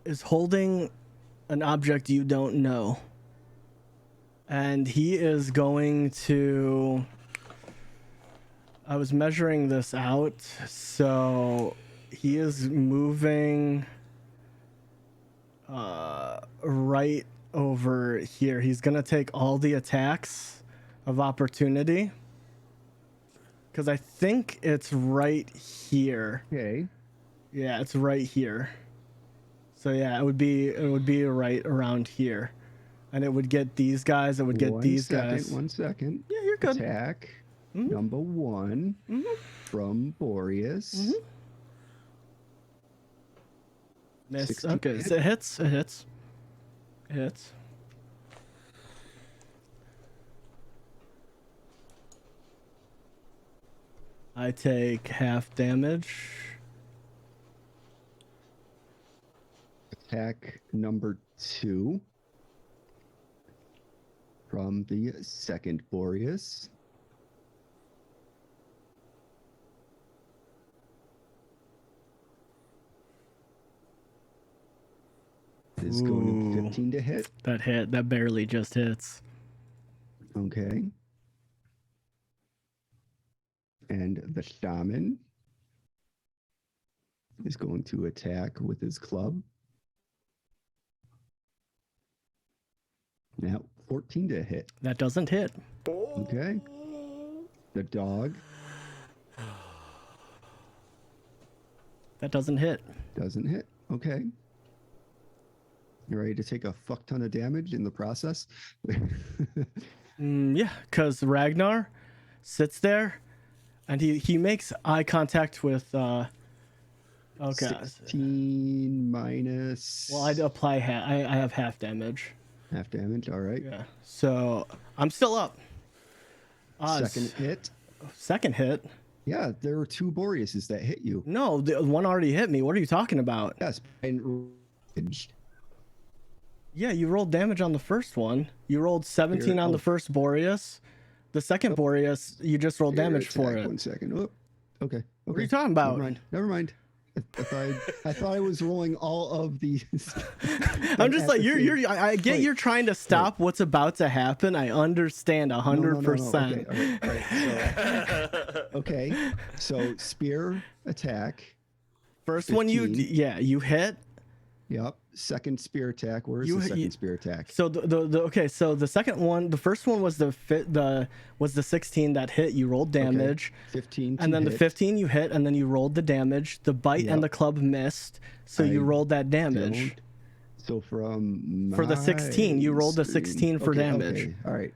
is holding an object you don't know. And he is going to... I was measuring this out, so he is moving right over here. He's going to take all the attacks of opportunity, because I think it's right here. Okay. Yeah, it's right here. So yeah, it would be right around here. And it would get these guys, it would get these guys. 1 second. Yeah, you're good. Attack number 1 from Boreas. Miss. 16 Okay, hit. so it hits. It hits. It hits. I take half damage. Attack number 2 from the second Boreas. Is going to be Ooh. 15 to hit. That hit. That barely just hits. Okay. And the shaman is going to attack with his club. Now, 14 to hit. That doesn't hit. Okay. The dog That doesn't hit. doesn't hit. Okay. You ready to take a fuck ton of damage in the process? Yeah, because Ragnar sits there and he makes eye contact with okay. 16 minus Well, I'd apply I have half damage. half damage. All right. Yeah. So I'm still up. Oz. Second hit. Second hit? Yeah, there were 2 Boreases that hit you. No, the one already hit me. What are you talking about? Yes. And Yeah, you rolled damage on the first one. You rolled 17 on the first Boreas. The second Boreas, you just rolled damage for it. 1 second. Oh, okay. What are you talking about? Never mind. I thought I was rolling all of these. I'm just like I get Wait. you're trying to stop what's about to happen. I understand 100%. No. Okay. Okay. So spear attack. First one you 15. you hit. Yep. Second spear attack. Where's You- the second you- spear attack? So so the second one, the first one was the 16 that hit. You rolled damage. 15. And then the hit. 15 you hit, and then you rolled the damage. The bite and Yep. the club missed, so you I rolled that damage. Don't. So from For the 16, you rolled a screen- 16 for damage. Okay. All right,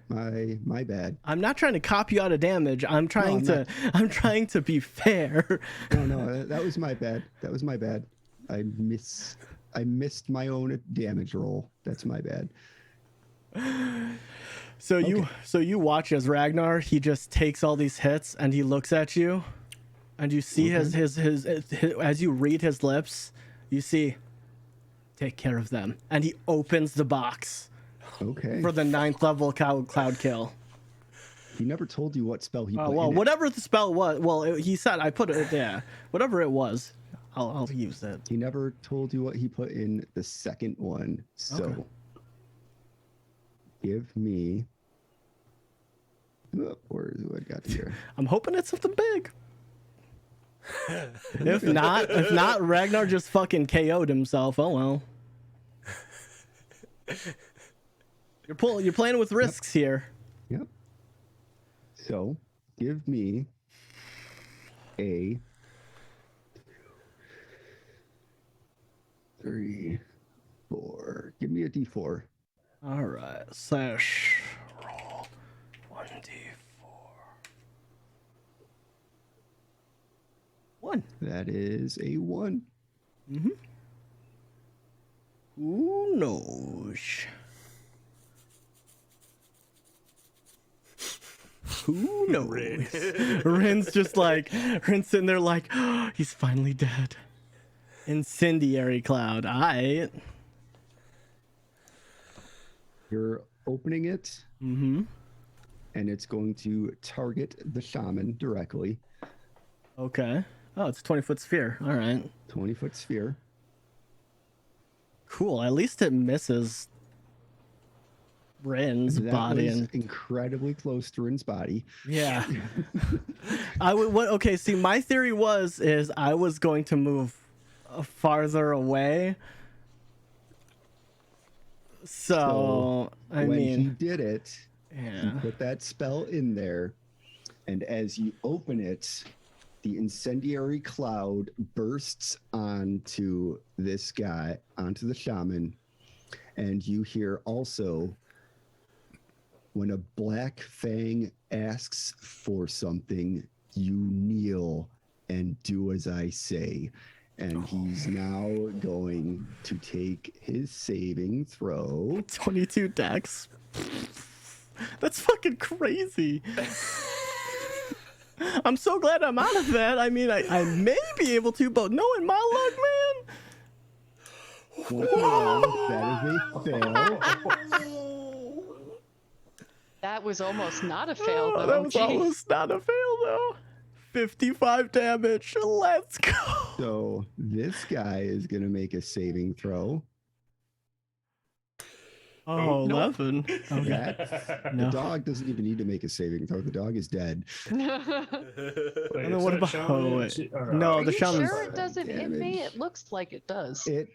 my bad. I'm not trying to cop you out of damage. I'm trying I'm trying to be fair. No, that was my bad. That was my bad. I missed my own damage roll. That's my bad. So you watch as Ragnar, he just takes all these hits and he looks at you, and you see his as you read his lips, you see, take care of them, and he opens the box Okay. for the 9th level cloud kill. He never told you what spell he put Well, in it. whatever the spell was, he said I put it. Yeah, whatever it was, I'll use it. He never told you what he put in the second one. So Okay. give me. Where's what I got here? I'm hoping it's something big. If not, Ragnar just fucking KO'd himself. Oh well. You're playing with risks here. Yep. So give me a 3, 4. Give me a D4. All right, slash roll 1d4. 1. That is a 1. Mm-hmm. Who knows? Who knows? Rin's just like, Rin's sitting there like, oh, he's finally dead. Incendiary cloud. You're opening it, Mm-hmm. and it's going to target the shaman directly. Okay. Oh, it's a 20-foot sphere. All right. 20-foot sphere. Cool. At least it misses Rin's That body. was And incredibly close to Rin's body. yeah. Okay, see, my theory is I was going to move farther away. So I when he mean, did it, he yeah. put that spell in there, and as you open it, the incendiary cloud bursts onto this guy, onto the shaman, and you hear also, when a black fang asks for something, you kneel and do as I say. And he's now going to take his saving throw. 22 dex. That's fucking crazy. I'm so glad I'm out of that. I mean, I may be able to, but knowing my luck, man. That is a fail. That was almost not a fail, though. That was Jeez. almost not a fail, though. 55 damage. Let's go. So this guy is going to make a saving throw. Oh, 11. Okay. That, No. The dog doesn't even need to make a saving throw. The dog is dead. And then what about no, Are the you shaman's sure it doesn't hit me? damage. It looks like it does. It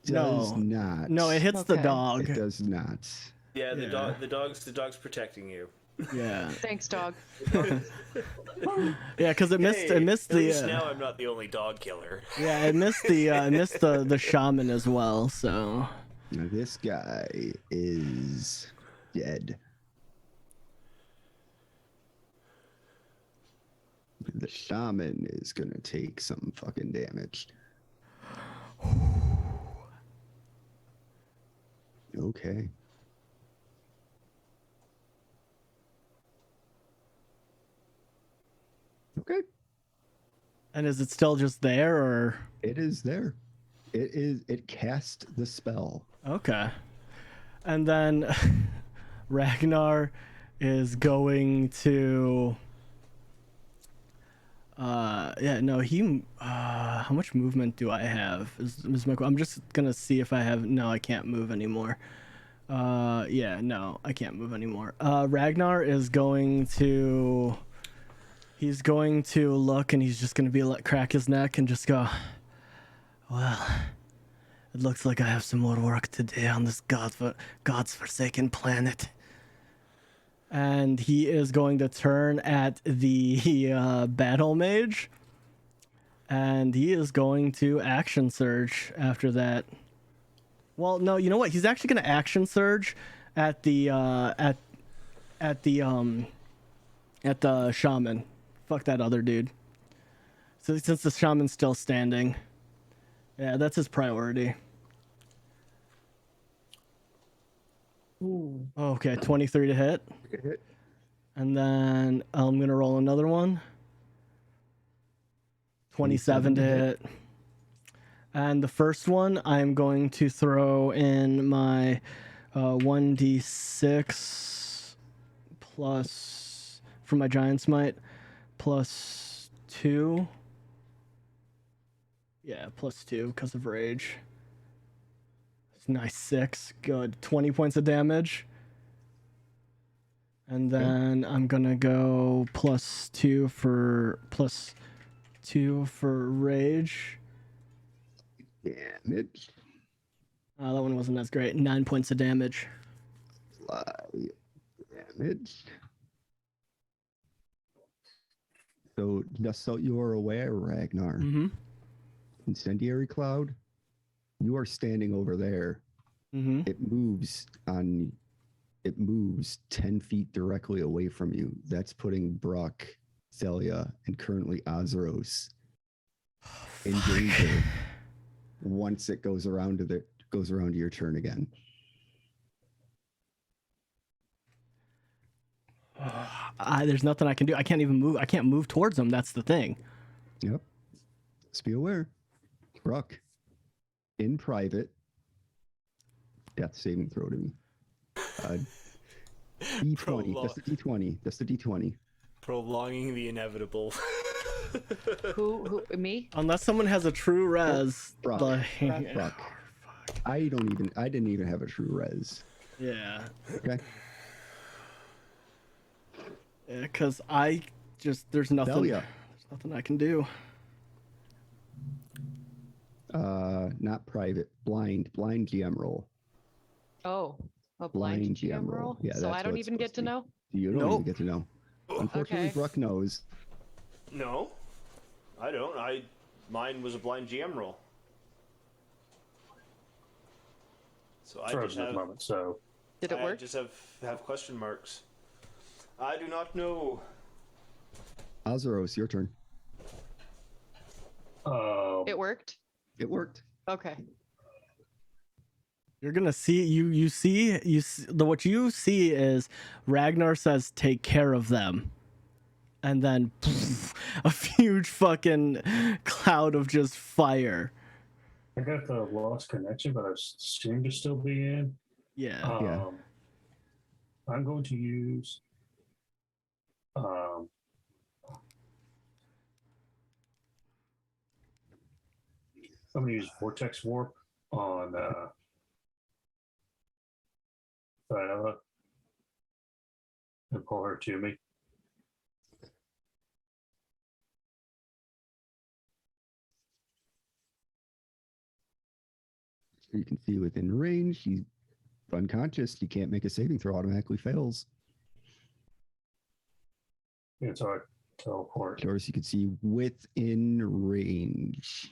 does No. not. No, it hits the Okay. dog. It does not. Yeah, the Yeah. dog's protecting you. Yeah. Thanks, dog. Yeah, because it missed Hey, it missed at the least now I'm not the only dog killer. yeah, it missed the shaman as well, so Now this guy is dead. The shaman is gonna take some fucking damage. Okay. Okay. and is it still just there or It is there. It cast the spell. okay. And then Ragnar is going to how much movement do I have? I'm just gonna see if I have. No, I can't move anymore. No, I can't move anymore. Ragnar is going to look, and he's just gonna crack his neck and just go, well, it looks like I have some more work to do on this God's forsaken planet. And he is going to turn at the battle mage, and he is going to action surge after that. Well, no, you know what? He's actually going to action surge at the shaman. Fuck that other dude. So since the shaman's still standing, yeah, that's his priority. Ooh. Okay, 23 to hit. Hit. And then I'm going to roll another one. 27 to hit. And the first one, I'm going to throw in my 1d6 plus, for my Giant Smite, plus 2. Yeah, plus 2 because of rage. Nice 6. Good. 20 points of damage. And then I'm gonna go plus 2 for rage. Damage. That one wasn't as great. 9 points of damage. Live damage. So just so you are aware, Ragnar, Mm-hmm. incendiary cloud, you are standing over there. Mm-hmm. It moves 10 feet directly away from you. That's putting Brock, Celia, and currently Azeros in danger once it goes around to your turn again. There's nothing I can do. I can't even move. I can't move towards them. That's the thing. Yep. Just be aware. Brooke, in private, death saving throw to me. D20. Just a D20. Just a D20. Prolonging the inevitable. Who? Me? Unless someone has a true res. Brock. like- Brock. I didn't even have a true res. Yeah. Okay. Yeah, because I just there's nothing. Delia. There's nothing I can do. Not private. Blind GM roll. Oh, a blind GM roll. Yeah, so that's I don't what it's even get supposed to be. know. You don't Nope. even get to know. Unfortunately, Okay. Brooke knows. No, I don't. Mine was a blind GM roll. So I just Frozen at have the moment, so Did it I work? just have question marks. I do not know. Azaros, your turn. It worked. It worked. Okay. You're gonna see you see what you see is Ragnar says take care of them, and then a huge fucking cloud of just fire. I got the lost connection, but I seem to still be in. Yeah. Yeah. I'm going to use I'm going to use Vortex Warp on Viola and pull her to me. You can see within range. He's unconscious. You can't make a saving throw. Automatically fails. Yeah, so I teleport. Of course, you can see within range.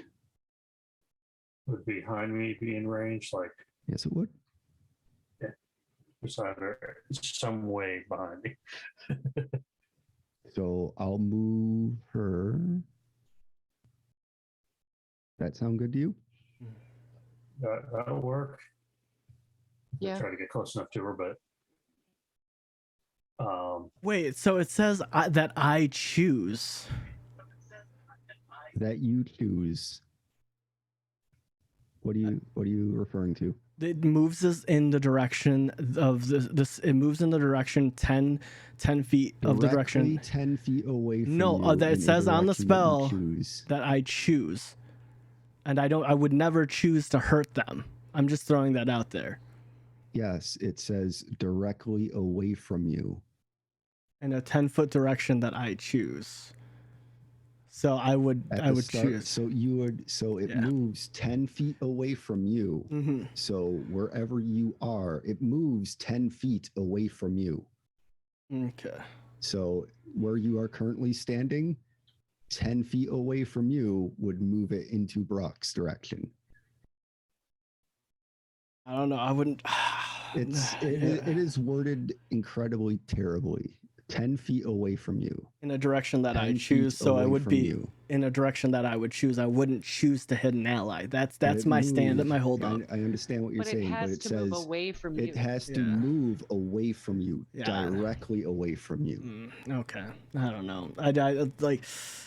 Would behind me be in range, like Yes, it would. beside her, some way behind me. So I'll move her. That sound good to you? That'll work. Yeah. Try to get close enough to her, but Wait, so it says that I choose. That you choose. What are you referring to? It moves us in the direction of this. It moves in the direction 10 feet of the direction. Directly 10 feet away from No, you. that it in a says on the direction that you spell choose. that I choose, and I would never choose to hurt them. I'm just throwing that out there. Yes, it says directly away from you. In a 10-foot direction that I choose. So I would choose. So it Yeah. moves 10 feet away from you. Mm-hmm. So wherever you are, it moves 10 feet away from you. Okay. So where you are currently standing, 10 feet away from you would move it into Brock's direction. I don't know. I wouldn't. It is worded incredibly terribly. 10 feet away from you. in a direction that I 10 choose. feet So I away would from be you. in a direction that I would choose. I wouldn't choose to hit an ally. That's It my stand. That moves- my hold up. I understand what you're But saying, it has but it to says move away from you. it has to Yeah. move away from you, Yeah. directly away from you. Okay. I don't know. I like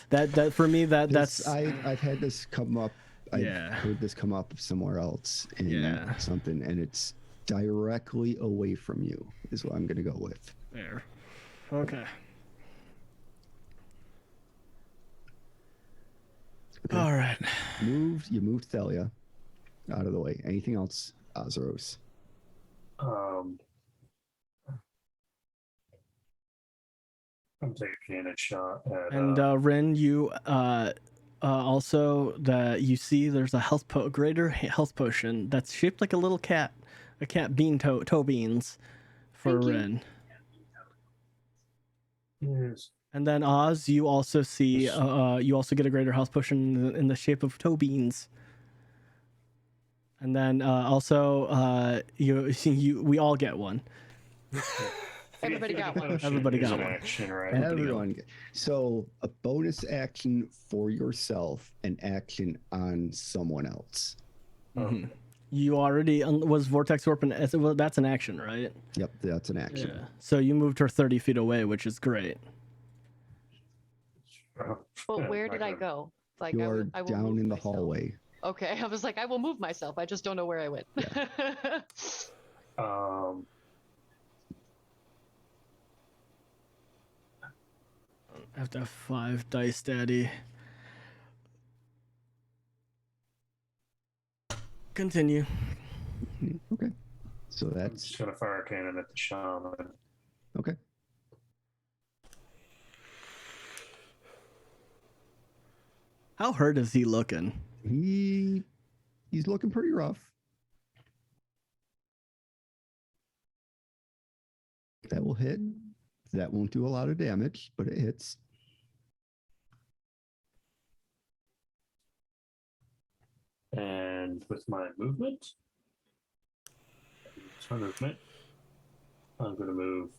that for me that's I've had this come up. I've Yeah. heard this come up somewhere else in Yeah. something, and it's directly away from you is what I'm going to go with. there. Okay. Okay. All right. You moved Thalia out of the way. Anything else, Azaros? I'm taking a shot at. And Rin, you also that you see there's a greater health potion that's shaped like a little cat, a cat bean toe beans for Thank you. Rin. Yes. And then Oz, you also see you also get a greater health potion in the shape of toe beans. And then also we all get one. Everybody got one. Everybody got An one. action, right? Everyone. So a bonus action for yourself, an action on someone else. Mhm. You already was Vortex Warp, and well, that's an action, right? Yep, that's an action. Yeah. So you moved her 30 feet away, which is great. But where did I go? Like You're I will down move in the myself. hallway. Okay, I was like, I will move myself. I just don't know where I went. Um, I have to have 5 dice, Daddy. Continue. Okay. So I'm that's just gonna fire a cannon at the shaman. okay. How hurt is he looking? He's looking pretty rough. That will hit. That won't do a lot of damage, but it hits. And with my movement, I'm gonna move.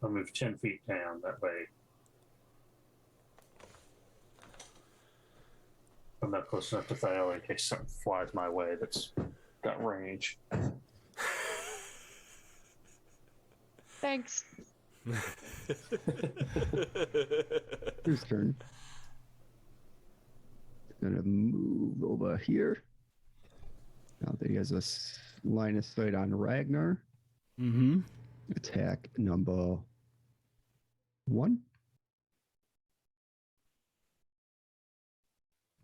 I'll move 10 feet down. That way, I'm not close enough to Thael in case something flies my way that's got range. Thanks. His turn. Gonna move over here. Now that he has a line of sight on Ragnar. Mm-hmm. Attack number 1.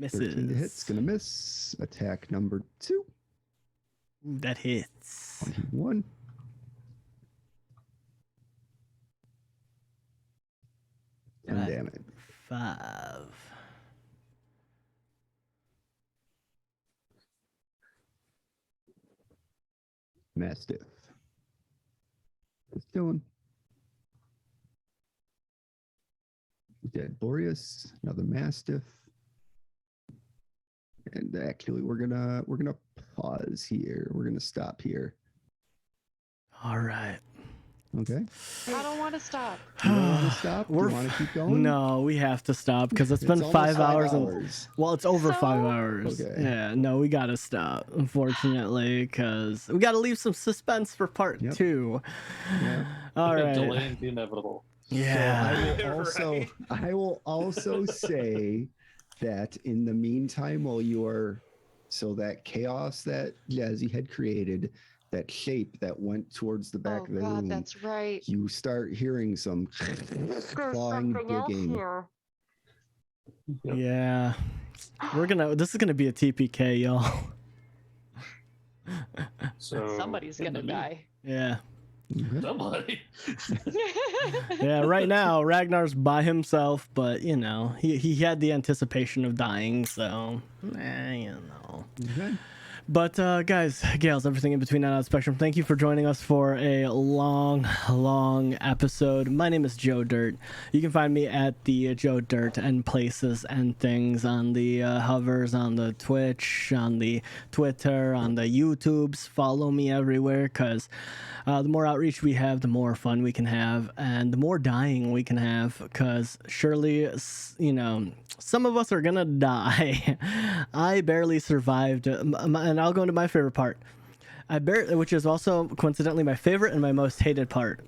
13 to hit. It's gonna miss. Attack number 2. Ooh, that hits. 21. And Right. damage. 5. Mastiff. What's doing? Dead Boreas, another Mastiff. And actually we're gonna pause here. We're gonna stop here. All right. Okay. I don't want to stop. You don't want to stop? Do We're you want to keep going? No, we have to stop because it's It's been almost 5 hours. hours. Well, it's over So? 5 hours. Okay. Yeah, no, we gotta stop, unfortunately, because we gotta leave some suspense for part Yep. 2. Yeah. All right. Delaying the inevitable. Yeah. So I will also say that in the meantime, while you are that chaos that Jazzy had created, that shape that went towards the back Oh of the God, room, that's right. you start hearing some There's clawing, something else digging. here. Yeah. This is gonna be a TPK, y'all. So Somebody's gonna die. Yeah. Okay. Somebody. Yeah, right now Ragnar's by himself, but you know, he had the anticipation of dying, so you know. Okay. But guys, gals, everything in between that on the spectrum, thank you for joining us for a long episode. My name is Joe Dirt. You can find me at the Joe Dirt and places and things on the hovers, on the Twitch, on the Twitter, on the YouTubes. Follow me everywhere, because the more outreach we have, the more fun we can have, and the more dying we can have, because surely, you know, some of us are gonna die. I barely survived, and I'll go into my favorite part. Which is also coincidentally my favorite and my most hated part.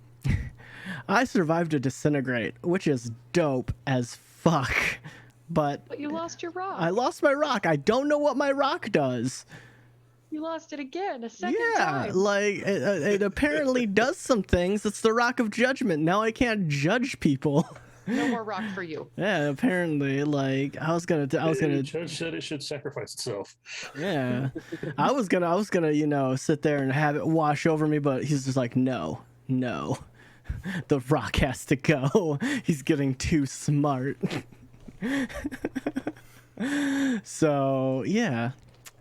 I survived a disintegrate, which is dope as fuck. But But you lost your rock. I lost my rock. I don't know what my rock does. You lost it again, a second Yeah, time. like it apparently does some things. It's the rock of judgment. Now I can't judge people. No more rock for you. Yeah, apparently, like I was gonna. The judge said it should sacrifice itself. Yeah, I was gonna, you know, sit there and have it wash over me, but he's just like, no, the rock has to go. He's getting too smart. So yeah,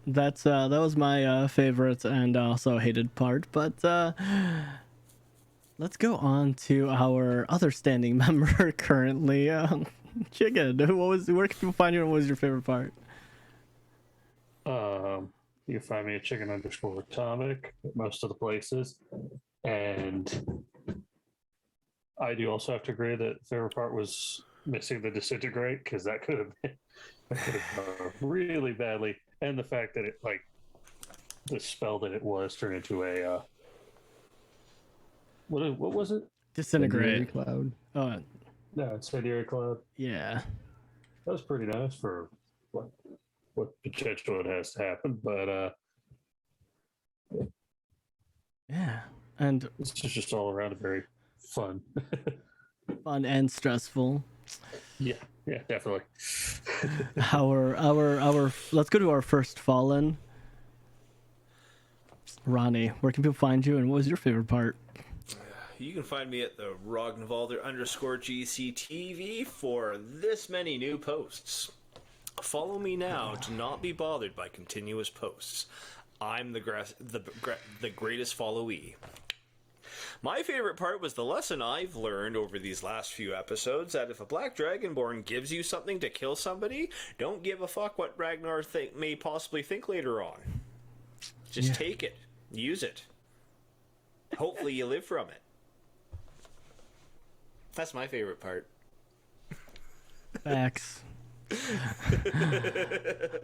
that was my favorite and also hated part. But let's go on to our other standing member currently. Chicken, where can people find you and what was your favorite part? You can find me at chicken_atomic at most of the places. And I do also have to agree that the favorite part was missing the disintegrate, because that could have gone really badly. And the fact that it, like, the spell that it was turned into a what was it? Disintegrate. Cloud. Oh, No, incendiary cloud. yeah. That was pretty nice for what potential it has to happen, but Yeah. And it's just all around very fun. fun and stressful. Yeah, definitely. Our let's go to our first fallen. Ronnie, where can people find you, and what was your favorite part? You can find me at the Rognvalder_GCTV for this many new posts. Follow me now to not be bothered by continuous posts. I'm the greatest followee. My favorite part was the lesson I've learned over these last few episodes, that if a Black Dragonborn gives you something to kill somebody, don't give a fuck what Ragnar may possibly think later on. Just take it. Use it. Hopefully you live from it. That's my favorite part. Facts.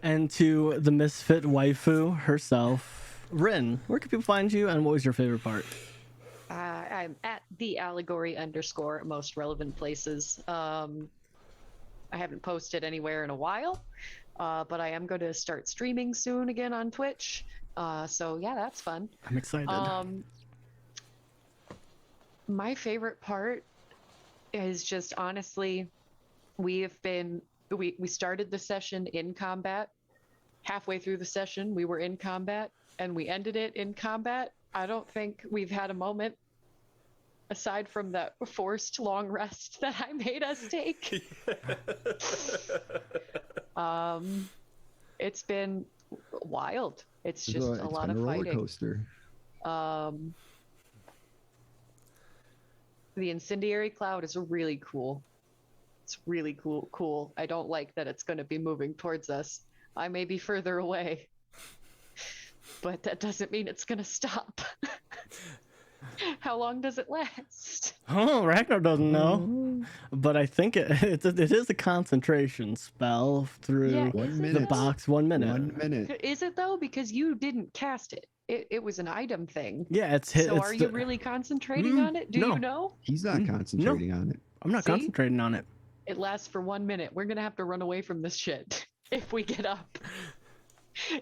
And to the misfit waifu herself, Rin, where can people find you, and what was your favorite part? I'm at the allegory _ most relevant places. I haven't posted anywhere in a while, but I am going to start streaming soon again on Twitch. So yeah, that's fun. I'm excited. My favorite part is just honestly, we started the session in combat. Halfway through the session, we were in combat, and we ended it in combat. I don't think we've had a moment, aside from that forced long rest that I made us take. It's been wild. It's just a lot of roller fighting. coaster. The incendiary cloud is really cool. It's really cool. I don't like that it's going to be moving towards us. I may be further away, but that doesn't mean it's going to stop. How long does it last? Oh, Ragnar doesn't know, but I think it is a concentration spell through 1 minute. the box. 1 minute. 1 minute. Is it though? Because you didn't cast it. It was an item thing. Yeah, it's hit. So are you really concentrating on it? Do no. you know? He's not concentrating on it. I'm not See? concentrating on it. It lasts for 1 minute. We're gonna have to run away from this shit if we get up.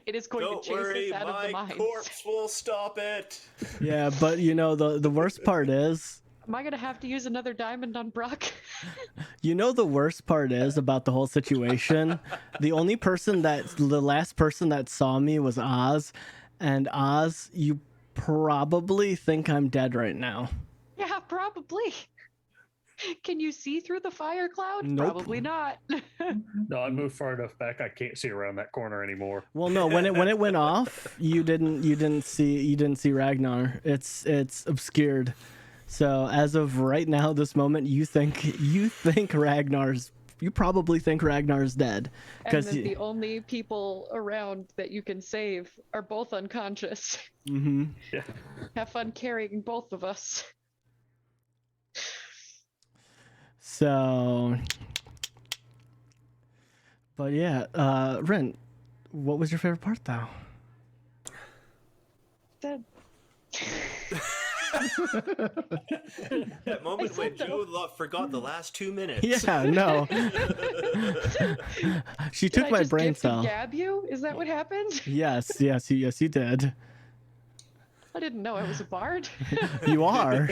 It is going Don't to chase worry, us out of the my mines. corpse will stop it. Yeah, but you know the worst part is, Am I gonna have to use another diamond on Brock? you know the worst part is about the whole situation. The last person that saw me was Oz, and Oz, you probably think I'm dead right now. Yeah, probably. Can you see through the fire cloud? Nope. Probably not. No, I moved far enough back. I can't see around that corner anymore. Well, no, when it went off, you didn't see Ragnar. It's obscured. So as of right now, this moment, you probably think Ragnar's dead, And because then the only people around that you can save are both unconscious. Mm-hmm. Yeah. Have fun carrying both of us. So, but yeah, Ren, what was your favorite part though? Dead. That moment when Joe forgot the last 2 minutes. Yeah, no. She Did took I my just brain gift cell. gab you? Is that what happened? Yes, you did. I didn't know I was a bard. You are.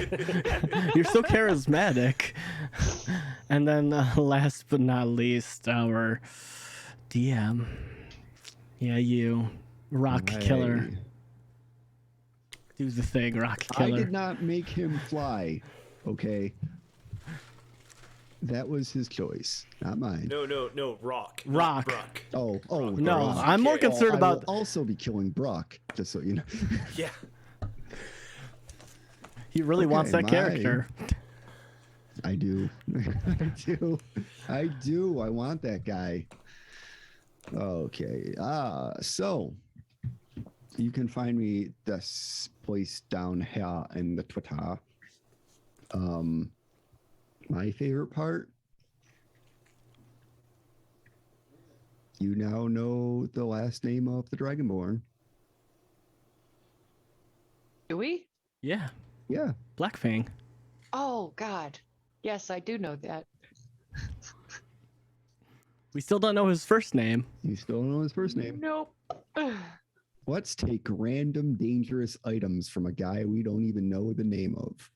You're so charismatic. And then last but not least, our DM. Yeah, you. Rock Killer. Hey, Do the thing, Rock I Killer. did not make him fly. Okay. That was his choice, not mine. No, Rock. Rock. Brock. Oh, No, Brock. I'm more Okay. concerned I about. will also be killing Brock, just so you know. Yeah. He really wants Okay, that character. I do. I do. I want that guy. Okay. So You can find me this place down here in the Twitter. My favorite part, you now know the last name of the Dragonborn. Do we? Yeah, Yeah. Blackfang. Oh God. Yes, I do know that. We still don't know his first name. You still don't know his first name. Nope. Let's take random dangerous items from a guy we don't even know the name of.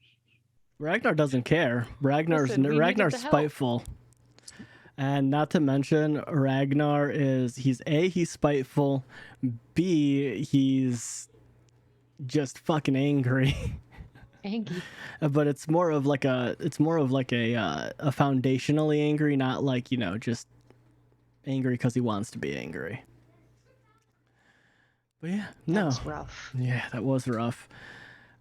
Ragnar doesn't care. Ragnar's Listen, we needed Ragnar's the help. spiteful. And not to mention, Ragnar he's spiteful. B, he's just fucking angry. Angie. But it's more of like a foundationally angry, not like, just angry because he wants to be angry. But yeah, no. That's rough. Yeah, that was rough.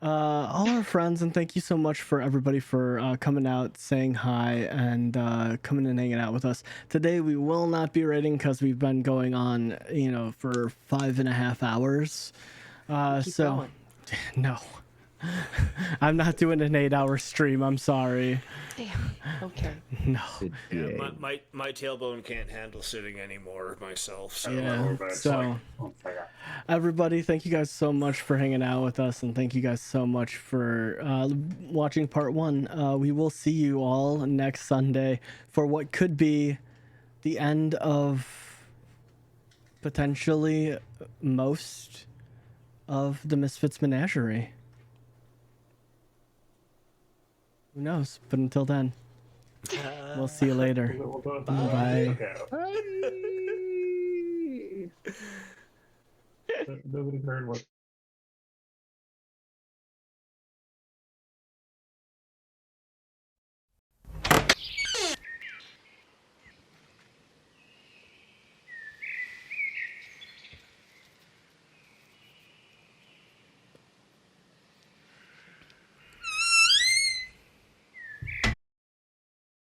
All our friends, and thank you so much for everybody for coming out, saying hi, and coming and hanging out with us. Today we will not be raiding because we've been going on, for 5.5 hours. Keep going. No. I'm not doing an 8-hour stream. I'm sorry. Damn. Okay. No. Yeah, my tailbone can't handle sitting anymore myself. So Yeah. So, everybody, thank you guys so much for hanging out with us, and thank you guys so much for watching part 1. We will see you all next Sunday for what could be the end of potentially most of the Misfits Menagerie. Who knows? But until then, we'll see you later. Bye. Nobody heard what